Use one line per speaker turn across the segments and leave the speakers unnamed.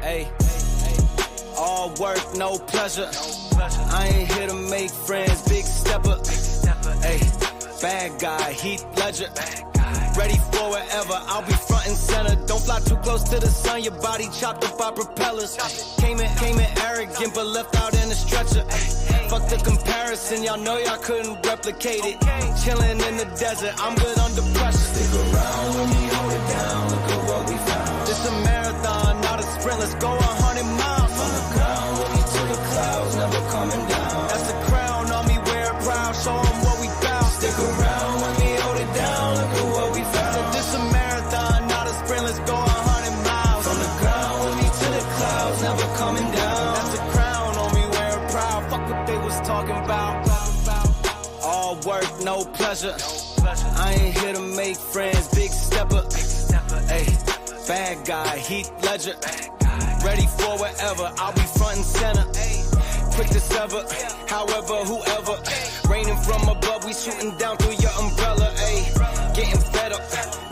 Hey, all work, no pleasure. I ain't here to make friends, big stepper. Hey, bad guy, Heath Ledger. Ready for wherever, I'll be front and center. Don't fly too close to the sun, your body chopped up by propellers. Came in arrogant, but left out in a stretcher. Fuck the comparison, y'all know y'all couldn't replicate it. Chilling in the desert, I'm good under pressure. Stick around when we hold it down, look at what we found. This a marathon, not a sprint, let's go 100 miles. From the ground, with me to the clouds, never coming down. That's the crown on me, wear it proud, show 'em what we bout. Stick around when we hold it down, look at what we found. So this a marathon, not a sprint, let's go 100 miles. From the ground, with me to the clouds, never coming down. That's the crown on me, wear it proud. Fuck what they was talking about. All work, no pleasure. I ain't here to make friends, big stepper. Hey, bad guy, Heath Ledger. Ready for wherever, I'll be front and center. Quick to sever, however, whoever. Raining from above, we shooting down through your umbrella. Ay, getting fed up,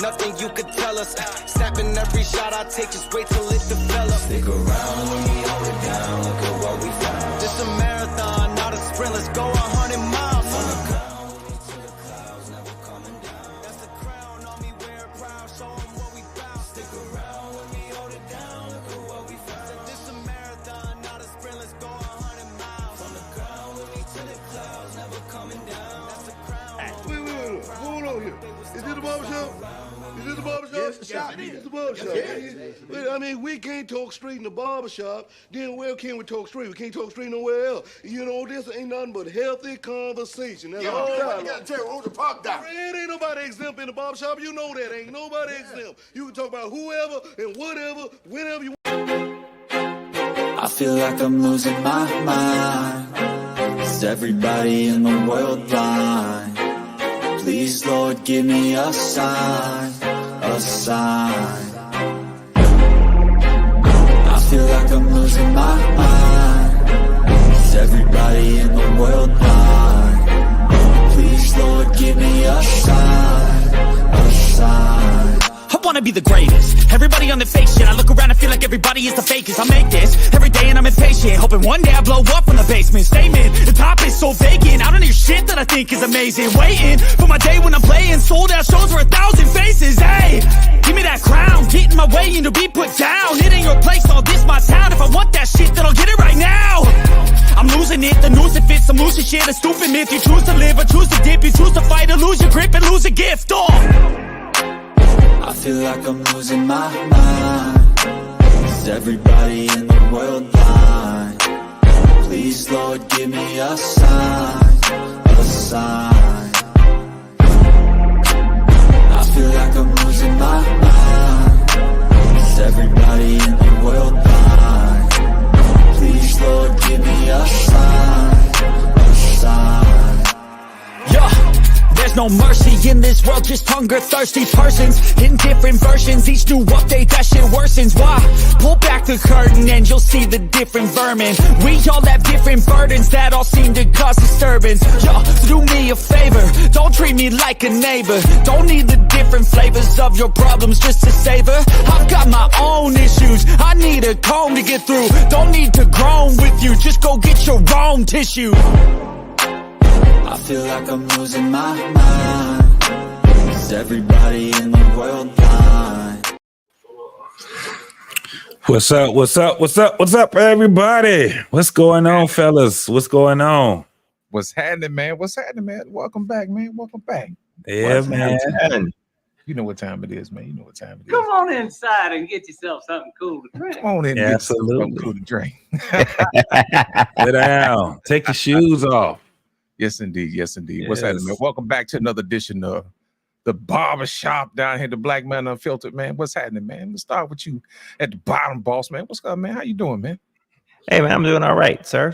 nothing you could tell us. Snapping every shot I take, just wait till it develops. Stick around when we hold it down, look at what we found. This a marathon, not a sprint, let's go 100 miles. From the ground, with me to the clouds, never coming down. That's the crown on me, wear it proud, show 'em what we bout. Stick around when we hold it down, look at what we found. This a marathon, not a sprint, let's go 100 miles. From the ground, with me to the clouds, never coming down. That's the crown.
Wait. What's going on here? Is this the barbershop? Is this the barbershop?
Yes, the shop.
It's the barbershop.
Yes.
I mean, we can't talk straight in the barbershop. Then where can we talk straight? We can't talk straight nowhere else. You know, this ain't nothing but healthy conversation. That's all.
You gotta tell who the park down.
It ain't nobody exempt in the barbershop. You know that. Ain't nobody exempt. You can talk about whoever and whatever, whenever you want.
I feel like I'm losing my mind. Is everybody in the world blind? Please, Lord, give me a sign, a sign. I feel like I'm losing my mind. Is everybody in the world blind? Please, Lord, give me a sign, a sign.
I wanna be the greatest. Everybody on the fake shit. I look around and feel like everybody is the fakest. I make this every day and I'm impatient, hoping one day I blow up from the basement. Statement, the top is so vacant. I don't hear shit that I think is amazing. Waiting for my day when I'm playing sold out shows for 1,000 faces. Hey, give me that crown, get in my way and to be put down. It ain't your place, all this my town. If I want that shit, then I'll get it right now. I'm losing it, the noose it fits. I'm losing shit, a stupid myth. You choose to live or choose to dip. You choose to fight or lose your grip and lose a gift.
I feel like I'm losing my mind. Is everybody in the world blind? Please, Lord, give me a sign, a sign. I feel like I'm losing my mind. Is everybody in the world blind? Please, Lord, give me a sign, a sign.
Yeah. There's no mercy in this world, just hunger-thirsty persons in different versions. Each new update, that shit worsens. Why? Pull back the curtain and you'll see the different vermin. We all have different burdens that all seem to cause disturbance. Yo, so do me a favor, don't treat me like a neighbor. Don't need the different flavors of your problems just to savor. I've got my own issues, I need a comb to get through. Don't need to groan with you, just go get your own tissue.
I feel like I'm losing my mind. Is everybody in the world blind?
What's up, everybody? What's going on, fellas? What's going on?
What's happening, man? Welcome back, man. Welcome back.
Yeah,
What's
man.
happening? You know what time it is, man. You know what time it is.
Come on inside and get yourself something cool to drink.
Come on in and get something cool to drink.
Sit down. Take your shoes off.
Yes, indeed. Yes, indeed.
Yes.
What's happening, man? Welcome back to another edition of the Barbershop down here, the Black Man Unfiltered, man. What's happening, man? Let's start with you at the bottom, boss, man. What's up, man? How you doing, man?
Hey, man, I'm doing all right, sir.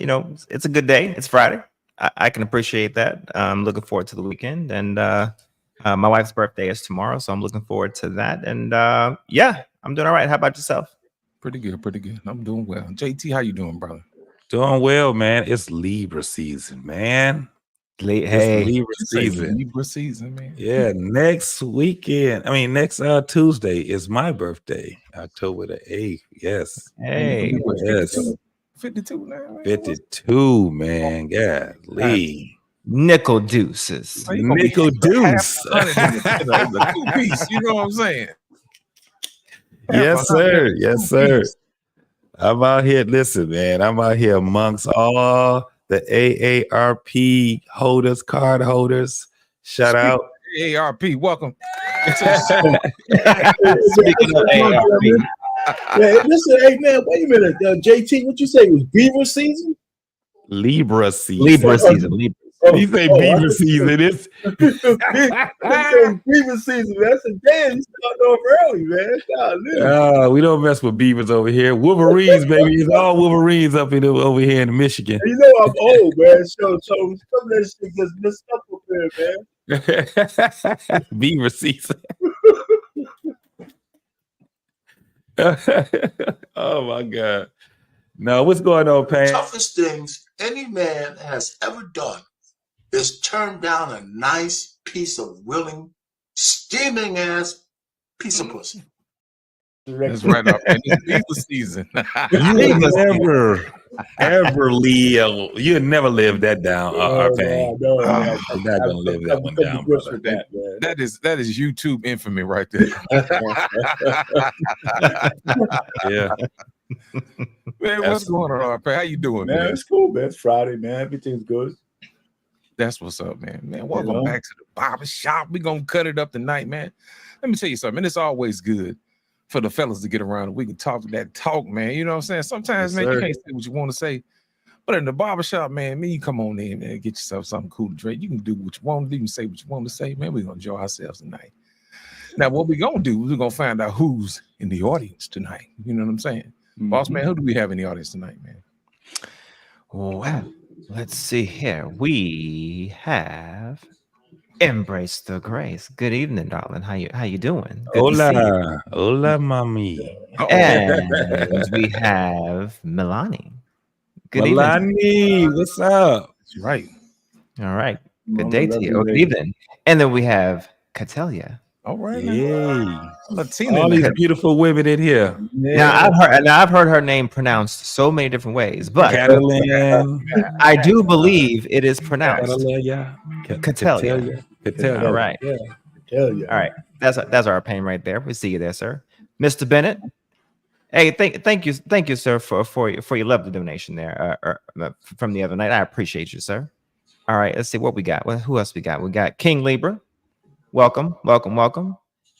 You know, it's a good day. It's Friday. I can appreciate that. I'm looking forward to the weekend. And my wife's birthday is tomorrow, so I'm looking forward to that. And yeah, I'm doing all right. How about yourself?
Pretty good, pretty good. I'm doing well. JT, how you doing, brother?
Doing well, man. It's Libra season, man.
Hey,
Libra
You say
season.
Libra season, man.
Yeah, next Tuesday is my birthday, October the 8th. Yes.
hey.
You what,
Yes.
52 now, man.
52, man. Yeah. Lee.
Nickel deuces.
So you gonna be
Nickel deuce.
half a hundred in a two piece. You know what I'm saying?
Yes, sir. Yes, sir. I'm out here. Listen, man. I'm out here amongst all the AARP holders, card holders. Shout out.
AARP, welcome.
Speaking of AARP,
Yeah, listen, hey man, wait a minute. JT, what you say was beaver season?
Libra season.
Libra season. Libra.
You say beaver season. It's
beaver season, man. That's a damn. You started off early, man.
we don't mess with beavers over here. Wolverines, baby. It's all Wolverines over here in Michigan.
You know I'm old, man. So some of that shit gets messed up there, man.
Beaver season. Oh my God. No, what's going on, Pam?
Toughest things any man has ever done is turn down a nice piece of willing, steaming ass piece of pussy.
That's right up. And it's Libra season.
You'll never live that down, Pam.
No,
You're not gonna live that one down, brother.
That is YouTube infamy right there.
Yeah.
Man, what's going on, RP? How you doing,
Man,
man?
it's cool, man. It's Friday, man. Everything's good.
That's what's up, man. Man, welcome back to the barbershop. We're gonna cut it up tonight, man. Let me tell you something, and it's always good for the fellas to get around and we can talk that talk, man. You know what I'm saying? Sometimes,
Yes,
man, you
sir.
can't say what you want to say. But in the barbershop, man, you come on in and get yourself something cool to drink. You can do what you want to do, you can say what you want to say, man. We're gonna enjoy ourselves tonight. Now, what we're gonna do is we're gonna find out who's in the audience tonight. You know what I'm saying? Boss man, who do we have in the audience tonight, man?
Well, let's see here. We have Embrace the Grace. Good evening, darling. How you doing? Good to see you.
Hola, mommy.
And we have Milani. Good evening.
Milani, what's up?
That's right.
All right. Good day to you. Oh, good evening. And then we have Catelia.
All right,
Yay.
Latina.
All these beautiful women in here.
Now I've heard her name pronounced so many different ways, but
Catalan.
I do believe it is pronounced
Catelia.
Catelia.
Catelia.
All right.
Tell you.
All right. That's our pain right there. We see you there, sir. Mr. Bennett. Hey, thank you, sir, for your lovely donation there from the other night. I appreciate you, sir. All right, let's see what we got. Who else we got? We got King Libra. Welcome.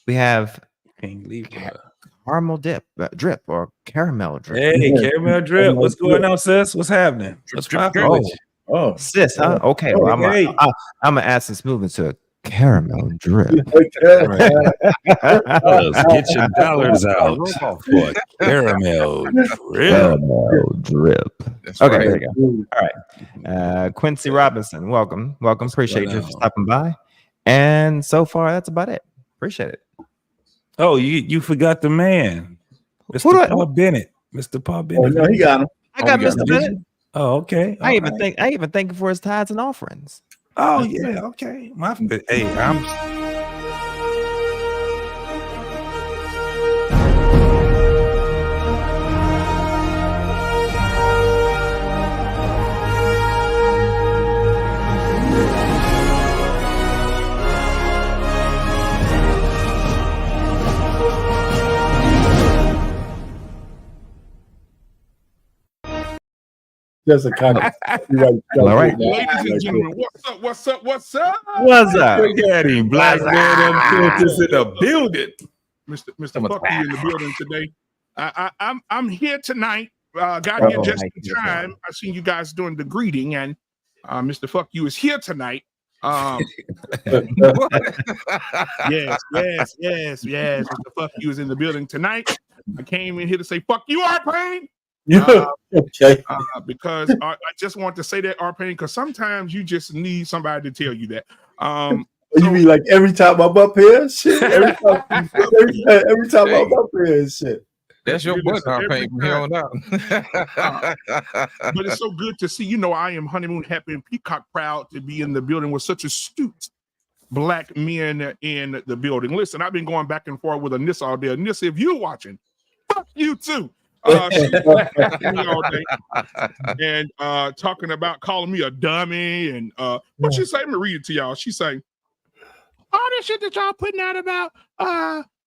We have
King Libra.
caramel drip or caramel drip.
Hey, caramel drip. What's going on, sis? What's happening? What's popping with you?
Oh,
Sis, huh? Okay. Well,
Hey.
I'm gonna add some smoothing to caramel drip.
Fellas, get your dollars out for caramel drip.
Caramel drip.
That's
Okay,
right.
there you go. All right. Quincy Robinson, welcome. Appreciate you for stopping by. And so far, that's about it. Appreciate it.
Oh, you forgot the man,
Who do
Mr.
I-
Paul Bennett. Mr. Paul
oh
Bennett.
no, he got him.
I got
we got
Mr.
him.
Bennett.
Oh, okay.
I even thank him for his tithes and offerings.
Oh, yeah. Okay. Hey, I'm.
That's a kind of
All right.
Ladies and gentlemen, what's up?
What's up?
Look at him. Black man and filters in the building.
Mr. Fuck you in the building today. I'm here tonight. Got here just in time. I seen you guys doing the greeting, and Mr. Fuck you is here tonight. Yes. Mr. Fuck you is in the building tonight. I came in here to say fuck you, R-Pain.
Okay.
Because I just want to say that, R-Pain, because sometimes you just need somebody to tell you that.
You mean like every time I'm up here, shit? Every time I'm up here, shit.
That's your butt, I think.
But it's so good to see. You know, I am honeymoon happy and peacock proud to be in the building with such astute black men in the building. Listen, I've been going back and forth with Anissa all day. Anissa, if you're watching, fuck you too. She's me all day and talking about calling me a dummy and what she say? Let me read it to y'all. She say, all this shit that y'all putting out about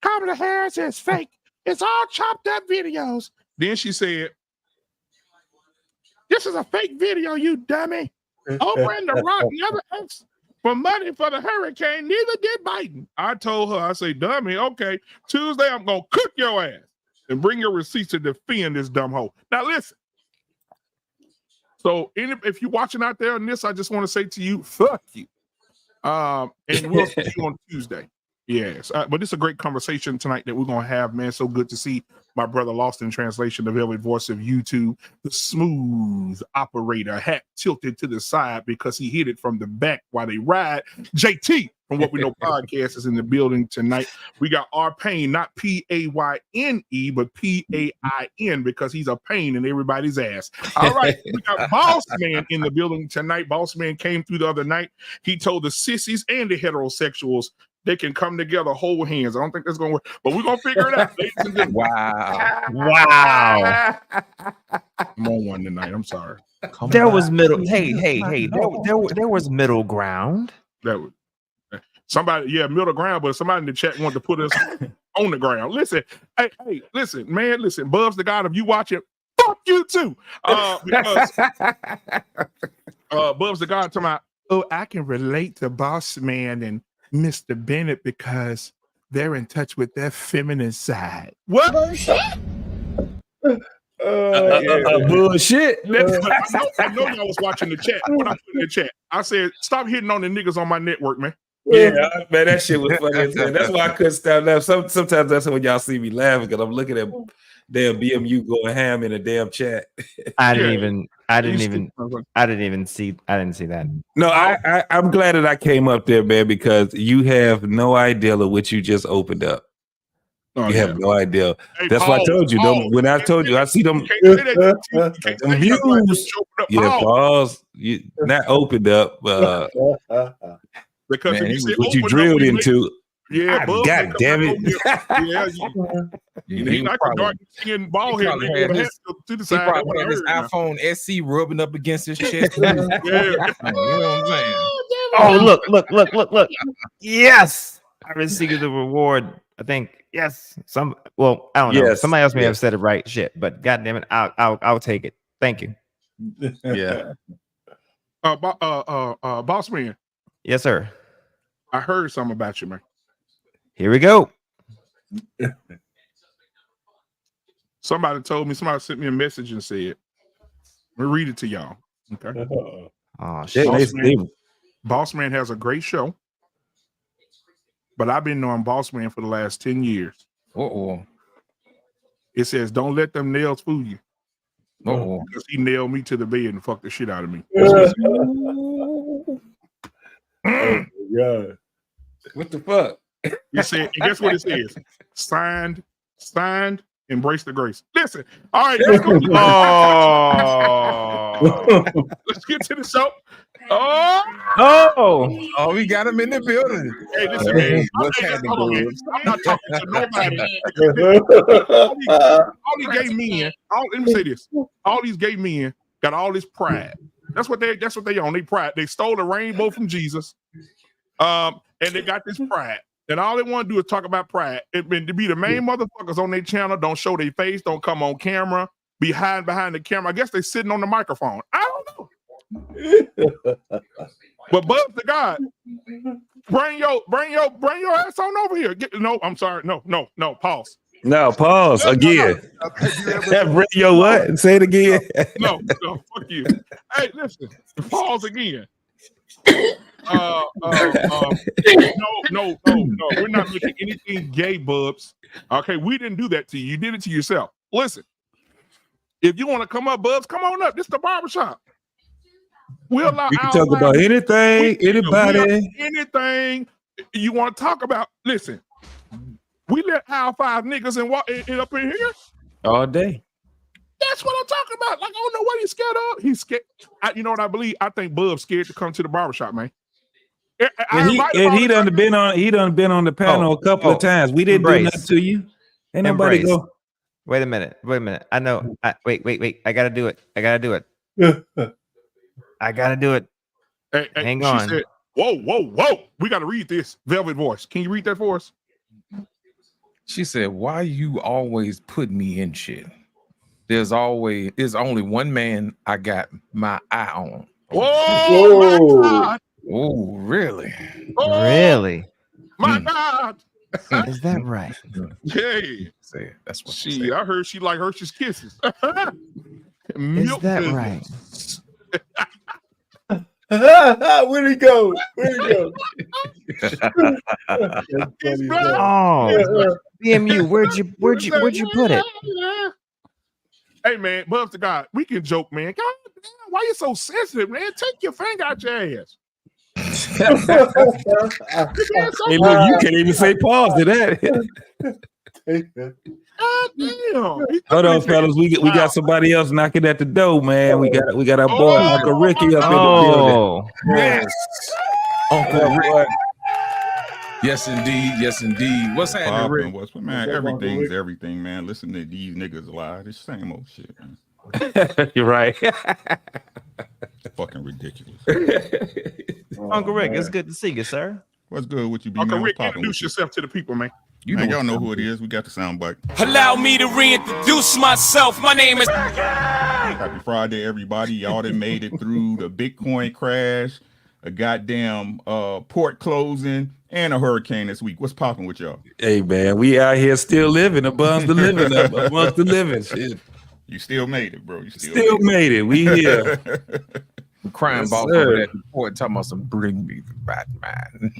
Kamala Harris is fake. It's all chopped up videos. Then she said, this is a fake video, you dummy. Oprah and The Rock never asked for money for the hurricane. Neither did Biden. I told her, I say, dummy, okay, Tuesday I'm going to cook your ass and bring your receipts to defend this dumb hoe. Now listen. So if you're watching out there on this, I just want to say to you, fuck you. And we'll see you on Tuesday. Yes, but it's a great conversation tonight that we're going to have, man. So good to see my brother Lost in Translation, the velvet voice of YouTube, the smooth operator, hat tilted to the side because he hit it from the back while they ride. JT, from What We Know Podcast, is in the building tonight. We got our Payne, not P-A-Y-N-E, but P-A-I-N, because he's a pain in everybody's ass. All right, we got Boss Man in the building tonight. Boss Man came through the other night. He told the sissies and the heterosexuals they can come together, hold hands. I don't think that's going to work, but we're going to figure it out.
Wow.
I'm on one tonight. I'm sorry.
There was middle. Hey. There was middle ground.
That was somebody, middle ground, but somebody in the chat wanted to put us on the ground. Listen, listen, man, listen. Bubs the God, if you watch it, fuck you too. Because Bubs the God talking about, I can relate to Boss Man and Mr. Bennett because they're in touch with their feminine side. What? Bullshit.
Bullshit.
I know y'all was watching the chat. What I put in the chat, I said, stop hitting on the niggas on my network, man.
Yeah, man, that shit was funny. That's why I couldn't stop laughing. Sometimes that's when y'all see me laughing because I'm looking at damn BMU going ham in a damn chat.
I didn't see that.
No, I'm glad that I came up there, man, because you have no idea of what you just opened up. You have no idea.
Hey,
that's why I told you. When I told you, I see them views. Yeah, pause. You not opened up.
Because
man, what you drilled into.
Yeah,
God damn it.
He like a dark skin ball head nigga to the side.
He probably had his iPhone SC rubbing up against his chest.
Yeah.
You know what I'm saying?
Oh, look. Yes. I received the reward. I think yes. I don't know.
Yes.
Somebody else may have said it right. Shit, but God damn it, I'll take it. Thank you.
Yeah.
Boss Man.
Yes, sir.
I heard something about you, man.
Here we go.
Somebody sent me a message and said, let me read it to y'all. Okay.
Oh shit.
Boss Man has a great show, but I've been knowing Boss Man for the last 10 years. It says, don't let them nails fool you. Because he nailed me to the bed and fucked the shit out of me.
Yeah. What the fuck?
He said, and guess what it says? Signed, embrace the grace. Listen, all right, let's go. Let's get to the show.
We got him in the building.
Hey, listen, man. I'm not talking to nobody. All these gay men, let me say this. All these gay men got all this pride. That's what they on. They pride. They stole the rainbow from Jesus. And they got this pride. And all they want to do is talk about pride. It been to be the main motherfuckers on their channel, don't show their face, don't come on camera, be hiding behind the camera. I guess they sitting on the microphone. I don't know. But Bubs the God, bring your ass on over here. I'm sorry. No, pause.
No, pause again. Bring your what? Say it again.
No, fuck you. Hey, listen, pause again. No, we're not making anything gay, Bubs. Okay, we didn't do that to you. You did it to yourself. Listen, if you want to come up, Bubs, come on up. This is the barbershop. We can
talk about anything, anybody,
anything you want to talk about. Listen, we let our 5 niggas and up in here.
all day.
That's what I'm talking about. Like, I don't know what he's scared of. He's scared. You know what I believe? I think Bub's scared to come to the barbershop, man.
He done been on the panel a couple of times. We didn't do nothing to you. Ain't nobody go.
Wait a minute. I know. Wait. I gotta do it. I gotta do it.
Hey,
Hang on.
Said, whoa. We gotta read this. Velvet voice. Can you read that for us?
She said, "Why you always put me in shit? There's only one man I got my eye on."
Whoa! My God.
Oh, really?
Oh,
really?
My God.
Is that right?
Hey.
That's what
she I heard she like Hershey's Kisses.
Is that right?
Where'd he go?
Oh, BMU, where'd you put it?
Hey man, Bubs to God, we can joke, man. God damn, why you so sensitive, man? Take your finger out your ass.
Hey, look, you can't even say pause to that.
God damn.
Hold on, fellas. We got somebody else knocking at the door, man. We got our boy Uncle Ricky up in the building.
Yes, Uncle Rick. Yes, indeed. What's happening, Rick?
Man, everything's everything, man. Listen to these niggas lie. This same old shit, man.
You're right.
Fucking ridiculous.
Uncle Rick, it's good to see you, sir.
What's good with you, B?
Uncle
Man?
Rick, introduce yourself to the people, man.
Y'all know who it is. We got the soundbite.
Allow me to reintroduce myself. My name is
Happy Friday, everybody. Y'all that made it through the Bitcoin crash, a goddamn port closing, and a hurricane this week. What's popping with y'all?
Hey, man, we out here still living amongst the living. Shit.
You still made it, bro. You
still made it. We here.
I'm crying about that report, talking about some bring me the Batman.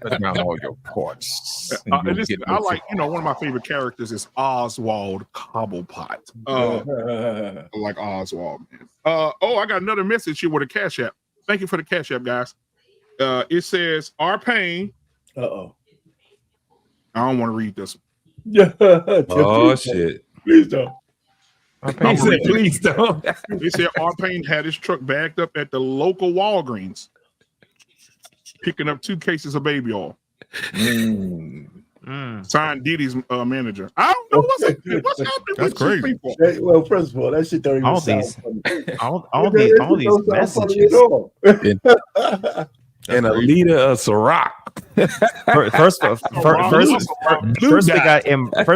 Put down all your ports.
Listen, I like, one of my favorite characters is Oswald Cobblepot. I like Oswald, man. I got another message here with a Cash App. Thank you for the Cash App, guys. It says, R Payne.
Uh-oh.
I don't want to read this.
Oh, shit.
Please don't.
Please don't.
They said R Payne had his truck backed up at the local Walgreens, picking up 2 cases of baby oil. Signed Diddy's manager. I don't know what's happening with
crazy.
these people.
Well, first of all, that shit don't even sound funny.
all these messages.
And a leader of Ciroc.
First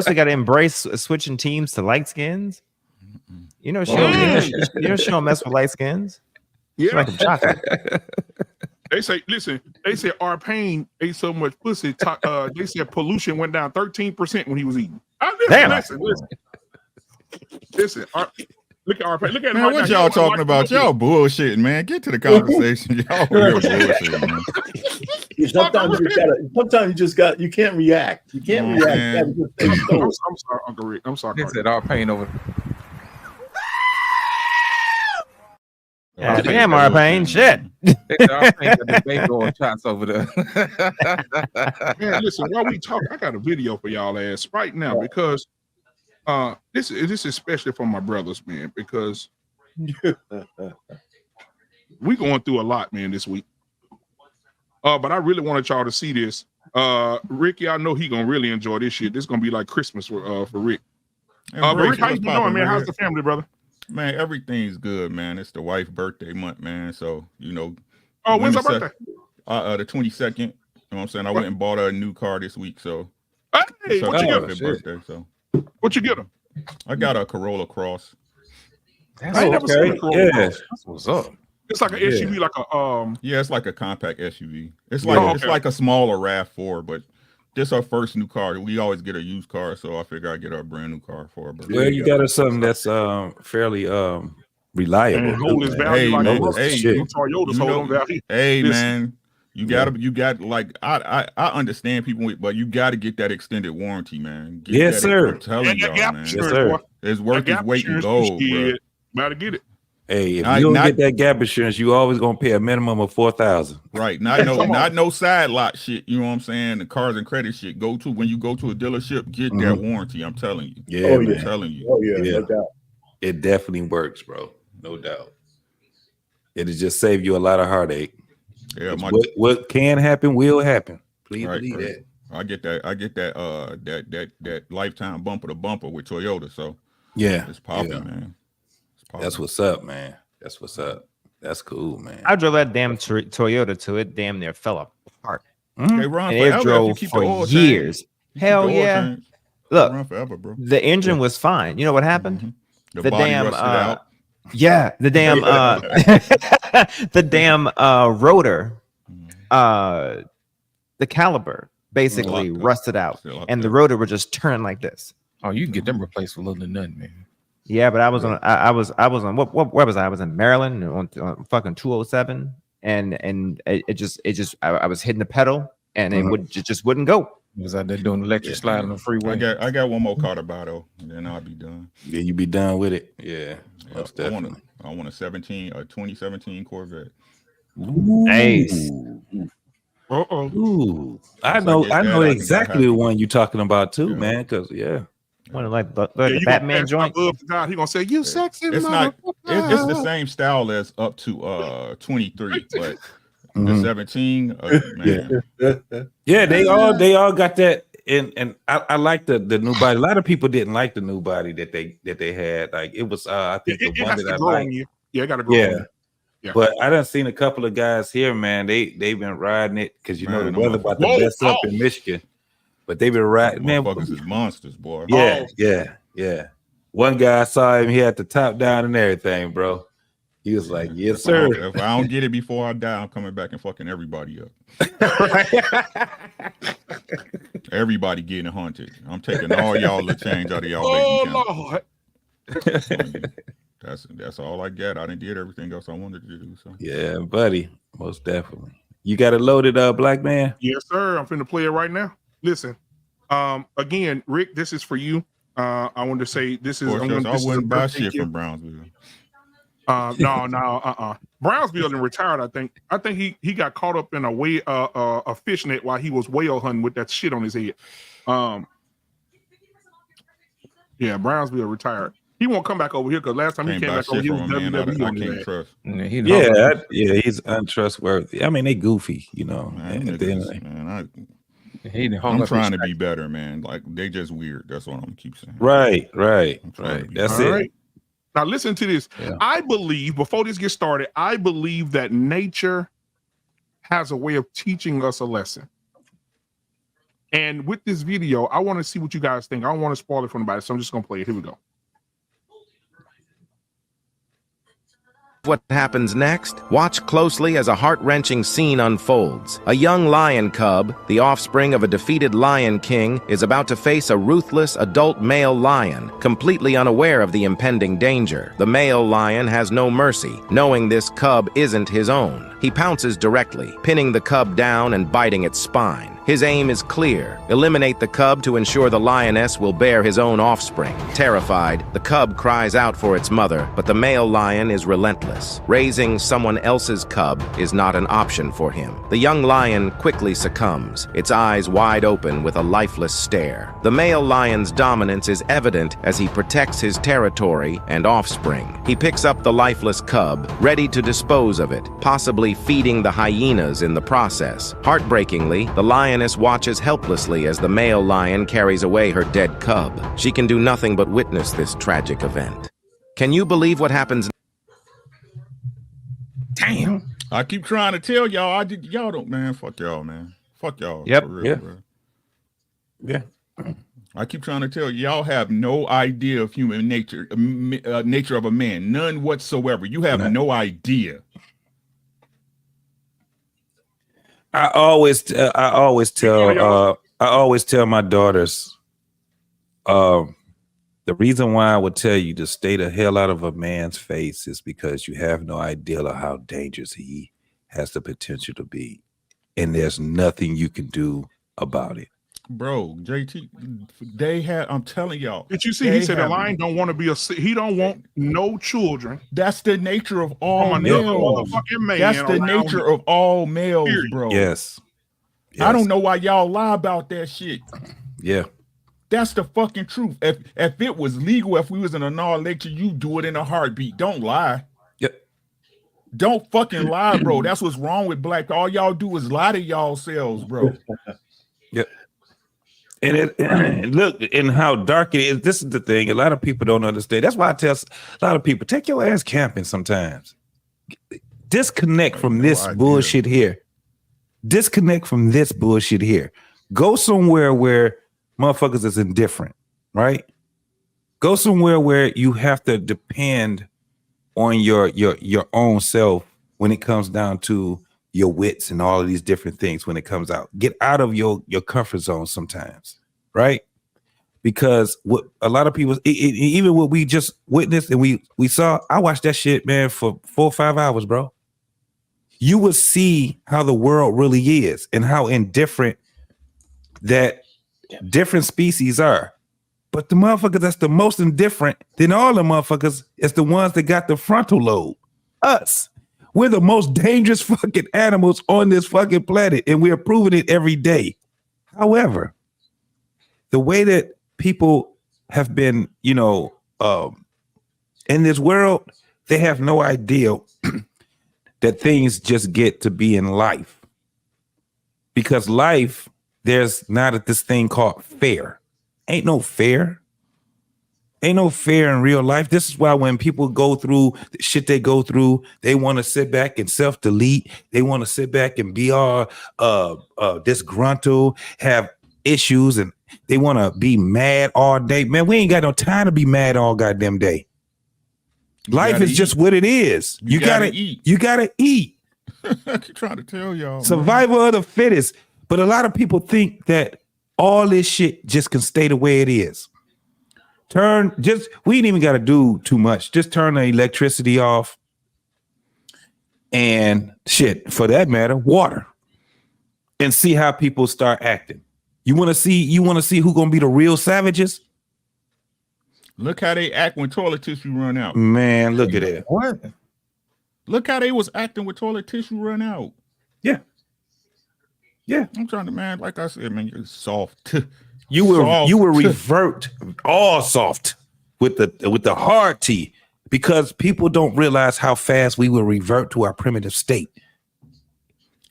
we got to embrace switching teams to light skins. She don't mess with light skins.
Yeah.
Like chocolate.
They say R Payne ate so much pussy. They said pollution went down 13% when he was eating. Listen. Look at R Payne. Look at him.
Man, what y'all talking about? Y'all bullshitting, man. Get to the conversation. Y'all real bullshitting, man.
Sometimes you can't react. You can't react.
I'm sorry, Uncle Rick. I'm sorry.
He said R Payne over.
Damn, R Payne, shit.
R Payne got the big old shots over there.
Man, listen, while we talk, I got a video for y'all ass right now because this is especially for my brothers, man, because we going through a lot, man, this week. But I really wanted y'all to see this. Ricky, I know he gonna really enjoy this shit. This is gonna be like Christmas for Rick. But Rick, how you doing, man? How's the family, brother?
Man, everything's good, man. It's the wife's birthday month, man. So,
Oh, when's her birthday?
The 22nd. You know what I'm saying? I went and bought her a new car this week. So,
hey, what you get her?
Birthday, so.
What you get her?
I got a Corolla Cross.
I ain't never seen a Corolla Cross.
That's what's up.
It's like an SUV, like a
Yeah, it's like a compact SUV. It's like it's like a smaller RAV4, but this our first new car. We always get a used car, so I figure I get her a brand new car for her birthday.
Well, you got her something that's fairly reliable.
Hold his value like Toyota's holding value.
Hey, man, you got like I understand people, but you got to get that extended warranty, man.
Yes, sir.
I'm telling y'all, man.
Yes, sir.
It's worth its weight in gold, bro.
Better get it.
Hey, if you don't get that gap insurance, you always gonna pay a minimum of $4,000.
Right. Not no side lot shit. You know what I'm saying? The cars and credit shit. When you go to a dealership, get that warranty. I'm telling you.
Yeah,
I'm telling you.
Oh yeah, no doubt.
It definitely works, bro. No doubt. It'll just save you a lot of heartache.
Yeah,
what can happen will happen. Please believe that.
I get that lifetime bumper to bumper with Toyota. So
yeah,
it's popping, man. It's popping.
That's what's up, man. That's what's up. That's cool, man.
I drove that damn Toyota to it. Damn near fell apart.
They run
and it drove for years. Hell yeah! Look,
run forever, bro.
The engine was fine. You know what happened?
The body
damn
rusted out.
Yeah, the damn the damn rotor, the caliber basically rusted out, and the rotor would just turn like this.
Oh, you can get them replaced for little than nothing, man.
Yeah, but I was on where was I? I was in Maryland on fucking 207, and I was hitting the pedal and it just wouldn't go.
Was out there doing electric slide on the freeway.
I got one more car to buy though, and then I'll be done.
Yeah, you be done with it. Yeah, most definitely.
I want a 2017 Corvette.
Nice.
Ooh, I know exactly the one you're talking about too, man. Because
one of like the Batman joint.
God, he gonna say you sexy.
It's not. It's the same style as up to 23, but the 17. Man.
Yeah, they all got that. And I like the new body. A lot of people didn't like the new body that they had. Like it was I think the one that I liked.
Yeah, I gotta grow.
Yeah. But I done seen a couple of guys here, man. They've been riding it because the weather about to mess up in Michigan. But they've been riding, man.
Motherfuckers is monsters, boy.
Yeah. One guy, I saw him. He had the top down and everything, bro. He was like, "Yes, sir."
If I don't get it before I die, I'm coming back and fucking everybody up. Everybody getting haunted. I'm taking all y'all the change out of y'all. Lord. That's all I got. I didn't get everything else I wanted to do. So
yeah, buddy, most definitely. You got it loaded up, black man?
Yes, sir. I'm finna play it right now. Listen, again, Rick, this is for you. I wanted to say this is.
I wouldn't buy shit from Brownsville.
No. Brownsville and retired. I think he got caught up in a fishnet while he was whale hunting with that shit on his head. Yeah, Brownsville retired. He won't come back over here because last time he came back over here, he was WWE on his
trust.
He's untrustworthy. I mean, they goofy, you know.
I'm trying to be better, man. Like they just weird. That's what I'm keep saying.
Right. That's it.
Right. Now listen to this. Yeah. I believe before this gets started, I believe that nature has a way of teaching us a lesson. And with this video, I want to see what you guys think. I don't want to spoil it for anybody, so I'm just gonna play it. Here we go.
What happens next? Watch closely as a heart-wrenching scene unfolds. A young lion cub, the offspring of a defeated lion king, is about to face a ruthless adult male lion, completely unaware of the impending danger. The male lion has no mercy, knowing this cub isn't his own. He pounces directly, pinning the cub down and biting its spine. His aim is clear: eliminate the cub to ensure the lioness will bear his own offspring. Terrified, the cub cries out for its mother, but the male lion is relentless. Raising someone else's cub is not an option for him. The young lion quickly succumbs, its eyes wide open with a lifeless stare. The male lion's dominance is evident as he protects his territory and offspring. He picks up the lifeless cub, ready to dispose of it, possibly feeding the hyenas in the process. Heartbreakingly, the lioness watches helplessly as the male lion carries away her dead cub. She can do nothing but witness this tragic event. Can you believe what happens?
Damn. I keep trying to tell y'all, y'all don't, man. Fuck y'all, man. Fuck y'all.
Yep.
Real, bro. Yeah. I keep trying to tell y'all have no idea of human nature, nature of a man, none whatsoever. You have no idea.
I always tell my daughters, the reason why I would tell you to stay the hell out of a man's face is because you have no idea of how dangerous he has the potential to be, and there's nothing you can do about it.
Bro, JT, they had. I'm telling y'all.
Did you see? He said the lion don't want to be he don't want no children.
That's the nature of all
from
males.
Man
That's the nature of all males,
Period.
bro.
Yes.
I don't know why y'all lie about that shit.
Yeah.
That's the fucking truth. If it was legal, if we was in a non-lecture, you do it in a heartbeat. Don't lie.
Yep.
Don't fucking lie, bro. That's what's wrong with black. All y'all do is lie to y'all selves, bro.
Yep. And look, and how dark it is. This is the thing. A lot of people don't understand. That's why I tell a lot of people, take your ass camping sometimes. Disconnect from this bullshit here. Disconnect from this bullshit here. Go somewhere where motherfuckers is indifferent, right? Go somewhere where you have to depend on your own self when it comes down to your wits and all of these different things when it comes out. Get out of your comfort zone sometimes, right? Because what a lot of people, even what we just witnessed and we saw, I watched that shit, man, for 4 or 5 hours, bro. You will see how the world really is and how indifferent that different species are. But the motherfuckers that's the most indifferent than all the motherfuckers is the ones that got the frontal lobe. Us. We're the most dangerous fucking animals on this fucking planet, and we're proving it every day. However, the way that people have been, in this world, they have no idea that things just get to be in life. Because life, there's not this thing called fair. Ain't no fair. Ain't no fair in real life. This is why when people go through the shit they go through, they want to sit back and self-delete. They want to sit back and be all disgruntled, have issues, and they want to be mad all day. Man, we ain't got no time to be mad all goddamn day. Life is just what it is. You gotta eat. You gotta eat.
I keep trying to tell y'all.
Survival of the fittest. But a lot of people think that all this shit just can stay the way it is. We ain't even got to do too much. Just turn the electricity off and shit, for that matter, water, and see how people start acting. You want to see who gonna be the real savages?
Look how they act when toilet tissue run out.
Man, look at that.
What?
Look how they was acting with toilet tissue run out.
Yeah. Yeah.
I'm trying to, man, like I said, man, you're soft.
You will revert all soft with the hard T, because people don't realize how fast we will revert to our primitive state.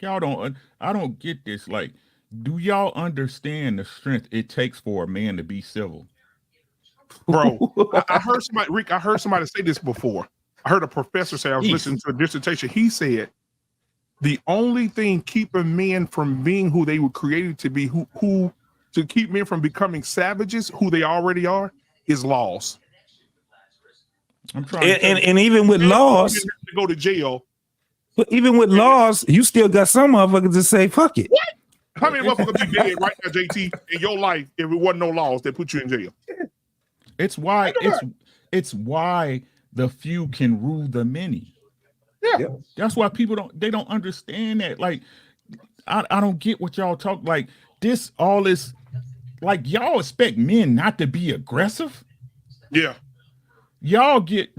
I don't get this. Like, do y'all understand the strength it takes for a man to be civil?
Bro, I heard somebody, Rick, say this before. I heard a professor say, I was listening to a dissertation. He said, the only thing keeping men from being who they were created to be, who to keep men from becoming savages, who they already are, is laws.
I'm trying
and even with laws,
to go to jail.
But even with laws, you still got some motherfuckers that say, fuck it.
What? How many motherfuckers be dead right now, JT, in your life if it wasn't no laws that put you in jail?
It's why the few can rule the many.
Yeah.
That's why people don't understand that. Like, I don't get what y'all talk like this. All this, like, y'all expect men not to be aggressive.
Yeah.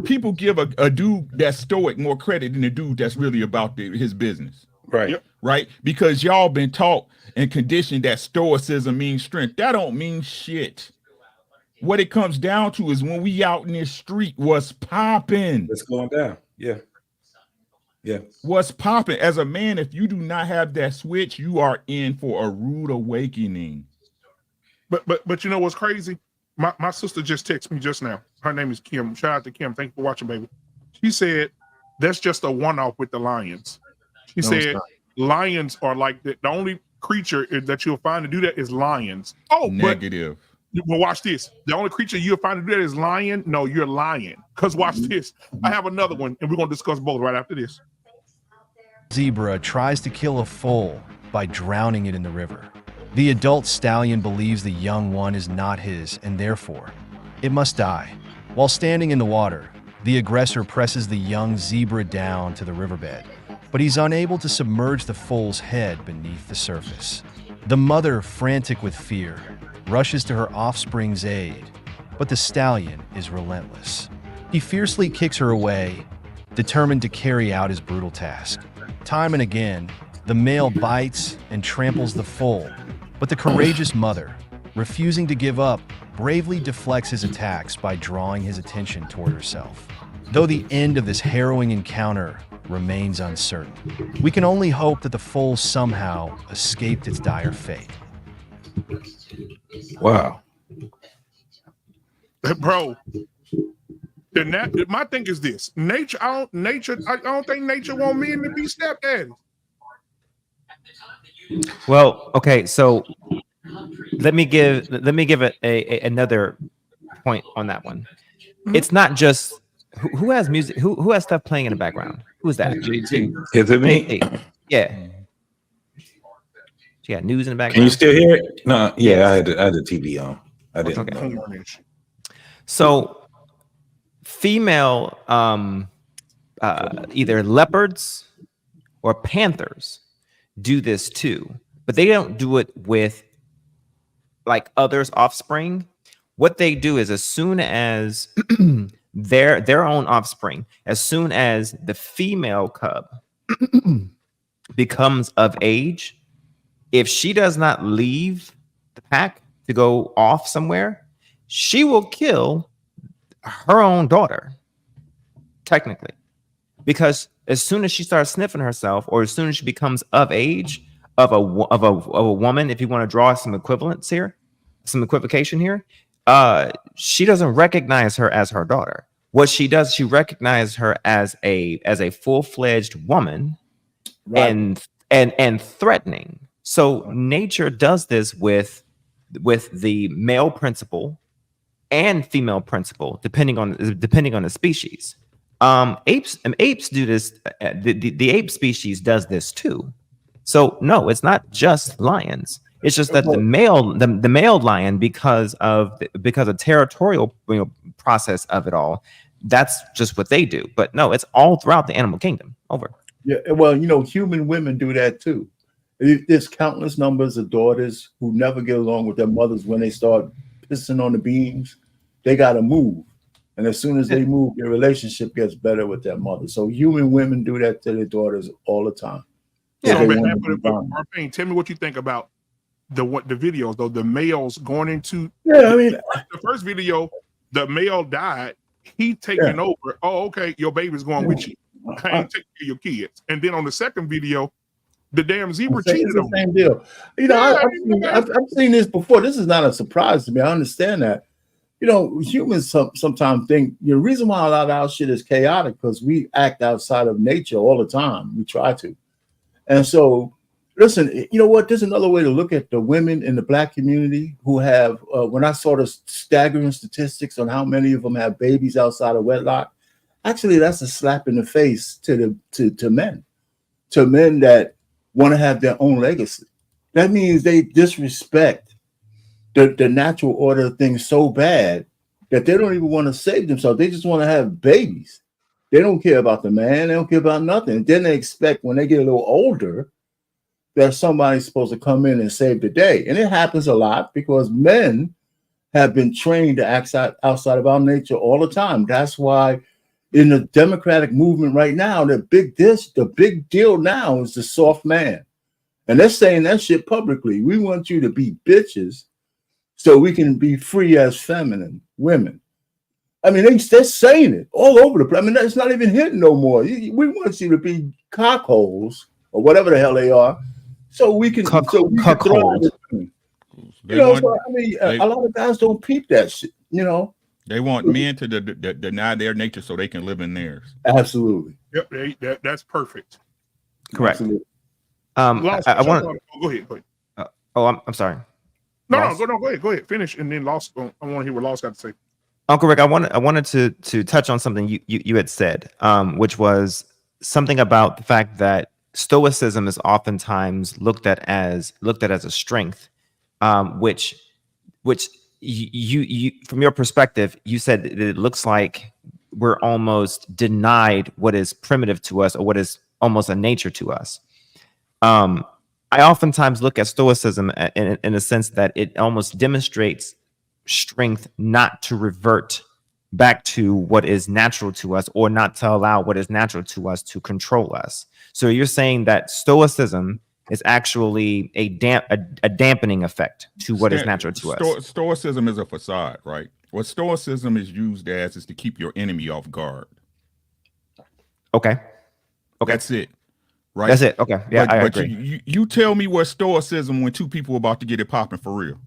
People give a dude that's stoic more credit than a dude that's really about his business.
Right.
Yep.
Right. Because y'all been taught and conditioned that stoicism means strength. That don't mean shit. What it comes down to is when we out in this street, what's popping?
It's going down. Yeah. Yeah.
What's popping? As a man, if you do not have that switch, you are in for a rude awakening.
But you know what's crazy? My sister just texted me just now. Her name is Kim. Shout out to Kim. Thank you for watching, baby. She said that's just a one-off with the lions. She said lions are like the only creature that you'll find to do that is lions. Oh,
negative.
Well, watch this. The only creature you'll find to do that is lion. No, you're lying. Because watch this. I have another one, and we're going to discuss both right after this.
Zebra tries to kill a foal by drowning it in the river. The adult stallion believes the young one is not his, and therefore, it must die. While standing in the water, the aggressor presses the young zebra down to the riverbed, but he's unable to submerge the foal's head beneath the surface. The mother, frantic with fear, rushes to her offspring's aid, but the stallion is relentless. He fiercely kicks her away, determined to carry out his brutal task. Time and again, the male bites and tramples the foal, but the courageous mother, refusing to give up, bravely deflects his attacks by drawing his attention toward herself. Though the end of this harrowing encounter remains uncertain, we can only hope that the foal somehow escaped its dire fate.
Wow.
Bro, my thing is this: nature. I don't think nature want men to be stepdaddies.
Well, okay, so let me give it another point on that one. It's not just who has music, who has stuff playing in the background. Who's that?
JT. Is it me?
Yeah. She got news in the background.
Can you still hear it? No, yeah, yes. I had the TV on. I didn't.
Okay. So female either leopards or panthers do this too, but they don't do it with like others' offspring. What they do is, as soon as their own offspring, as soon as the female cub becomes of age, if she does not leave the pack to go off somewhere, she will kill her own daughter, technically, because as soon as she starts sniffing herself, or as soon as she becomes of age of a woman, if you want to draw some equivalence here, some equivocation here, she doesn't recognize her as her daughter. What she does, she recognizes her as a full-fledged woman, right, and threatening. So nature does this with the male principle and female principle, depending on the species. Apes do this. The ape species does this too. So no, it's not just lions. It's just that the male lion, because of territorial process of it all, that's just what they do. But no, it's all throughout the animal kingdom. Over.
Yeah, well, human women do that too. There's countless numbers of daughters who never get along with their mothers. When they start pissing on the beams, they got to move. And as soon as they move, their relationship gets better with their mother. So human women do that to their daughters all the time.
Yeah, but Marpain, tell me what you think about the videos though. The males going into the first video, the male died. He taking over. Oh, okay, your baby's going with you. I ain't taking care of your kids. And then on the second video, the damn zebra cheated on
same deal. I've seen this before. This is not a surprise to me. I understand that. Humans sometimes think the reason why a lot of our shit is chaotic because we act outside of nature all the time. We try to. And so, listen, you know what? There's another way to look at the women in the Black community who have, when I saw the staggering statistics on how many of them have babies outside of wedlock, actually, that's a slap in the face to men that want to have their own legacy. That means they disrespect the natural order of things so bad that they don't even want to save themselves. They just want to have babies. They don't care about the man. They don't care about nothing. And then they expect when they get a little older that somebody's supposed to come in and save the day. And it happens a lot because men have been trained to act outside of our nature all the time. That's why in the Democratic movement right now, the big deal now is the soft man. And they're saying that shit publicly. We want you to be bitches so we can be free as feminine women. I mean, they're saying it all over the place. I mean, it's not even hitting no more. We want you to be cockholes or whatever the hell they are, so we can thrive. A lot of guys don't peep that shit.
They want men to deny their nature so they can live in theirs.
Absolutely.
Yep, that's perfect.
Correct.
Absolutely.
I want to
go ahead.
I'm sorry.
No, go ahead. Finish, and then Lost. I want to hear what Lost got to say.
Uncle Rick, I wanted to touch on something you had said, which was something about the fact that stoicism is oftentimes looked at as a strength, which you from your perspective, you said that it looks like we're almost denied what is primitive to us or what is almost a nature to us. I oftentimes look at stoicism in a sense that it almost demonstrates strength not to revert back to what is natural to us, or not to allow what is natural to us to control us. So you're saying that stoicism is actually a dampening effect to what is natural to us.
Stoicism is a facade, right? What stoicism is used as is to keep your enemy off guard.
Okay.
That's it. Right.
That's it. Okay. Yeah, I agree.
You tell me what stoicism when two people are about to get it popping for real.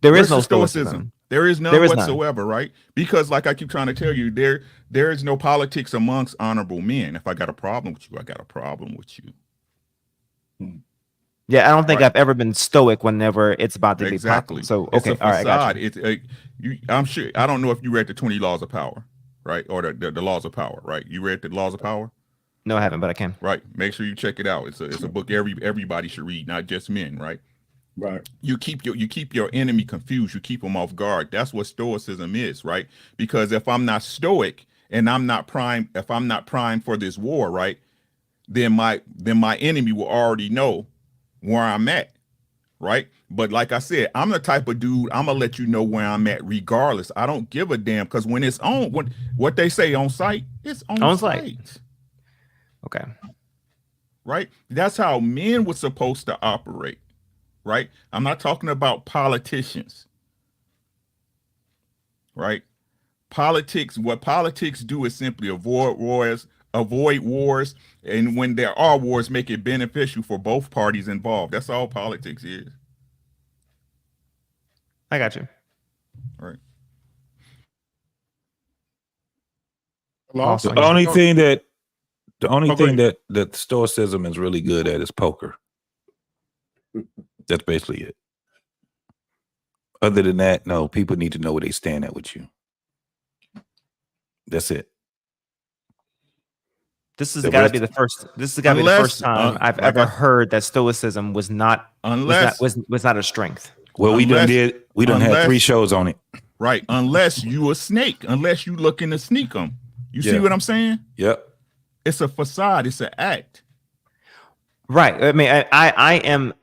There is no stoicism.
There is none whatsoever, right? Because like I keep trying to tell you, there is no politics amongst honorable men. If I got a problem with you, I got a problem with you.
Yeah, I don't think I've ever been stoic whenever it's about to be popping. So okay,
it's a
all right, I got
you. I'm sure. I don't know if you read the 20 Laws of Power, right? Or the Laws of Power, right? You read the Laws of Power?
No, I haven't, but I can.
Right. Make sure you check it out. It's a book everybody should read, not just men, right?
Right.
You keep your enemy confused. You keep them off guard. That's what stoicism is, right? Because if I'm not stoic and I'm not primed, if I'm not primed for this war, right, then my enemy will already know where I'm at, right? But like I said, I'm the type of dude, I'm gonna let you know where I'm at regardless. I don't give a damn, because when it's on, what they say on site, it's on site.
Okay.
Right? That's how men were supposed to operate. Right? I'm not talking about politicians. Right? Politics, what politics do is simply avoid wars, and when there are wars, make it beneficial for both parties involved. That's all politics is.
I got you.
All right.
The only thing that stoicism is really good at is poker. That's basically it. Other than that, no, people need to know where they stand at with you. That's it.
This has got to be the first. This has got to be the first time I've ever heard that stoicism was not a strength.
Well, we done had 3 shows on it.
Right, unless you a snake, unless you looking to sneak them. You see what I'm saying?
Yep.
It's a facade. It's an act.
Right. I mean, I am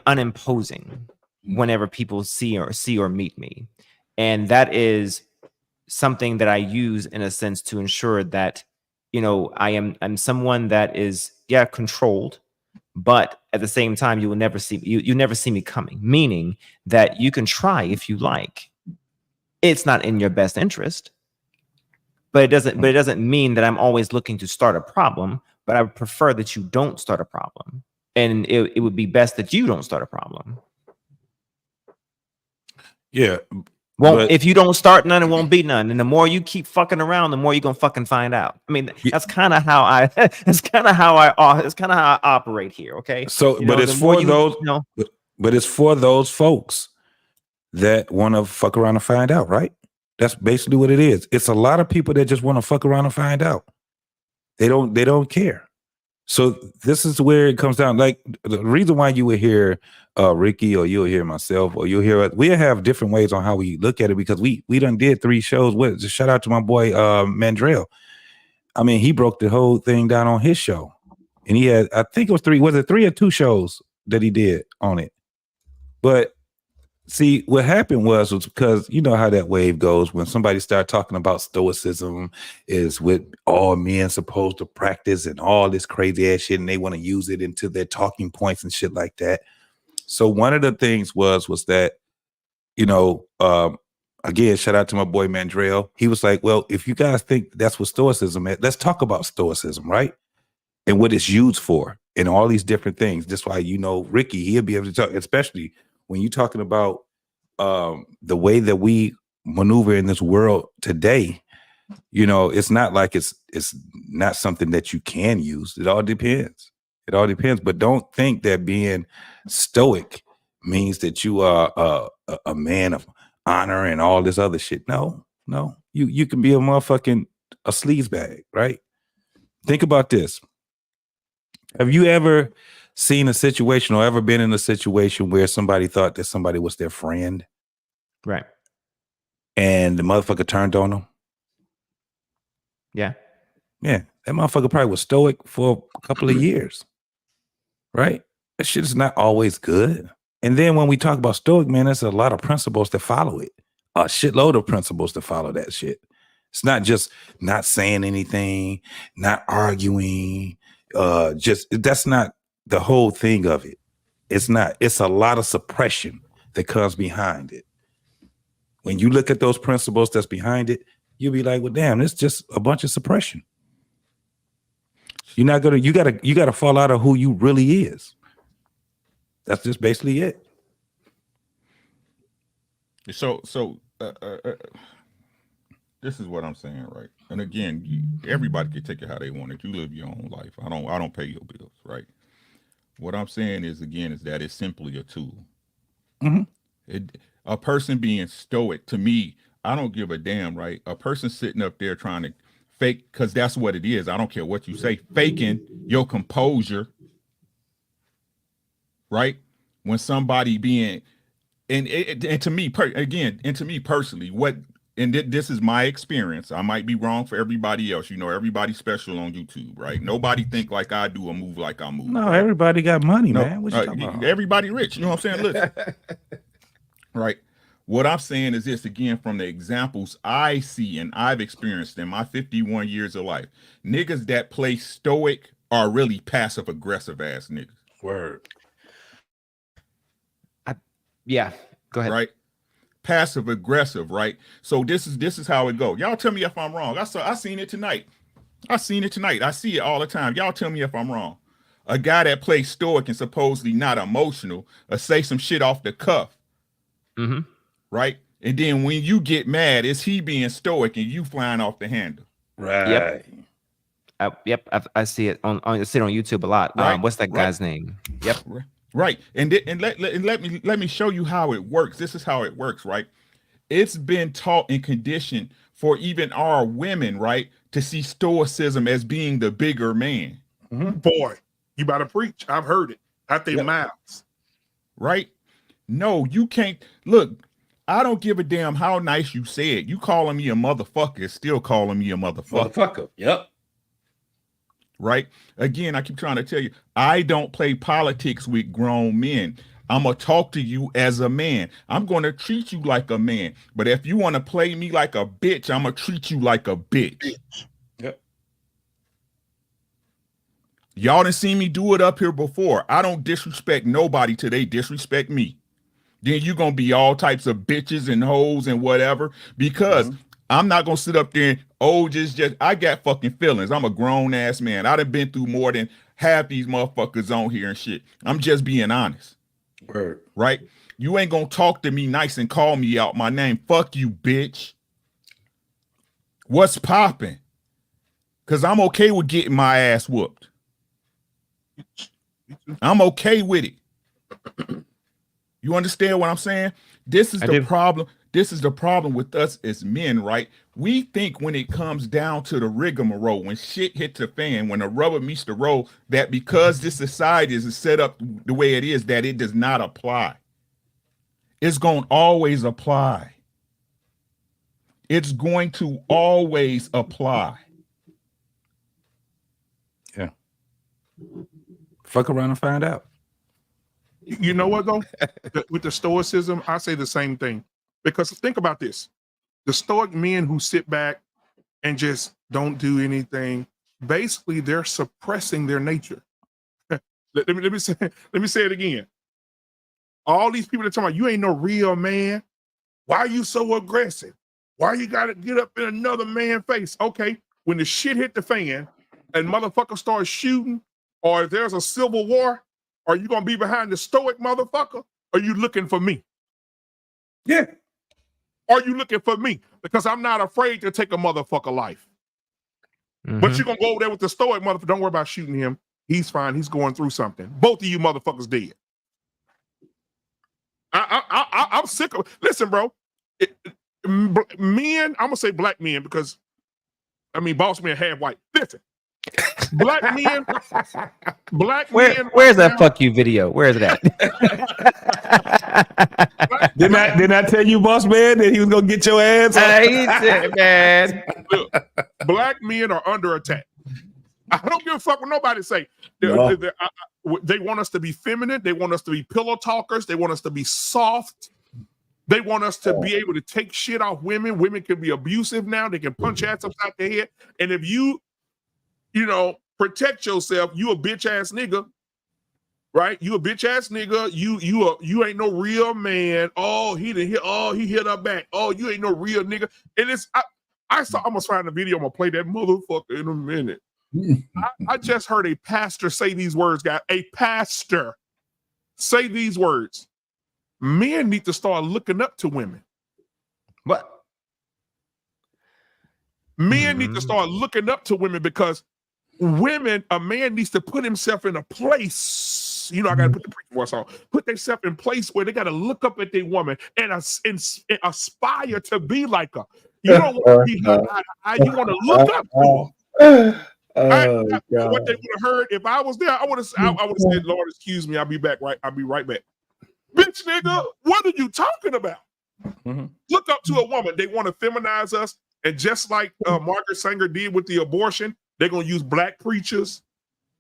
unimposing whenever people see or meet me, and that is something that I use in a sense to ensure that, you know, I'm someone that is controlled, but at the same time you never see me coming. Meaning that you can try if you like. It's not in your best interest, but it doesn't mean that I'm always looking to start a problem. But I would prefer that you don't start a problem. And it would be best that you don't start a problem.
Yeah.
If you don't start none, it won't be none. And the more you keep fucking around, the more you're gonna fucking find out. I mean, that's kind of how I operate here. Okay.
So, but it's for those folks that want to fuck around and find out, right? That's basically what it is. It's a lot of people that just want to fuck around and find out. They don't care. So this is where it comes down. Like the reason why you would hear Ricky, or you'll hear myself, or you'll hear us, we have different ways on how we look at it, because we done did 3 shows with. Just shout out to my boy Mandrell. I mean, he broke the whole thing down on his show, and he had, I think it was 3. Was it 3 or 2 shows that he did on it? But see, what happened was because you know how that wave goes when somebody start talking about stoicism is what all men supposed to practice and all this crazy ass shit, and they want to use it into their talking points and shit like that. So one of the things was that, you know, again, shout out to my boy Mandrell. He was like, well, if you guys think that's what stoicism is, let's talk about stoicism, right? And what it's used for and all these different things. That's why, you know, Ricky, he'll be able to talk, especially when you're talking about the way that we maneuver in this world today. You know, it's not like it's not something that you can use. It all depends. But don't think that being stoic means that you are a man of honor and all this other shit. No. You can be a motherfucking a sleazebag, right? Think about this. Have you ever seen a situation or ever been in a situation where somebody thought that somebody was their friend?
Right.
And the motherfucker turned on them?
Yeah.
Yeah. That motherfucker probably was stoic for a couple of years. Right?
That shit is not always good. And then when we talk about stoic, man, there's a lot of principles that follow it. A shitload of principles to follow that shit. It's not just not saying anything, not arguing. Just that's not the whole thing of it. It's not. It's a lot of suppression that comes behind it. When you look at those principles that's behind it, you'll be like, well, damn, it's just a bunch of suppression. You're not gonna. You gotta fall out of who you really is. That's just basically it.
So this is what I'm saying, right? And again, everybody can take it how they want it. You live your own life. I don't pay your bills, right? What I'm saying is, again, is that it's simply a tool. A person being stoic, to me, I don't give a damn, right? A person sitting up there trying to fake, because that's what it is. I don't care what you say, faking your composure, right? When somebody being, and to me, to me personally, this is my experience. I might be wrong for everybody else. You know, everybody's special on YouTube, right? Nobody think like I do or move like I move.
No,
right?
Everybody got money, man. What you talking about?
Everybody rich. You know what I'm saying? Listen, right? What I'm saying is this, again, from the examples I see and I've experienced in my 51 years of life, niggas that play stoic are really passive aggressive ass niggas.
Word.
Yeah, go ahead.
Right? Passive aggressive, right? So this is how it go. Y'all tell me if I'm wrong. I seen it tonight. I see it all the time. Y'all tell me if I'm wrong. A guy that plays stoic and supposedly not emotional or say some shit off the cuff. Right? And then when you get mad, it's he being stoic and you flying off the handle.
Right.
Yep. I see it I see it on YouTube a lot.
Right?
What's that guy's name? Yep.
Right. And let me show you how it works. This is how it works, right? It's been taught and conditioned for even our women, right, to see stoicism as being the bigger man.
Boy, you better preach. I've heard it out their mouths.
Right? No, you can't. Look, I don't give a damn how nice you say it. You calling me a motherfucker is still calling me a motherfucker.
Yep.
Right? Again, I keep trying to tell you, I don't play politics with grown men. I'm going to talk to you as a man. I'm going to treat you like a man. But if you want to play me like a bitch, I'm going to treat you like a bitch.
Yep.
Y'all done seen me do it up here before. I don't disrespect nobody till they disrespect me. Then you're going to be all types of bitches and hoes and whatever, because I'm not going to sit up there and, just I got fucking feelings. I'm a grown ass man. I done been through more than half these motherfuckers on here and shit. I'm just being honest.
Word.
Right? You ain't going to talk to me nice and call me out my name. Fuck you, bitch. What's popping? Because I'm okay with getting my ass whooped. I'm okay with it. You understand what I'm saying? This is the problem. This is the problem with us as men, right? We think when it comes down to the rigmarole, when shit hits the fan, when the rubber meets the road, that because this society is set up the way it is, that it does not apply. It's going to always apply. It's going to always apply.
Yeah. Fuck around and find out.
You know what, though? With the stoicism, I say the same thing. Because think about this. The stoic men who sit back and just don't do anything, basically they're suppressing their nature. let me say it again. All these people that talking about, you ain't no real man. Why are you so aggressive? Why you got to get up in another man's face? Okay, when the shit hit the fan and motherfuckers start shooting, or if there's a civil war, are you going to be behind the stoic motherfucker? Or are you looking for me? Yeah. Are you looking for me? Because I'm not afraid to take a motherfucker life. But you're going to go over there with the stoic motherfucker. Don't worry about shooting him. He's fine. He's going through something. Both of you motherfuckers dead. I'm sick of, listen, bro. Men, I'm going to say black men because, boss men half white. Listen. Black men.
Where's that fuck you video? Where is it at?
Didn't I tell you, boss man, that he was gonna get your ass?
He did, man.
Look, black men are under attack. I don't give a fuck what nobody say. They want us to be feminine. They want us to be pillow talkers. They want us to be soft. They want us to be able to take shit off women. Women can be abusive now. They can punch ass upside the head. And if you protect yourself, you a bitch ass nigga, right? You a bitch ass nigga. You ain't no real man. Oh, he hit her back. Oh, you ain't no real nigga. And I'm gonna find the video. I'm gonna play that motherfucker in a minute. I just heard a pastor say these words, guys. A pastor say these words. Men need to start looking up to women.
What?
Men need to start looking up to women because a man needs to put himself in a place. I got to put the preacher voice on. Put themselves in place where they got to look up at their woman and aspire to be like her. You don't want to be her. You want to look up to her. What they would have heard if I was there, I would have said, "Lord, excuse me, I'll be back. I'll be right back." Bitch, nigga, what are you talking about? Look up to a woman. They want to feminize us, and just like Margaret Sanger did with the abortion, they're gonna use black preachers,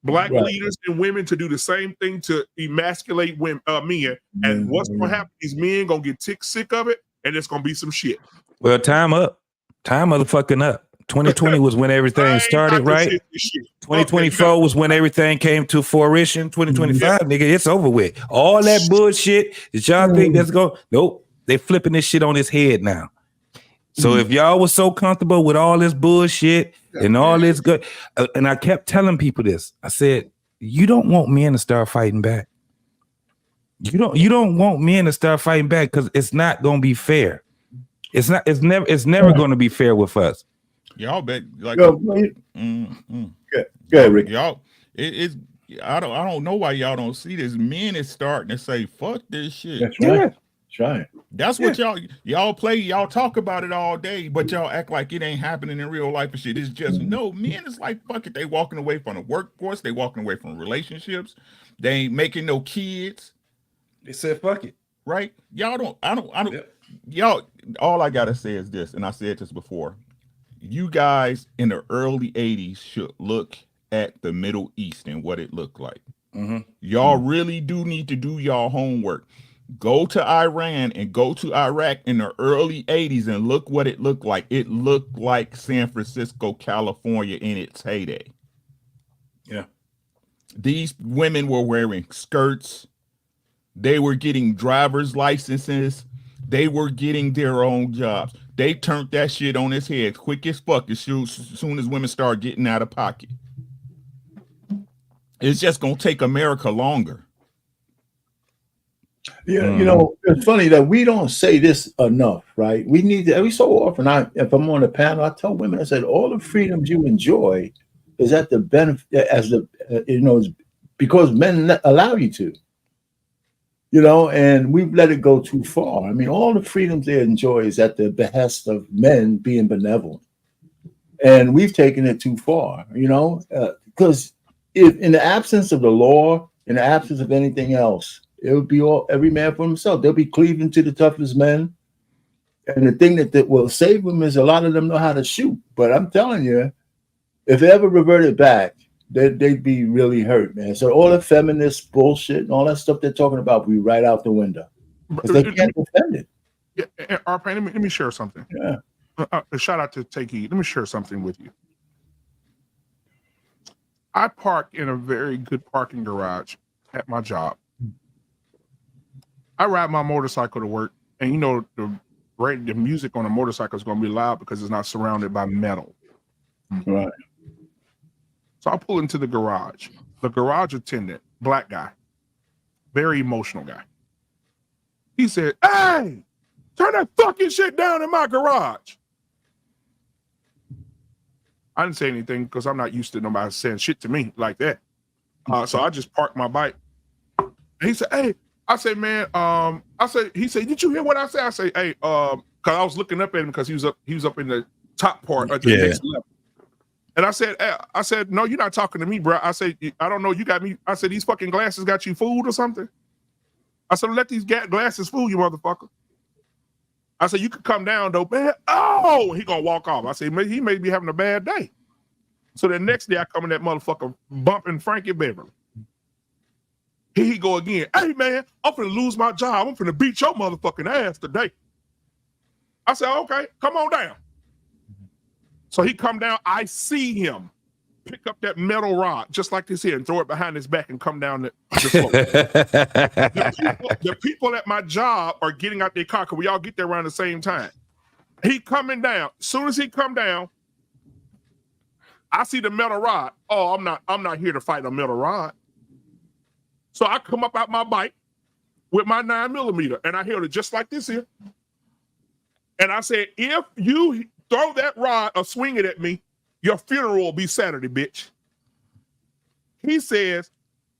black leaders, and women to do the same thing to emasculate men. And what's gonna happen? These men gonna get sick of it, and it's gonna be some shit.
Well, time up. Time motherfucking up. 2020 was when everything started, right? 2024 was when everything came to fruition. 2025, nigga, it's over with. All that bullshit that y'all think that's going, nope, they flipping this shit on his head now. So if y'all was so comfortable with all this bullshit and all this good, and I kept telling people this, I said, you don't want men to start fighting back. You don't want men to start fighting back because it's not going to be fair. It's never going to be fair with us.
Y'all bet like
Rick.
Y'all it's I don't know why y'all don't see this. Men is starting to say fuck this shit.
That's right. Yeah. That's right.
That's what y'all play, y'all talk about it all day, but y'all act like it ain't happening in real life and shit. It's just no, men is like fuck it. They walking away from the workforce, they walking away from relationships, they ain't making no kids.
They said fuck it.
Right? Y'all don't y'all all I gotta say is this, and I said this before. You guys in the early 80s should look at the Middle East and what it looked like. Y'all really do need to do y'all homework. Go to Iran and go to Iraq in the early 80s and look what it looked like. It looked like San Francisco, California in its heyday.
Yeah.
These women were wearing skirts. They were getting driver's licenses. They were getting their own jobs. They turned that shit on its head quick as fuck as soon as women start getting out of pocket. It's just going to take America longer.
Yeah, it's funny that we don't say this enough, right? We need to, every so often, if I'm on a panel, I tell women, I said, all the freedoms you enjoy is at the benefit, because men allow you to. And we've let it go too far. I mean, all the freedoms they enjoy is at the behest of men being benevolent. And we've taken it too far, because if in the absence of the law, in the absence of anything else, it would be every man for himself. They'll be cleaving to the toughest men. And the thing that will save them is a lot of them know how to shoot. But I'm telling you, if it ever reverted back, they'd be really hurt, man. So all the feminist bullshit and all that stuff they're talking about will be right out the window because they can't defend it.
Yeah, Arpain, let me share something.
Yeah.
A shout out to Take Heed. Let me share something with you. I park in a very good parking garage at my job. I ride my motorcycle to work, and the music on a motorcycle is going to be loud because it's not surrounded by metal.
Right.
So I pull into the garage. The garage attendant, black guy, very emotional guy. He said, "Hey, turn that fucking shit down in my garage." I didn't say anything because I'm not used to nobody saying shit to me like that. So I just parked my bike. And he said, "Hey," I said, "Man," he said, "Did you hear what I said?" I say, "Hey," because I was looking up at him because he was up in the top part of the next level. And I said, "No, you're not talking to me, bro." I said, "I don't know. You got me." I said, "These fucking glasses got you fooled or something?" I said, "Let these glasses fool you, motherfucker." I said, "You could come down though, man." Oh, he gonna walk off. I said, "He may be having a bad day." So the next day I come in that motherfucker bumping Frankie Beverly. Here he go again. Hey man, I'm finna lose my job. I'm finna beat your motherfucking ass today. I said, okay, come on down. So he come down. I see him pick up that metal rod just like this here and throw it behind his back and come down the slope. the people at my job are getting out their car because we all get there around the same time. He coming down. As soon as he come down, I see the metal rod. Oh, I'm not here to fight a metal rod. So I come up out my bike with my 9mm and I held it just like this here. And I said, if you throw that rod or swing it at me, your funeral will be Saturday, bitch. He says,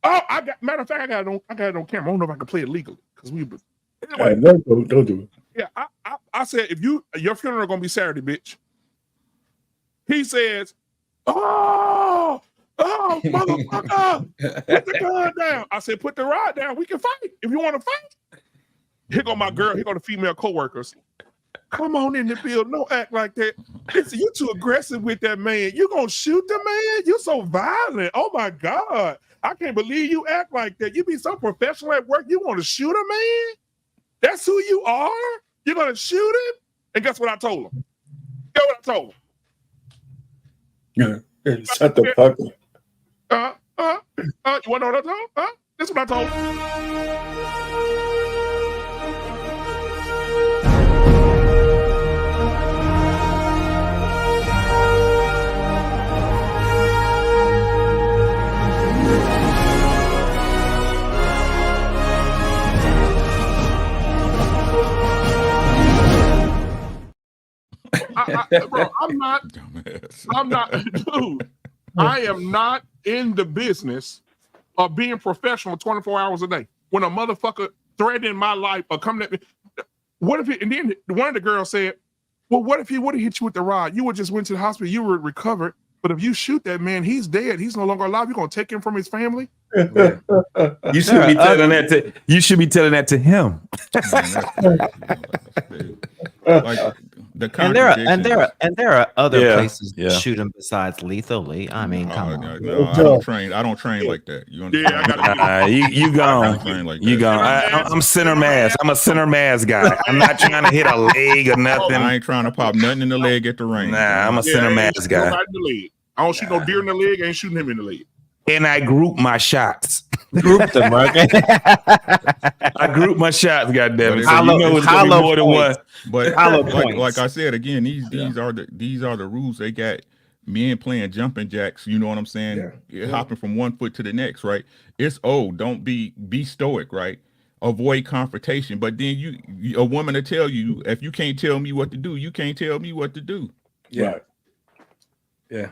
oh, matter of fact, I got it on camera. I don't know if I can play it legally. Anyway,
don't do it.
Yeah, I said, if your funeral gonna be Saturday, bitch. He says, oh, motherfucker, put the gun down. I said, put the rod down. We can fight if you want to fight. Here go my girl. Here go the female coworkers. Come on in the building. Don't act like that. Listen, you too aggressive with that man. You gonna shoot the man? You so violent. Oh my God. I can't believe you act like that. You be so professional at work. You want to shoot a man? That's who you are? You're gonna shoot him? And guess what I told him? Guess what I told him?
Yeah. Shut the fuck up.
You wanna know what I told him? This is what I told him. Bro, I'm not, dude. I am not in the business of being professional 24 hours a day. When a motherfucker threatening my life or coming at me, what if and then one of the girls said, well, what if he would have hit you with the rod? You would just went to the hospital, you were recovered. But if you shoot that man, he's dead. He's no longer alive. You're gonna take him from his family.
You should be telling that to. You should be telling that to him.
Like the
and there are other places to shoot him besides lethally. I mean, come on.
No, I don't train like that. You understand?
You gone. Like you gone. I'm center mass. I'm a center mass guy. I'm not trying to hit a leg or nothing.
I ain't trying to pop nothing in the leg at the range.
Nah, I'm a center mass guy.
I don't shoot no deer in the leg. I ain't shooting him in the leg.
And I group my shots.
Group them, right?
I group my shots, goddammit. So you know it's gonna be more than one.
But like I said again, these are the rules. They got men playing jumping jacks. You know what I'm saying? Yeah. Hopping from one foot to the next, right? It's don't be stoic, right? Avoid confrontation. But then a woman will tell you, if you can't tell me what to do, you can't tell me what to do.
Yeah.
Yeah.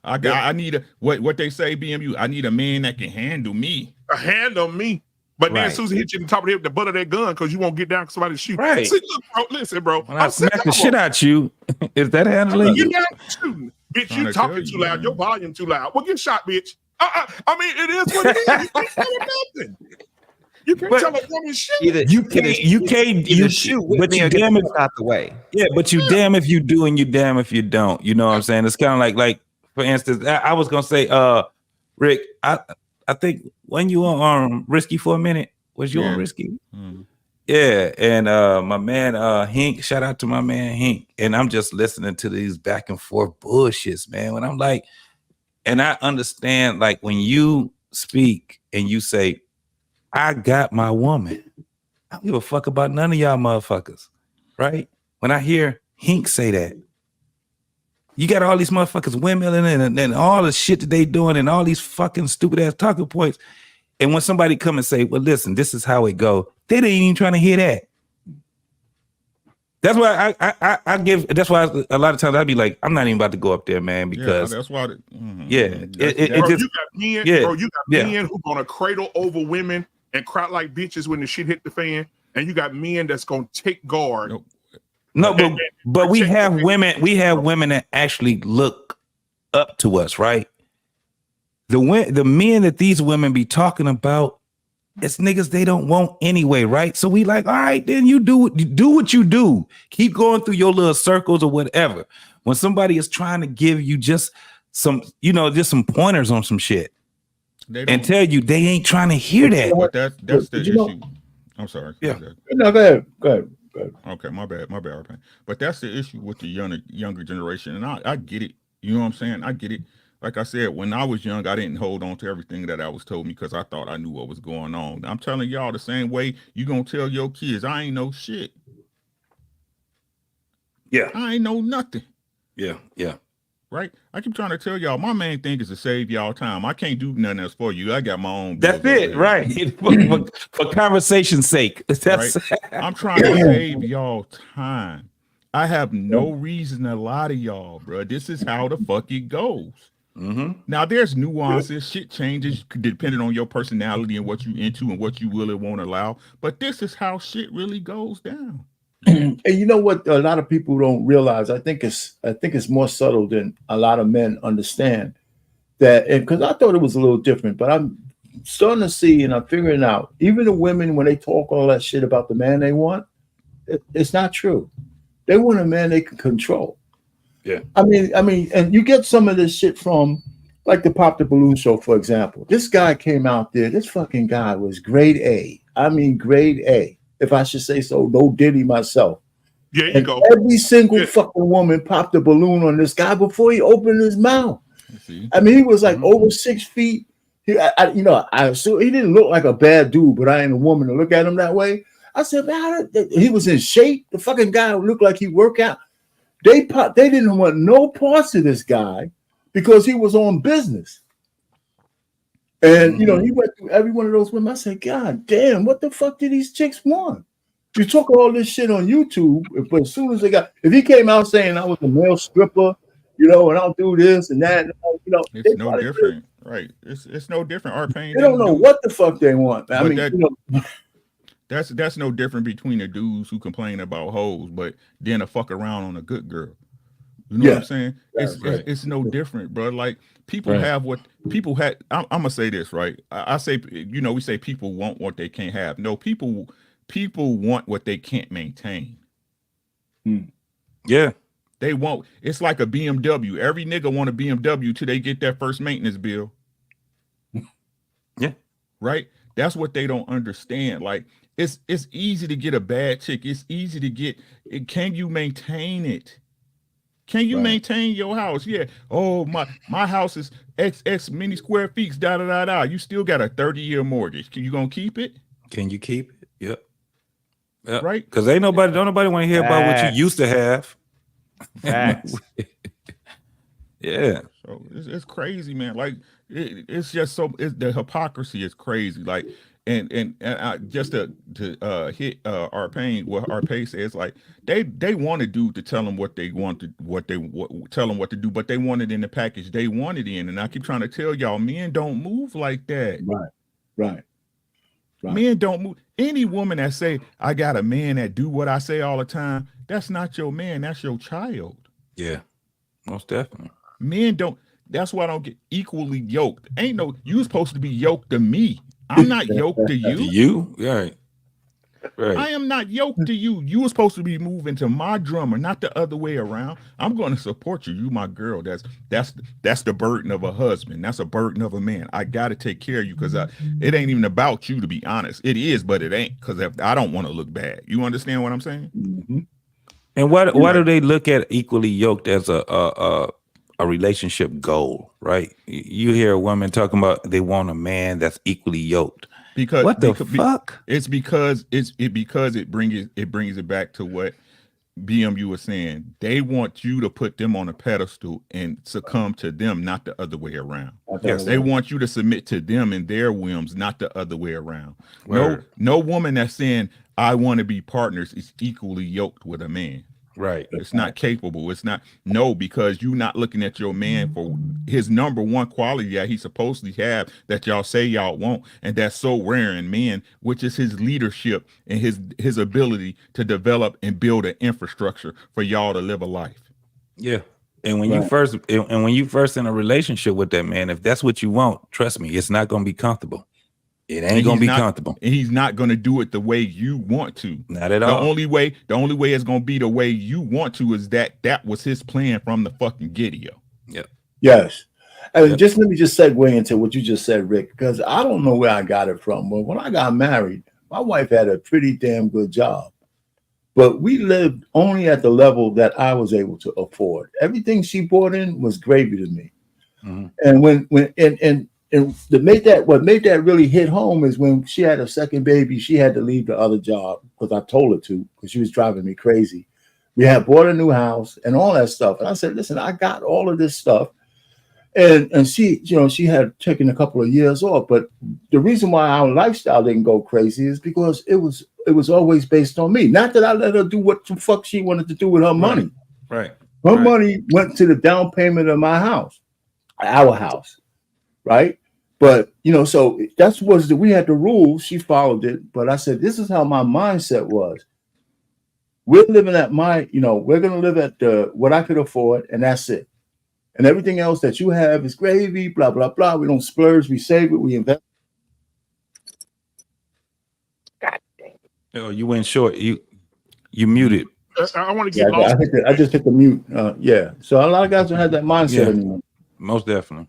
I need what they say, BMU. I need a man that can handle me.
Handle me. But then Susan hit you in the top of the head with the butt of that gun because you won't get down because somebody shoot.
Right.
See, look, bro, listen, bro.
When I smack the shit out you, is that handling you?
Shooting. Bitch, you talking too loud. Your volume too loud. Well, get shot, bitch. I mean, it is what it is. You can't tell her nothing. You can't tell a woman shit.
You can't
shoot with me or get out the way.
Yeah, but you damn if you do and you damn if you don't. You know what I'm saying? It's kind of like for instance, I was gonna say, Rick, I think when you were on Risky for a minute, was you on Risky? Mm-hmm. Yeah, and my man Hink, shout out to my man Hink, and I'm just listening to these back and forth bullshits, man. When I'm like, and I understand, like when you speak and you say, I got my woman. I don't give a fuck about none of y'all motherfuckers, right? When I hear Hink say that, you got all these motherfuckers windmilling and all the shit that they doing and all these fucking stupid ass talking points. And when somebody come and say, well, listen, this is how it go, they ain't even trying to hear that. That's why I give. That's why a lot of times I'd be like, I'm not even about to go up there, man, because
that's why.
Bro, you got men who gonna cradle over women and cry like bitches when the shit hit the fan, and you got men that's gonna take guard.
No, but we have women. We have women that actually look up to us, right? The men that these women be talking about, it's niggas they don't want anyway, right? So we like, all right, then you do what you do. Keep going through your little circles or whatever. When somebody is trying to give you just some, just some pointers on some shit,
They
and tell you they ain't trying to hear that.
But that's the issue. I'm sorry.
Yeah.
No, go ahead.
Okay, my bad. RP. But that's the issue with the younger generation, and I get it. You know what I'm saying? I get it. Like I said, when I was young, I didn't hold on to everything that I was told me because I thought I knew what was going on. I'm telling y'all the same way you gonna tell your kids, I ain't know shit.
Yeah.
I ain't know nothing.
Yeah.
Right? I keep trying to tell y'all, my main thing is to save y'all time. I can't do nothing else for you. I got my own.
That's it, right? for conversation's sake. That's
right? I'm trying to save y'all time. I have no reason to lie to y'all, bro. This is how the fuck it goes. Now, there's nuances. Shit changes depending on your personality and what you into and what you will and won't allow. But this is how shit really goes down.
And you know what? A lot of people don't realize. I think it's more subtle than a lot of men understand. That, and because I thought it was a little different, but I'm starting to see and I'm figuring out. Even the women, when they talk all that shit about the man they want, it's not true. They want a man they can control.
Yeah.
I mean, and you get some of this shit from, like the Pop the Balloon show, for example. This guy came out there. This fucking guy was grade A. I mean, grade A, if I should say so. No Diddy myself.
Yeah, you
and
go.
Every single fucking woman popped the balloon on this guy before he opened his mouth. I mean, he was like over 6 feet. I assume he didn't look like a bad dude, but I ain't a woman to look at him that way. I said, man, he was in shape. The fucking guy looked like he worked out. They didn't want no parts of this guy because he was on business. And he went through every one of those women. I said, God damn, what the fuck did these chicks want? You took all this shit on YouTube, but as soon as if he came out saying I was a male stripper, and I'll do this and that,
it's no different, right? It's no different. Our pain.
They don't know what the fuck they want. I mean,
that's no different between the dudes who complain about hoes, but then a fuck around on a good girl. You know what I'm saying? It's no different, bro. Like people have what people had. I'm gonna say this, right? I say, we say people want what they can't have. No, people want what they can't maintain.
Yeah.
They won't. It's like a BMW. Every nigga want a BMW till they get that first maintenance bill.
Yeah.
Right? That's what they don't understand. Like it's easy to get a bad chick. It's easy to get it. Can you maintain it? Can you maintain your house? Yeah. Oh, my house is X many square feet, You still got a 30-year mortgage. Can you gonna keep it?
Can you keep it? Yep.
Right?
Because don't nobody want to hear about what you used to have.
Facts.
Yeah.
So it's crazy, man. Like it's just the hypocrisy is crazy. Like and I, just to hit our pain, what our pay says, like they want a dude to tell them what they want to tell them what to do, but they want it in the package they want it in. And I keep trying to tell y'all, men don't move like that.
Right.
Men don't move. Any woman that say I got a man that do what I say all the time, that's not your man. That's your child.
Yeah, most definitely.
Men don't. That's why I don't get equally yoked. Ain't no. You supposed to be yoked to me. I'm not yoked to you.
You, right?
I am not yoked to you. You were supposed to be moving to my drummer, not the other way around. I'm going to support you. You my girl. That's the burden of a husband. That's a burden of a man. I got to take care of you because it ain't even about you, to be honest. It is, but it ain't, because I don't want to look bad. You understand what I'm saying?
Mm-hmm.
And why do they look at equally yoked as a relationship goal? Right? You hear a woman talking about they want a man that's equally yoked.
Because
what the fuck?
It's because it brings it back to what BMU was saying. They want you to put them on a pedestal and succumb to them, not the other way around.
Yes.
They want you to submit to them and their whims, not the other way around.
Word.
No woman that's saying I want to be partners is equally yoked with a man.
Right.
It's not capable. It's not. No, because you're not looking at your man for his number one quality that he supposedly have that y'all say y'all want, and that's so rare in men, which is his leadership and his ability to develop and build an infrastructure for y'all to live a life.
Yeah. And when you first in a relationship with that man, if that's what you want, trust me, it's not going to be comfortable. It ain't gonna be comfortable.
And he's not gonna do it the way you want to.
Not at all.
The only way it's gonna be the way you want to is that was his plan from the fucking get-go.
Yep.
Yes. And just let me just segue into what you just said, Rick, because I don't know where I got it from. But when I got married, my wife had a pretty damn good job. But we lived only at the level that I was able to afford. Everything she brought in was gravy to me.
Mm-hmm.
And what made that really hit home is when she had a second baby, she had to leave the other job because I told her to, because she was driving me crazy. We had bought a new house and all that stuff. And I said, listen, I got all of this stuff. And she, she had taken a couple of years off. But the reason why our lifestyle didn't go crazy is because it was always based on me. Not that I let her do what the fuck she wanted to do with her money.
Right.
Her money went to the down payment of my house, our house, right? But so we had the rules. She followed it. But I said, this is how my mindset was. We're living at we're gonna live at what I could afford, and that's it. And everything else that you have is gravy, blah, blah, blah. We don't splurge, we save it, we invest.
God dang. Oh, you went short. You muted.
I want to get lost.
I just hit the mute. Yeah. So a lot of guys don't have that mindset anymore.
Most definitely.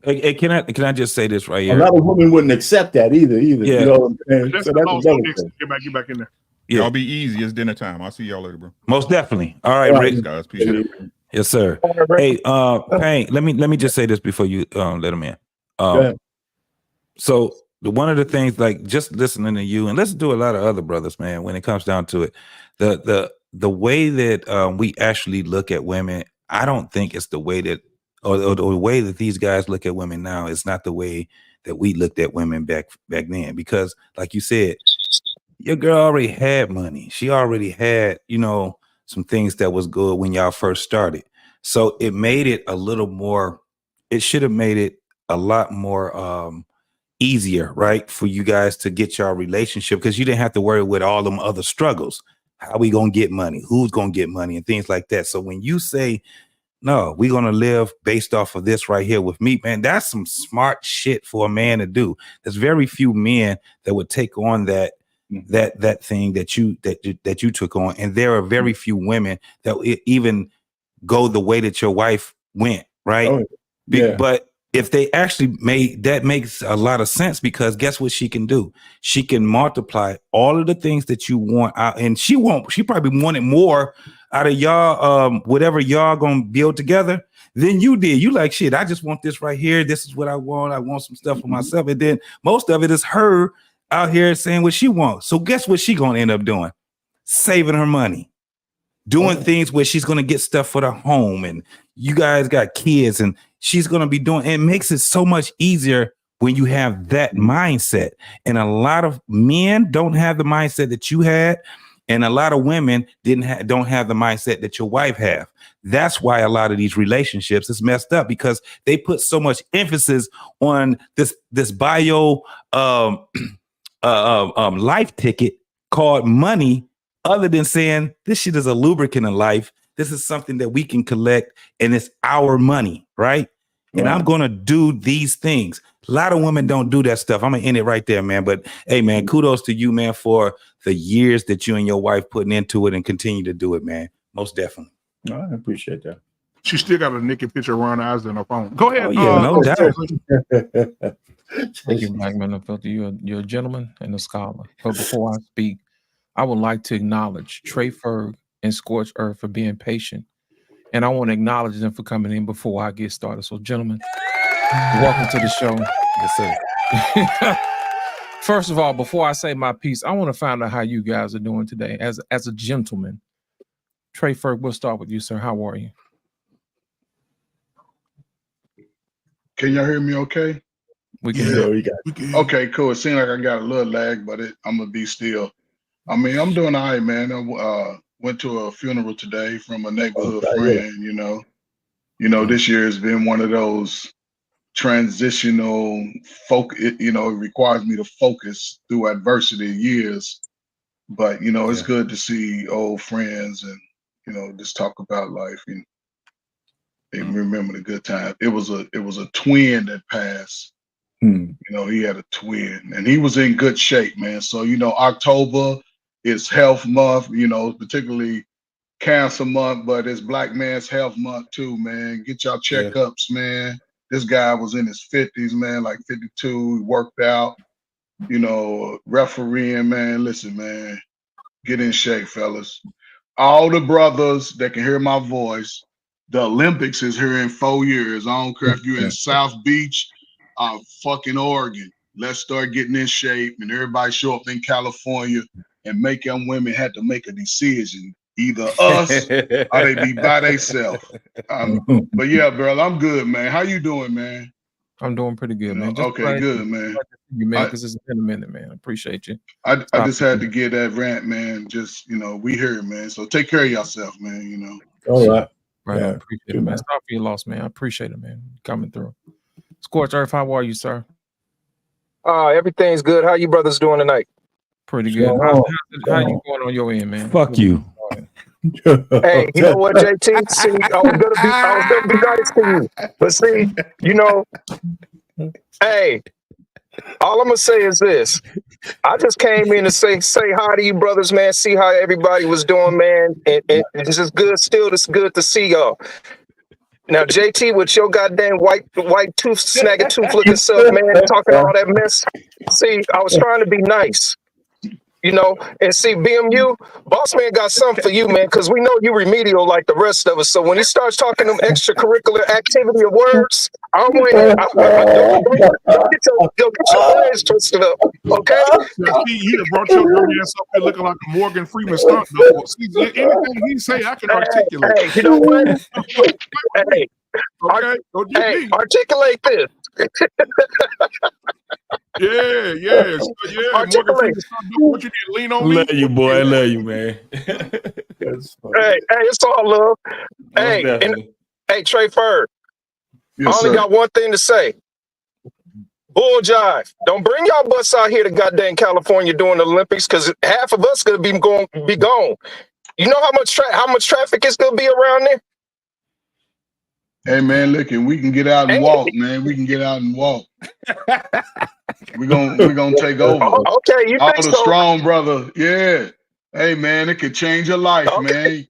Hey, can I just say this right here?
A lot of women wouldn't accept that either. Yeah. You know what I'm saying? So
get back in there.
Yeah. Y'all be easy. It's dinner time. I'll see y'all later, bro.
Most definitely. All right, Rick.
Guys, appreciate it.
Yes, sir. Hey, Payne, let me just say this before you let him in. So one of the things, like just listening to you, and let's do a lot of other brothers, man, when it comes down to it, the way that we actually look at women, I don't think it's the way that or the way that these guys look at women now is not the way that we looked at women back then. Because like you said, your girl already had money. She already had, some things that was good when y'all first started. So it made it a little more, it should have made it a lot more easier, right? For you guys to get y'all relationship, because you didn't have to worry with all them other struggles. How we gonna get money? Who's gonna get money? And things like that. So when you say, no, we're gonna live based off of this right here with me, man, that's some smart shit for a man to do. There's very few men that would take on that thing that you took on, and there are very few women that even go the way that your wife went, right?
Oh, yeah.
But if they actually makes a lot of sense, because guess what she can do? She can multiply all of the things that you want out, and she probably wanted more out of y'all, whatever y'all gonna build together than you did. You like, shit, I just want this right here. This is what I want. I want some stuff for myself. And then most of it is her out here saying what she wants. So guess what she gonna end up doing? Saving her money, doing things where she's gonna get stuff for the home, and you guys got kids, and she's gonna be doing. It makes it so much easier when you have that mindset. And a lot of men don't have the mindset that you had, and a lot of women don't have the mindset that your wife have. That's why a lot of these relationships is messed up, because they put so much emphasis on this bio life ticket called money, other than saying this shit is a lubricant in life. This is something that we can collect, and it's our money, right? And I'm gonna do these things. A lot of women don't do that stuff. I'm gonna end it right there, man. But hey, man, kudos to you, man, for the years that you and your wife putting into it and continue to do it, man. Most definitely.
No, I appreciate that.
She still got a naked picture around her eyes on her phone. Go ahead.
Oh, yeah, no
doubt. Thank you, Black Man of Filter. You're a gentleman and a scholar. But before I speak, I would like to acknowledge Trey Ferg and Scorched Earth for being patient. And I want to acknowledge them for coming in before I get started. So, gentlemen, welcome to the show.
Yes, sir.
First of all, before I say my piece, I want to find out how you guys are doing today as a gentleman. Trey Ferg, we'll start with you, sir. How are you?
Can y'all hear me okay?
We can
hear you.
Okay, cool. It seems like I got a little lag, but I'm going to be still. I mean, I'm doing all right, man. I went to a funeral today from a neighborhood friend, this year has been one of those transitional it requires me to focus through adversity years. But, it's good to see old friends and, just talk about life and remember the good time. It was a twin that passed. He had a twin and he was in good shape, man. So, October is health month, particularly Cancer Month, but it's Black Men's Health Month too, man. Get y'all checkups, man. This guy was in his 50s, man, like 52. He worked out, you know, refereeing, man. Listen, man, get in shape, fellas. All the brothers that can hear my voice, the Olympics is here in 4 years. I don't care if you're in South Beach, fucking Oregon. Let's start getting in shape, and everybody show up in California and make them women have to make a decision. Either us or they be by themselves. But yeah, bro, I'm good, man. How you doing, man?
I'm doing pretty good, man. Just
okay, good, man.
You, man, because it's been a minute, man. I appreciate you.
I just had to get that rant, man. Just, you know, we here, man. So take care of yourself, man, you know.
All right.
Right.
Yeah.
I appreciate it, man. Sorry for your loss, man. I appreciate it, man. Coming through. Scorch Earth, how are you, sir?
Everything's good. How you brothers doing tonight?
Pretty good. How you going on your end, man?
Fuck you.
Hey, you know what, JT? See, I was gonna be nice to you. But see, you know, hey, all I'm gonna say is this. I just came in to say hi to you brothers, man. See how everybody was doing, man. And it's just good still. It's good to see y'all. Now, JT, with your goddamn white tooth, snagging tooth looking self, man, talking all that mess. See, I was trying to be nice. You know, and see, BMU, Boss Man got something for you, man, because we know you remedial like the rest of us. So when he starts talking them extracurricular activity of words, I don't want don't get your brains twisted up, okay?
Now, see, you done brought your dirty ass up here looking like a Morgan Freeman stunt double. See, anything he say, I can articulate.
Hey, you know what? Hey,
okay,
articulate this.
Yeah. Morgan Freeman stunt double. What you need? Lean on me.
Love you, boy. I love you, man.
Hey, it's all love. Hey, Trey Ferd.
Yes,
I only
sir.
got one thing to say. Bull jive. Don't bring y'all butts out here to goddamn California during the Olympics, because half of us gonna be gone. You know how much traffic is gonna be around there?
Hey, man, look, and we can get out and walk, man. We can get out and walk. We're gonna take over.
Okay, you
all
think
the
so?
strong brother. Yeah. Hey, man, it could change your life, man.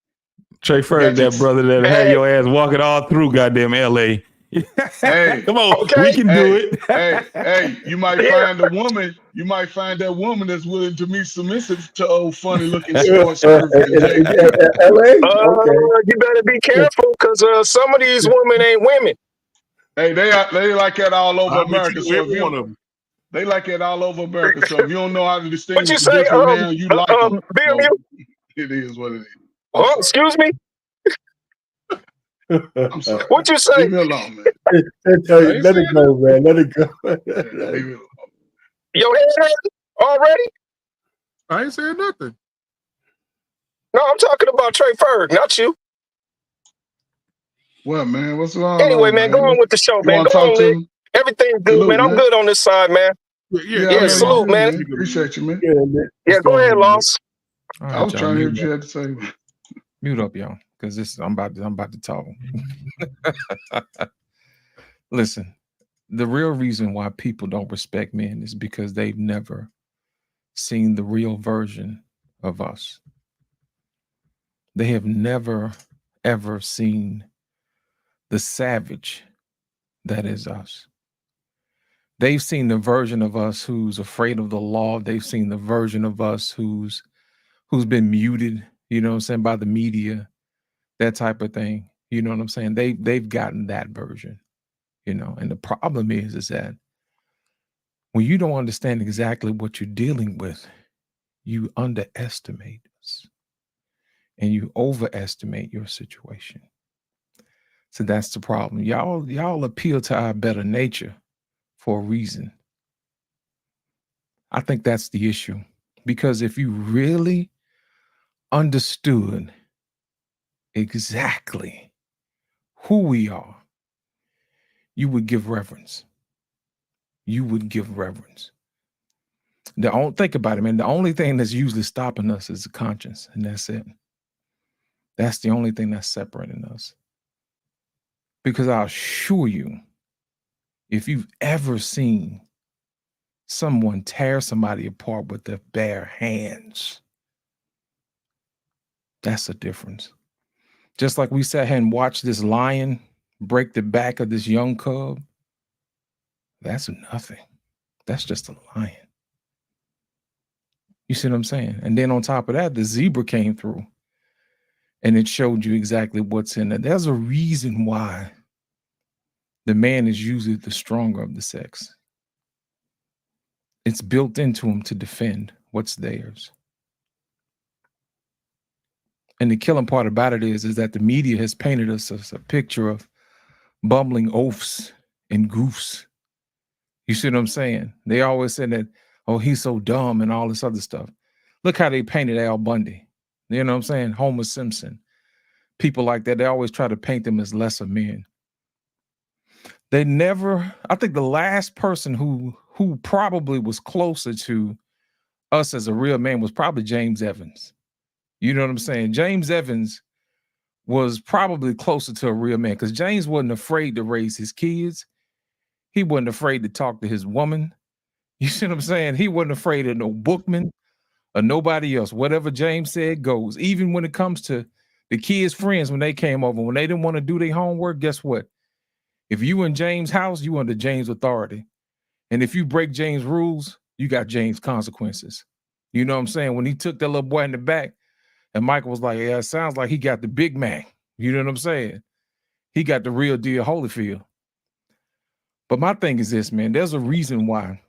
Trey Ferd, that brother that had your ass walking all through goddamn LA.
Hey,
come on, we can do it.
hey, you might find a woman. You might find that woman that's willing to be submissive to old funny looking Scorch Earth.
LA?
You better be careful, because some of these women ain't women.
Hey, they like that all over
I bet
America.
you
So if
every one of them.
they like that all over America. So if you don't know how to distinguish
What you
the
say,
difference now, you like them.
BMU?
It is what it is.
Oh, excuse me?
I'm sorry.
What you say?
Leave me alone, man.
Let it go, man. Let it go.
Leave me alone.
Your head already?
I ain't saying nothing.
Oh,
No, I'm talking about Trey Ferd, not you.
What, man? What's wrong?
Anyway, man, go on with the show,
You
man.
wanna
Go
talk
on,
to
Lick.
me?
Everything's good,
Salute,
man. I'm
man.
good on this side, man.
Yeah, I know
salute,
you,
man.
Appreciate you, man.
Yeah, go ahead, Loss.
I was trying to hear what you had to say.
Mute up, y'all, because I'm about to talk. Listen, the real reason why people don't respect men is because they've never seen the real version of us. They have never, ever seen the savage that is us. They've seen the version of us who's afraid of the law. They've seen the version of us who's been muted, you know what I'm saying, by the media, that type of thing. You know what I'm saying? They've gotten that version, you know. And the problem is that when you don't understand exactly what you're dealing with, you underestimate us and you overestimate your situation. So that's the problem. Y'all appeal to our better nature for a reason. I think that's the issue. Because if you really understood exactly who we are, you would give reverence. You would give reverence. Think about it, man. The only thing that's usually stopping us is the conscience, and that's it. That's the only thing that's separating us. Because I'll assure you, if you've ever seen someone tear somebody apart with their bare hands, that's a difference. Just like we sat here and watched this lion break the back of this young cub, that's nothing. That's just a lion. You see what I'm saying? And then on top of that, the zebra came through and it showed you exactly what's in it. There's a reason why the man is usually the stronger of the sex. It's built into him to defend what's theirs. And the killing part about it is that the media has painted us as a picture of bumbling oafs and goofs. You see what I'm saying? They always say that, oh, he's so dumb and all this other stuff. Look how they painted Al Bundy. You know what I'm saying? Homer Simpson. People like that, they always try to paint them as lesser men. They never, I think the last person who probably was closer to us as a real man was probably James Evans. You know what I'm saying? James Evans was probably closer to a real man because James wasn't afraid to raise his kids. He wasn't afraid to talk to his woman. You see what I'm saying? He wasn't afraid of no bookman or nobody else. Whatever James said goes. Even when it comes to the kids' friends, when they came over, when they didn't want to do their homework, guess what? If you in James' house, you under James' authority. And if you break James' rules, you got James' consequences. You know what I'm saying? When he took that little boy in the back, and Michael was like, yeah, it sounds like he got the Big Mac. You know what I'm saying? He got the real deal Holyfield. But my thing is this, man, there's a reason why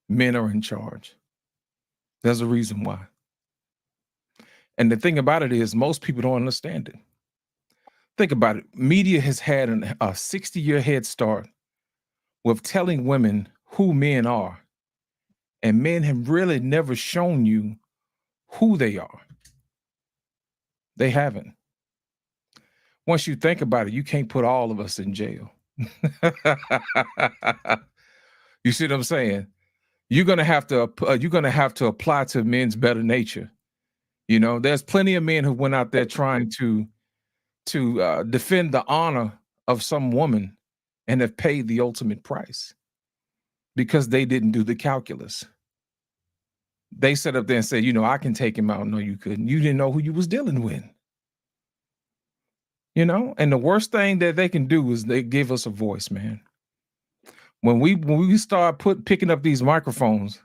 men are in charge. There's a reason why. And the thing about it is most people don't understand it. Think about it. Media has had a 60-year head start with telling women who men are. And men have really never shown you who they are. They haven't. Once you think about it, you can't put all of us in jail. You see what I'm saying? You're gonna have to apply to men's better nature. You know, there's plenty of men who went out there trying to defend the honor of some woman and have paid the ultimate price because they didn't do the calculus. They sat up there and said, you know, I can take him out. No, you couldn't. You didn't know who you was dealing with. You know, and the worst thing that they can do is they give us a voice, man. When we start picking up these microphones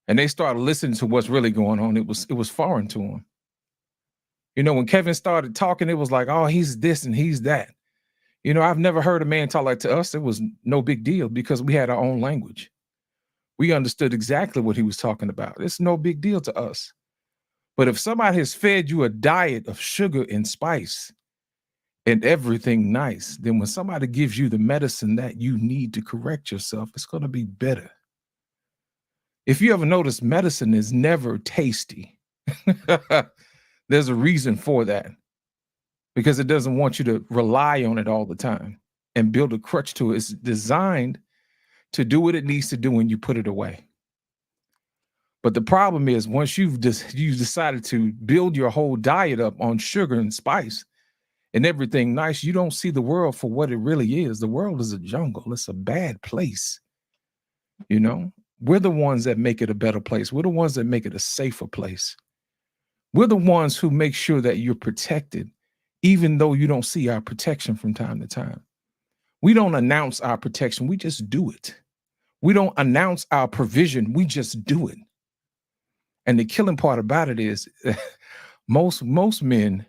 and they started listening to what's really going on, it was foreign to them. You know, when Kevin started talking, it was like, oh, he's this and he's that. You know, I've never heard a man talk like to us. It was no big deal because we had our own language. We understood exactly what he was talking about. It's no big deal to us. But if somebody has fed you a diet of sugar and spice and everything nice, then when somebody gives you the medicine that you need to correct yourself, it's going to be better. If you ever notice, medicine is never tasty. There's a reason for that, because it doesn't want you to rely on it all the time and build a crutch to it. It's designed to do what it needs to do when you put it away. But the problem is once you've decided to build your whole diet up on sugar and spice and everything nice, you don't see the world for what it really is. The world is a jungle. It's a bad place. You know, we're the ones that make it a better place. We're the ones that make it a safer place. We're the ones who make sure that you're protected, even though you don't see our protection from time to time. We don't announce our protection. We just do it. We don't announce our provision. We just do it. And the killing part about it is most men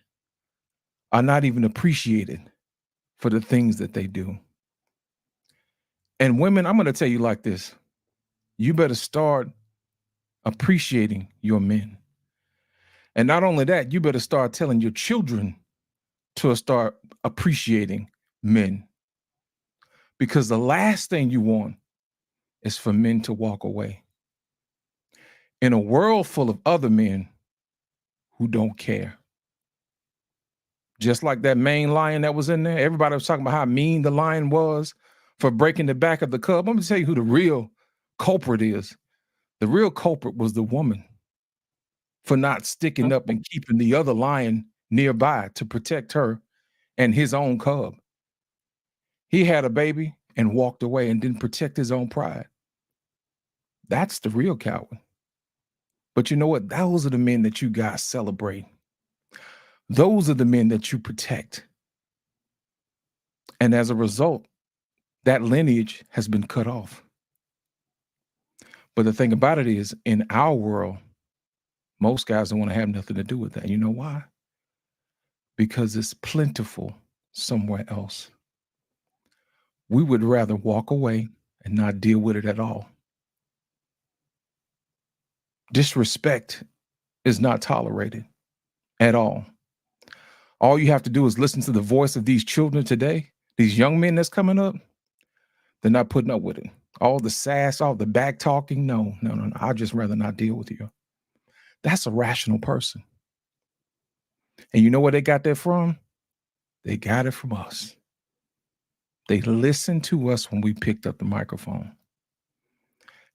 are not even appreciated for the things that they do. And women, I'm going to tell you like this. You better start appreciating your men. And not only that, you better start telling your children to start appreciating men. Because the last thing you want is for men to walk away. In a world full of other men who don't care. Just like that main lion that was in there. Everybody was talking about how mean the lion was for breaking the back of the cub. I'm going to tell you who the real culprit is. The real culprit was the woman for not sticking up and keeping the other lion nearby to protect her and his own cub. He had a baby and walked away and didn't protect his own pride. That's the real coward. But you know what? Those are the men that you guys celebrate. Those are the men that you protect. And as a result, that lineage has been cut off. But the thing about it is, in our world, most guys don't want to have nothing to do with that. You know why? Because it's plentiful somewhere else. We would rather walk away and not deal with it at all. Disrespect is not tolerated at all. All you have to do is listen to the voice of these children today, these young men that's coming up. They're not putting up with it. All the sass, all the back talking. No. I'd just rather not deal with you. That's a rational person. And you know where they got that from? They got it from us. They listened to us when we picked up the microphone.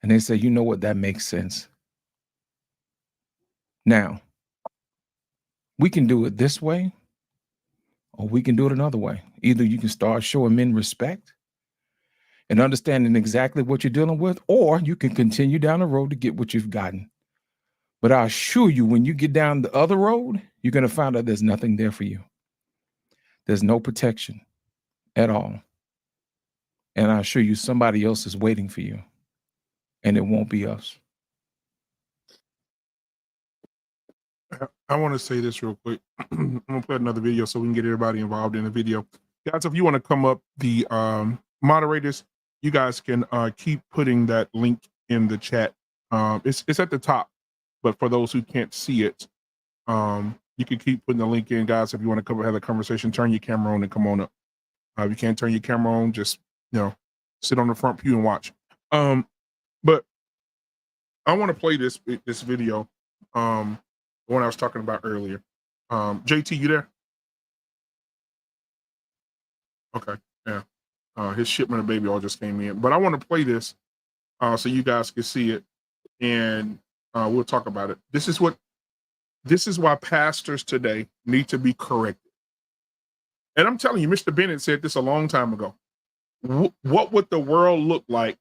And they say, you know what, that makes sense. Now, we can do it this way, or we can do it another way. Either you can start showing men respect and understanding exactly what you're dealing with, or you can continue down the road to get what you've gotten. But I assure you, when you get down the other road, you're going to find out there's nothing there for you. There's no protection at all. And I assure you, somebody else is waiting for you, and it won't be us.
I want to say this real quick. I'm going to play another video so we can get everybody involved in the video. Guys, if you want to come up, the moderators, you guys can keep putting that link in the chat. It's at the top, but for those who can't see it, you can keep putting the link in, guys. If you want to come have a conversation, turn your camera on and come on up. If you can't turn your camera on, just sit on the front pew and watch. But I want to play this video. The one I was talking about earlier. JT, you there? Okay, yeah. His shipment of baby oil just came in. But I want to play this so you guys can see it, and we'll talk about it. This is why pastors today need to be corrected. And I'm telling you, Mr. Bennett said this a long time ago. What would the world look like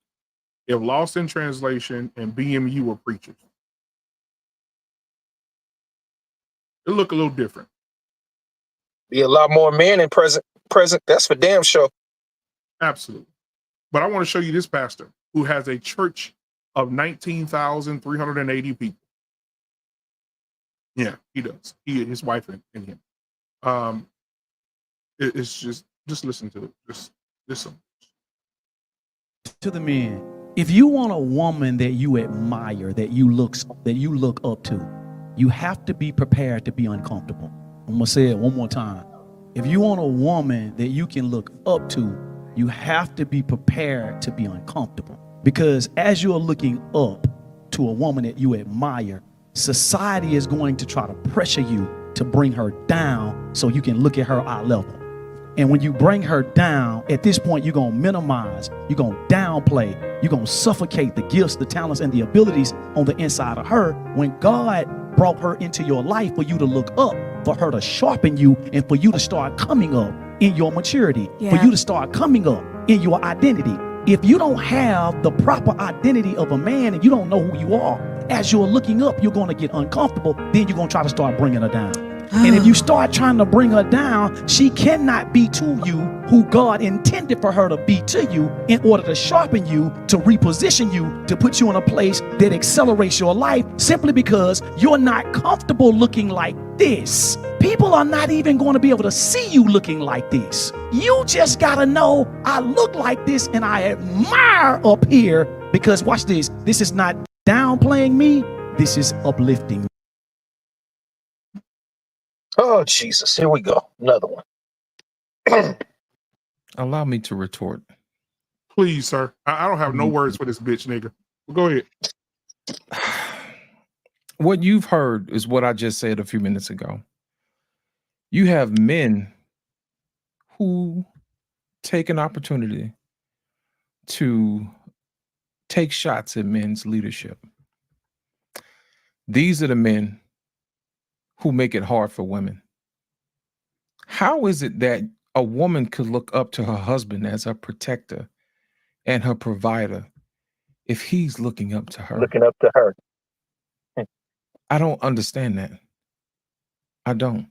if Lost in Translation and BMU were preachers? It'll look a little different.
Be a lot more men in present. That's for damn sure.
Absolutely. But I want to show you this pastor who has a church of 19,380 people. Yeah, he does. His wife and him. It's just listen to it. Just listen.
To the men, if you want a woman that you admire, that you look up to, you have to be prepared to be uncomfortable. I'm gonna say it one more time. If you want a woman that you can look up to, you have to be prepared to be uncomfortable. Because as you're looking up to a woman that you admire, society is going to try to pressure you to bring her down so you can look at her eye level. And when you bring her down, at this point, you're going to minimize, you're going to downplay, you're going to suffocate the gifts, the talents, and the abilities on the inside of her. When God brought her into your life for you to look up, for her to sharpen you, and for you to start coming up in your maturity, for you to start coming up in your identity. If you don't have the proper identity of a man and you don't know who you are, as you're looking up, you're going to get uncomfortable. Then you're going to try to start bringing her down. And if you start trying to bring her down, she cannot be to you who God intended for her to be to you in order to sharpen you, to reposition you, to put you in a place that accelerates your life, simply because you're not comfortable looking like this. People are not even going to be able to see you looking like this. You just got to know, I look like this and I admire up here, because watch this. This is not downplaying me. This is uplifting me.
Oh, Jesus. Here we go. Another one.
Allow me to retort.
Please, sir. I don't have no words for this bitch nigga. Well, go ahead.
What you've heard is what I just said a few minutes ago. You have men who take an opportunity to take shots at men's leadership. These are the men who make it hard for women. How is it that a woman could look up to her husband as her protector and her provider if he's looking up to her?
Looking up to her.
I don't understand that. I don't.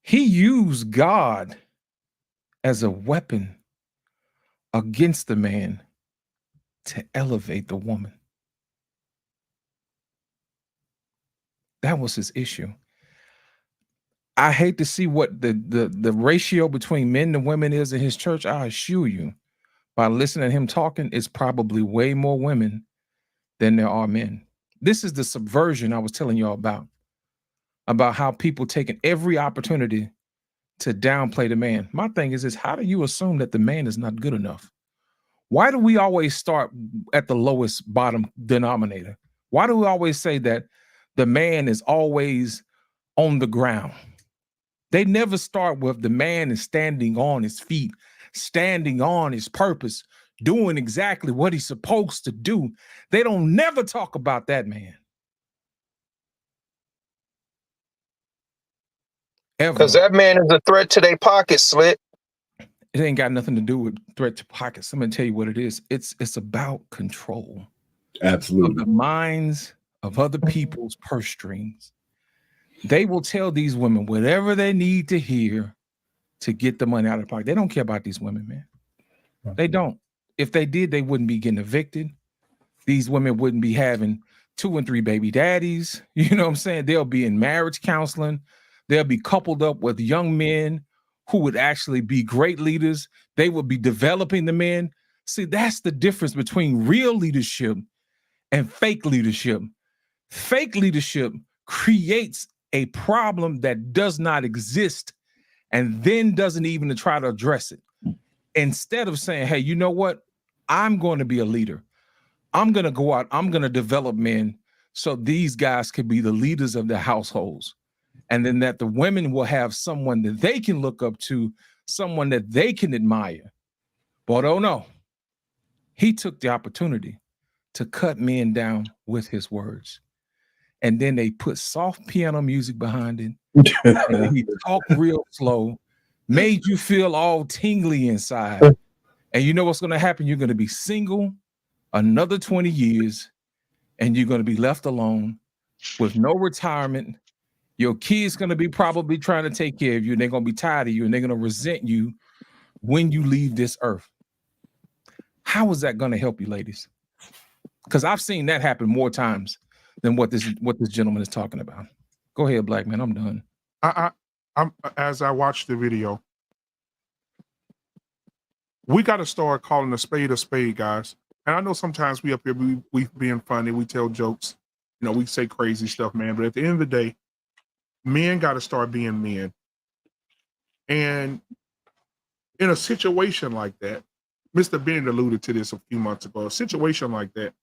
He used God as a weapon against the man to elevate the woman. That was his issue. I hate to see what the ratio between men and women is in his church. I assure you, by listening to him talking, it's probably way more women than there are men. This is the subversion I was telling y'all about how people taking every opportunity to downplay the man. My thing is how do you assume that the man is not good enough? Why do we always start at the lowest bottom denominator? Why do we always say that the man is always on the ground? They never start with the man is standing on his feet, standing on his purpose, doing exactly what he's supposed to do. They don't never talk about that man.
Because that man is a threat to their pockets, Slit.
It ain't got nothing to do with threat to pockets. I'm gonna tell you what it is. It's about control.
Absolutely.
Of the minds of other people's purse strings. They will tell these women whatever they need to hear to get the money out of the pocket. They don't care about these women, man. They don't. If they did, they wouldn't be getting evicted. These women wouldn't be having 2 and 3 baby daddies. You know what I'm saying? They'll be in marriage counseling. They'll be coupled up with young men who would actually be great leaders. They would be developing the men. See, that's the difference between real leadership and fake leadership. Fake leadership creates a problem that does not exist and then doesn't even try to address it. Instead of saying, hey, you know what? I'm going to be a leader. I'm going to go out. I'm going to develop men so these guys could be the leaders of their households. And then that the women will have someone that they can look up to, someone that they can admire. But oh no, he took the opportunity to cut men down with his words. And then they put soft piano music behind it. And he talked real slow, made you feel all tingly inside. And you know what's going to happen? You're going to be single another 20 years, and you're going to be left alone with no retirement. Your kids going to be probably trying to take care of you, and they're going to be tired of you, and they're going to resent you when you leave this earth. How is that going to help you, ladies? Because I've seen that happen more times than what this gentleman is talking about. Go ahead, Black man. I'm done.
I'm as I watch the video, we got to start calling a spade, guys. And I know sometimes we up here, we being funny, we tell jokes, you know, we say crazy stuff, man. But at the end of the day, men got to start being men. And in a situation like that, Mr. Bennett alluded to this a few months ago, a situation like that,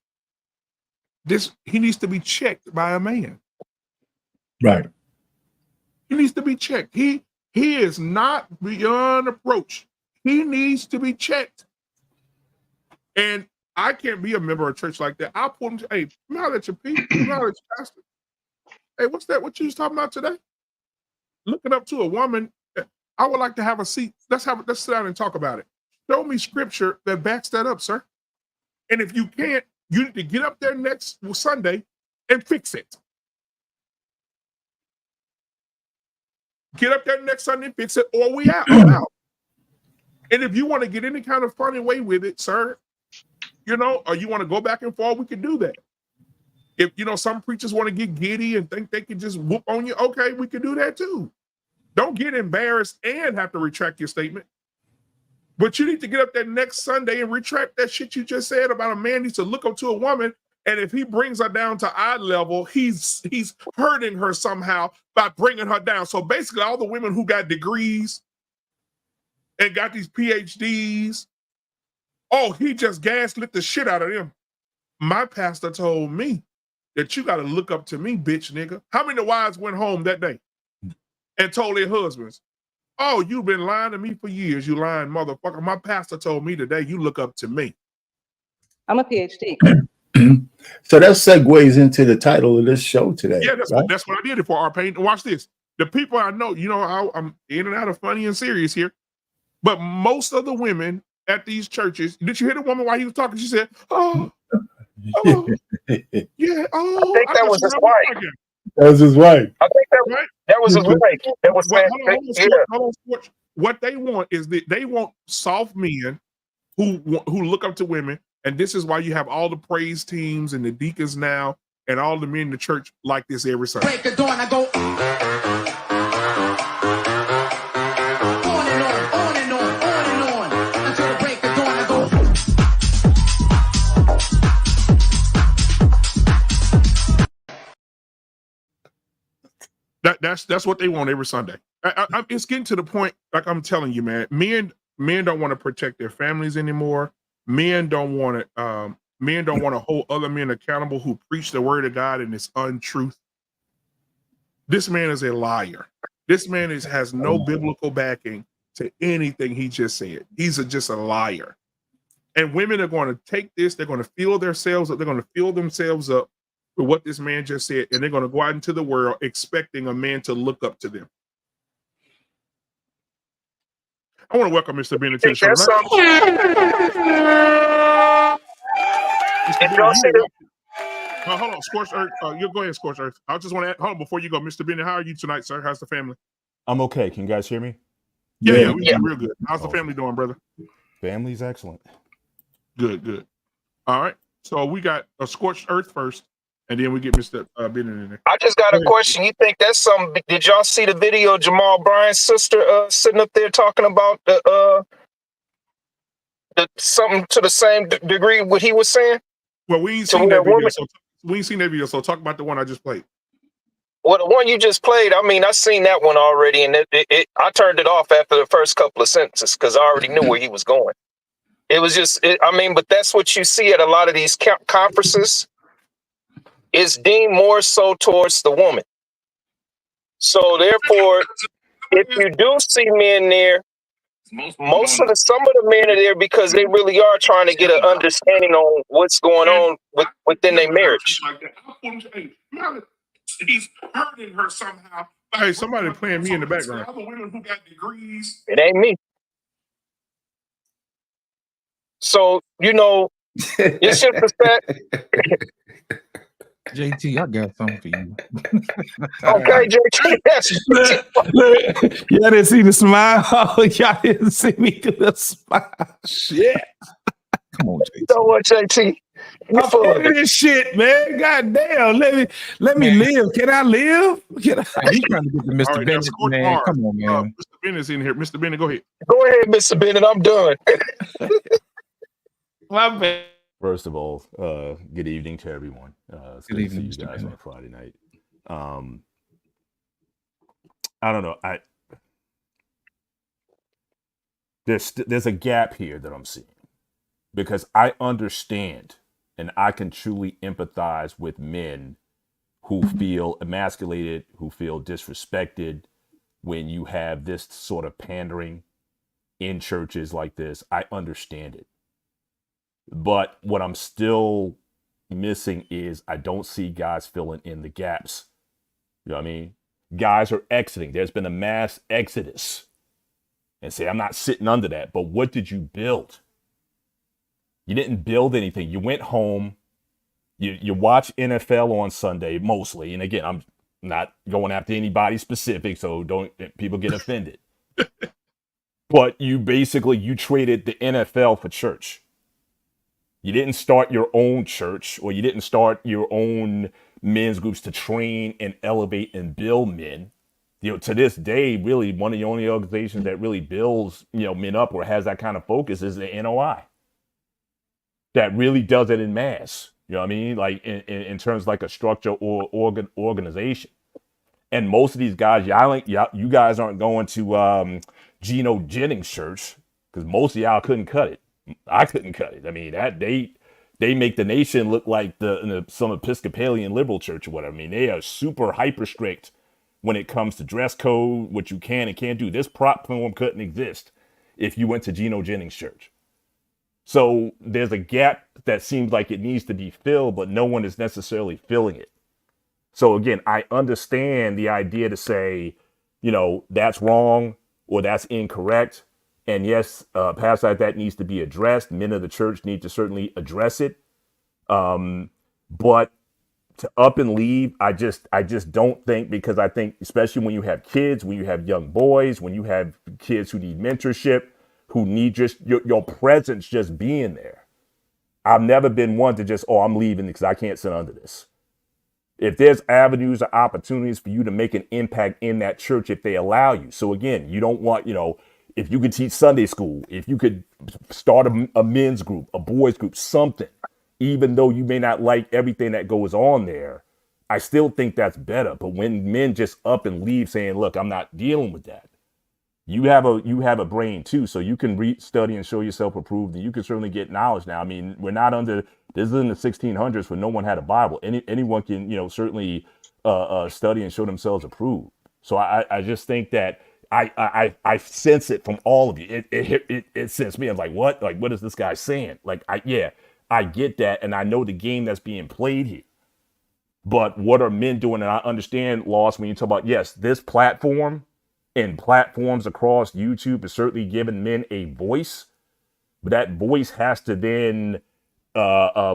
he needs to be checked by a man.
Right.
He needs to be checked. He is not beyond approach. He needs to be checked. And I can't be a member of a church like that. I'll pull him. Hey, now that your people, now that your pastor. Hey, what's that? What you was talking about today? Looking up to a woman. I would like to have a seat. Let's sit down and talk about it. Show me scripture that backs that up, sir. And if you can't, you need to get up there next Sunday and fix it. Get up there next Sunday and fix it, or we out. I'm out. And if you want to get any kind of funny way with it, sir, you know, or you want to go back and forth, we can do that. If, you know, some preachers want to get giddy and think they can just whoop on you, okay, we can do that too. Don't get embarrassed and have to retract your statement. But you need to get up there next Sunday and retract that shit you just said about a man needs to look up to a woman. And if he brings her down to eye level, he's hurting her somehow by bringing her down. So basically all the women who got degrees and got these PhDs, oh, he just gaslit the shit out of them. My pastor told me that you got to look up to me, bitch nigga. How many wives went home that day and told their husbands, oh, you've been lying to me for years, you lying motherfucker. My pastor told me today, you look up to me.
I'm a PhD.
So that segues into the title of this show today.
Yeah,
right?
that's what I did it for, our pain. Watch this. The people I know, you know, I'm in and out of funny and serious here, but most of the women at these churches, did you hear the woman while he was talking? She said, oh, yeah, oh.
I think that was his wife.
That's his right.
I think that was his right. That was
Well,
saying,
hold on, Sports. What they want is that they want soft men who look up to women, and this is why you have all the praise teams and the deacons now, and all the men in the church like this every Sunday.
Break the dawn, I go on and on until the break of dawn, I go.
That's what they want every Sunday. It's getting to the point, like I'm telling you, man. Men don't want to protect their families anymore. Men don't want to hold other men accountable who preach the word of God and it's untruth. This man is a liar. This man has no biblical backing to anything he just said. He's just a liar. And women are going to take this. They're going to fill themselves up. They're going to fill themselves up with what this man just said, and they're going to go out into the world expecting a man to look up to them. I want to welcome Mr. Bennett to the show. Hold on, Scorched Earth. You go ahead, Scorched Earth. I just want to hold on before you go, Mr. Bennett. How are you tonight, sir? How's the family?
I'm okay. Can you guys hear me?
Yeah, we real good. How's the family doing, brother?
Family's excellent.
Good. All right. So we got a Scorched Earth first, and then we get Mr. Bennett in there.
I just got a question. You think that's something? Did y'all see the video of Jamal Bryant's sister sitting up there talking about the something to the same degree what he was saying?
Well, we ain't seen that video, we ain't seen that video. So talk about the one I just played.
Well, the one you just played, I mean, I seen that one already, and I turned it off after the first couple of sentences because I already knew where he was going. It was just, but that's what you see at a lot of these conferences. Is deemed more so towards the woman. So therefore, if you do see men there, some of the men are there because they really are trying to get an understanding on what's going on within their marriage.
He's hurting her somehow. Hey, somebody playing me in the background. Other women who got degrees.
It ain't me. So, it's just the fact.
JT, I got something for you.
Okay, JT.
Look, y'all didn't see the smile. Y'all didn't see me do the smile. Shit.
Come on, JT.
You know what, JT?
I'm full of this shit, man. God damn. Let me live. Can I live?
He's trying to get to Mr. Bennett, man. Come on, man.
Mr. Bennett's in here. Mr. Bennett, go ahead.
Go ahead, Mr. Bennett. I'm done.
My bad.
First of all, good evening to everyone. It's good to see you guys on a Friday night. I don't know. There's a gap here that I'm seeing because I understand and I can truly empathize with men who feel emasculated, who feel disrespected when you have this sort of pandering in churches like this. I understand it. But what I'm still missing is I don't see guys filling in the gaps. You know what I mean? Guys are exiting. There's been a mass exodus. And say, I'm not sitting under that. But what did you build? You didn't build anything. You went home. You watch NFL on Sunday mostly. And again, I'm not going after anybody specific, so don't people get offended. But you traded the NFL for church. You didn't start your own church, or you didn't start your own men's groups to train and elevate and build men. To this day, really, one of the only organizations that really builds, men up or has that kind of focus is the NOI. That really does it in mass. You know what I mean? Like in terms of like a structure or organization. And most of these guys, you guys aren't going to Geno Jennings church because most of y'all couldn't cut it. I couldn't cut it. I mean, that they make the nation look like some Episcopalian liberal church or whatever. I mean, they are super hyper strict when it comes to dress code, what you can and can't do. This platform couldn't exist if you went to Geno Jennings church. So there's a gap that seems like it needs to be filled, but no one is necessarily filling it. So again, I understand the idea to say, that's wrong or that's incorrect. And yes, perhaps that needs to be addressed. Men of the church need to certainly address it. But to up and leave, I just don't think, because I think especially when you have kids, when you have young boys, when you have kids who need mentorship, who need just your presence just being there. I've never been one to just, I'm leaving because I can't sit under this. If there's avenues or opportunities for you to make an impact in that church, if they allow you. So again, you don't want, if you could teach Sunday school, if you could start a men's group, a boys group, something, even though you may not like everything that goes on there, I still think that's better. But when men just up and leave saying, look, I'm not dealing with that. You have a brain too, so you can read, study, and show yourself approved, and you can certainly get knowledge now. I mean, we're not under, this is in the 1600s where no one had a Bible. Anyone can, certainly study and show themselves approved. So I just think that I sense it from all of you. It sensed me. I'm like, what? Like, what is this guy saying? Like, I get that, and I know the game that's being played here. But what are men doing? And I understand, Lost, when you talk about, yes, this platform and platforms across YouTube is certainly giving men a voice, but that voice has to then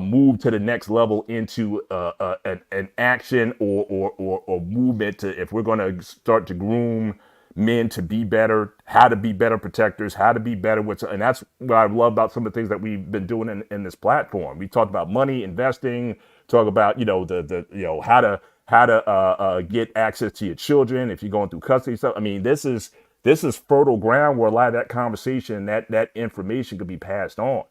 move to the next level into an action or movement to, if we're going to start to groom men to be better, how to be better protectors, how to be better with, and that's what I love about some of the things that we've been doing in this platform. We talked about money, investing, talk about, how to get access to your children if you're going through custody stuff. I mean, this is fertile ground where a lot of that conversation, that information could be passed on.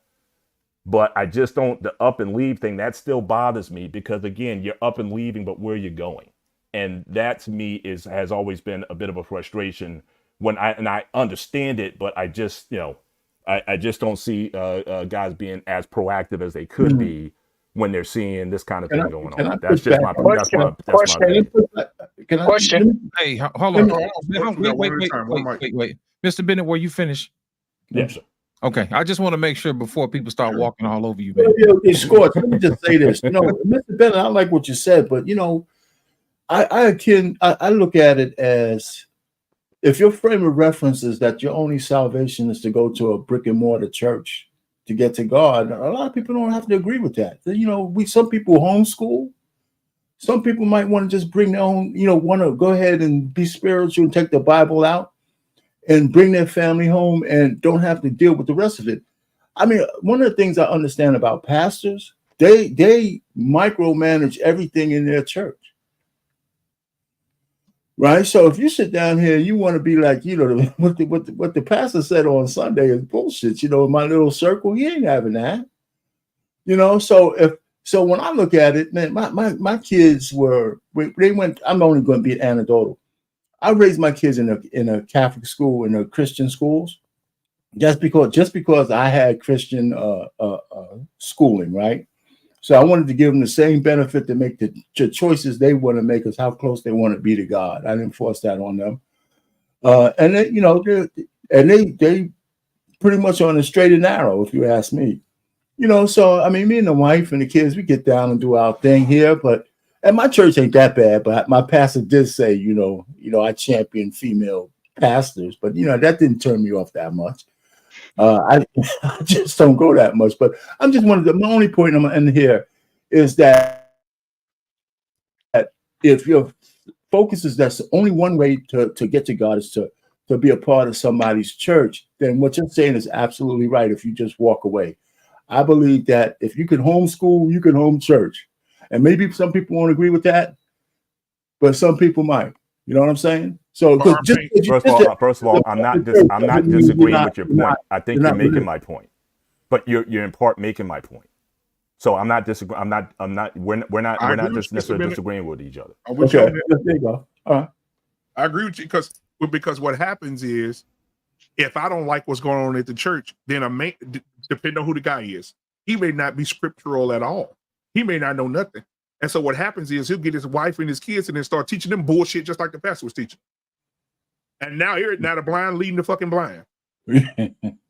But I just don't, the up and leave thing, that still bothers me, because again, you're up and leaving, but where are you going? And that to me has always been a bit of a frustration when I understand it, but I just, I just don't see guys being as proactive as they could be when they're seeing this kind of thing going on. That's just my opinion.
Question. Hey, hold on. Wait. Mr. Bennett, were you finished?
Yes, sir.
Okay. I just want to make sure before people start walking all over you, man.
Scorch, let me just say this. Mr. Bennett, I like what you said, but I look at it as, if your frame of reference is that your only salvation is to go to a brick and mortar church to get to God, a lot of people don't have to agree with that. Some people homeschool. Some people might want to just bring their own, want to go ahead and be spiritual and take the Bible out and bring their family home and don't have to deal with the rest of it. I mean, one of the things I understand about pastors, they micromanage everything in their church. Right. So if you sit down here, you want to be like, what the pastor said on Sunday is bullshit. In my little circle, he ain't having that. So when I look at it, man, my kids they went. I'm only going to be anecdotal. I raised my kids in a Catholic school, in the Christian schools, just because I had Christian schooling, right? So I wanted to give them the same benefit to make the choices they want to make, as how close they want to be to God. I didn't force that on them. And they pretty much on the straight and narrow, if you ask me. So I mean, me and the wife and the kids, we get down and do our thing here, and my church ain't that bad, but my pastor did say, I champion female pastors, but that didn't turn me off that much. I just don't go that much, but I'm just my only point I'm gonna end here is that if your focus is that's the only one way to get to God is to be a part of somebody's church, then what you're saying is absolutely right. If you just walk away, I believe that if you can homeschool, you can home church, and maybe some people won't agree with that, but some people might. You know what I'm saying? So,
first of all, I'm not disagreeing with your point. I think you're making my point, but you're in part making my point. So I'm not disagreeing. We're not just necessarily disagreeing with each other.
Okay, there you go. All right.
I agree with you because what happens is, if I don't like what's going on at the church, then depending on who the guy is, he may not be scriptural at all. He may not know nothing. And so what happens is he'll get his wife and his kids and then start teaching them bullshit just like the pastor was teaching. And now the blind leading the fucking blind.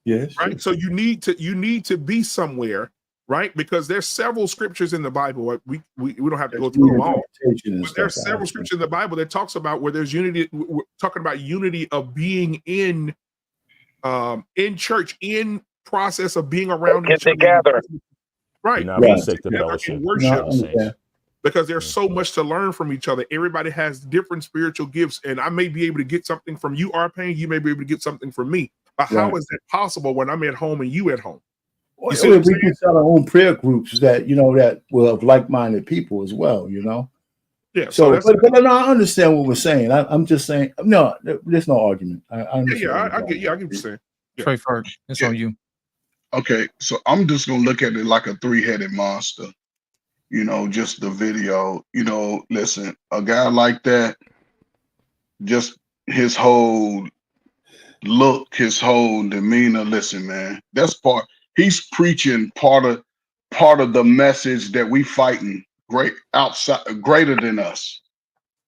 Yes.
Right. So you need to be somewhere, right? Because there's several scriptures in the Bible. We don't have to go through them all. But there's several scriptures in the Bible that talks about where there's unity. We're talking about unity of being in church, in process of being around
get together.
Right.
Not sick to fellowship.
Worship. because there's so much to learn from each other. Everybody has different spiritual gifts, and I may be able to get something from you, Arpain. You may be able to get something from me. But how is that possible when I'm at home and you at home? You see
we can start our own prayer groups that that will have like-minded people as well.
Yeah.
So, but no, I understand what we're saying. I'm just saying, no, there's no argument. I understand.
I get what you're saying.
Trey Ferg, it's on you.
Okay, so I'm just gonna look at it like a three-headed monster. Just the video. Listen, a guy like that, just his whole look, his whole demeanor. Listen, man, that's part. He's preaching part of the message that we fighting greater than us.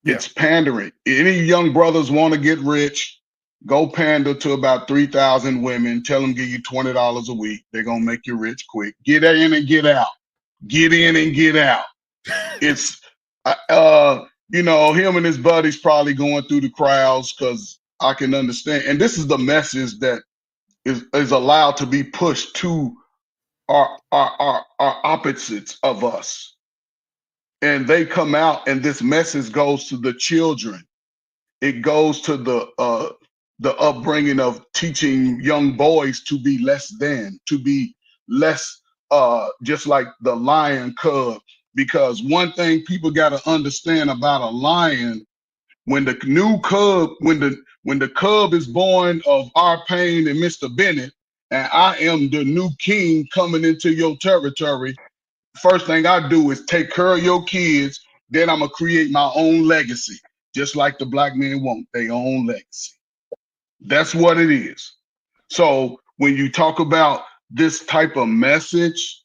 It's pandering. Any young brothers want to get rich, go pander to about 3,000 women. Tell them give you $20 a week. They're gonna make you rich quick. Get in and get out. Get in and get out. It's him and his buddies probably going through the crowds because I can understand. And this is the message that is allowed to be pushed to our opposites of us. And they come out, and this message goes to the children. It goes to the upbringing of teaching young boys to be less than, to be less just like the lion cub. Because one thing people got to understand about a lion, when the new cub, when the cub is born of Arpain and Mr. Bennett, and I am the new king coming into your territory, first thing I do is take care of your kids. Then I'm gonna create my own legacy, just like the black men want their own legacy. That's what it is. So when you talk about this type of message,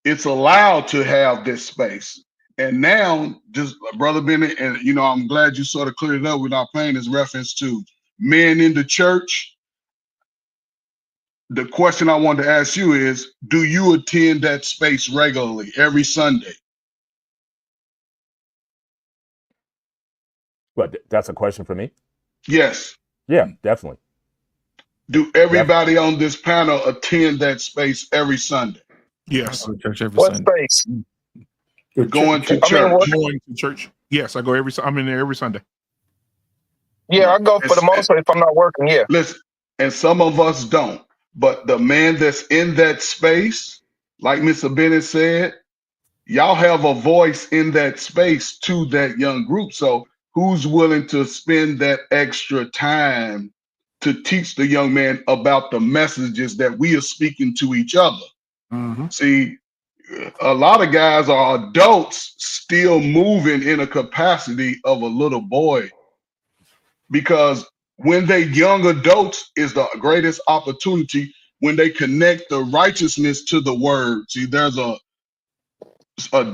it's allowed to have this space. And now, just Brother Bennett, and I'm glad you sort of cleared it up without playing this reference to men in the church. The question I wanted to ask you is, do you attend that space regularly every Sunday?
But that's a question for me?
Yes.
Yeah, definitely.
Do everybody on this panel attend that space every Sunday?
Yes.
I go to church every
What
Sunday.
space?
Going to church.
Going to church. Yes, I go I'm in there every Sunday.
Yeah, I go for the most part if I'm not working. Yeah.
Listen, and some of us don't. But the man that's in that space, like Mr. Bennett said, y'all have a voice in that space to that young group. So who's willing to spend that extra time to teach the young man about the messages that we are speaking to each other? See, a lot of guys are adults still moving in a capacity of a little boy, because when they young adults is the greatest opportunity when they connect the righteousness to the word. See, there's a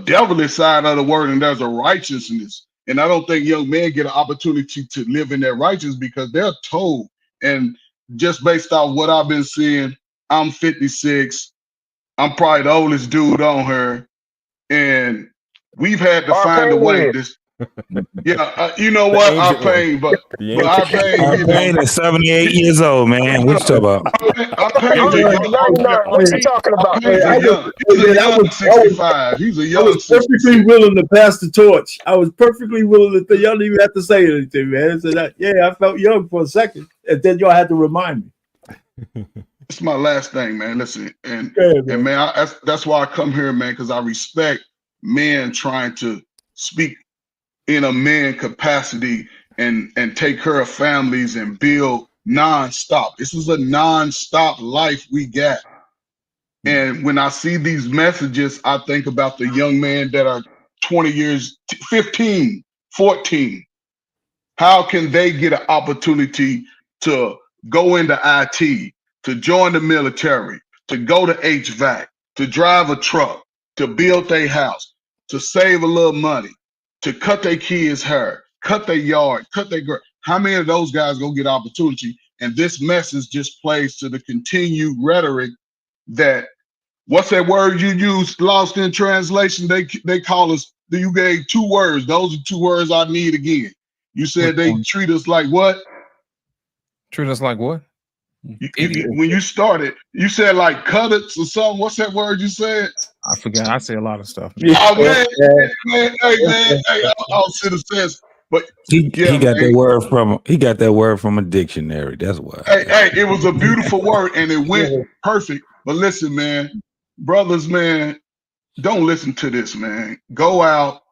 devilish side of the word and there's a righteousness. And I don't think young men get an opportunity to live in their righteousness because they're told. And just based off what I've been seeing, I'm 56. I'm probably the oldest dude on her. And we've had to find a way. You know what? I pain, but I pain.
Is 78 years old, man. What you talking about?
What you talking about?
He's a young 65. He's a young.
I was perfectly willing to pass the torch. I was perfectly willing to. Y'all didn't even have to say anything, man. So I felt young for a second, and then y'all had to remind me.
It's my last thing, man. Listen, and man, that's why I come here, man, because I respect men trying to speak in a man capacity and take care of families and build nonstop. This is a nonstop life we got. And when I see these messages, I think about the young men that are 20 years, 15, 14. How can they get an opportunity to go into IT, to join the military, to go to HVAC, to drive a truck, to build their house, to save a little money, to cut their kids' hair, cut their yard, cut their grass? How many of those guys gonna get opportunity? And this message just plays to the continued rhetoric that, what's that word you used, lost in translation? They call us, you gave 2 words. Those are 2 words I need again. You said they treat us like what?
Treat us like what?
When you started, you said like cutters or something. What's that word you said?
I forgot. I say a lot of stuff.
Oh man, hey, all citizens. But
He
yeah,
got
man.
that word from a dictionary. That's why.
Hey, it was a beautiful word and it went perfect. But listen, man, brothers, man, don't listen to this, man. Go out,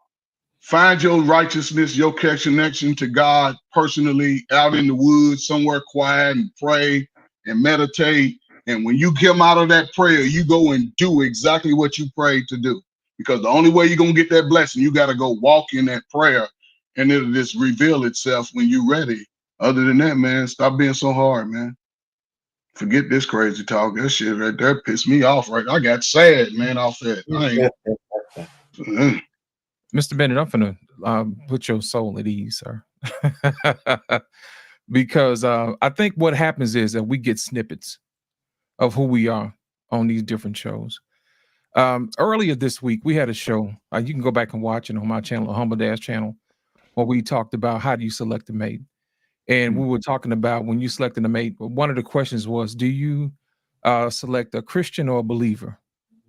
find your righteousness, your connection to God personally out in the woods, somewhere quiet, and pray and meditate. And when you come out of that prayer, you go and do exactly what you prayed to do. Because the only way you're going to get that blessing, you got to go walk in that prayer and it'll just reveal itself when you're ready. Other than that, man, stop being so hard, man. Forget this crazy talk. That shit right there pissed me off. Right, I got sad, man, off that.
Mr. Bennett, I'm finna put your soul at ease, sir. Because I think what happens is that we get snippets of who we are on these different shows. Earlier this week, we had a show. You can go back and watch it on my channel, Humble Dash channel, where we talked about how do you select a mate. And we were talking about when you selected a mate, one of the questions was, do you select a Christian or a believer?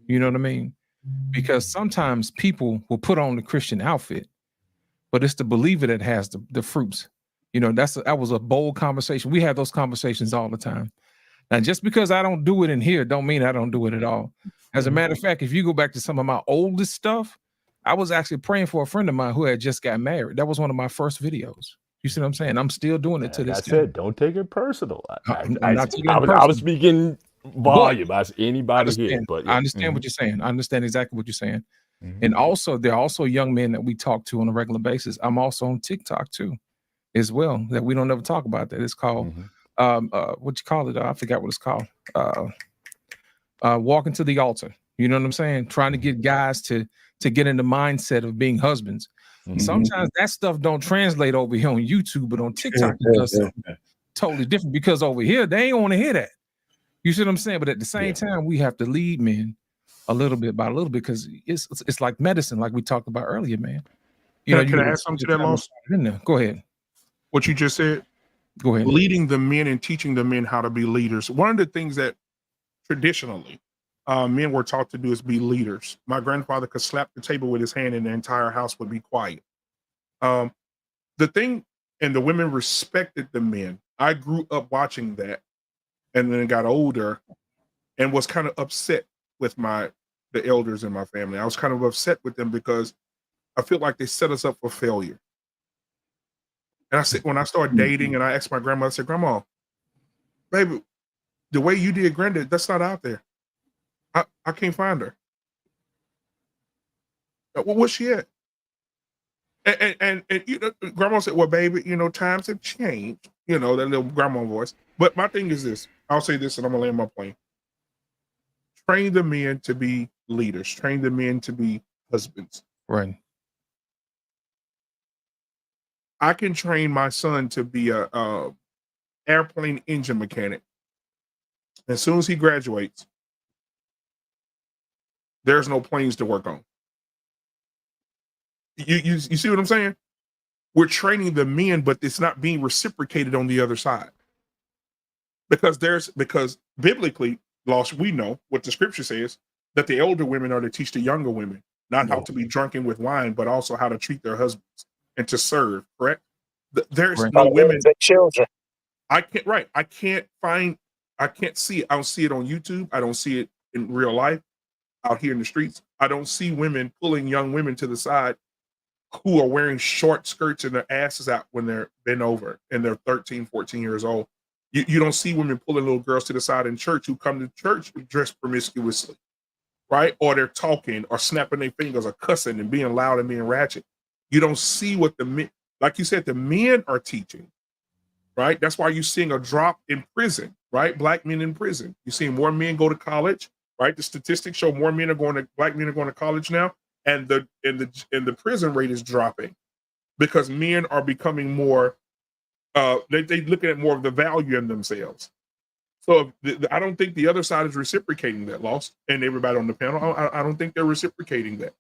You know what I mean? Because sometimes people will put on the Christian outfit, but it's the believer that has the fruits. You know, that was a bold conversation. We have those conversations all the time. Now, just because I don't do it in here, don't mean I don't do it at all. As a matter of fact, if you go back to some of my oldest stuff, I was actually praying for a friend of mine who had just got married. That was one of my first videos. You see what I'm saying? I'm still doing it to this day.
That's it. Don't take it personal.
I'm not taking it
I was speaking volume. I was anybody here, but yeah.
I understand what you're saying. I understand exactly what you're saying. And also, there are also young men that we talk to on a regular basis. I'm also on TikTok too, as well. That we don't ever talk about that. It's called what you call it? I forgot what it's called. Walking to the altar. You know what I'm saying? Trying to get guys to get in the mindset of being husbands. Sometimes that stuff don't translate over here on YouTube, but on TikTok it does something totally different, because over here they ain't want to hear that. You see what I'm saying? But at the same time, we have to lead men a little bit by a little bit, because it's like medicine, like we talked about earlier, man.
Can I add something to that, Lost?
Go ahead.
What you just said.
Go ahead.
Leading the men and teaching the men how to be leaders. One of the things that traditionally men were taught to do is be leaders. My grandfather could slap the table with his hand and the entire house would be quiet. The thing, and the women respected the men. I grew up watching that, and then got older and was kind of upset with the elders in my family. I was kind of upset with them because I feel like they set us up for failure. And I said, when I started dating and I asked my grandma, I said, Grandma, baby, the way you did Granddad, that's not out there. I can't find her. Where's she at? And you know, Grandma said, well, baby, you know, times have changed. You know, that little grandma voice. But my thing is this. I'll say this and I'm gonna land my plane. Train the men to be leaders. Train the men to be husbands.
Right.
I can train my son to be a airplane engine mechanic. As soon as he graduates, there's no planes to work on. You see what I'm saying? We're training the men, but it's not being reciprocated on the other side. Because biblically, Lost, we know what the scripture says, that the older women are to teach the younger women not how to be drunken with wine, but also how to treat their husbands and to serve, correct? There's no women.
The children.
I can't see it. I don't see it on YouTube. I don't see it in real life out here in the streets. I don't see women pulling young women to the side who are wearing short skirts and their asses out when they're bent over and they're 13, 14 years old. You don't see women pulling little girls to the side in church who come to church dressed promiscuously, right? Or they're talking or snapping their fingers or cussing and being loud and being ratchet. You don't see what the men, like you said, the men are teaching, right? That's why you're seeing a drop in prison, right? Black men in prison. You're seeing more men go to college, right? The statistics show more black men are going to college now, and the prison rate is dropping because men are becoming more. They looking at more of the value in themselves. So I don't think the other side is reciprocating that, Lost, and everybody on the panel. I don't think they're reciprocating that.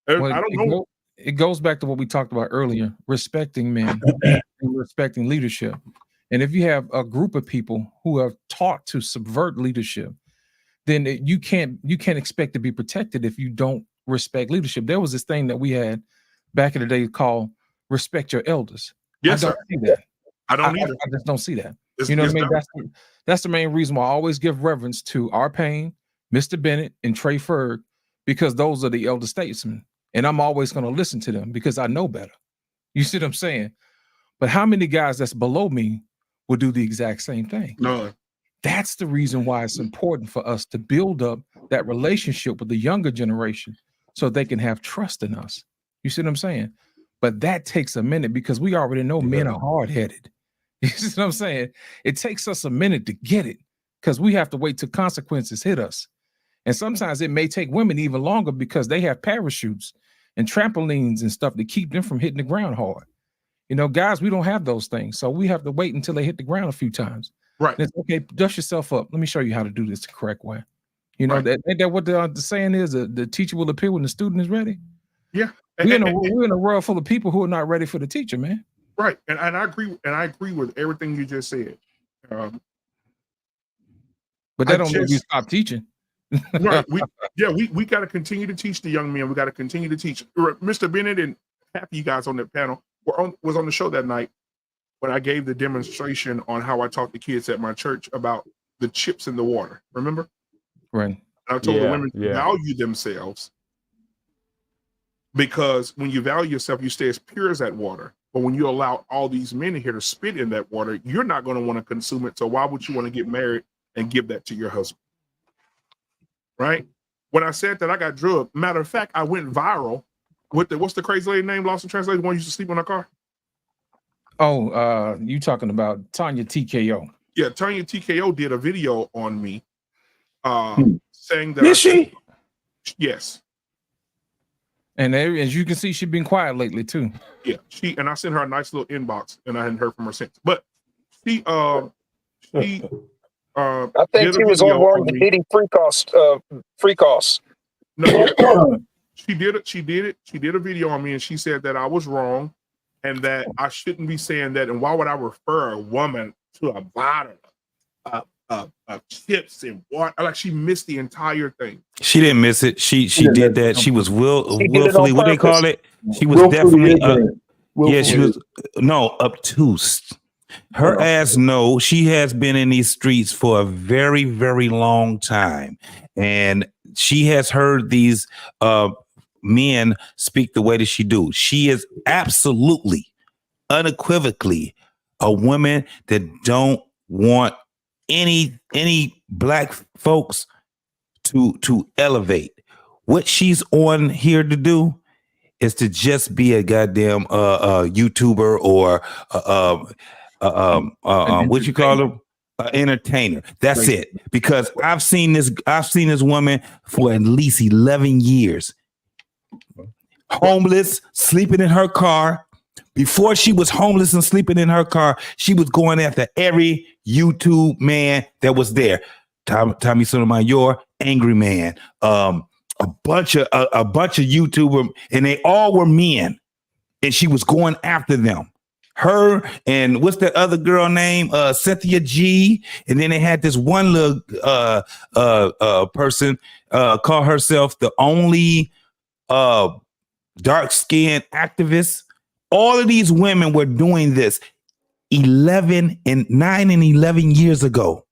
Well,
I don't know.
It goes back to what we talked about earlier: respecting men and respecting leadership. And if you have a group of people who are taught to subvert leadership, then you can't expect to be protected if you don't respect leadership. There was this thing that we had back in the day called respect your elders.
Yes,
I don't
sir.
see that.
I don't either.
I just don't see that.
It's-
You know what I
it's
mean? That's the main reason why I always give reverence to R. Payne, Mr. Bennett, and Trey Ferg, because those are the elder statesmen. And I'm always going to listen to them because I know better. You see what I'm saying? But how many guys that's below me will do the exact same thing?
None.
That's the reason why it's important for us to build up that relationship with the younger generation so they can have trust in us. You see what I'm saying? But that takes a minute because we already know men are hard-headed. You see what I'm saying? It takes us a minute to get it because we have to wait till consequences hit us. And sometimes it may take women even longer because they have parachutes and trampolines and stuff to keep them from hitting the ground hard. You know, guys, we don't have those things. So we have to wait until they hit the ground a few times.
Right.
And it's okay, dust yourself up. Let me show you how to do this the correct way. You know, that what the saying is, the teacher will appear when the student is ready.
Yeah.
We're in a world full of people who are not ready for the teacher, man.
Right. And I agree with everything you just said.
But that don't mean we stop teaching.
Right. We got to continue to teach the young men. We got to continue to teach. Mr. Bennett and half of you guys on that panel was on the show that night when I gave the demonstration on how I taught the kids at my church about the chips in the water. Remember?
Right.
And I told the women to value themselves because when you value yourself, you stay as pure as that water. But when you allow all these men in here to spit in that water, you're not going to want to consume it. So why would you want to get married and give that to your husband? Right? When I said that, I got drugged. Matter of fact, I went viral with what's the crazy lady name, lost in translation, the one who used to sleep in her car?
Oh, you talking about Tanya TKO.
Yeah, Tanya TKO did a video on me saying that.
Did she?
Yes.
And as you can see, she's been quiet lately too.
Yeah, and I sent her a nice little inbox, and I hadn't heard from her since. But I think
she was on one of the Diddy free costs.
No, she did it. She did a video on me, and she said that I was wrong, and that I shouldn't be saying that. And why would I refer a woman to a bottle of chips and water? Like, she missed the entire thing.
She didn't miss it. She did that. She was willfully. What they call it? She was
Willfully
definitely.
ignorant.
She was obtuse. Her ass know she has been in these streets for a very, very long time, and she has heard these men speak the way that she do. She is absolutely, unequivocally a woman that don't want any black folks to elevate. What she's on here to do is to just be a goddamn YouTuber or what you call them? Entertainer. That's it. Because I've seen this woman for at least 11 years. Homeless, sleeping in her car. Before she was homeless and sleeping in her car, she was going after every YouTube man that was there. Tommy Sotomayor, Angry Man, a bunch of YouTubers, and they all were men, and she was going after them. Her and what's that other girl name? Cynthia G. And then they had this one little person call herself the only dark-skinned activist. All of these women were doing this 9 and 11 years ago.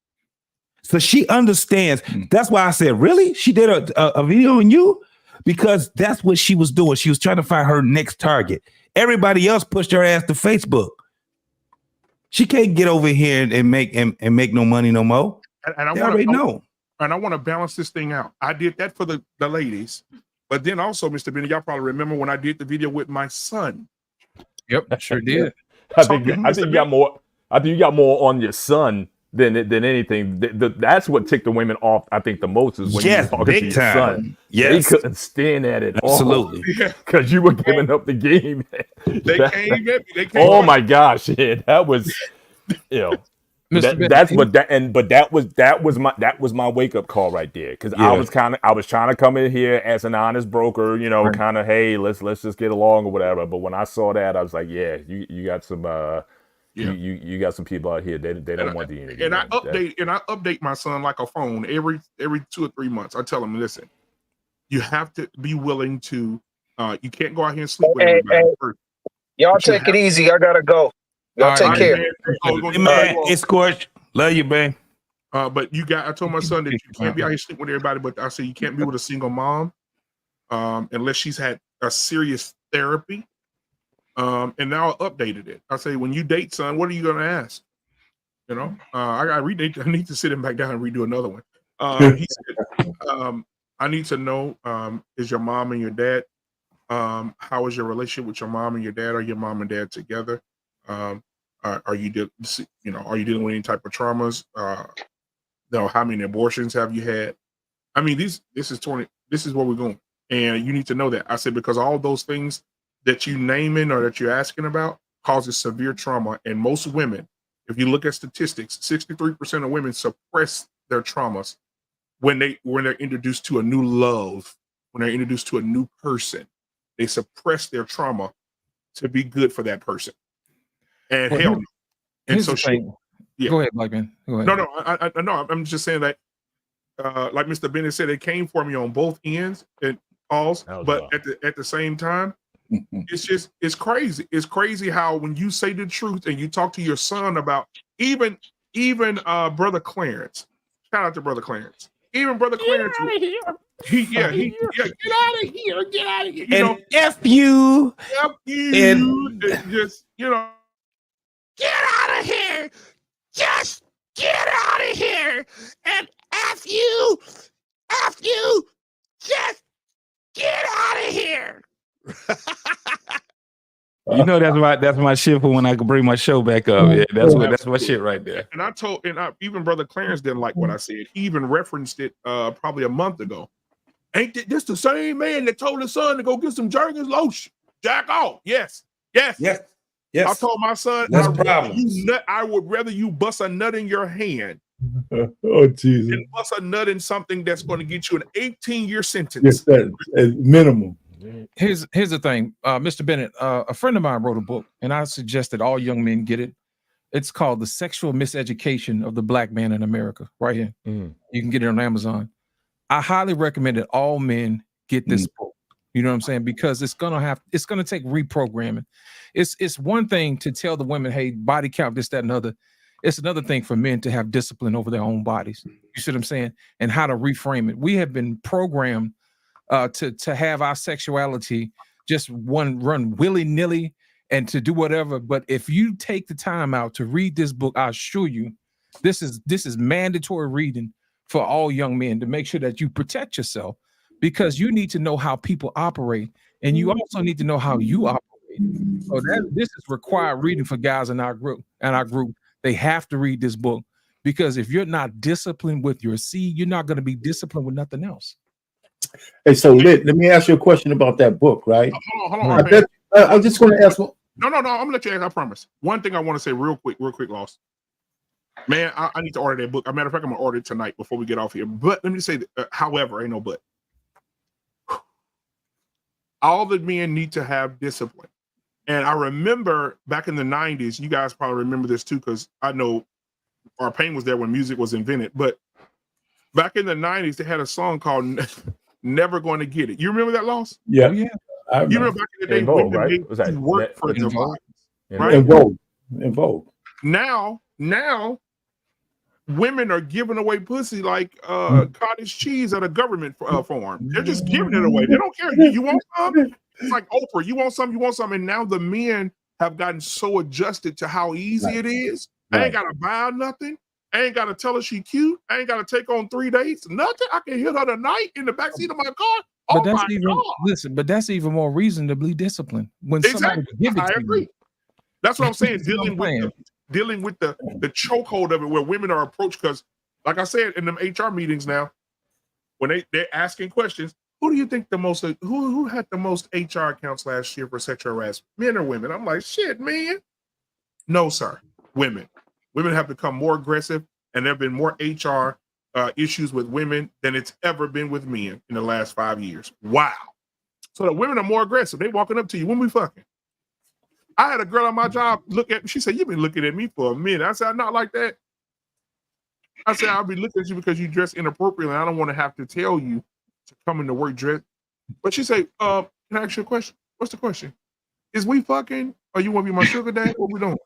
So she understands. That's why I said, really? She did a video on you? Because that's what she was doing. She was trying to find her next target. Everybody else pushed her ass to Facebook. She can't get over here and make no money no more.
And I
already know.
And I want to balance this thing out. I did that for the ladies, but then also, Mr. Benny, y'all probably remember when I did the video with my son.
Yep, I sure did.
I think you got more. I think you got more on your son than anything. That's what ticked the women off. I think the most is when you were talking to your son.
Yes,
they couldn't stand at it.
Absolutely,
because you were giving up the game.
They came at me. They came.
Oh my gosh! Yeah, that was. That was my wake up call right there, because I was trying to come in here as an honest broker, kind of, hey, let's just get along or whatever. But when I saw that, I was like, yeah, you got some You got some people out here they don't want the energy.
And
man.
I update my son like a phone every 2 or 3 months. I tell him, listen, you have to be willing to. You can't go out here and sleep with everybody.
Y'all take it easy. I gotta go. Y'all take care.
Man, it's Scorch. Love you, man.
But I told my son that you can't be out here sleeping with everybody. But I said you can't be with a single mom, unless she's had a serious therapy. And now I updated it. I say, when you date, son, what are you gonna ask? You know, I need to sit him back down and redo another one. He said, I need to know, is your mom and your dad, how is your relationship with your mom and your dad? Are your mom and dad together? Are you dealing with any type of traumas? How many abortions have you had? I mean, this is where we're going. And you need to know that. I said, because all those things that you naming or that you're asking about causes severe trauma. And most women, if you look at statistics, 63% of women suppress their traumas when they're introduced to a new love, when they're introduced to a new person. They suppress their trauma to be good for that person. And hell no. And so
Go ahead, Black Man. Go ahead.
No, I'm just saying that, like Mr. Bennett said, it came for me on both ends and pause, but at the same time, it's crazy. It's crazy how when you say the truth and you talk to your son about even Brother Clarence, shout out to Brother Clarence. Even Brother Clarence, get out of here. Get out of here.
And F you.
And just, get out of here. Just get out of here. And F you. Just get out of here.
You know that's my shit for when I can bring my show back up. Yeah, that's my shit right there.
And even Brother Clarence didn't like what I said. He even referenced it probably a month ago. Ain't this the same man that told his son to go get some Jergens lotion? Jack off. Yes. I told my son, I would rather you bust a nut in your hand.
Oh, Jesus.
Than bust a nut in something that's going to get you an 18-year sentence.
Yes, that is minimum.
Here's the thing, Mr. Bennett. A friend of mine wrote a book, and I suggest that all young men get it. It's called "The Sexual Miseducation of the Black Man in America." Right here, you can get it on Amazon. I highly recommend that all men get this book. You know what I'm saying? Because it's gonna take reprogramming. It's one thing to tell the women, hey, body count, this, that, and other. It's another thing for men to have discipline over their own bodies. You see what I'm saying? And how to reframe it. We have been programmed to have our sexuality just run willy-nilly and to do whatever. But if you take the time out to read this book, I assure you, this is mandatory reading for all young men to make sure that you protect yourself, because you need to know how people operate, and you also need to know how you operate. So this is required reading for guys in our group. They have to read this book, because if you're not disciplined with your seed, you're not going to be disciplined with nothing else.
Hey, so let me ask you a question about that book, right?
Hold on.
I'm just going to ask.
No. I'm gonna let you ask. I promise. One thing I want to say real quick, Lost. Man, I need to order that book. As a matter of fact, I'm gonna order it tonight before we get off here. But let me say, however, ain't no but. All the men need to have discipline. And I remember back in the 90s, you guys probably remember this too, because I know our pain was there when music was invented. But back in the 90s, they had a song called Never Going to Get It. You remember that, Loss?
Yeah.
You remember back in the day,
Vogue,
women
right? Was that
work for the
Vogue?
right?
In Vogue.
Now, women are giving away pussy like cottage cheese at a government farm. They're just giving it away. They don't care. You want some? It's like Oprah. You want some. And now the men have gotten so adjusted to how easy it is. I ain't got to buy nothing. I ain't got to tell her she cute. I ain't got to take on 3 dates. Nothing. I can hit her tonight in the backseat of my car.
But that's even more reason to be disciplined. When somebody give it to
agree.
You.
That's what I'm saying. Dealing with the chokehold of it, where women are approached, because, like I said, in them HR meetings now, when they're asking questions, who do you think who had the most HR accounts last year for sexual harassment, men or women? I'm like, shit, man. No, sir. Women have become more aggressive, and there have been more HR issues with women than it's ever been with men in the last 5 years. Wow. So the women are more aggressive. They walking up to you when we fucking. I had a girl at my job look at me. She said, "You've been looking at me for a minute." I said, "Not like that." I said, "I'll be looking at you because you dress inappropriately. I don't want to have to tell you to come into work dressed." But she said, "Can I ask you a question? What's the question? Is we fucking, or you want to be my sugar dad? What we doing?"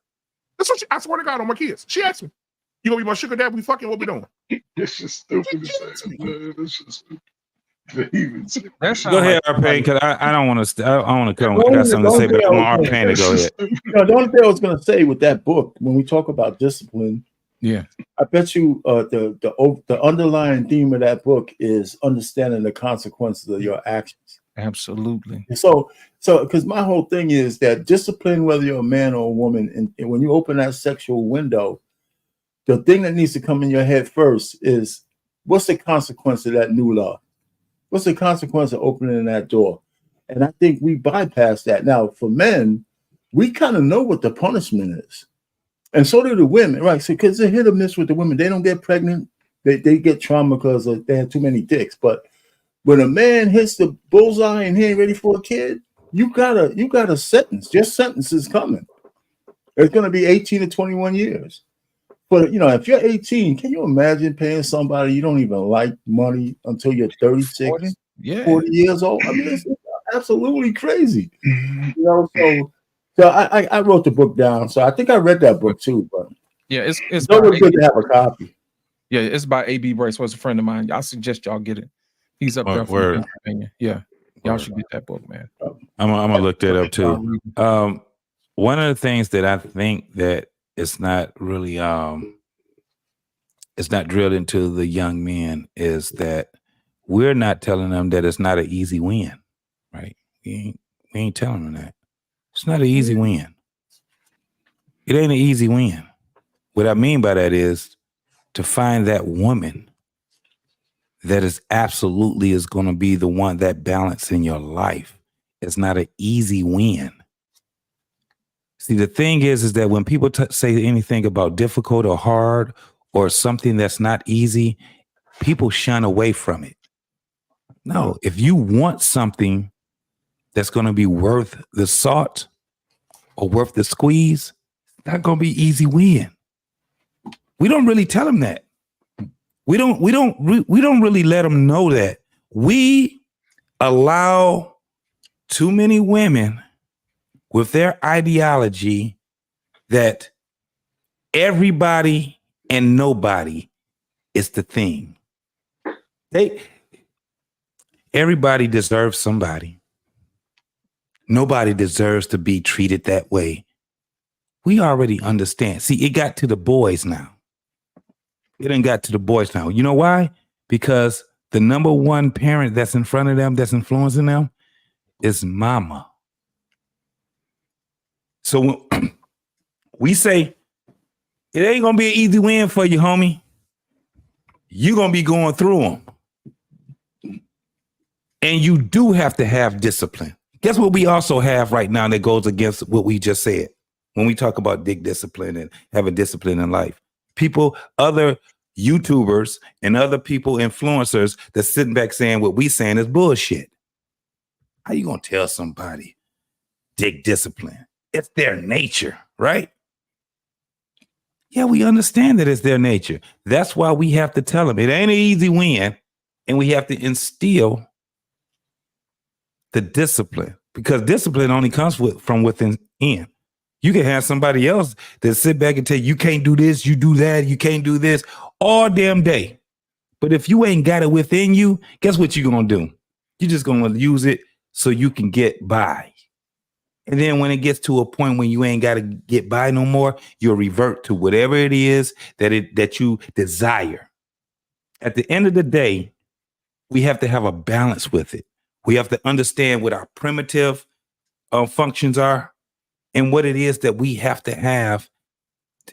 That's what I swear to God on my kids. She asked me, "You gonna be my sugar dad? We fucking, what we doing?"
It's just stupid to say. It's just stupid.
Go ahead, Arpain, because I don't want to. I want to come. I got something to say, but I want Arpain to go ahead.
The only thing I was going to say with that book, when we talk about discipline, I bet you the underlying theme of that book is understanding the consequences of your actions.
Absolutely.
So because my whole thing is that discipline, whether you're a man or a woman, and when you open that sexual window, the thing that needs to come in your head first is, what's the consequence of that new law? What's the consequence of opening that door? And I think we bypass that. Now, for men, we kind of know what the punishment is. And so do the women, right? So because they're hit or miss with the women. They don't get pregnant. They get trauma because they have too many dicks. But when a man hits the bullseye and he ain't ready for a kid, you got a sentence. Your sentence is coming. It's going to be 18 to 21 years. But, if you're 18, can you imagine paying somebody you don't even like money until you're 36, 40 years old? I mean, it's absolutely crazy. So I wrote the book down. So I think I read that book too. But
yeah, it's
always good to have a copy.
Yeah, it's by A.B. Brace. Was a friend of mine. I suggest y'all get it. He's up there from Pennsylvania. Yeah, y'all should get that book, man.
I'm gonna look that up too. One of the things that I think that it's not really it's not drilled into the young men is that we're not telling them that it's not an easy win, right? We ain't telling them that. It's not an easy win. It ain't an easy win. What I mean by that is to find that woman that is absolutely is going to be the one that balance in your life. It's not an easy win. See, the thing is that when people say anything about difficult or hard or something that's not easy, people shun away from it. No, if you want something that's going to be worth the salt or worth the squeeze, it's not going to be easy win. We don't really tell them that. We don't really let them know that. We allow too many women with their ideology that everybody and nobody is the thing. Everybody deserves somebody. Nobody deserves to be treated that way. We already understand. See, it got to the boys now. It ain't got to the boys now. You know why? Because the number one parent that's in front of them, that's influencing them, is mama. So when we say, it ain't going to be an easy win for you, homie. You're going to be going through them. And you do have to have discipline. Guess what we also have right now that goes against what we just said when we talk about big discipline and having discipline in life? People, other YouTubers and other people, influencers that's sitting back saying what we saying is bullshit. How you going to tell somebody dig discipline? It's their nature, right? Yeah, we understand that it's their nature. That's why we have to tell them it ain't an easy win, and we have to instill the discipline, because discipline only comes from within. You can have somebody else that sit back and tell you can't do this, you do that, you can't do this all damn day. But if you ain't got it within you, guess what you're going to do? You're just going to use it so you can get by. And then when it gets to a point when you ain't got to get by no more, you'll revert to whatever it is that you desire. At the end of the day, we have to have a balance with it. We have to understand what our primitive functions are and what it is that we have to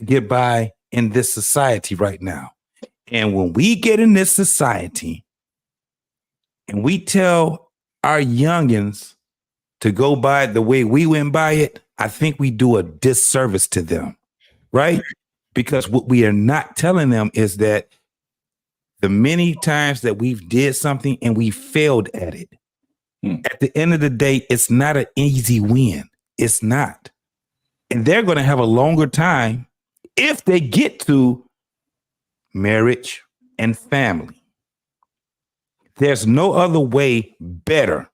get by in this society right now. And when we get in this society and we tell our youngins to go by it the way we went by it, I think we do a disservice to them, right? Because what we are not telling them is that the many times that we've did something and we failed at it, at the end of the day, it's not an easy win. It's not. And they're going to have a longer time if they get to marriage and family. There's no other way better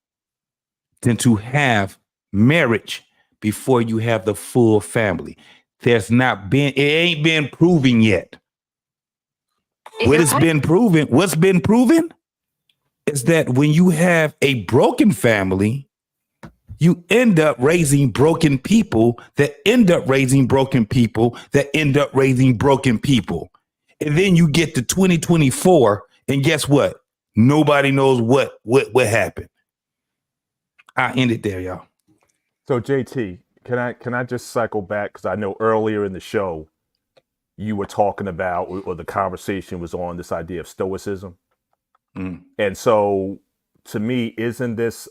than to have marriage before you have the full family. It ain't been proven yet. What's been proven is that when you have a broken family, you end up raising broken people that end up raising broken people that end up raising broken people. And then you get to 2024, and guess what? Nobody knows what happened. I end it there, y'all.
So JT, can I just cycle back, because I know earlier in the show you were talking about, or the conversation was on this idea of stoicism. And so to me, isn't this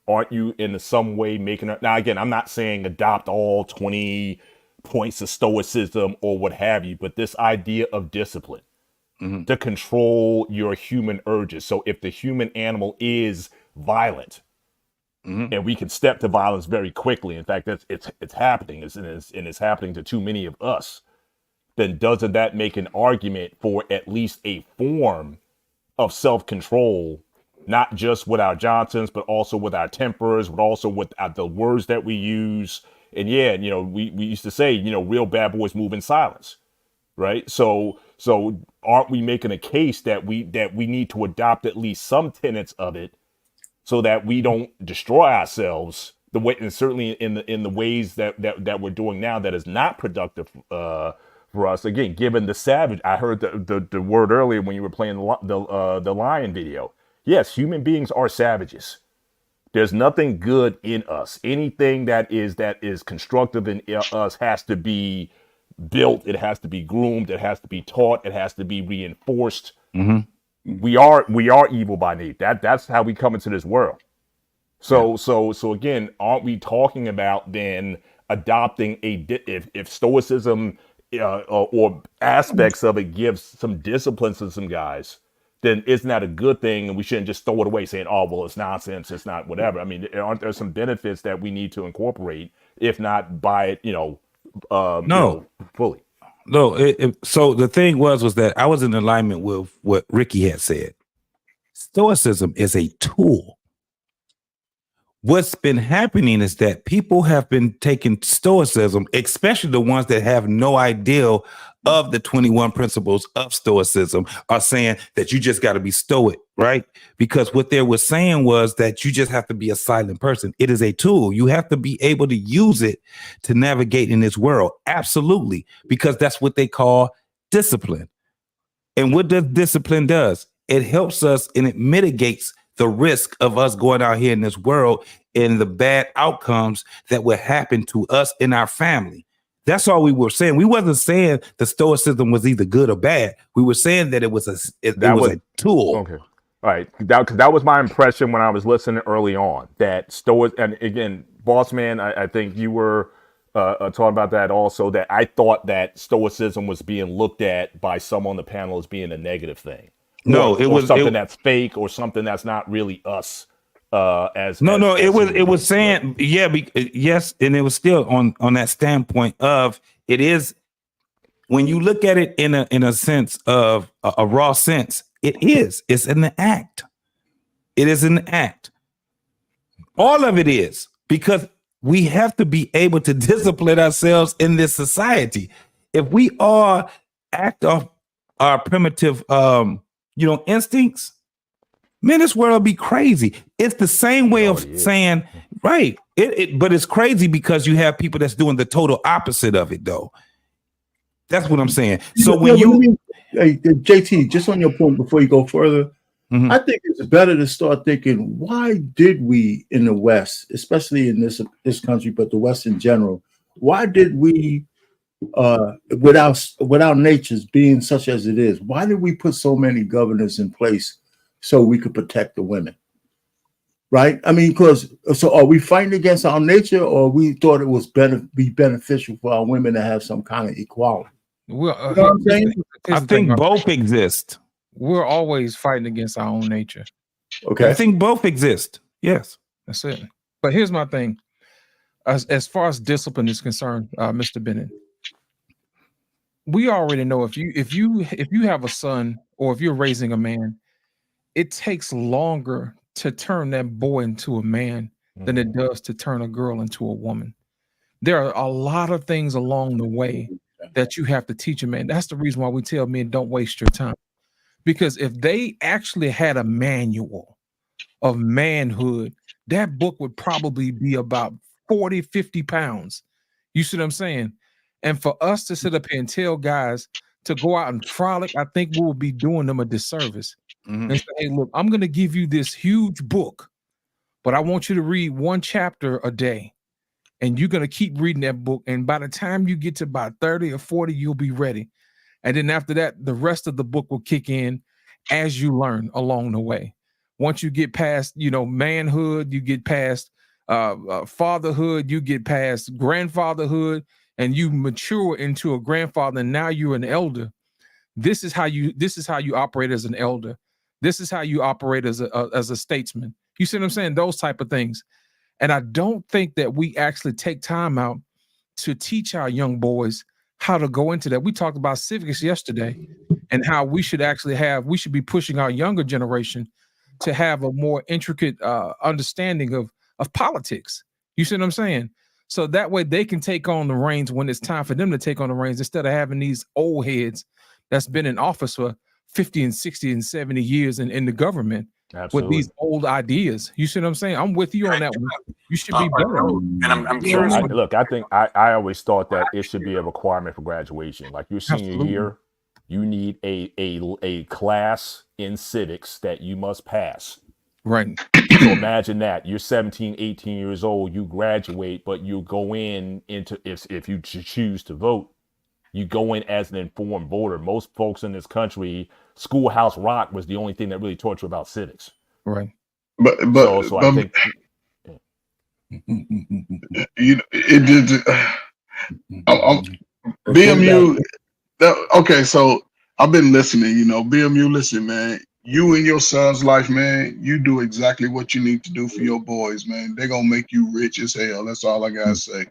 aren't you in some way making it? Now again, I'm not saying adopt all 20 points of stoicism or what have you, but this idea of discipline to control your human urges. So if the human animal is violent, and we can step to violence very quickly, in fact, it's happening, and it's happening to too many of us, then doesn't that make an argument for at least a form of self-control, not just with our Johnsons, but also with our tempers, but also with the words that we use? And yeah, we used to say, real bad boys move in silence, right? So aren't we making a case that we need to adopt at least some tenets of it, so that we don't destroy ourselves the way, and certainly in the ways that we're doing now, that is not productive for us? Again, given the savage, I heard the word earlier when you were playing the lion video. Yes, human beings are savages. There's nothing good in us. Anything that is constructive in us has to be built. It has to be groomed. It has to be taught. It has to be reinforced. We are evil by nature. That's how we come into this world. So again, aren't we talking about then adopting if stoicism or aspects of it gives some discipline to some guys, then isn't that a good thing? And we shouldn't just throw it away saying, oh, well, it's nonsense, it's not whatever. I mean, aren't there some benefits that we need to incorporate, if not buy it, fully?
No, so the thing was that I was in alignment with what Ricky had said. Stoicism is a tool. What's been happening is that people have been taking stoicism, especially the ones that have no idea of the 21 principles of stoicism, are saying that you just got to be stoic, right? Because what they were saying was that you just have to be a silent person. It is a tool. You have to be able to use it to navigate in this world. Absolutely. Because that's what they call discipline. And what does discipline does? It helps us and it mitigates the risk of us going out here in this world and the bad outcomes that would happen to us in our family. That's all we were saying. We wasn't saying the stoicism was either good or bad. We were saying that it was a tool.
Okay. All right. That was my impression when I was listening early on, that Stoic, and again, boss man, I think you were talking about that also, that I thought that stoicism was being looked at by some on the panel as being a negative thing.
No,
it was something that's fake, or something that's not really us.
It was saying, yes, and it was still on that standpoint of it is, when you look at it in a sense of a raw sense, it's an act. It is an act. All of it is, because we have to be able to discipline ourselves in this society. If we all act off our primitive instincts, man, this world will be crazy. It's the same way of saying, right. But it's crazy because you have people that's doing the total opposite of it, though. That's what I'm saying. So
hey, JT, just on your point before you go further, I think it's better to start thinking, why did we in the West, especially in this country, but the West in general, why did we, with our natures being such as it is, why did we put so many governors in place so we could protect the women? Right? I mean, so are we fighting against our nature, or we thought it was be beneficial for our women to have some kind of equality?
Well,
you know what I'm saying?
I think both exist.
We're always fighting against our own nature.
Okay.
I think both exist. Yes.
That's it. But here's my thing. as far as discipline is concerned, Mr. Bennett, we already know if you have a son or if you're raising a man, it takes longer to turn that boy into a man than it does to turn a girl into a woman. There are a lot of things along the way that you have to teach a man. That's the reason why we tell men don't waste your time. Because if they actually had a manual of manhood, that book would probably be about 40, 50 pounds. You see what I'm saying? And for us to sit up here and tell guys to go out and frolic, I think we will be doing them a disservice. And say, hey, look, I'm going to give you this huge book, but I want you to read one chapter a day. And you're going to keep reading that book. And by the time you get to about 30 or 40, you'll be ready. And then after that, the rest of the book will kick in as you learn along the way. Once you get past, manhood, you get past fatherhood, you get past grandfatherhood, and you mature into a grandfather. And now you're an elder. This is how you operate as an elder. This is how you operate as a statesman. You see what I'm saying? Those type of things. And I don't think that we actually take time out to teach our young boys how to go into that. We talked about civics yesterday and how we should be pushing our younger generation to have a more intricate understanding of politics. You see what I'm saying? So that way they can take on the reins when it's time for them to take on the reins, instead of having these old heads that's been in office for 50 and 60 and 70 years in the government.
Absolutely.
With these old ideas. You see what I'm saying? I'm with you on that one. You should be better.
And I'm curious.
I think I always thought that it should be a requirement for graduation. Like your senior year, you need a class in civics that you must pass.
Right.
So imagine that you're 17, 18 years old, you graduate, but you go into if you choose to vote, you go in as an informed voter. Most folks in this country, Schoolhouse Rock was the only thing that really taught you about civics.
Right.
But
I think
it did. BMU. Okay, so I've been listening. BMU. Listen, man. You in your son's life, man. You do exactly what you need to do for your boys, man. They're gonna make you rich as hell. That's all I gotta say.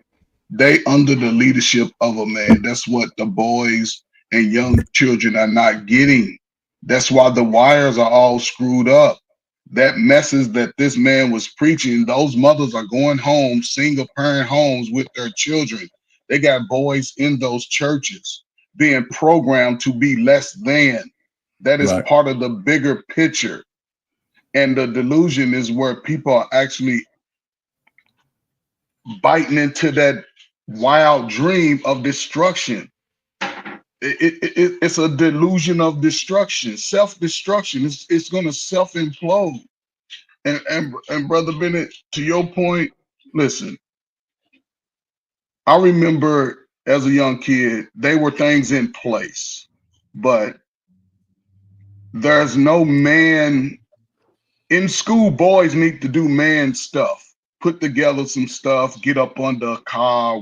They under the leadership of a man. That's what the boys and young children are not getting. That's why the wires are all screwed up. That message that this man was preaching, those mothers are going home, single parent homes with their children. They got boys in those churches being programmed to be less than. That is part of the bigger picture. And the delusion is where people are actually biting into that wild dream of destruction. It's a delusion of destruction, self-destruction. It's going to self-implode. And Brother Bennett, to your point, listen, I remember as a young kid, there were things in place, but there's no man in school. Boys need to do man stuff, put together some stuff, get up under a car,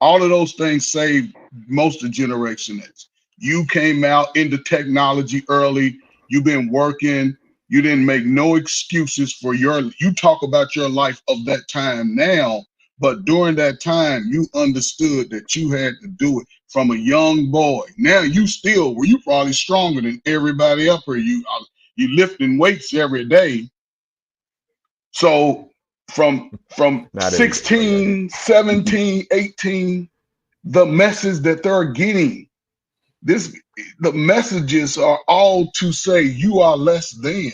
all of those things saved most of Generation X. You came out into technology early. You've been working. You didn't make no excuses for you talk about your life of that time now, but during that time, you understood that you had to do it from a young boy. Now you probably stronger than everybody up here. You lifting weights every day. So from 16, 17, 18, the message that they're getting, the messages are all to say you are less than.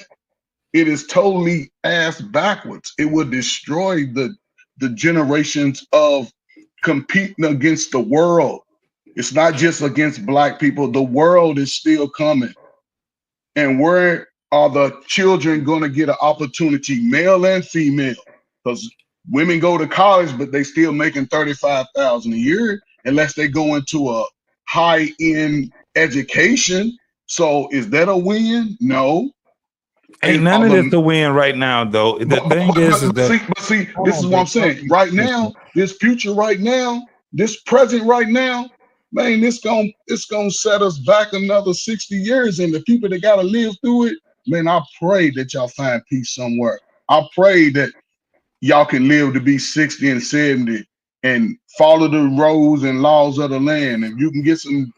It is totally ass backwards. It would destroy the generations of competing against the world. It's not just against Black people. The world is still coming. And where are the children going to get an opportunity, male and female? Because women go to college, but they still making $35,000 a year unless they go into a high-end education. So is that a win? No.
Ain't none of this to win right now, though. The thing is that
see, this is what I'm saying. Right now, this future right now, this present right now, man, it's gonna set us back another 60 years. And the people that gotta live through it, man, I pray that y'all find peace somewhere. I pray that y'all can live to be 60 and 70 and follow the rules and laws of the land. If you can get some,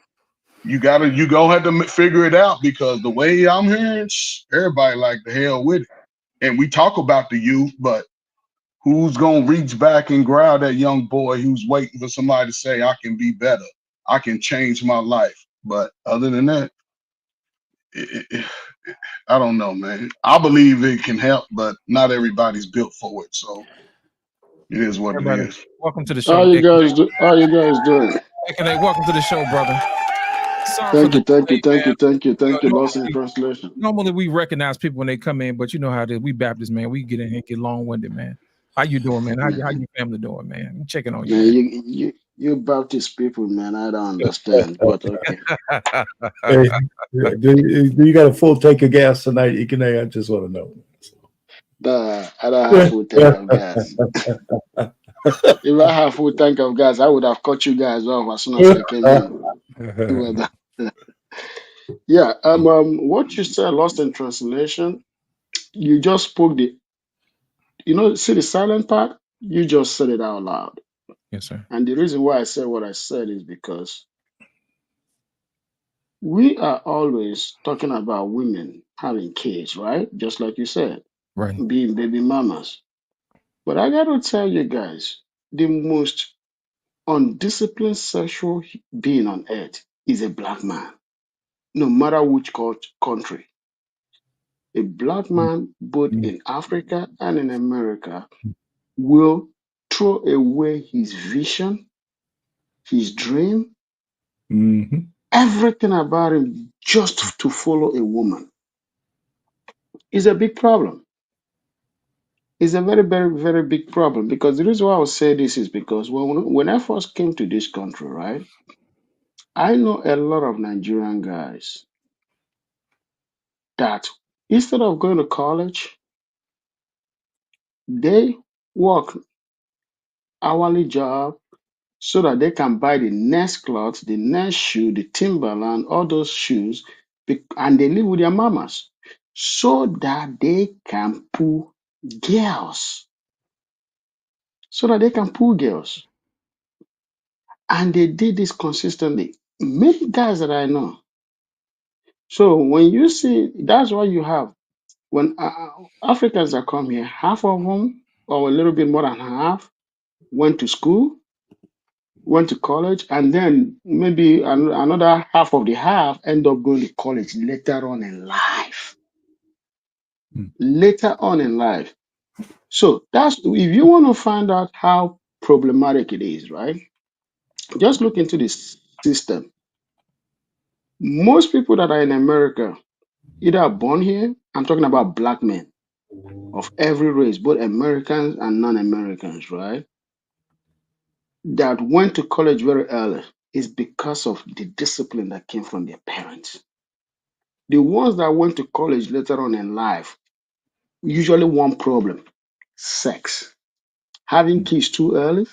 you gonna have to figure it out, because the way I'm hearing, everybody like the hell with it. And we talk about the youth, but who's gonna reach back and grab that young boy who's waiting for somebody to say, I can be better, I can change my life? But other than that, I don't know, man. I believe it can help, but not everybody's built for it. So it is what it
Everybody,
is.
welcome to the
How
show.
you guys do? How you guys doing?
Welcome to the show, brother. Sorry for
Thank
the
you, thank you,
delay,
thank you,
man.
thank you,
You
thank you.
know,
Lost in translation.
normally we recognize people when they come in, but you know how it is. We Baptists, man. We get in here and get long-winded, man. How you doing, man? How your family doing, man? I'm checking on you,
Man,
man.
you Baptist people, man. I don't understand, but okay.
Hey, do you got a full tank of gas tonight? I just want to know.
I don't have full tank of gas. If I have full tank of gas, I would have cut you guys off as soon as I came in. But, yeah, what you said, lost in translation. You just spoke see the silent part. You just said it out loud.
Yes, sir.
And the reason why I said what I said is because we are always talking about women having kids, right? Just like you said,
Right.
being baby mamas. But I got to tell you guys, the most undisciplined sexual being on earth is a black man, no matter which country. A black man, both in Africa and in America, will throw away his vision, his dream, everything about him just to follow a woman. It's a big problem. It's a very, very, very big problem, because the reason why I would say this is because when I first came to this country, right, I know a lot of Nigerian guys that instead of going to college, they work hourly job so that they can buy the next clothes, the next shoe, the Timberland, all those shoes, and they live with their mamas so that they can pull girls. So that they can pull girls. And they did this consistently. Many guys that I know. So when you see, that's why you have, when Africans that come here, half of them, or a little bit more than half, went to school, went to college, and then maybe another half of the half end up going to college later on in life. Later on in life. So that's, if you want to find out how problematic it is, right? Just look into this system. Most people that are in America either are born here, I'm talking about black men of every race, both Americans and non-Americans, right? That went to college very early is because of the discipline that came from their parents. The ones that went to college later on in life, usually one problem: sex. Having kids too early,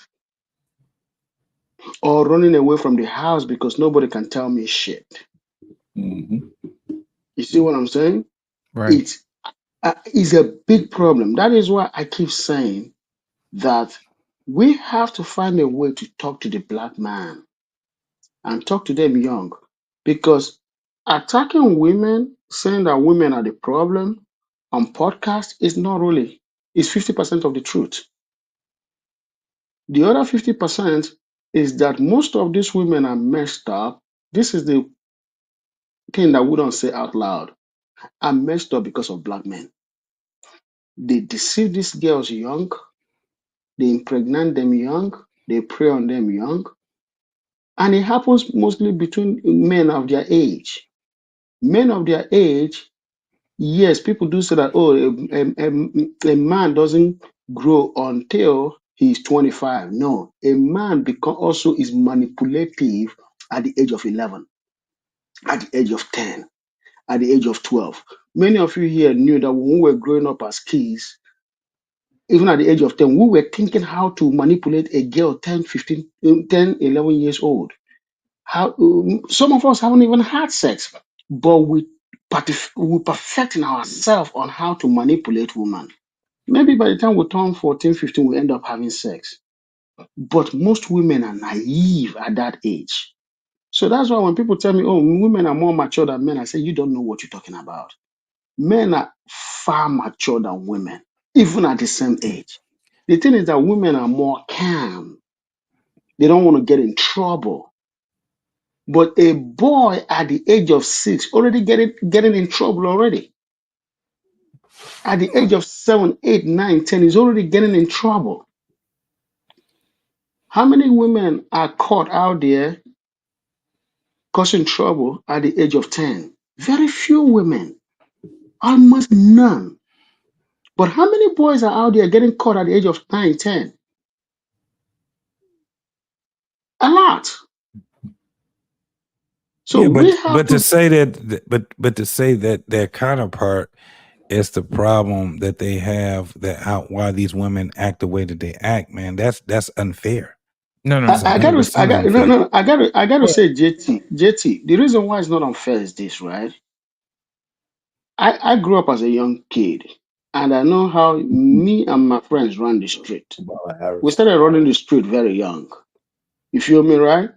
or running away from the house because nobody can tell me shit. You see what I'm saying?
Right.
It's a big problem. That is why I keep saying that we have to find a way to talk to the black man and talk to them young, because attacking women, saying that women are the problem on podcast is not really, it's 50% of the truth. The other 50% is that most of these women are messed up. This is the thing that we don't say out loud. Are messed up because of black men. They deceive these girls young, they impregnate them young, they prey on them young, and it happens mostly between men of their age. Men of their age, yes, people do say that, oh, a man doesn't grow until he's 25. No, a man also is manipulative at the age of 11, at the age of 10, at the age of 12. Many of you here knew that when we were growing up as kids, even at the age of 10, we were thinking how to manipulate a girl 10, 15, 10, 11 years old. How some of us haven't even had sex, but we perfecting ourselves on how to manipulate women. Maybe by the time we turn 14, 15, we end up having sex. But most women are naive at that age. So that's why when people tell me, oh, women are more mature than men, I say, you don't know what you're talking about. Men are far mature than women, even at the same age. The thing is that women are more calm. They don't want to get in trouble. But a boy at the age of 6 already getting in trouble already. At the age of 7, 8, 9, 10, he's already getting in trouble. How many women are caught out there causing trouble at the age of 10? Very few women, almost none. But how many boys are out there getting caught at the age of 9, 10? A lot. So
Yeah,
we have
but to
to.
say that, but to say that their counterpart is the problem that they have, that how why these women act the way that they act, man, that's unfair. It's
I got to.
100%
No,
unfair.
no. I got to say, JT. The reason why it's not unfair is this, right? I grew up as a young kid, and I know how me and my friends run the street. We started running the street very young. You feel me, right?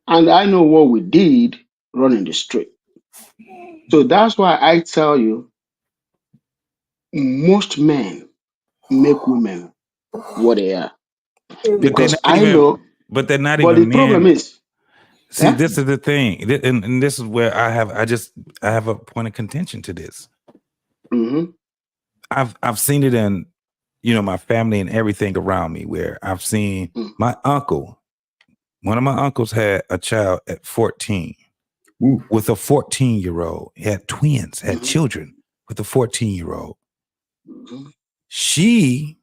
And I know what we did running the street. So that's why I tell you, most men make women what they are.
But they're
Because
not
I
even.
know,
But they're not
but the
even
problem
men.
is,
See,
eh?
this is the thing, and this is where I have a point of contention to this.
Mm-hmm.
I've seen it in, my family and everything around me, where I've seen my uncle. One of my uncles had a child at 14 with a 14-year-old. He had twins, had children with a 14-year-old. She,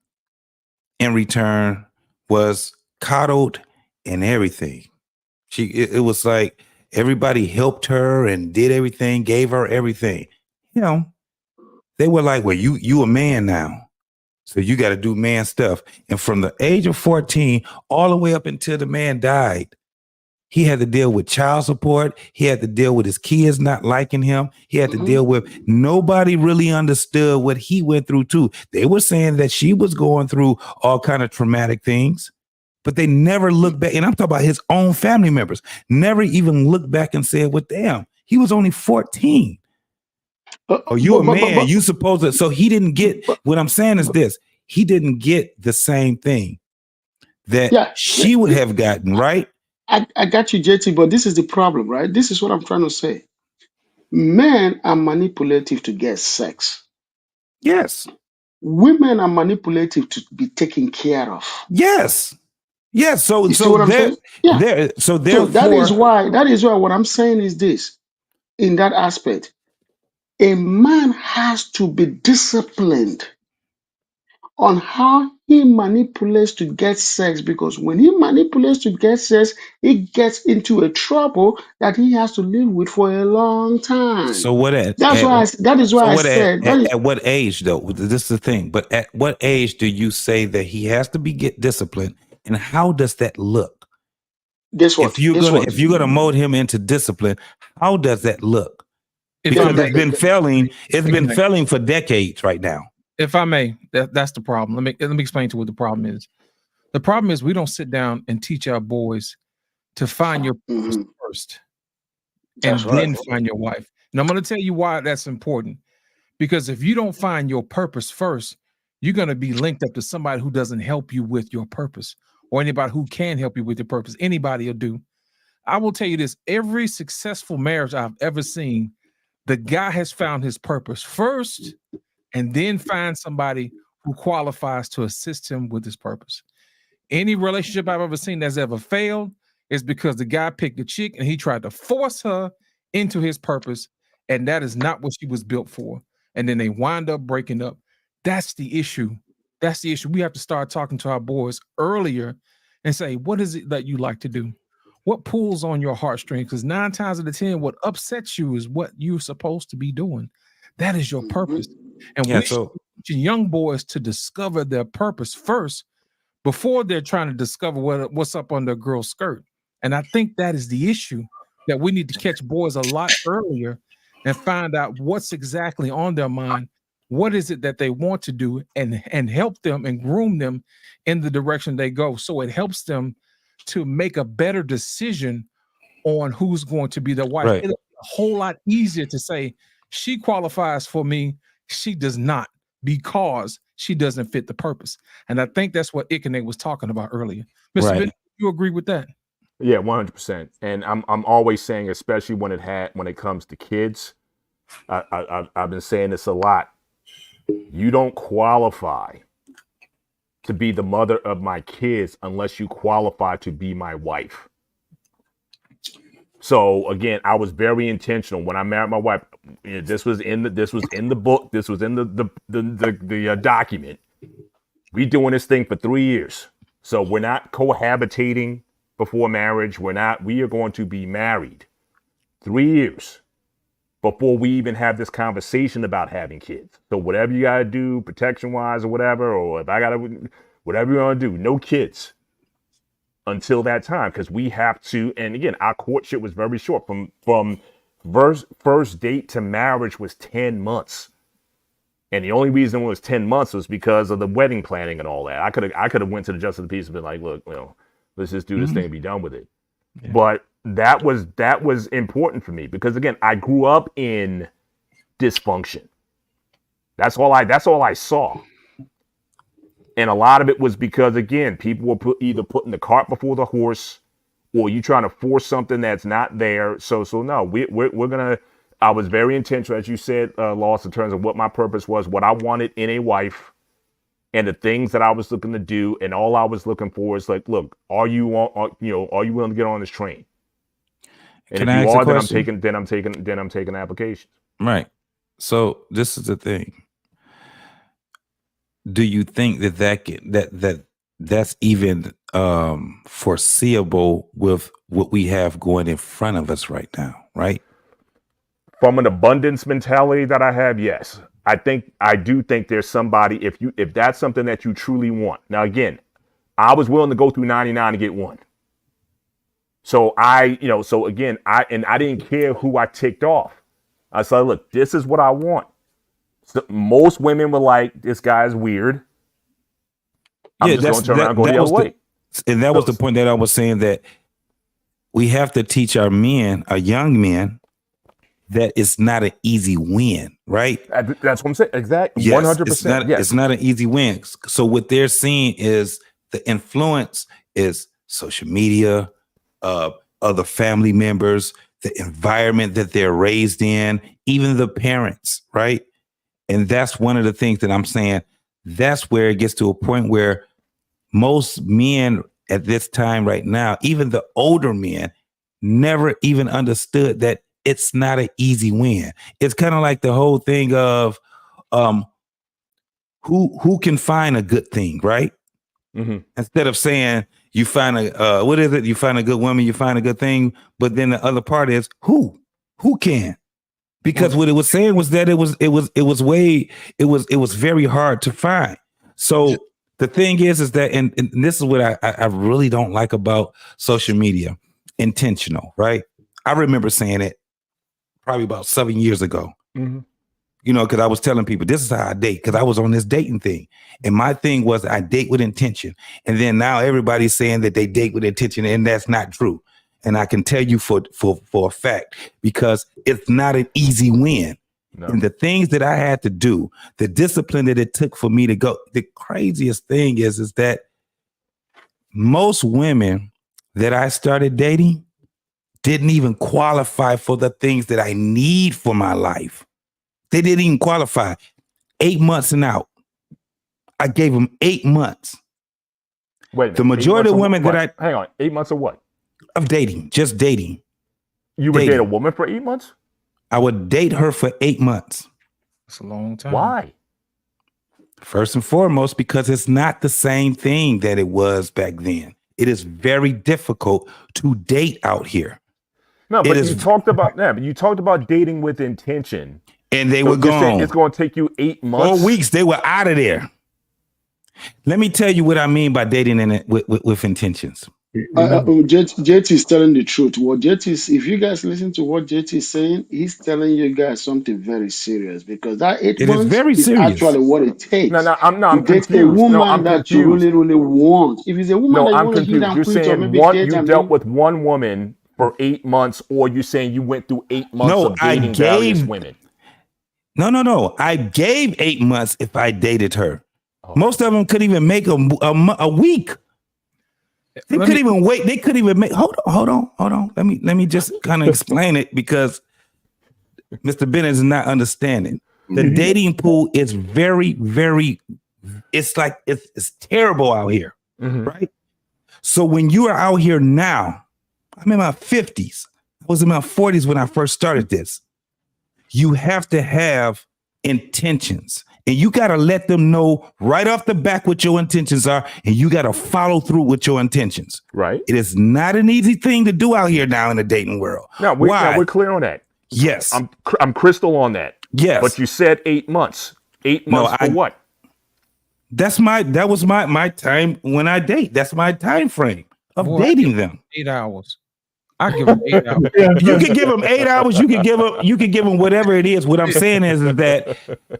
in return, was coddled and everything. It was like everybody helped her and did everything, gave her everything. They were like, well, you a man now. So you got to do man stuff. And from the age of 14 all the way up until the man died, he had to deal with child support. He had to deal with his kids not liking him. He had to deal with, nobody really understood what he went through too. They were saying that she was going through all kind of traumatic things, but they never looked back. And I'm talking about his own family members, never even looked back and said, well, damn, he was only 14. Oh, you a man, you supposed to. So he didn't get, what I'm saying is this, he didn't get the same thing that she would have gotten, right?
I got you, JT, but this is the problem, right? This is what I'm trying to say. Men are manipulative to get sex.
Yes.
Women are manipulative to be taken care of.
Yes. Yes. So
you see what I'm saying? Yeah.
So
So that is
therefore,
why what I'm saying is this. In that aspect, a man has to be disciplined on how he manipulates to get sex, because when he manipulates to get sex, he gets into a trouble that he has to live with for a long time.
so what at,
That is why
so
I
what
said that is,
at what age though? This is the thing. But at what age do you say that he has to be get disciplined, and how does that look?
Guess what?
If you're gonna mold him into discipline, how does that look?
If
Because
I may-
it's been failing for decades right now.
If I may, that's the problem. Let me explain to you what the problem is. The problem is we don't sit down and teach our boys to find your purpose first, and
That's
then
right.
find your wife. And I'm going to tell you why that's important. Because if you don't find your purpose first, you're going to be linked up to somebody who doesn't help you with your purpose, or anybody who can help you with your purpose. Anybody will do. I will tell you this: every successful marriage I've ever seen, the guy has found his purpose first, and then find somebody who qualifies to assist him with his purpose. Any relationship I've ever seen that's ever failed is because the guy picked a chick and he tried to force her into his purpose, and that is not what she was built for. And then they wind up breaking up. That's the issue. That's the issue. We have to start talking to our boys earlier and say, what is it that you like to do? What pulls on your heartstrings? Because 9 times out of 10, what upsets you is what you're supposed to be doing. That is your purpose. And
Yeah,
we should be teaching young boys to discover their purpose first before they're trying to discover what's up on their girl's skirt. And I think that is the issue, that we need to catch boys a lot earlier and find out what's exactly on their mind what is it that they want to do, and help them and groom them in the direction they go. So it helps them to make a better decision on who's going to be their wife.
Right.
It'll be a whole lot easier to say she qualifies for me, she does not, because she doesn't fit the purpose. And I think that's what Ikene was talking about earlier. Mr.
Right.
Ben, you agree with that?
Yeah, 100%. And I'm always saying, especially when it comes to kids, I've been saying this a lot. You don't qualify to be the mother of my kids unless you qualify to be my wife. So again, I was very intentional when I married my wife. This was in the book. This was in the document. We doing this thing for 3 years. So we're not cohabitating before marriage. We are going to be married 3 years before we even have this conversation about having kids. So whatever you gotta do, protection wise or whatever, or if I gotta, whatever you want to do, no kids until that time, because we have to. And again, our courtship was very short. From first date to marriage was 10 months. And the only reason it was 10 months was because of the wedding planning and all that. I could have went to the justice of the peace and been like, look, let's just do this thing and be done with it. Yeah. But that was important for me because again, I grew up in dysfunction. That's all I saw. And a lot of it was because again, people were either putting the cart before the horse, or you trying to force something that's not there. So no, we're gonna. I was very intentional, as you said, Lost, in terms of what my purpose was, what I wanted in a wife, and the things that I was looking to do. And all I was looking for is like, look, are you willing to get on this train? And
Can
if
I
you
ask a
are,
question?
then I'm taking applications.
Right. So this is the thing. Do you think that's even foreseeable with what we have going in front of us right now? Right.
From an abundance mentality that I have, yes. I do think there's somebody, if that's something that you truly want. Now again, I was willing to go through 99 to get one. So I didn't care who I ticked off. I said, look, this is what I want. So most women were like, this guy's weird. I'm just going to turn around and go the other way.
And that was the point that I was saying, that we have to teach our young men, that it's not an easy win, right?
That's what I'm saying. Exactly.
Yes,
100%.
It's not an easy win. So what they're seeing is the influence is social media, other family members, the environment that they're raised in, even the parents, right? And that's one of the things that I'm saying. That's where it gets to a point where most men at this time right now, even the older men, never even understood that it's not an easy win. It's kind of like the whole thing of who can find a good thing, right?
Mm-hmm.
Instead of saying you find you find a good woman, you find a good thing, but then the other part is who can? Because what it was saying was that it was very hard to find. So the thing is that, and this is what I really don't like about social media, intentional, right? I remember saying it probably about 7 years ago.
Mm-hmm.
Because I was telling people this is how I date, because I was on this dating thing. And my thing was I date with intention. And then now everybody's saying that they date with intention, and that's not true. And I can tell you for a fact, because it's not an easy win. No. And the things that I had to do, the discipline that it took for me to go, the craziest thing is that most women that I started dating didn't even qualify for the things that I need for my life. They didn't even qualify. 8 months and out. I gave them 8 months.
Wait a minute.
The majority of women
hang on, 8 months of what?
Of dating, just dating.
You would date a woman for 8 months?
I would date her for 8 months.
That's a long time.
Why?
First and foremost, because it's not the same thing that it was back then. It is very difficult to date out here.
No, but you talked about dating with intention.
And they were gone.
It's going to take you 8 months.
4 weeks, they were out of there. Let me tell you what I mean by dating with intentions.
Remember,
JT is telling the truth. What JT is, if you guys listen to what JT is saying, he's telling you guys something very serious because that eight
It is
months
very
is
serious.
actually what it takes
I'm
to date a
confused. No, I'm
woman that you
confused.
really, really want. If it's a woman
No,
that you
I'm
want to hit
confused.
and
You're
quit or
saying
maybe
one
date
you
and
dealt
maybe
with one woman for 8 months, or you saying you went through 8 months
No,
of dating various women?
No. I gave 8 months if I dated her.
Okay.
Most of them couldn't even make a week. They couldn't even wait. They couldn't even make. Hold on. Let me just kind of explain it because Mr. Bennett is not understanding. The dating pool is very, very. It's like it's terrible out here, right? So when you are out here now, I'm in my 50s. I was in my 40s when I first started this. You have to have intentions. And you got to let them know right off the back what your intentions are. And you got to follow through with your intentions.
Right.
It is not an easy thing to do out here now in the dating world.
Now we're clear on that.
Yes.
I'm crystal on that.
Yes.
But you said 8 months. 8 months for what?
That was my time when I date. That's my time frame of dating them.
8 hours. I give them 8 hours.
You could give them 8 hours. You could give them whatever it is. What I'm saying is that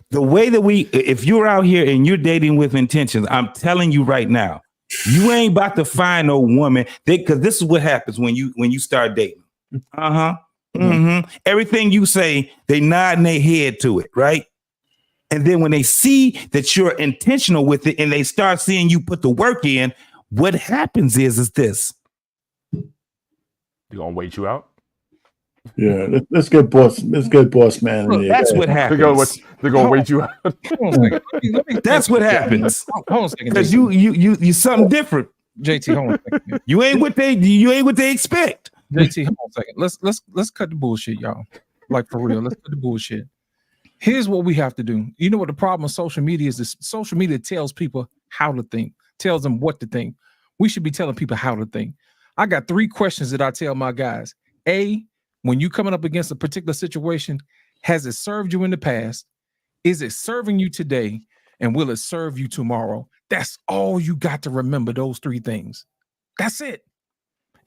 the way that if you're out here and you're dating with intentions, I'm telling you right now, you ain't about to find no woman. Because this is what happens when you start dating. Everything you say, they nod their head to it, right? And then when they see that you're intentional with it, and they start seeing you put the work in, what happens is this.
You gonna wait you out?
Yeah, let's get boss man in here.
That's what happens.
They're gonna wait you out.
That's what happens.
Hold on a second.
Because you something different.
JT, hold on a second.
You ain't what they expect.
JT, hold on a second. Let's cut the bullshit, y'all. Like for real, let's cut the bullshit. Here's what we have to do. You know what the problem with social media is? This social media tells people how to think, tells them what to think. We should be telling people how to think. I got 3 questions that I tell my guys. A, when you coming up against a particular situation, has it served you in the past? Is it serving you today? And will it serve you tomorrow? That's all you got to remember, those 3 things. That's it.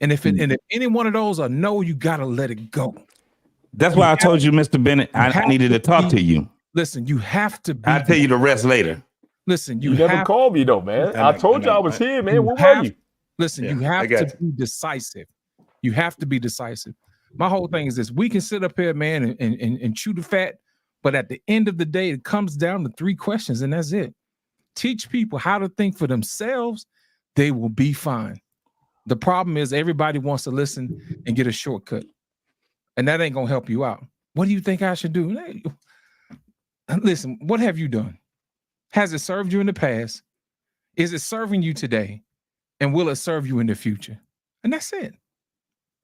And if any one of those are no, you got to let it go.
That's why I told you, Mr. Bennett, I needed to talk to you.
Listen, you have to be.
I'll tell you the rest later.
Listen,
You never called me though, man. I told you I was here, man. Where were you?
Listen, you have to be decisive. You have to be decisive. My whole thing is this: we can sit up here, man, and chew the fat, but at the end of the day, it comes down to 3 questions, and that's it. Teach people how to think for themselves; they will be fine. The problem is everybody wants to listen and get a shortcut, and that ain't gonna help you out. What do you think I should do? Hey, listen, what have you done? Has it served you in the past? Is it serving you today? And will it serve you in the future? And that's it.